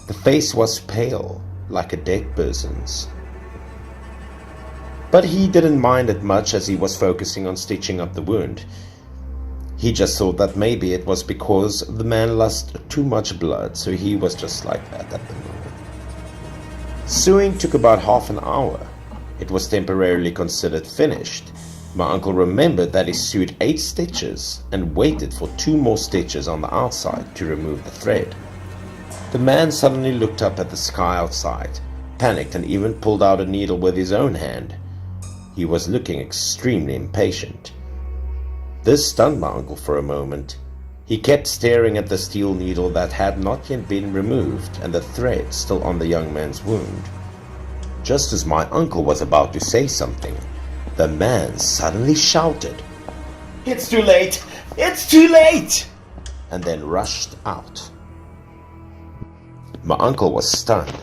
The face was pale, like a dead person's. But he didn't mind it much as he was focusing on stitching up the wound. He just thought that maybe it was because the man lost too much blood, so he was just like that at the moment. Sewing took about half an hour. It was temporarily considered finished. My uncle remembered that he sewed 8 stitches and waited for 2 more stitches on the outside to remove the thread. The man suddenly looked up at the sky outside, panicked, and even pulled out a needle with his own hand. He was looking extremely impatient. This stunned my uncle for a moment. He kept staring at the steel needle that had not yet been removed and the thread still on the young man's wound. Just as my uncle was about to say something, the man suddenly shouted, "It's too late! It's too late!" and then rushed out. My uncle was stunned.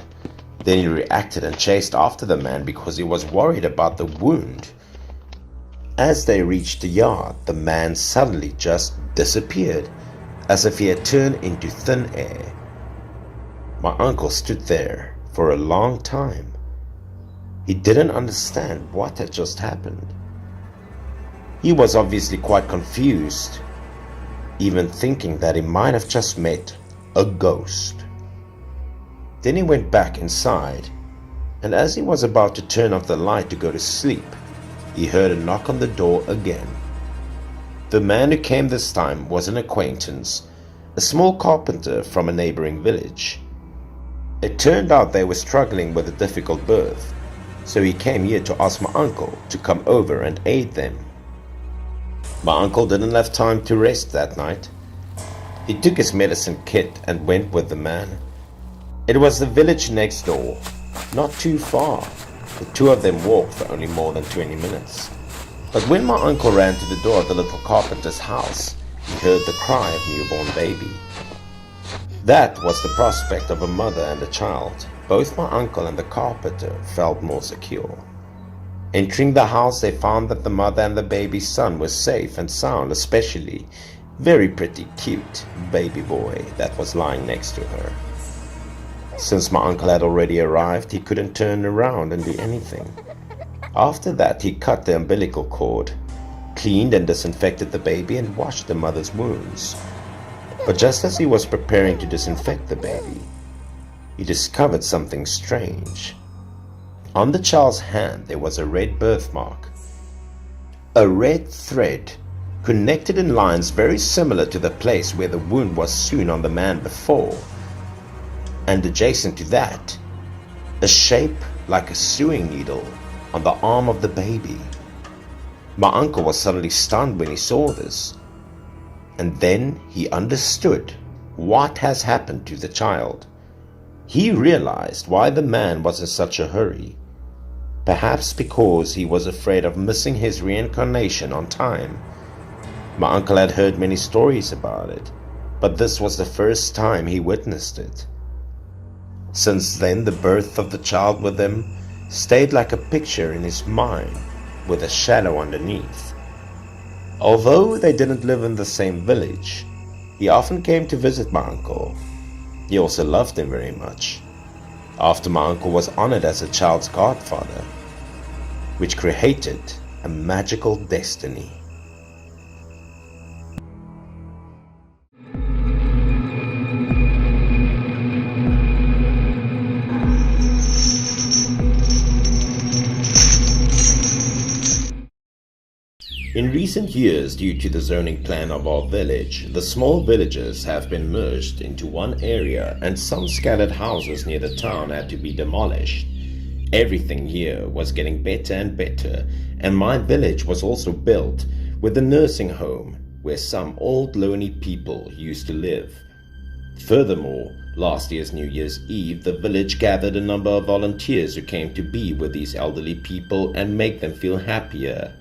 Then he reacted and chased after the man because he was worried about the wound. As they reached the yard, the man suddenly just disappeared, as if he had turned into thin air. My uncle stood there for a long time. He didn't understand what had just happened. He was obviously quite confused, even thinking that he might have just met a ghost. Then he went back inside, and as he was about to turn off the light to go to sleep, he heard a knock on the door again. The man who came this time was an acquaintance, a small carpenter from a neighboring village. It turned out they were struggling with a difficult birth, so he came here to ask my uncle to come over and aid them. My uncle didn't have time to rest that night. He took his medicine kit and went with the man. It was the village next door, not too far. The 2 of them walked for only more than 20 minutes. But when my uncle ran to the door of the little carpenter's house, he heard the cry of newborn baby. That was the prospect of a mother and a child. Both my uncle and the carpenter felt more secure. Entering the house, they found that the mother and the baby's son were safe and sound, especially very pretty cute baby boy that was lying next to her. Since my uncle had already arrived, he couldn't turn around and do anything. After that, he cut the umbilical cord, cleaned and disinfected the baby, and washed the mother's wounds. But just as he was preparing to disinfect the baby, he discovered something strange. On the child's hand there was a red birthmark. A red thread connected in lines very similar to the place where the wound was sewn on the man before. And adjacent to that, a shape like a sewing needle on the arm of the baby. My uncle was suddenly stunned when he saw this. And then he understood what has happened to the child. He realized why the man was in such a hurry. Perhaps because he was afraid of missing his reincarnation on time. My uncle had heard many stories about it, but this was the first time he witnessed it. Since then, the birth of the child with him stayed like a picture in his mind, with a shadow underneath. Although they didn't live in the same village, he often came to visit my uncle. He also loved him very much. After my uncle was honored as a child's godfather, which created a magical destiny. In recent years, due to the zoning plan of our village, the small villages have been merged into one area and some scattered houses near the town had to be demolished. Everything here was getting better and better, and my village was also built with a nursing home where some old lonely people used to live. Furthermore, last year's New Year's Eve, the village gathered a number of volunteers who came to be with these elderly people and make them feel happier.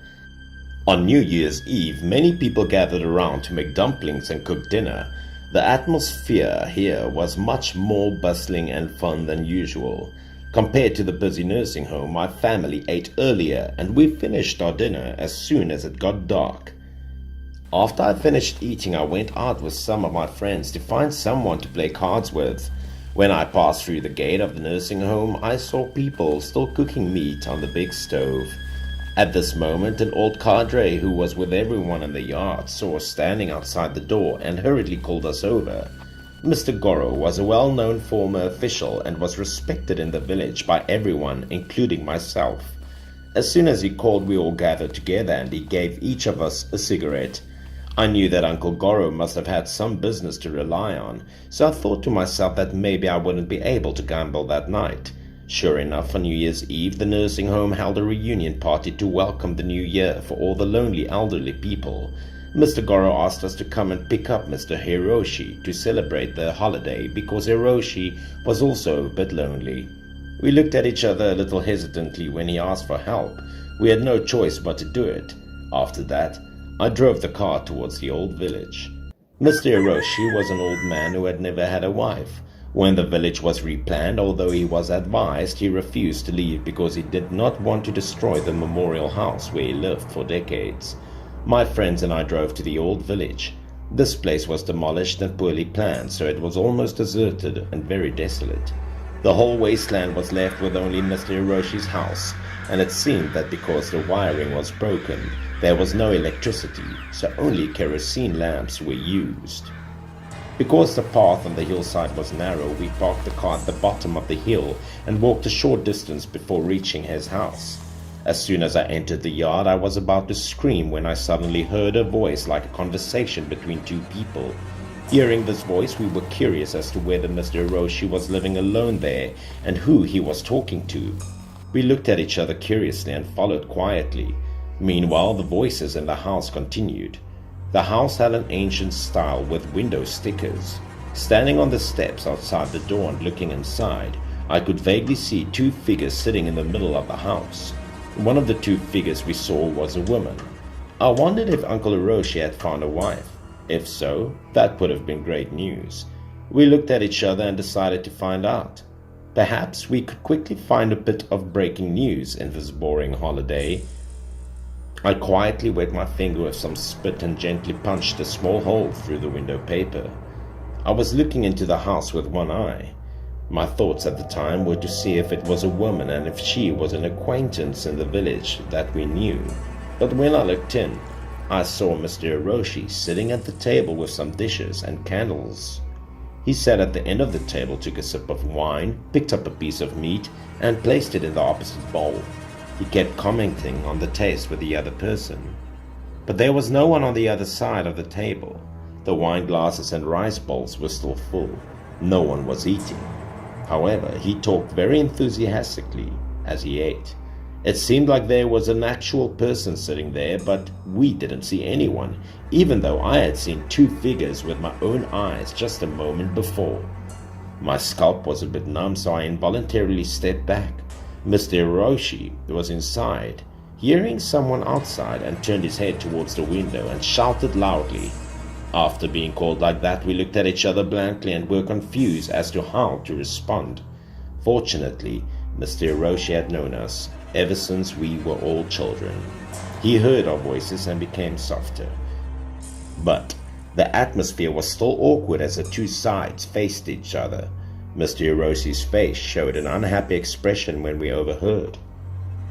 On New Year's Eve, many people gathered around to make dumplings and cook dinner. The atmosphere here was much more bustling and fun than usual. Compared to the busy nursing home, my family ate earlier and we finished our dinner as soon as it got dark. After I finished eating, I went out with some of my friends to find someone to play cards with. When I passed through the gate of the nursing home, I saw people still cooking meat on the big stove. At this moment, an old cadre who was with everyone in the yard saw us standing outside the door and hurriedly called us over. Mr. Goro was a well-known former official and was respected in the village by everyone, including myself. As soon as he called, we all gathered together and he gave each of us a cigarette. I knew that Uncle Goro must have had some business to rely on, so I thought to myself that maybe I wouldn't be able to gamble that night. Sure enough, on New Year's Eve, the nursing home held a reunion party to welcome the new year for all the lonely elderly people. Mr. Goro asked us to come and pick up Mr. Hiroshi to celebrate the holiday because Hiroshi was also a bit lonely. We looked at each other a little hesitantly when he asked for help. We had no choice but to do it. After that, I drove the car towards the old village. Mr. Hiroshi was an old man who had never had a wife. When the village was replanned, although he was advised, he refused to leave because he did not want to destroy the memorial house where he lived for decades. My friends and I drove to the old village. This place was demolished and poorly planned, so it was almost deserted and very desolate. The whole wasteland was left with only Mr. Hiroshi's house, and it seemed that because the wiring was broken, there was no electricity, so only kerosene lamps were used. Because the path on the hillside was narrow, we parked the car at the bottom of the hill and walked a short distance before reaching his house. As soon as I entered the yard, I was about to scream when I suddenly heard a voice like a conversation between two people. Hearing this voice, we were curious as to whether Mr. Hiroshi was living alone there and who he was talking to. We looked at each other curiously and followed quietly. Meanwhile, the voices in the house continued. The house had an ancient style with window stickers. Standing on the steps outside the door and looking inside, I could vaguely see two figures sitting in the middle of the house. One of the two figures we saw was a woman. I wondered if Uncle Hiroshi had found a wife. If so, that would have been great news. We looked at each other and decided to find out. Perhaps we could quickly find a bit of breaking news in this boring holiday. I quietly wet my finger with some spit and gently punched a small hole through the window paper. I was looking into the house with one eye. My thoughts at the time were to see if it was a woman and if she was an acquaintance in the village that we knew. But when I looked in, I saw Mr. Hiroshi sitting at the table with some dishes and candles. He sat at the end of the table, took a sip of wine, picked up a piece of meat, and placed it in the opposite bowl. He kept commenting on the taste with the other person. But there was no one on the other side of the table. The wine glasses and rice bowls were still full. No one was eating. However, he talked very enthusiastically as he ate. It seemed like there was an actual person sitting there, but we didn't see anyone, even though I had seen two figures with my own eyes just a moment before. My scalp was a bit numb, so I involuntarily stepped back. Mr. Hiroshi was inside, hearing someone outside, and turned his head towards the window and shouted loudly. After being called like that, we looked at each other blankly and were confused as to how to respond. Fortunately, Mr. Hiroshi had known us ever since we were all children. He heard our voices and became softer. But the atmosphere was still awkward as the two sides faced each other. Mr. Hiroshi's face showed an unhappy expression when we overheard.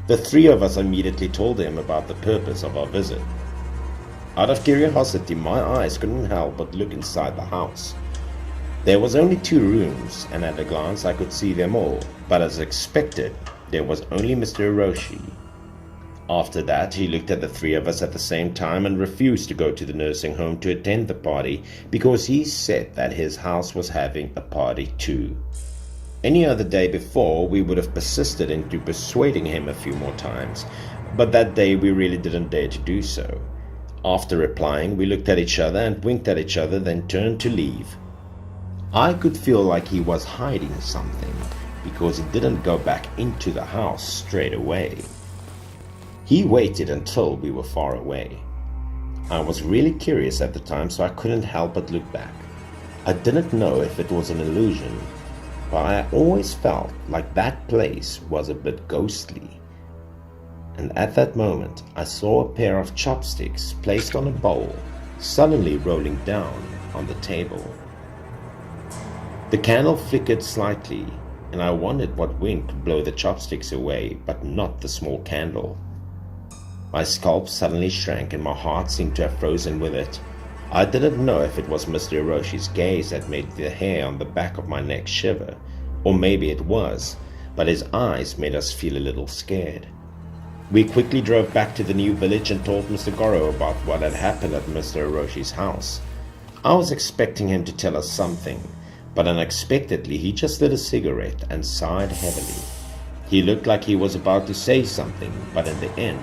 The three of us immediately told him about the purpose of our visit. Out of curiosity, my eyes couldn't help but look inside the house. There was only 2 rooms, and at a glance I could see them all, but as expected, there was only Mr. Hiroshi. After that, he looked at the 3 of us at the same time and refused to go to the nursing home to attend the party because he said that his house was having a party too. Any other day before, we would have persisted into persuading him a few more times, but that day we really didn't dare to do so. After replying, we looked at each other and winked at each other, then turned to leave. I could feel like he was hiding something because he didn't go back into the house straight away. He waited until we were far away. I was really curious at the time, so I couldn't help but look back. I didn't know if it was an illusion, but I always felt like that place was a bit ghostly. And at that moment, I saw a pair of chopsticks placed on a bowl suddenly rolling down on the table. The candle flickered slightly, and I wondered what wind could blow the chopsticks away, but not the small candle. My scalp suddenly shrank and my heart seemed to have frozen with it. I didn't know if it was Mr. Hiroshi's gaze that made the hair on the back of my neck shiver, or maybe it was, but his eyes made us feel a little scared. We quickly drove back to the new village and told Mr. Goro about what had happened at Mr. Hiroshi's house. I was expecting him to tell us something, but unexpectedly he just lit a cigarette and sighed heavily. He looked like he was about to say something, but in the end,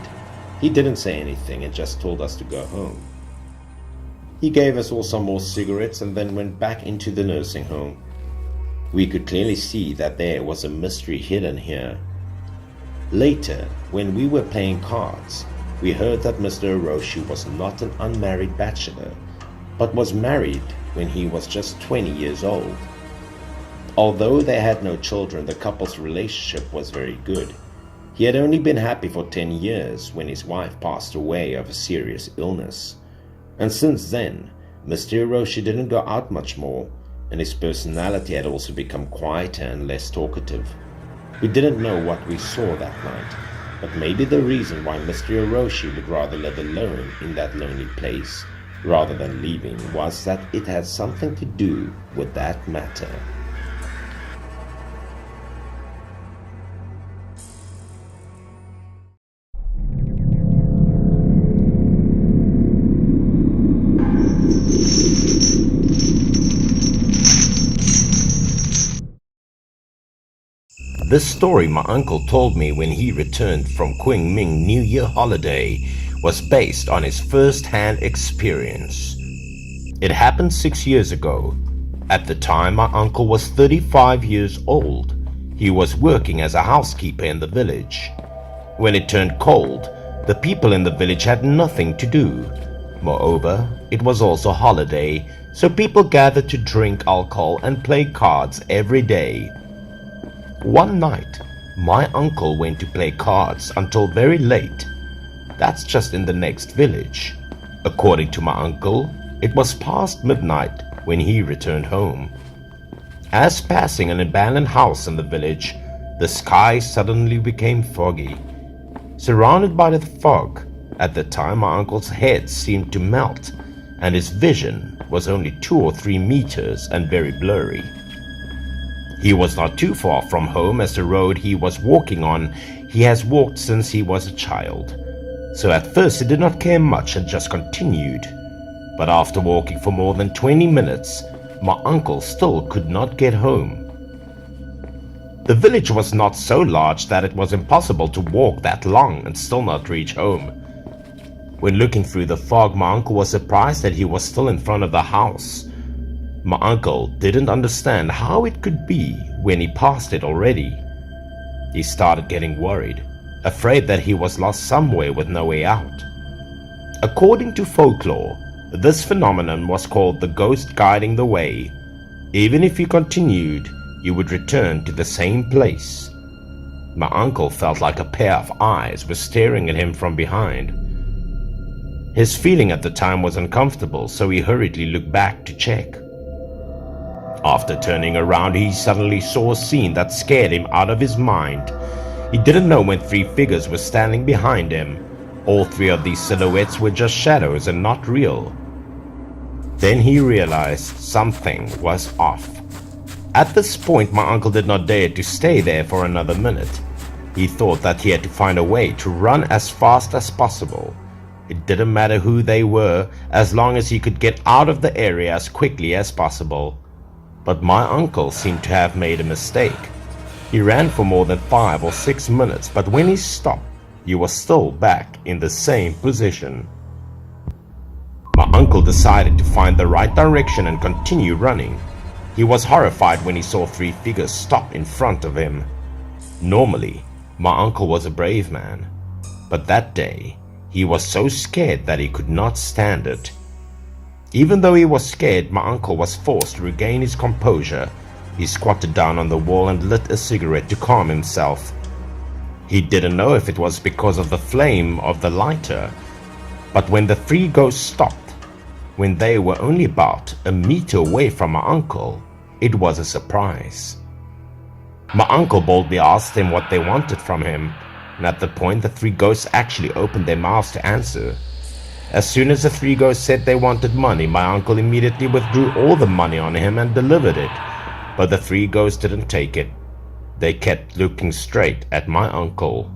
he didn't say anything and just told us to go home. He gave us all some more cigarettes and then went back into the nursing home. We could clearly see that there was a mystery hidden here. Later, when we were playing cards, we heard that Mr. Hiroshi was not an unmarried bachelor, but was married when he was just 20 years old. Although they had no children, the couple's relationship was very good. He had only been happy for 10 years when his wife passed away of a serious illness. And since then, Mr. Hiroshi didn't go out much more, and his personality had also become quieter and less talkative. We didn't know what we saw that night, but maybe the reason why Mr. Hiroshi would rather live alone in that lonely place rather than leaving was that it had something to do with that matter. This story my uncle told me when he returned from Qingming New Year holiday was based on his first-hand experience. It happened 6 years ago. At the time, my uncle was 35 years old. He was working as a housekeeper in the village. When it turned cold, the people in the village had nothing to do. Moreover, it was also holiday, so people gathered to drink alcohol and play cards every day. One night, my uncle went to play cards until very late. That's just in the next village. According to my uncle, it was past midnight when he returned home. As passing an abandoned house in the village, the sky suddenly became foggy. Surrounded by the fog, at the time my uncle's head seemed to melt, and his vision was only 2 or 3 meters and very blurry. He was not too far from home, as the road he was walking on he has walked since he was a child. So at first he did not care much and just continued. But after walking for more than 20 minutes, my uncle still could not get home. The village was not so large that it was impossible to walk that long and still not reach home. When looking through the fog, my uncle was surprised that he was still in front of the house. My uncle didn't understand how it could be when he passed it already. He started getting worried, afraid that he was lost somewhere with no way out. According to folklore, this phenomenon was called the ghost guiding the way. Even if you continued, you would return to the same place. My uncle felt like a pair of eyes were staring at him from behind. His feeling at the time was uncomfortable, so he hurriedly looked back to check. After turning around, he suddenly saw a scene that scared him out of his mind. He didn't know when 3 figures were standing behind him. All 3 of these silhouettes were just shadows and not real. Then he realized something was off. At this point, my uncle did not dare to stay there for another minute. He thought that he had to find a way to run as fast as possible. It didn't matter who they were, as long as he could get out of the area as quickly as possible. But my uncle seemed to have made a mistake. He ran for more than 5 or 6 minutes, but when he stopped, he was still back in the same position. My uncle decided to find the right direction and continue running. He was horrified when he saw 3 figures stop in front of him. Normally, my uncle was a brave man, but that day, he was so scared that he could not stand it. Even though he was scared, my uncle was forced to regain his composure. He squatted down on the wall and lit a cigarette to calm himself. He didn't know if it was because of the flame of the lighter, but when the 3 ghosts stopped, when they were only about a meter away from my uncle, it was a surprise. My uncle boldly asked them what they wanted from him, and at the point the three ghosts actually opened their mouths to answer. As soon as the three ghosts said they wanted money, my uncle immediately withdrew all the money on him and delivered it. But the three ghosts didn't take it. They kept looking straight at my uncle.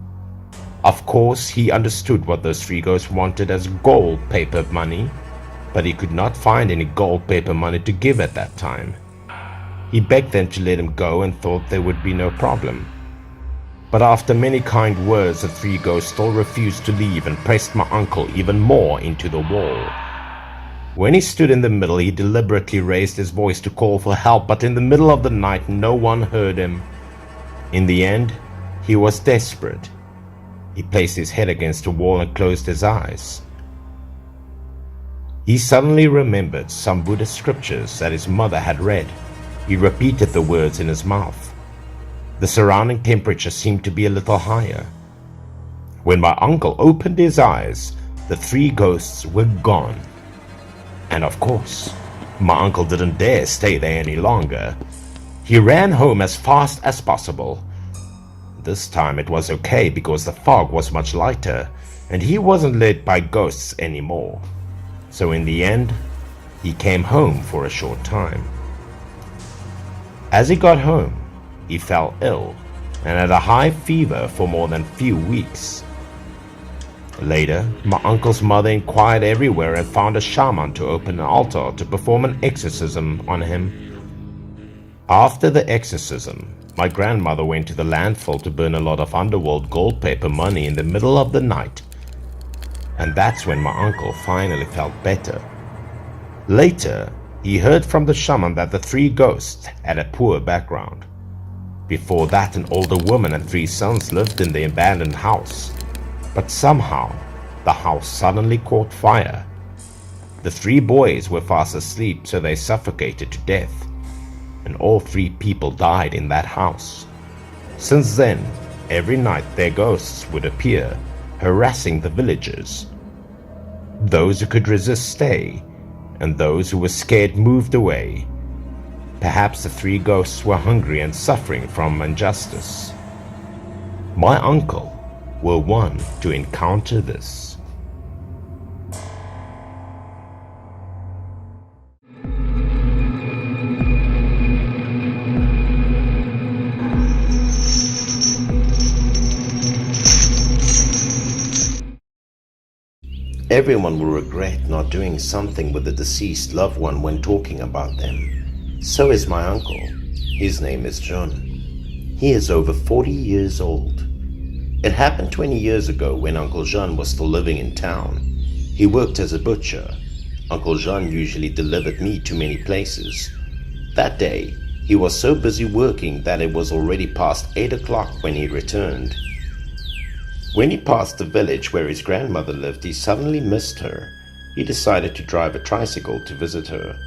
Of course, he understood what those three ghosts wanted as gold paper money, but he could not find any gold paper money to give at that time. He begged them to let him go and thought there would be no problem. But after many kind words, the three ghosts still refused to leave and pressed my uncle even more into the wall. When he stood in the middle, he deliberately raised his voice to call for help, but in the middle of the night, no one heard him. In the end, he was desperate. He placed his head against a wall and closed his eyes. He suddenly remembered some Buddhist scriptures that his mother had read. He repeated the words in his mouth. The surrounding temperature seemed to be a little higher. When my uncle opened his eyes, the three ghosts were gone. And of course, my uncle didn't dare stay there any longer. He ran home as fast as possible. This time it was okay because the fog was much lighter and he wasn't led by ghosts anymore. So in the end, he came home for a short time. As he got home, he fell ill and had a high fever for more than a few weeks. Later, my uncle's mother inquired everywhere and found a shaman to open an altar to perform an exorcism on him. After the exorcism, my grandmother went to the landfill to burn a lot of underworld gold paper money in the middle of the night. And that's when my uncle finally felt better. Later, he heard from the shaman that the three ghosts had a poor background. Before that, an older woman and three sons lived in the abandoned house. But somehow, the house suddenly caught fire. The three boys were fast asleep, so they suffocated to death. And all three people died in that house. Since then, every night their ghosts would appear, harassing the villagers. Those who could resist stayed, and those who were scared moved away. Perhaps the three ghosts were hungry and suffering from injustice. My uncle were one to encounter this. Everyone will regret not doing something with the deceased loved one when talking about them. So is my uncle. His name is John. He is over 40 years old. It happened 20 years ago when Uncle Jean was still living in town. He worked as a butcher. Uncle Jean usually delivered meat to many places. That day, he was so busy working that it was already past 8 o'clock when he returned. When he passed the village where his grandmother lived, he suddenly missed her. He decided to drive a tricycle to visit her.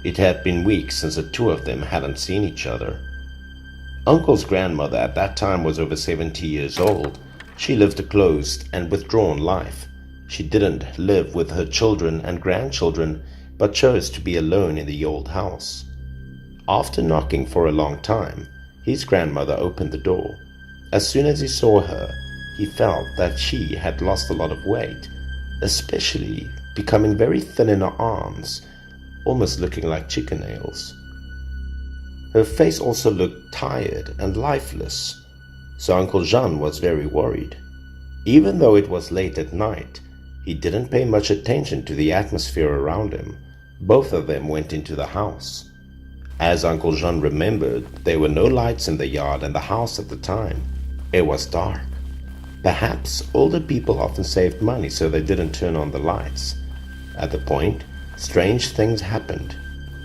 It had been weeks since the two of them hadn't seen each other. Uncle's grandmother at that time was over 70 years old. She lived a closed and withdrawn life. She didn't live with her children and grandchildren, but chose to be alone in the old house. After knocking for a long time, his grandmother opened the door. As soon as he saw her, he felt that she had lost a lot of weight, especially becoming very thin in her arms, almost looking like chicken nails. Her face also looked tired and lifeless, so Uncle Jean was very worried. Even though it was late at night, he didn't pay much attention to the atmosphere around him. Both of them went into the house. As Uncle Jean remembered, there were no lights in the yard and the house at the time. It was dark. Perhaps older people often saved money so they didn't turn on the lights. At the point, strange things happened.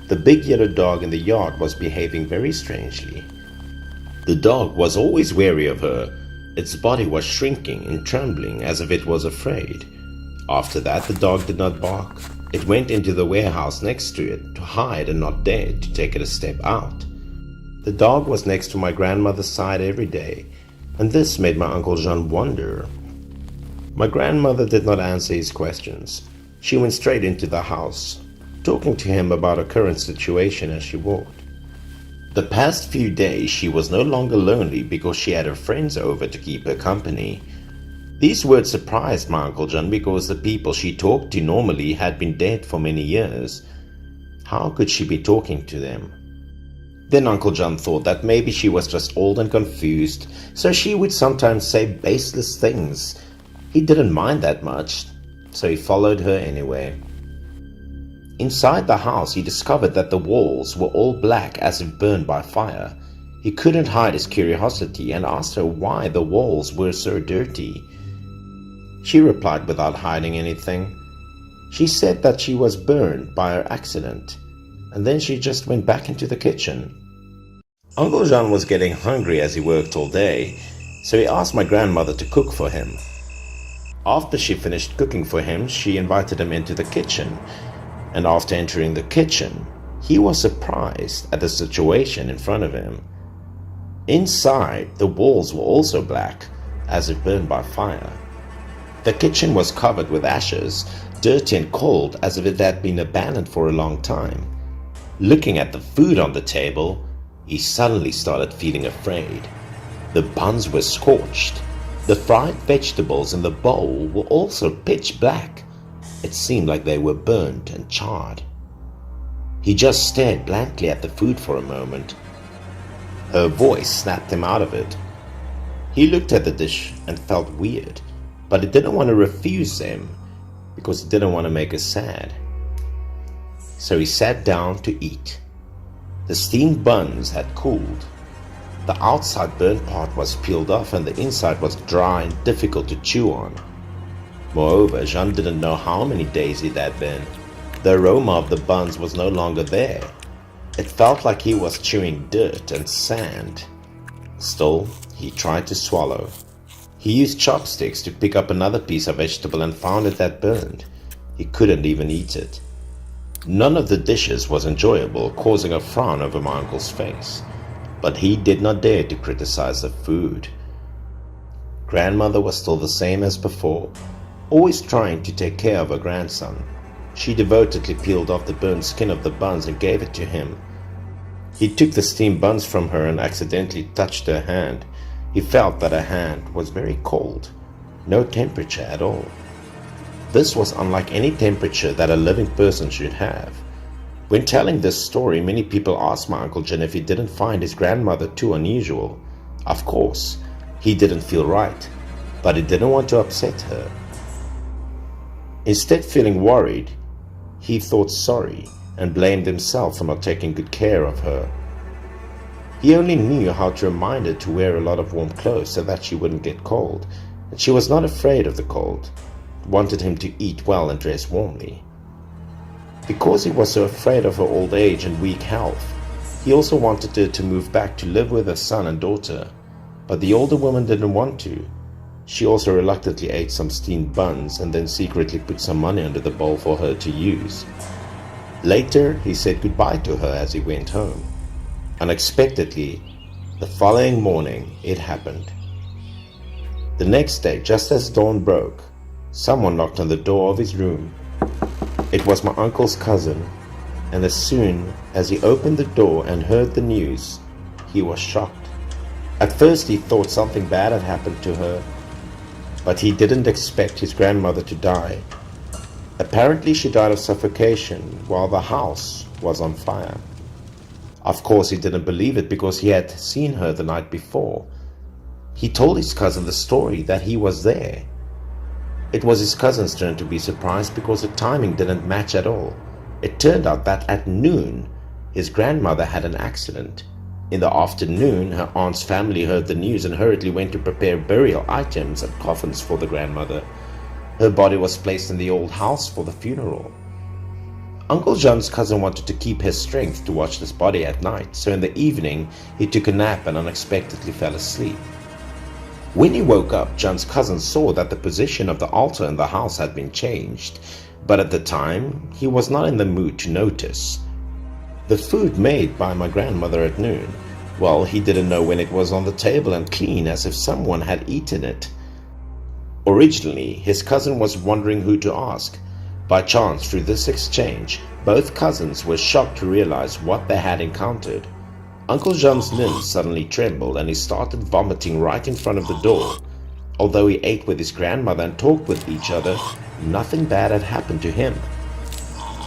The big yellow dog in the yard was behaving very strangely. The dog was always wary of her. Its body was shrinking and trembling as if it was afraid. After that, the dog did not bark. It went into the warehouse next to it to hide and not dare to take it a step out. The dog was next to my grandmother's side every day, and this made my Uncle Jean wonder. My grandmother did not answer his questions. She went straight into the house. talking to him about her current situation as she walked. The past few days she was no longer lonely because she had her friends over to keep her company. These words surprised my Uncle John because the people she talked to normally had been dead for many years. How could she be talking to them? Then Uncle John thought that maybe she was just old and confused, so she would sometimes say baseless things. He didn't mind that much, so he followed her anyway. Inside the house, he discovered that the walls were all black as if burned by fire. He couldn't hide his curiosity and asked her why the walls were so dirty. She replied without hiding anything. She said that she was burned by her accident, and then she just went back into the kitchen. Uncle Jean was getting hungry as he worked all day, so he asked my grandmother to cook for him. After she finished cooking for him, she invited him into the kitchen, and after entering the kitchen, he was surprised at the situation in front of him. Inside, the walls were also black, as if burned by fire. The kitchen was covered with ashes, dirty and cold as if it had been abandoned for a long time. Looking at the food on the table, he suddenly started feeling afraid. The buns were scorched. The fried vegetables in the bowl were also pitch black. It seemed like they were burnt and charred. He just stared blankly at the food for a moment. Her voice snapped him out of it. He looked at the dish and felt weird, but he didn't want to refuse them because he didn't want to make her sad. So he sat down to eat. The steamed buns had cooled. The outside burnt part was peeled off and the inside was dry and difficult to chew on. Moreover, Jean didn't know how many days it had been. The aroma of the buns was no longer there. It felt like he was chewing dirt and sand. Still, he tried to swallow. He used chopsticks to pick up another piece of vegetable and found it had burned. He couldn't even eat it. None of the dishes was enjoyable, causing a frown over my uncle's face. But he did not dare to criticize the food. Grandmother was still the same as before, always trying to take care of her grandson. She devotedly peeled off the burnt skin of the buns and gave it to him. He took the steamed buns from her and accidentally touched her hand. He felt that her hand was very cold, no temperature at all. This was unlike any temperature that a living person should have. When telling this story, many people asked my Uncle John if he didn't find his grandmother too unusual. Of course, he didn't feel right, but he didn't want to upset her. Instead, feeling worried, he thought sorry and blamed himself for not taking good care of her. He only knew how to remind her to wear a lot of warm clothes so that she wouldn't get cold, and she was not afraid of the cold. Wanted him to eat well and dress warmly. Because he was so afraid of her old age and weak health, he also wanted her to move back to live with her son and daughter, but the older woman didn't want to. She also reluctantly ate some steamed buns and then secretly put some money under the bowl for her to use. Later, he said goodbye to her as he went home. Unexpectedly, the following morning, it happened. The next day, just as dawn broke, someone knocked on the door of his room. It was my uncle's cousin, and as soon as he opened the door and heard the news, he was shocked. At first he thought something bad had happened to her, but he didn't expect his grandmother to die. Apparently she died of suffocation while the house was on fire. Of course he didn't believe it because he had seen her the night before. He told his cousin the story that he was there. It was his cousin's turn to be surprised because the timing didn't match at all. It turned out that at noon, his grandmother had an accident. In the afternoon, her aunt's family heard the news and hurriedly went to prepare burial items and coffins for the grandmother. Her body was placed in the old house for the funeral. Uncle John's cousin wanted to keep his strength to watch this body at night, so in the evening, he took a nap and unexpectedly fell asleep. When he woke up, John's cousin saw that the position of the altar in the house had been changed, but at the time, he was not in the mood to notice. The food made by my grandmother at noon, well, he didn't know when it was on the table and clean as if someone had eaten it. Originally, his cousin was wondering who to ask, By chance, through this exchange, both cousins were shocked to realize what they had encountered. Uncle Jean's limbs suddenly trembled and he started vomiting right in front of the door. Although he ate with his grandmother and talked with each other, nothing bad had happened to him.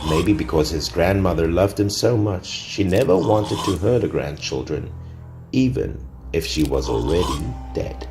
Maybe because his grandmother loved him so much, she never wanted to hurt her grandchildren, even if she was already dead.